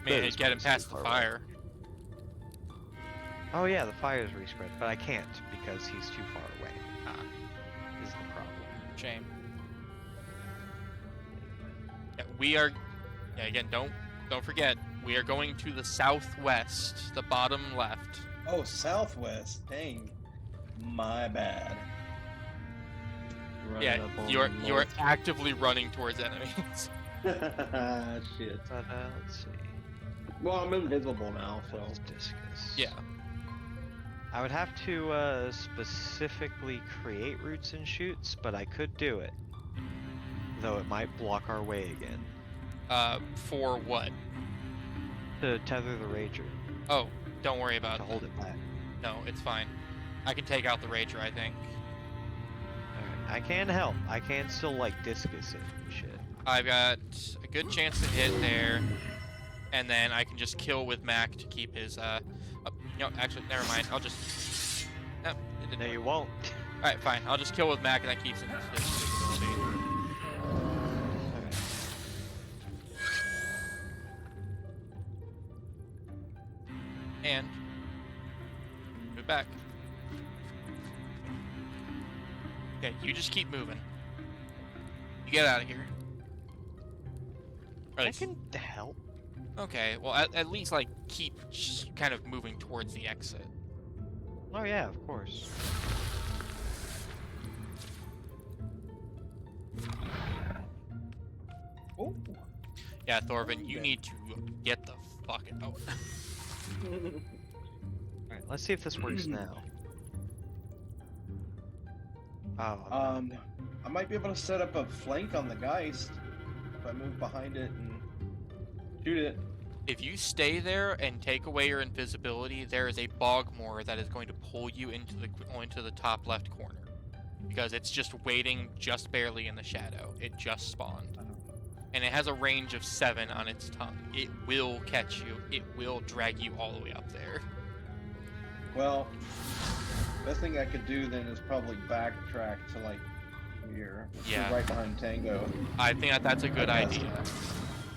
[SPEAKER 4] I mean,
[SPEAKER 1] Those
[SPEAKER 4] get him
[SPEAKER 1] ones
[SPEAKER 4] past
[SPEAKER 1] too
[SPEAKER 4] the
[SPEAKER 1] far away.
[SPEAKER 4] fire.
[SPEAKER 1] Oh yeah, the fires respread, but I can't because he's too far away. Is the problem.
[SPEAKER 4] Shame. Yeah, we are. Yeah, again, don't forget. We are going to the southwest, the bottom left.
[SPEAKER 2] Oh, southwest. Dang. My bad.
[SPEAKER 3] Running
[SPEAKER 4] Yeah,
[SPEAKER 3] up on
[SPEAKER 4] you're
[SPEAKER 3] north.
[SPEAKER 4] actively running towards enemies.
[SPEAKER 2] Shit.
[SPEAKER 1] But let's see.
[SPEAKER 2] Well, I'm invisible now, so.
[SPEAKER 1] That's discus.
[SPEAKER 4] Yeah.
[SPEAKER 1] I would have to specifically create roots and shoots, but I could do it. Though it might block our way again.
[SPEAKER 4] For what?
[SPEAKER 1] To tether the Rager.
[SPEAKER 4] Oh, don't worry about
[SPEAKER 1] To
[SPEAKER 4] it.
[SPEAKER 1] hold it back.
[SPEAKER 4] No, it's fine. I can take out the Rager, I think.
[SPEAKER 1] Alright, I can help. I can still, like, discus it and shit.
[SPEAKER 4] I've got a good chance to hit there, and then I can just kill with Mac to keep his, no, actually, never mind. I'll just... No, it didn't
[SPEAKER 1] No,
[SPEAKER 4] work.
[SPEAKER 1] you won't.
[SPEAKER 4] Alright, fine. I'll just kill with Mac, and that keeps him his visibility.
[SPEAKER 1] Alright.
[SPEAKER 4] And... move back. Okay, you just keep moving. You get out of here. Or at
[SPEAKER 1] I
[SPEAKER 4] least-
[SPEAKER 1] can help.
[SPEAKER 4] Okay, well, at least, like, keep just kind of moving towards the exit.
[SPEAKER 1] Oh yeah, of course.
[SPEAKER 2] Oh.
[SPEAKER 4] Yeah, Thorvin, you need to get the fuck out.
[SPEAKER 1] Alright, let's see if this works now. Oh,
[SPEAKER 2] I might be able to set up a flank on the Geist if I move behind it and shoot it.
[SPEAKER 4] If you stay there and take away your invisibility, there is a Bogmore that is going to pull you into the top left corner. Because it's just waiting just barely in the shadow. It just spawned. And it has a range of 7 on its tongue. It will catch you. It will drag you all the way up there.
[SPEAKER 2] Well, best thing I could do then is probably backtrack to like here.
[SPEAKER 4] Yeah.
[SPEAKER 2] Right behind Tango.
[SPEAKER 4] I think that's a good idea.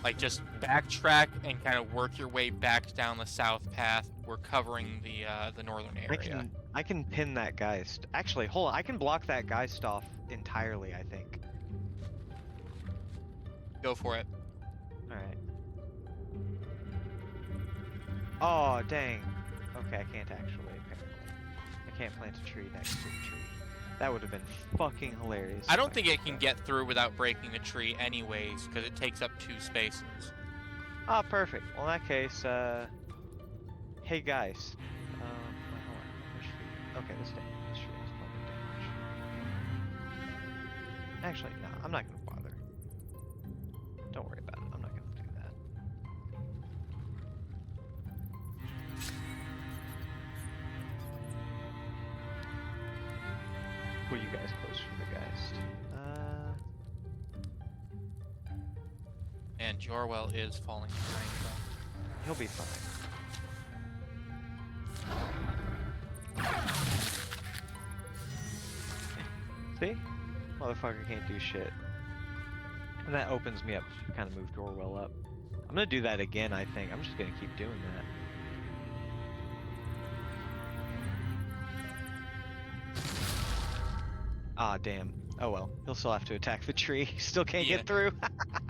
[SPEAKER 4] Like, just backtrack and kind of work your way back down the south path. We're covering the northern area.
[SPEAKER 1] I can pin that Geist. Actually, hold on. I can block that Geist off entirely, I think.
[SPEAKER 4] Go for it.
[SPEAKER 1] Alright. Oh, dang. Okay, I can't actually, apparently. I can't plant a tree next to the tree. That would have been fucking hilarious.
[SPEAKER 4] I
[SPEAKER 1] if
[SPEAKER 4] don't think it
[SPEAKER 1] could.
[SPEAKER 4] can get through without breaking the tree anyways, because it takes up 2 spaces.
[SPEAKER 1] Ah, perfect. Well, in that case, hey guys. Wait, hold on. Which tree? Okay, this tree has plenty of damage. Actually, no, I'm not gonna bother. Don't worry about it. I'm not gonna do that. Put you guys close for the Geist.
[SPEAKER 4] And Jorwell is falling behind them.
[SPEAKER 1] He'll be fine. See? Motherfucker can't do shit. And that opens me up to kind of move Dorwell up. I'm gonna do that again, I think. I'm just gonna keep doing that. Ah, damn. Oh well. He'll still have to attack the tree. Still can't
[SPEAKER 4] Yeah.
[SPEAKER 1] get through.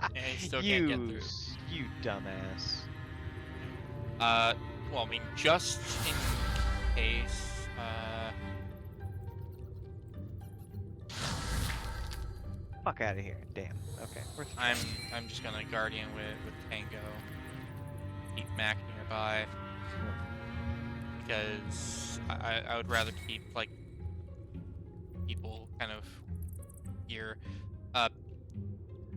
[SPEAKER 4] And he still can't get through.
[SPEAKER 1] You dumbass.
[SPEAKER 4] Well, I mean, just in case,
[SPEAKER 1] Fuck out of here. Damn. Okay. Worth a
[SPEAKER 4] I'm
[SPEAKER 1] try.
[SPEAKER 4] just gonna Guardian with Tango. Keep Mac nearby. Because I would rather keep, like, people kind of here.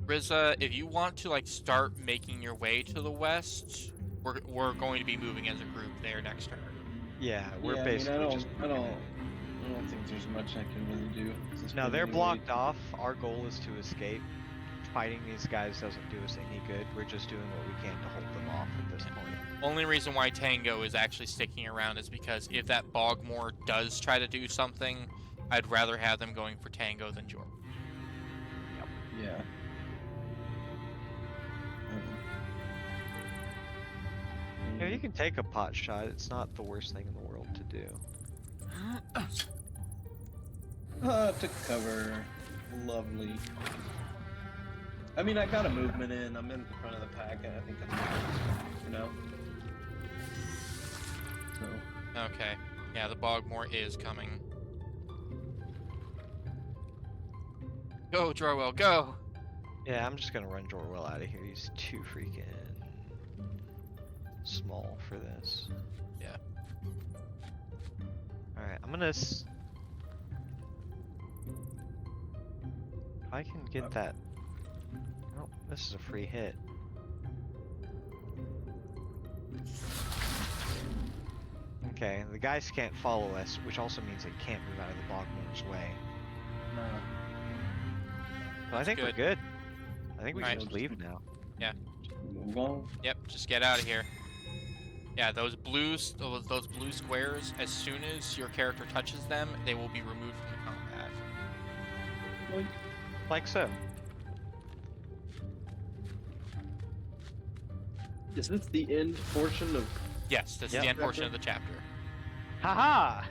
[SPEAKER 4] Rizza, if you want to, like, start making your way to the west, we're going to be moving as a group there next turn.
[SPEAKER 1] Yeah, we're
[SPEAKER 2] Yeah,
[SPEAKER 1] basically
[SPEAKER 2] I
[SPEAKER 1] just.
[SPEAKER 2] don't think there's much I can really do. It's
[SPEAKER 1] No,
[SPEAKER 2] pretty
[SPEAKER 1] they're
[SPEAKER 2] late.
[SPEAKER 1] blocked off. Our goal is to escape. Fighting these guys doesn't do us any good. We're just doing what we can to hold them off at this point.
[SPEAKER 4] Only reason why Tango is actually sticking around is because if that Bogmore does try to do something, I'd rather have them going for Tango than Jordan.
[SPEAKER 2] Yeah.
[SPEAKER 1] You know, you can take a pot shot. It's not the worst thing in the world to do.
[SPEAKER 2] Took cover. Lovely. I mean, I got a movement in. I'm in front of the pack, and I think I'm good for now. So.
[SPEAKER 4] Okay. Yeah, the Bogmore is coming. Go, Jorwell, go!
[SPEAKER 1] Yeah, I'm just gonna run Jorwell out of here. He's too freaking small for this.
[SPEAKER 4] Yeah.
[SPEAKER 1] Alright, I'm gonna if I can get that. Oh, this is a free hit. Okay, the guys can't follow us, which also means they can't move out of the Bogmore's way.
[SPEAKER 2] No.
[SPEAKER 1] But I think we're good. I think we can
[SPEAKER 4] Alright.
[SPEAKER 1] just leave now.
[SPEAKER 2] Move on.
[SPEAKER 4] Yep, just get out of here. Yeah, those blue squares, as soon as your character touches them, they will be removed from the combat.
[SPEAKER 1] Like so.
[SPEAKER 2] Is this the end portion of?
[SPEAKER 4] Yes, this is
[SPEAKER 1] Yep.
[SPEAKER 4] the end portion of the chapter.
[SPEAKER 1] Haha!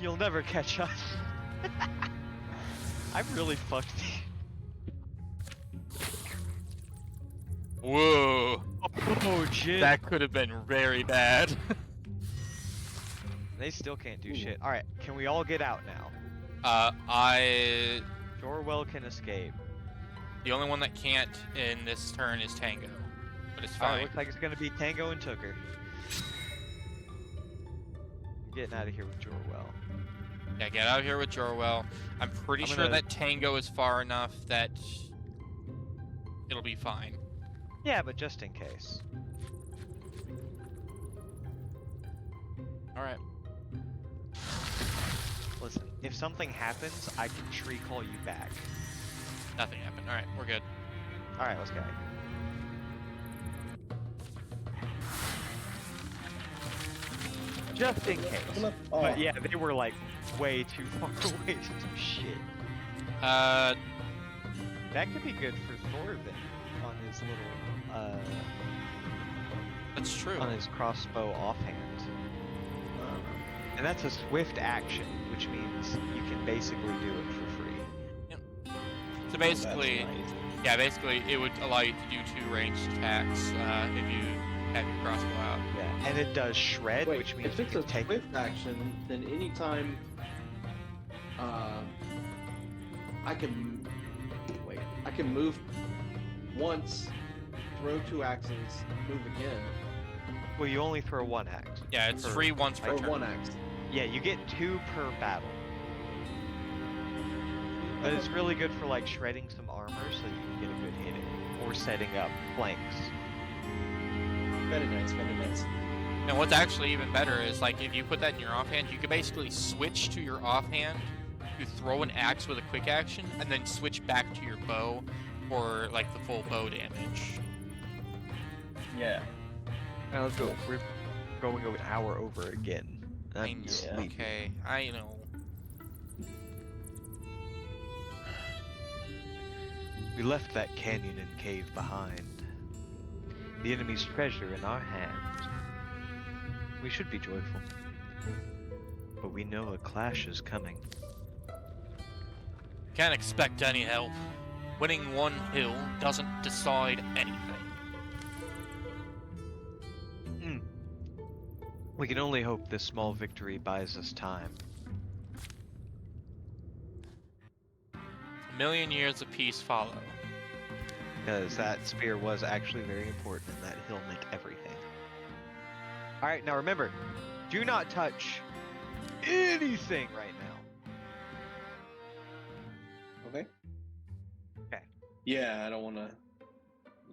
[SPEAKER 1] You'll never catch us. I've really fucked you.
[SPEAKER 4] Whoa!
[SPEAKER 1] Oh, shit.
[SPEAKER 4] That could have been very bad.
[SPEAKER 1] They still can't do shit. Alright, can we all get out now? Jorwell can escape.
[SPEAKER 4] The only one that can't in this turn is Tango, but it's
[SPEAKER 1] Alright,
[SPEAKER 4] fine.
[SPEAKER 1] looks like it's gonna be Tango and Tooker. I'm getting out of here with Jorwell.
[SPEAKER 4] Yeah, get out of here with Jorwell. I'm pretty
[SPEAKER 1] I'm
[SPEAKER 4] sure
[SPEAKER 1] gonna-
[SPEAKER 4] that Tango is far enough that it'll be fine.
[SPEAKER 1] Yeah, but just in case.
[SPEAKER 4] Alright.
[SPEAKER 1] Listen, if something happens, I can tree call you back.
[SPEAKER 4] Nothing happened. Alright, we're good.
[SPEAKER 1] Alright, let's go. Just in case.
[SPEAKER 2] Oh,
[SPEAKER 1] But yeah, they were like way too far away to do shit.
[SPEAKER 4] Uh,
[SPEAKER 1] That could be good for Thorvin on his little,
[SPEAKER 4] that's true.
[SPEAKER 1] on his crossbow offhand. And that's a swift action, which means you can basically do it for free.
[SPEAKER 4] So basically,
[SPEAKER 2] that's nice.
[SPEAKER 4] yeah, basically it would allow you to do 2 ranged attacks if you have your crossbow out.
[SPEAKER 1] Yeah, and it does shred,
[SPEAKER 2] Wait,
[SPEAKER 1] which means
[SPEAKER 2] if
[SPEAKER 1] you
[SPEAKER 2] it's
[SPEAKER 1] can
[SPEAKER 2] a
[SPEAKER 1] take.
[SPEAKER 2] swift action, then anytime I can move once, throw 2 axes, move again,
[SPEAKER 1] Well, you only throw 1 axe.
[SPEAKER 4] Yeah, it's
[SPEAKER 1] Per-
[SPEAKER 4] free once per
[SPEAKER 2] or
[SPEAKER 4] turn.
[SPEAKER 2] 1 axe.
[SPEAKER 1] Yeah, you get 2 per battle. But it's really good for like shredding some armor so you can get a good hit in, or setting up flanks.
[SPEAKER 2] Very nice, very nice.
[SPEAKER 4] And what's actually even better is like if you put that in your offhand, you could basically switch to your offhand, you throw an axe with a quick action, and then switch back to your bow for like the full bow damage.
[SPEAKER 2] Yeah.
[SPEAKER 1] Now let's go. We're going an hour over again.
[SPEAKER 4] I
[SPEAKER 1] I'm
[SPEAKER 4] know,
[SPEAKER 1] sleepy.
[SPEAKER 4] okay, I know.
[SPEAKER 1] We left that canyon and cave behind. The enemy's treasure in our hands. We should be joyful. But we know a clash is coming.
[SPEAKER 4] Can't expect any help. Winning one hill doesn't decide anything.
[SPEAKER 1] We can only hope this small victory buys us time.
[SPEAKER 4] A million years of peace follow.
[SPEAKER 1] Because that spear was actually very important and that he'll make everything. Alright, now remember, do not touch anything right now.
[SPEAKER 2] Okay.
[SPEAKER 1] Okay.
[SPEAKER 2] Yeah, I don't want to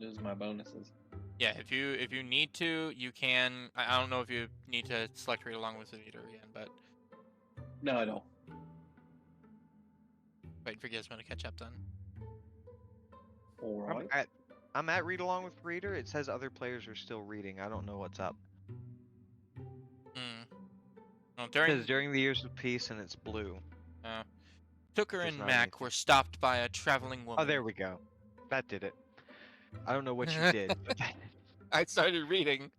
[SPEAKER 2] lose my bonuses.
[SPEAKER 4] Yeah, if you need to, you can. I don't know if you need to select read along with the reader again, but
[SPEAKER 2] No, I don't.
[SPEAKER 4] wait for Gizmo to catch up then.
[SPEAKER 2] All right.
[SPEAKER 1] I'm at read along with reader. It says other players are still reading. I don't know what's up.
[SPEAKER 4] Well,
[SPEAKER 1] It says during the years of peace and it's blue.
[SPEAKER 4] Tooker
[SPEAKER 1] There's
[SPEAKER 4] and
[SPEAKER 1] not
[SPEAKER 4] Mac
[SPEAKER 1] anything.
[SPEAKER 4] were stopped by a traveling woman.
[SPEAKER 1] Oh, there we go. That did it. I don't know what you did. But
[SPEAKER 4] I started reading.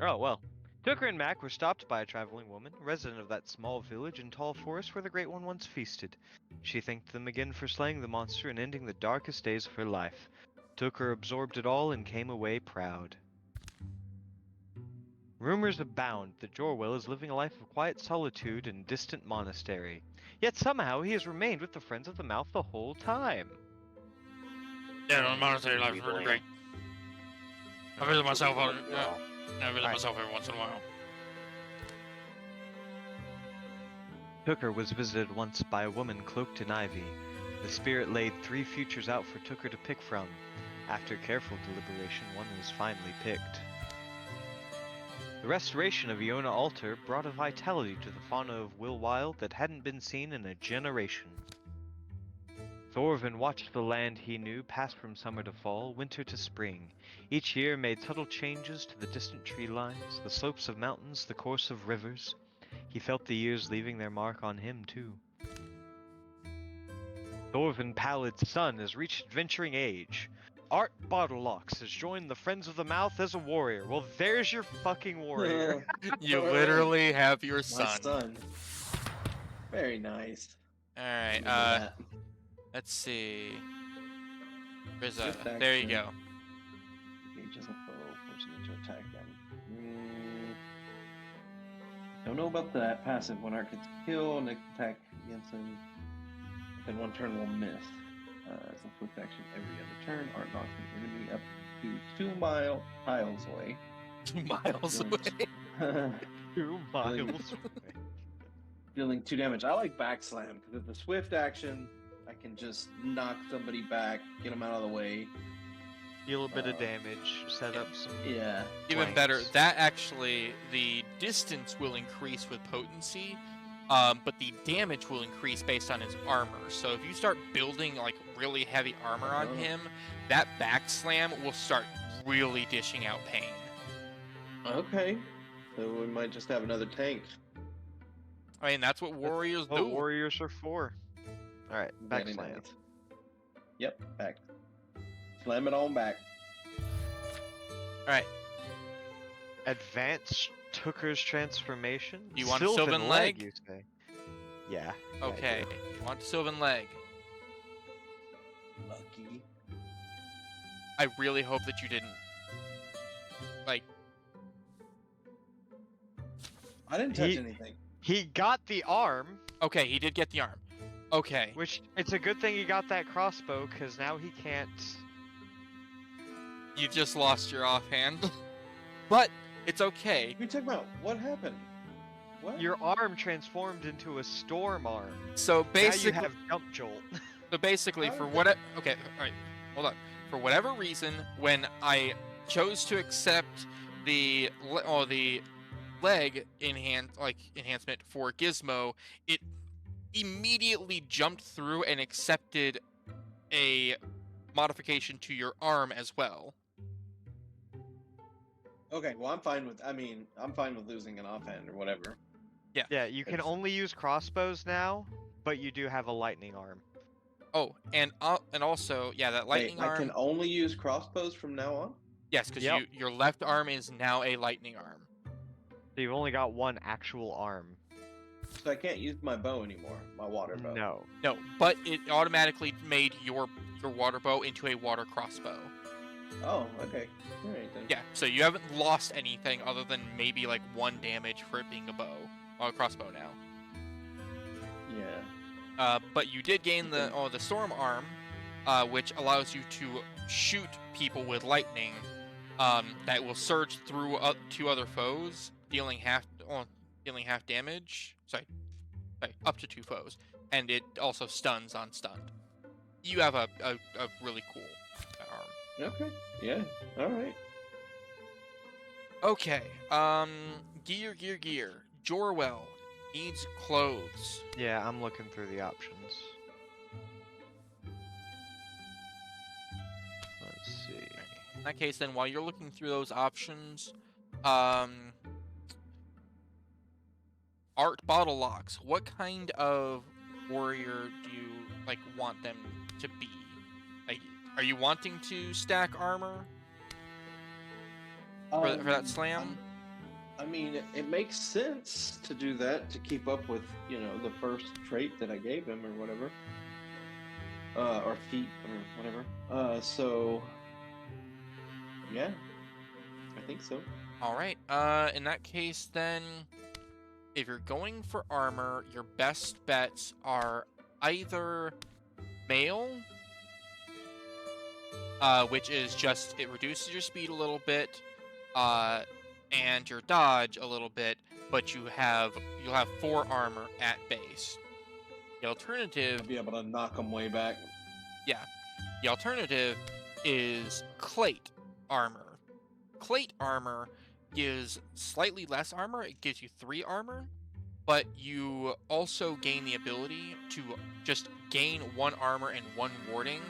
[SPEAKER 1] Oh, well. Tooker and Mac were stopped by a traveling woman, resident of that small village in tall forest where the Great One once feasted. She thanked them again for slaying the monster and ending the darkest days of her life. Tooker absorbed it all and came away proud. Rumors abound that Jorwell is living a life of quiet solitude in a distant monastery. Yet somehow he has remained with the Friends of the Mouth the whole time.
[SPEAKER 6] Yeah, no, the monastery life is really great. I visit myself. I visit
[SPEAKER 1] Alright.
[SPEAKER 6] myself every once in a while.
[SPEAKER 1] Tooker was visited once by a woman cloaked in ivy. The spirit laid 3 futures out for Tooker to pick from. After careful deliberation, one was finally picked. The restoration of Iona Altar brought a vitality to the fauna of Willwild that hadn't been seen in a generation. Thorvin watched the land he knew pass from summer to fall, winter to spring. Each year made subtle changes to the distant tree lines, the slopes of mountains, the course of rivers. He felt the years leaving their mark on him, too. Thorvin Pallid's son has reached adventuring age. Art Bottlelocks has joined the Friends of the Mouth as a warrior. Well, there's your fucking warrior.
[SPEAKER 4] You literally have your
[SPEAKER 2] My
[SPEAKER 4] son.
[SPEAKER 2] son. Very nice.
[SPEAKER 4] Alright,
[SPEAKER 2] Remember that.
[SPEAKER 4] let's see. There's a,
[SPEAKER 2] Swift
[SPEAKER 4] there you
[SPEAKER 2] action.
[SPEAKER 4] go.
[SPEAKER 2] Engages a foe, forcing it to attack them. Don't know about that. Passive. When Art gets killed, next attack against him. Then 1 turn will miss. As a swift action every other turn, Art knocks an enemy up to 2 tiles away.
[SPEAKER 4] 2 miles away.
[SPEAKER 1] 2 miles away.
[SPEAKER 2] Dealing 2 damage. I like backslam because with the swift action, I can just knock somebody back, get them out of the way.
[SPEAKER 1] Deal a bit of damage, set up some...
[SPEAKER 2] Yeah.
[SPEAKER 4] Even better,
[SPEAKER 1] flanks.
[SPEAKER 4] that actually, the distance will increase with potency, but the damage will increase based on his armor. So if you start building like really heavy armor on
[SPEAKER 2] Oh.
[SPEAKER 4] him, that backslam will start really dishing out pain.
[SPEAKER 2] Okay. So we might just have another tank.
[SPEAKER 4] I mean, that's what warriors
[SPEAKER 1] What
[SPEAKER 4] do.
[SPEAKER 1] warriors are for. Alright,
[SPEAKER 2] Very
[SPEAKER 1] backslam.
[SPEAKER 2] nice. Yep, back. Slam it on back.
[SPEAKER 4] Alright,
[SPEAKER 1] Advanced Tooker's transformation?
[SPEAKER 4] You want Sylvan Leg?
[SPEAKER 1] you say? Yeah.
[SPEAKER 4] okay. You want Sylvan Leg?
[SPEAKER 2] Lucky.
[SPEAKER 4] I really hope that you didn't. Like,
[SPEAKER 2] I didn't touch
[SPEAKER 1] He-
[SPEAKER 2] anything.
[SPEAKER 1] He got the arm,
[SPEAKER 4] okay, he did get the arm. Okay.
[SPEAKER 1] which it's a good thing he got that crossbow, because now he can't...
[SPEAKER 4] You just lost your offhand. But it's okay.
[SPEAKER 2] You talking about what happened? What?
[SPEAKER 1] Your arm transformed into a storm arm.
[SPEAKER 4] So
[SPEAKER 1] Now
[SPEAKER 4] basically,
[SPEAKER 1] you have jump jolt.
[SPEAKER 4] so basically,
[SPEAKER 2] How
[SPEAKER 4] for
[SPEAKER 2] did
[SPEAKER 4] what? Okay, all right, hold on. For whatever reason, when I chose to accept the leg enhancement for Gizmo, it immediately jumped through and accepted a modification to your arm as well.
[SPEAKER 2] Okay, well I'm fine with. I'm fine with losing an offhand or whatever.
[SPEAKER 1] Yeah, you can
[SPEAKER 2] It's-
[SPEAKER 1] only use crossbows now, but you do have a lightning arm.
[SPEAKER 4] Oh, and also, yeah, that lightning
[SPEAKER 2] Wait, I
[SPEAKER 4] arm.
[SPEAKER 2] can only use crossbows from now on.
[SPEAKER 4] Yes, because
[SPEAKER 1] Yep.
[SPEAKER 4] your left arm is now a lightning arm.
[SPEAKER 1] So you've only got one actual arm.
[SPEAKER 2] So I can't use my bow anymore. My water bow.
[SPEAKER 1] No.
[SPEAKER 4] No, but it automatically made your water bow into a water crossbow.
[SPEAKER 2] Oh, okay. All right then.
[SPEAKER 4] Yeah, so you haven't lost anything other than maybe like 1 damage for it being a bow, or a crossbow now.
[SPEAKER 2] Yeah.
[SPEAKER 4] But you did gain the storm arm, which allows you to shoot people with lightning. That will surge through 2 other foes, dealing half damage. Sorry, up to 2 foes, and it also stuns on stunned. You have a really cool arm.
[SPEAKER 2] Okay. Yeah. All right.
[SPEAKER 4] Okay. Gear. Jorwell needs clothes.
[SPEAKER 1] Yeah, I'm looking through the options. Let's see.
[SPEAKER 4] In that case, then, while you're looking through those options, Art Bottle Locks. What kind of warrior do you want them to be? Like, are you wanting to stack armor for that slam?
[SPEAKER 2] I mean, it makes sense to do that to keep up with, the first trait that I gave him or whatever. Or feat or whatever. So, yeah, I think so.
[SPEAKER 4] All right. In that case, then, if you're going for armor, your best bets are either mail, which is just it reduces your speed a little bit, and your dodge a little bit, but you'll have 4 armor at base. The alternative,
[SPEAKER 2] I'll be able to knock him way back.
[SPEAKER 4] yeah, the alternative is Clate armor. Clate armor gives slightly less armor. It gives you 3 armor, but you also gain the ability to just gain 1 armor and 1 warding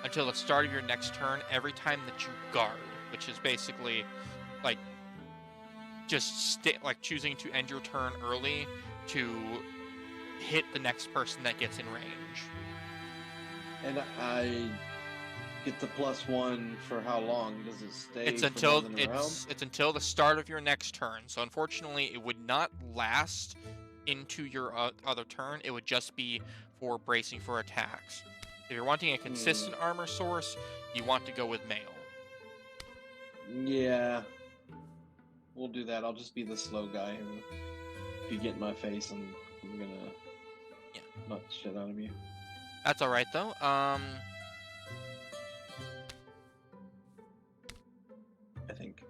[SPEAKER 4] until the start of your next turn every time that you guard, which is basically like just choosing to end your turn early to hit the next person that gets in range.
[SPEAKER 2] And I get the +1 for how long? Does it stay?
[SPEAKER 4] It's
[SPEAKER 2] for
[SPEAKER 4] until
[SPEAKER 2] more than a round?
[SPEAKER 4] it's until the start of your next turn. So unfortunately, it would not last into your other turn. It would just be for bracing for attacks. If you're wanting a consistent armor source, you want to go with mail.
[SPEAKER 2] Yeah, we'll do that. I'll just be the slow guy who, if you get in my face, I'm gonna knock the shit out of you.
[SPEAKER 4] That's all right though.
[SPEAKER 2] I think.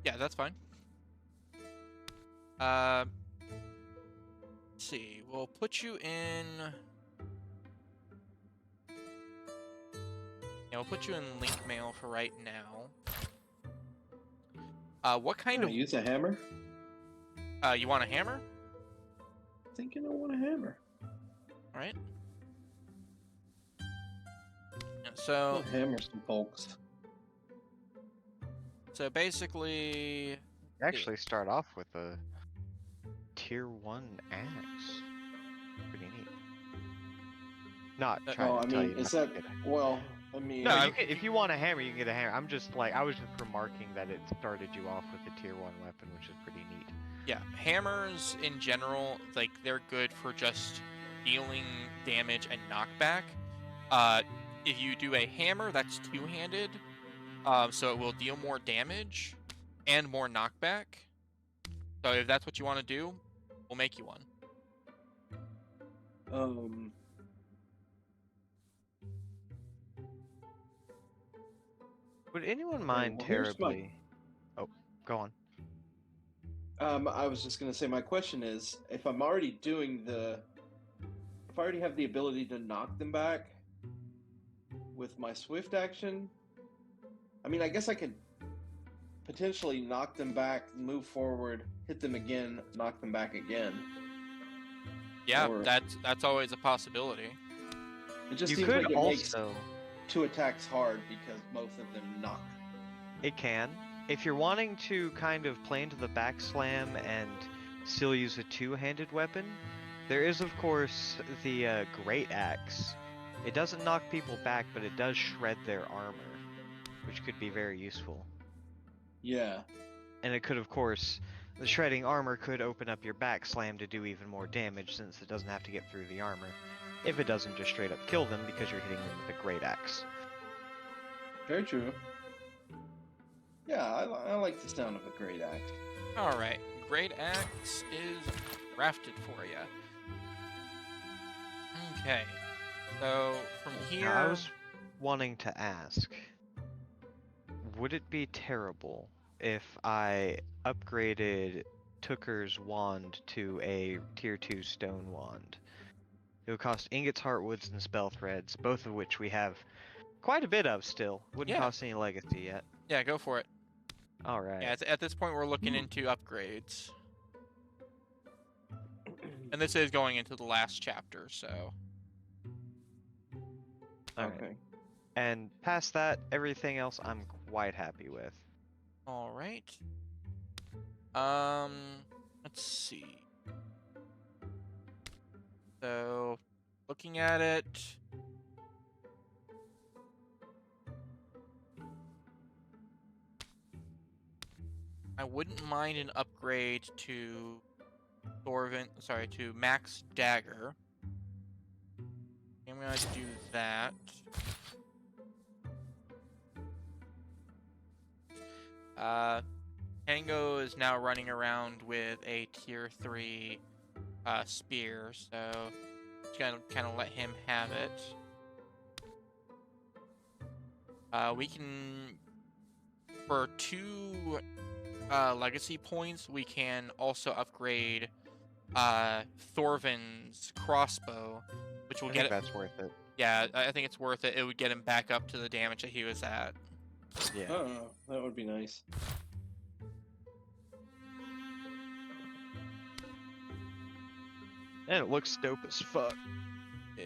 [SPEAKER 4] Yeah, that's fine. Let's see. We'll put you in. Yeah, we'll put you in link mail for right now. What kind of?
[SPEAKER 2] Use a hammer?
[SPEAKER 4] You want a hammer?
[SPEAKER 2] Thinking I want a hammer.
[SPEAKER 4] All right. Yeah, so.
[SPEAKER 2] I'll hammer some folks.
[SPEAKER 4] So basically.
[SPEAKER 1] You actually start off with a tier 1 axe. Pretty neat. Not trying to tell you.
[SPEAKER 2] Is
[SPEAKER 1] not
[SPEAKER 2] that
[SPEAKER 1] to get
[SPEAKER 2] well? I mean,
[SPEAKER 1] No, if you want a hammer, you can get a hammer. I was just remarking that it started you off with a tier 1 weapon, which is pretty neat.
[SPEAKER 4] Yeah, hammers in general, like they're good for just dealing damage and knockback. If you do a hammer, that's 2-handed, so it will deal more damage and more knockback. So if that's what you want to do, we'll make you one.
[SPEAKER 1] Would anyone mind
[SPEAKER 2] well, here's
[SPEAKER 1] terribly? Oh, go on.
[SPEAKER 2] I was just gonna say, my question is, if I already have the ability to knock them back with my swift action, I mean, I guess I could potentially knock them back, move forward, hit them again, knock them back again.
[SPEAKER 4] Yeah,
[SPEAKER 2] Or-
[SPEAKER 4] that's always a possibility.
[SPEAKER 2] It just
[SPEAKER 1] You
[SPEAKER 2] seems
[SPEAKER 1] could
[SPEAKER 2] like it makes
[SPEAKER 1] also.
[SPEAKER 2] 2 attacks hard because both of them knock.
[SPEAKER 1] It can. If you're wanting to kind of play into the back slam and still use a 2-handed weapon, there is of course the Great Axe. It doesn't knock people back, but it does shred their armor, which could be very useful.
[SPEAKER 2] Yeah.
[SPEAKER 1] And it could of course, the shredding armor could open up your back slam to do even more damage since it doesn't have to get through the armor. If it doesn't just straight up kill them because you're hitting them with a Great Axe.
[SPEAKER 2] Very true. Yeah, I like the sound of a great axe.
[SPEAKER 4] All right, Great Axe is drafted for you. Okay, so from here.
[SPEAKER 1] Now, I was wanting to ask, would it be terrible if I upgraded Tooker's wand to a tier 2 stone wand? It would cost ingots, heartwoods, and spell threads, both of which we have quite a bit of still. Wouldn't
[SPEAKER 4] Yeah.
[SPEAKER 1] cost any legacy yet.
[SPEAKER 4] Yeah, go for it.
[SPEAKER 1] Alright.
[SPEAKER 4] Yeah, at this point we're looking into upgrades. And this is going into the last chapter, so.
[SPEAKER 1] Alright.
[SPEAKER 2] Okay.
[SPEAKER 1] And past that, everything else I'm quite happy with.
[SPEAKER 4] Alright. Let's see. So, looking at it. I wouldn't mind an upgrade to to Max Dagger. I'm gonna do that. Tango is now running around with a tier 3 spear, so just gonna kind of let him have it. We can, for 2 legacy points, we can also upgrade Thorvin's crossbow, which will
[SPEAKER 1] I
[SPEAKER 4] get
[SPEAKER 1] think
[SPEAKER 4] it.
[SPEAKER 1] that's worth it.
[SPEAKER 4] Yeah, I think it's worth it. It would get him back up to the damage that he was at.
[SPEAKER 1] Yeah.
[SPEAKER 2] Oh, that would be nice.
[SPEAKER 1] And it looks dope as fuck.
[SPEAKER 4] Yeah.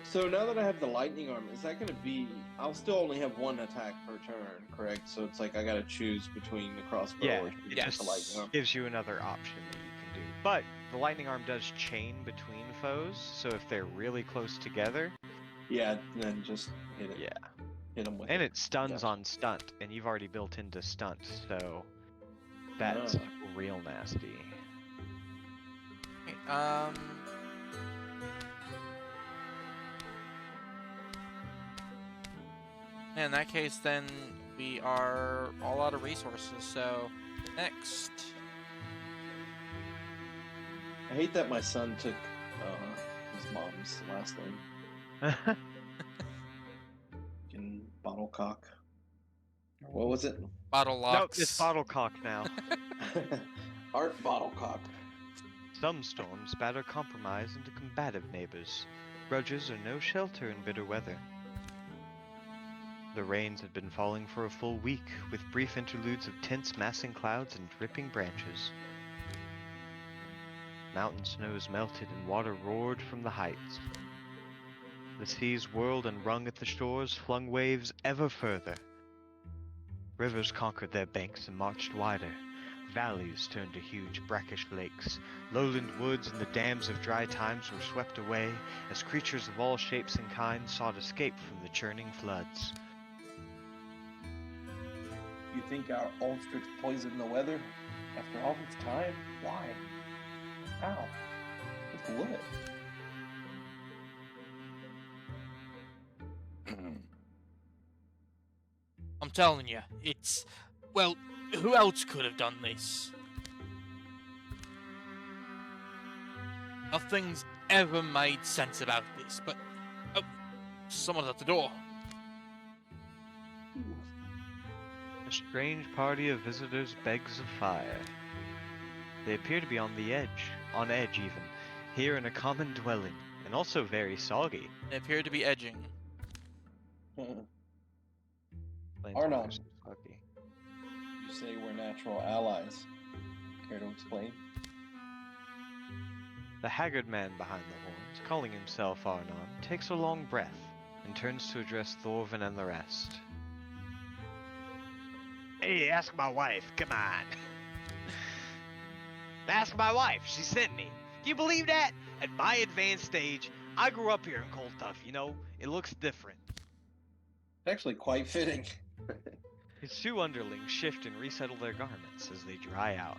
[SPEAKER 2] So now that I have the lightning arm, is that going to be? I'll still only have 1 attack per turn, correct? So it's like I got to choose between the crossbow
[SPEAKER 1] Yeah,
[SPEAKER 2] or
[SPEAKER 1] it
[SPEAKER 2] just
[SPEAKER 4] yes.
[SPEAKER 2] the lightning arm.
[SPEAKER 1] gives you another option that you can do. But the lightning arm does chain between foes, so if they're really close together,
[SPEAKER 2] Yeah, then just hit it.
[SPEAKER 1] yeah.
[SPEAKER 2] Hit them with
[SPEAKER 1] And
[SPEAKER 2] it.
[SPEAKER 1] it stuns
[SPEAKER 2] Gotcha.
[SPEAKER 1] on stunt, and you've already built into stunt, so that's
[SPEAKER 2] Ah.
[SPEAKER 1] real nasty.
[SPEAKER 4] Okay, in that case, then we are all out of resources. So next,
[SPEAKER 2] I hate that my son took his mom's last name. Fucking bottle cock. Or what was it?
[SPEAKER 4] bottle
[SPEAKER 1] No,
[SPEAKER 4] locks.
[SPEAKER 1] it's Bottlecock now.
[SPEAKER 2] Art bottle cock.
[SPEAKER 1] Some storms batter compromise into combative neighbors. Grudges are no shelter in bitter weather. The rains had been falling for a full week, with brief interludes of tense massing clouds and dripping branches. Mountain snows melted and water roared from the heights. The seas whirled and wrung at the shores, flung waves ever further. Rivers conquered their banks and marched wider. Valleys turned to huge brackish lakes. Lowland woods and the dams of dry times were swept away as creatures of all shapes and kinds sought escape from the churning floods.
[SPEAKER 2] You think our Ulstrix poisoned the weather? After all this time? Why? How? With what?
[SPEAKER 6] I'm telling you, it's... Well, who else could have done this? Nothing's ever made sense about this, but... Oh, someone's at the door.
[SPEAKER 1] A strange party of visitors begs of fire. They appear to be on edge even, here in a common dwelling, and also very soggy.
[SPEAKER 4] They appear to be edging.
[SPEAKER 2] Arnon.
[SPEAKER 1] Planeswalkers are soggy.
[SPEAKER 2] You say we're natural allies. Care to explain?
[SPEAKER 1] The haggard man behind the horns, calling himself Arnon, takes a long breath and turns to address Thorvin and the rest.
[SPEAKER 5] Hey, ask my wife. Come on. Ask my wife. She sent me. Do you believe that? At my advanced stage, I grew up here in Cold Tough, you know? It looks different.
[SPEAKER 2] Actually, quite fitting.
[SPEAKER 1] His 2 underlings shift and resettle their garments as they dry out.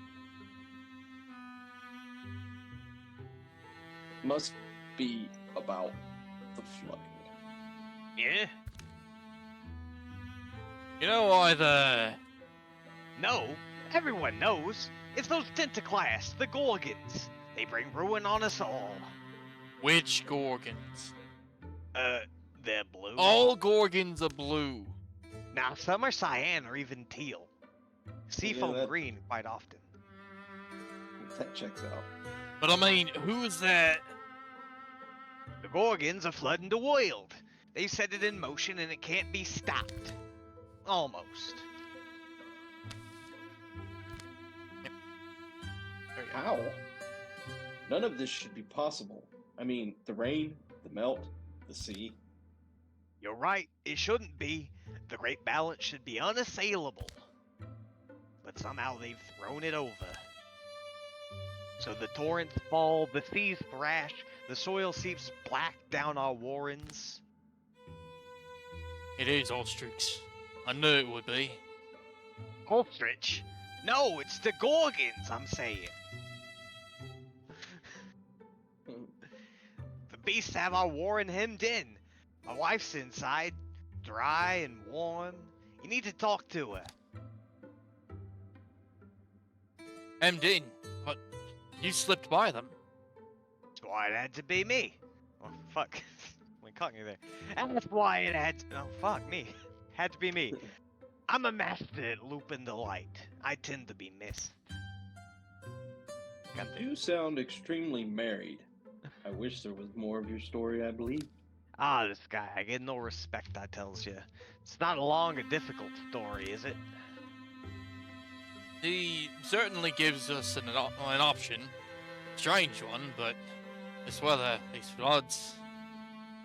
[SPEAKER 2] Must be about the flooding.
[SPEAKER 5] Yeah?
[SPEAKER 6] You know, either...
[SPEAKER 5] No. Everyone knows. It's those Tentaclasts, the Gorgons. They bring ruin on us all.
[SPEAKER 6] Which Gorgons?
[SPEAKER 5] They're blue.
[SPEAKER 6] All Gorgons are blue.
[SPEAKER 5] Now, some are cyan or even teal. Seafoam
[SPEAKER 2] that-
[SPEAKER 5] green quite often.
[SPEAKER 2] That checks out.
[SPEAKER 6] But I mean, who's that?
[SPEAKER 5] The Gorgons are flooding the world. They set it in motion and it can't be stopped. Almost.
[SPEAKER 4] There you go.
[SPEAKER 2] How? None of this should be possible. I mean, the rain, the melt, the sea.
[SPEAKER 5] You're right, it shouldn't be. The Great Balance should be unassailable. But somehow they've thrown it over. So the torrents fall, the seas thrash, the soil seeps black down our warrens.
[SPEAKER 6] It is Ulstrix. I knew it would be.
[SPEAKER 5] Ulstrich? No, it's the Gorgons, I'm saying. The beasts have our warren hemmed in. My wife's inside, dry and warm. You need to talk to her.
[SPEAKER 6] Hemmed in, but you slipped by them.
[SPEAKER 5] That's why it had to be me. Oh, fuck. We caught me there. And that's why it had to... Oh, fuck me. Had to be me. I'm a master at looping the light. I tend to be missed.
[SPEAKER 2] You sound extremely married. I wish there was more of your story, I believe.
[SPEAKER 5] Ah, this guy, I get no respect, I tells you. It's not a long or difficult story, is it?
[SPEAKER 6] He certainly gives us an option. Strange one, but this weather, these floods.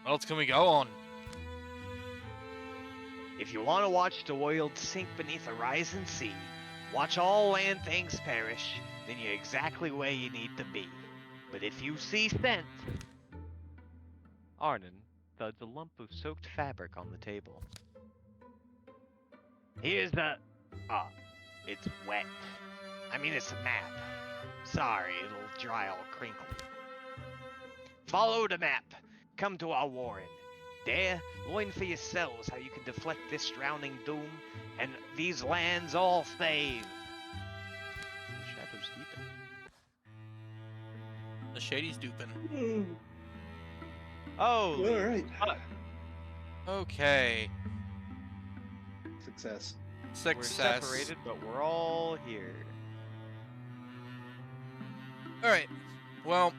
[SPEAKER 6] What else can we go on?
[SPEAKER 5] If you want to watch the world sink beneath a rising sea, watch all land things perish, then you're exactly where you need to be. But if you see sense... Arnon thuds a lump of soaked fabric on the table. Here's the... Ah, it's wet. I mean, it's a map. Sorry, it'll dry all crinkly. Follow the map. Come to our warren. There, learn for yourselves how you can deflect this drowning doom, and these lands all save. The shadows deepen.
[SPEAKER 6] The shady's duping.
[SPEAKER 5] Oh,
[SPEAKER 2] Alright.
[SPEAKER 6] Okay.
[SPEAKER 2] Success.
[SPEAKER 5] we're
[SPEAKER 6] Success.
[SPEAKER 5] separated, but we're all here.
[SPEAKER 6] Alright. Well,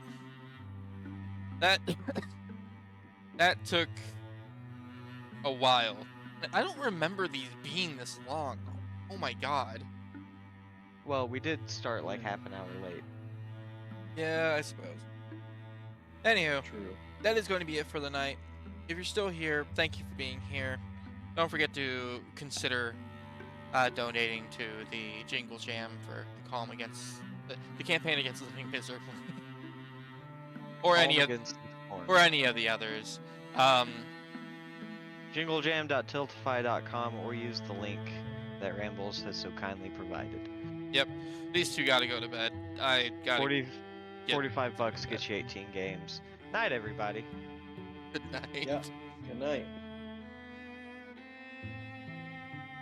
[SPEAKER 6] that that took a while. I don't remember these being this long. Oh my god.
[SPEAKER 1] Well, we did start like half an hour late.
[SPEAKER 6] Yeah, I suppose. Anywho,
[SPEAKER 2] True.
[SPEAKER 6] that is going to be it for the night. If you're still here, thank you for being here. Don't forget to consider donating to the Jingle Jam for the calm against the campaign against living miserably, or any of the others.
[SPEAKER 1] Jinglejam.tiltify.com or use the link that Rambles has so kindly provided.
[SPEAKER 6] Yep, these two gotta go to bed. I gotta
[SPEAKER 1] 45 bucks gets you 18 games. Night, everybody.
[SPEAKER 6] good night.
[SPEAKER 2] Yeah. Good night.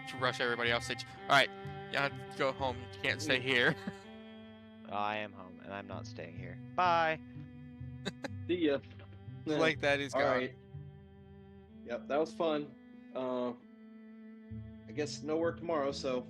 [SPEAKER 6] To rush everybody off stage. All right, yeah, go home. You can't stay here.
[SPEAKER 1] I am home, and I'm not staying here. Bye.
[SPEAKER 2] See ya.
[SPEAKER 6] Like that is gone.
[SPEAKER 2] Alright. Yep, that was fun. I guess no work tomorrow, so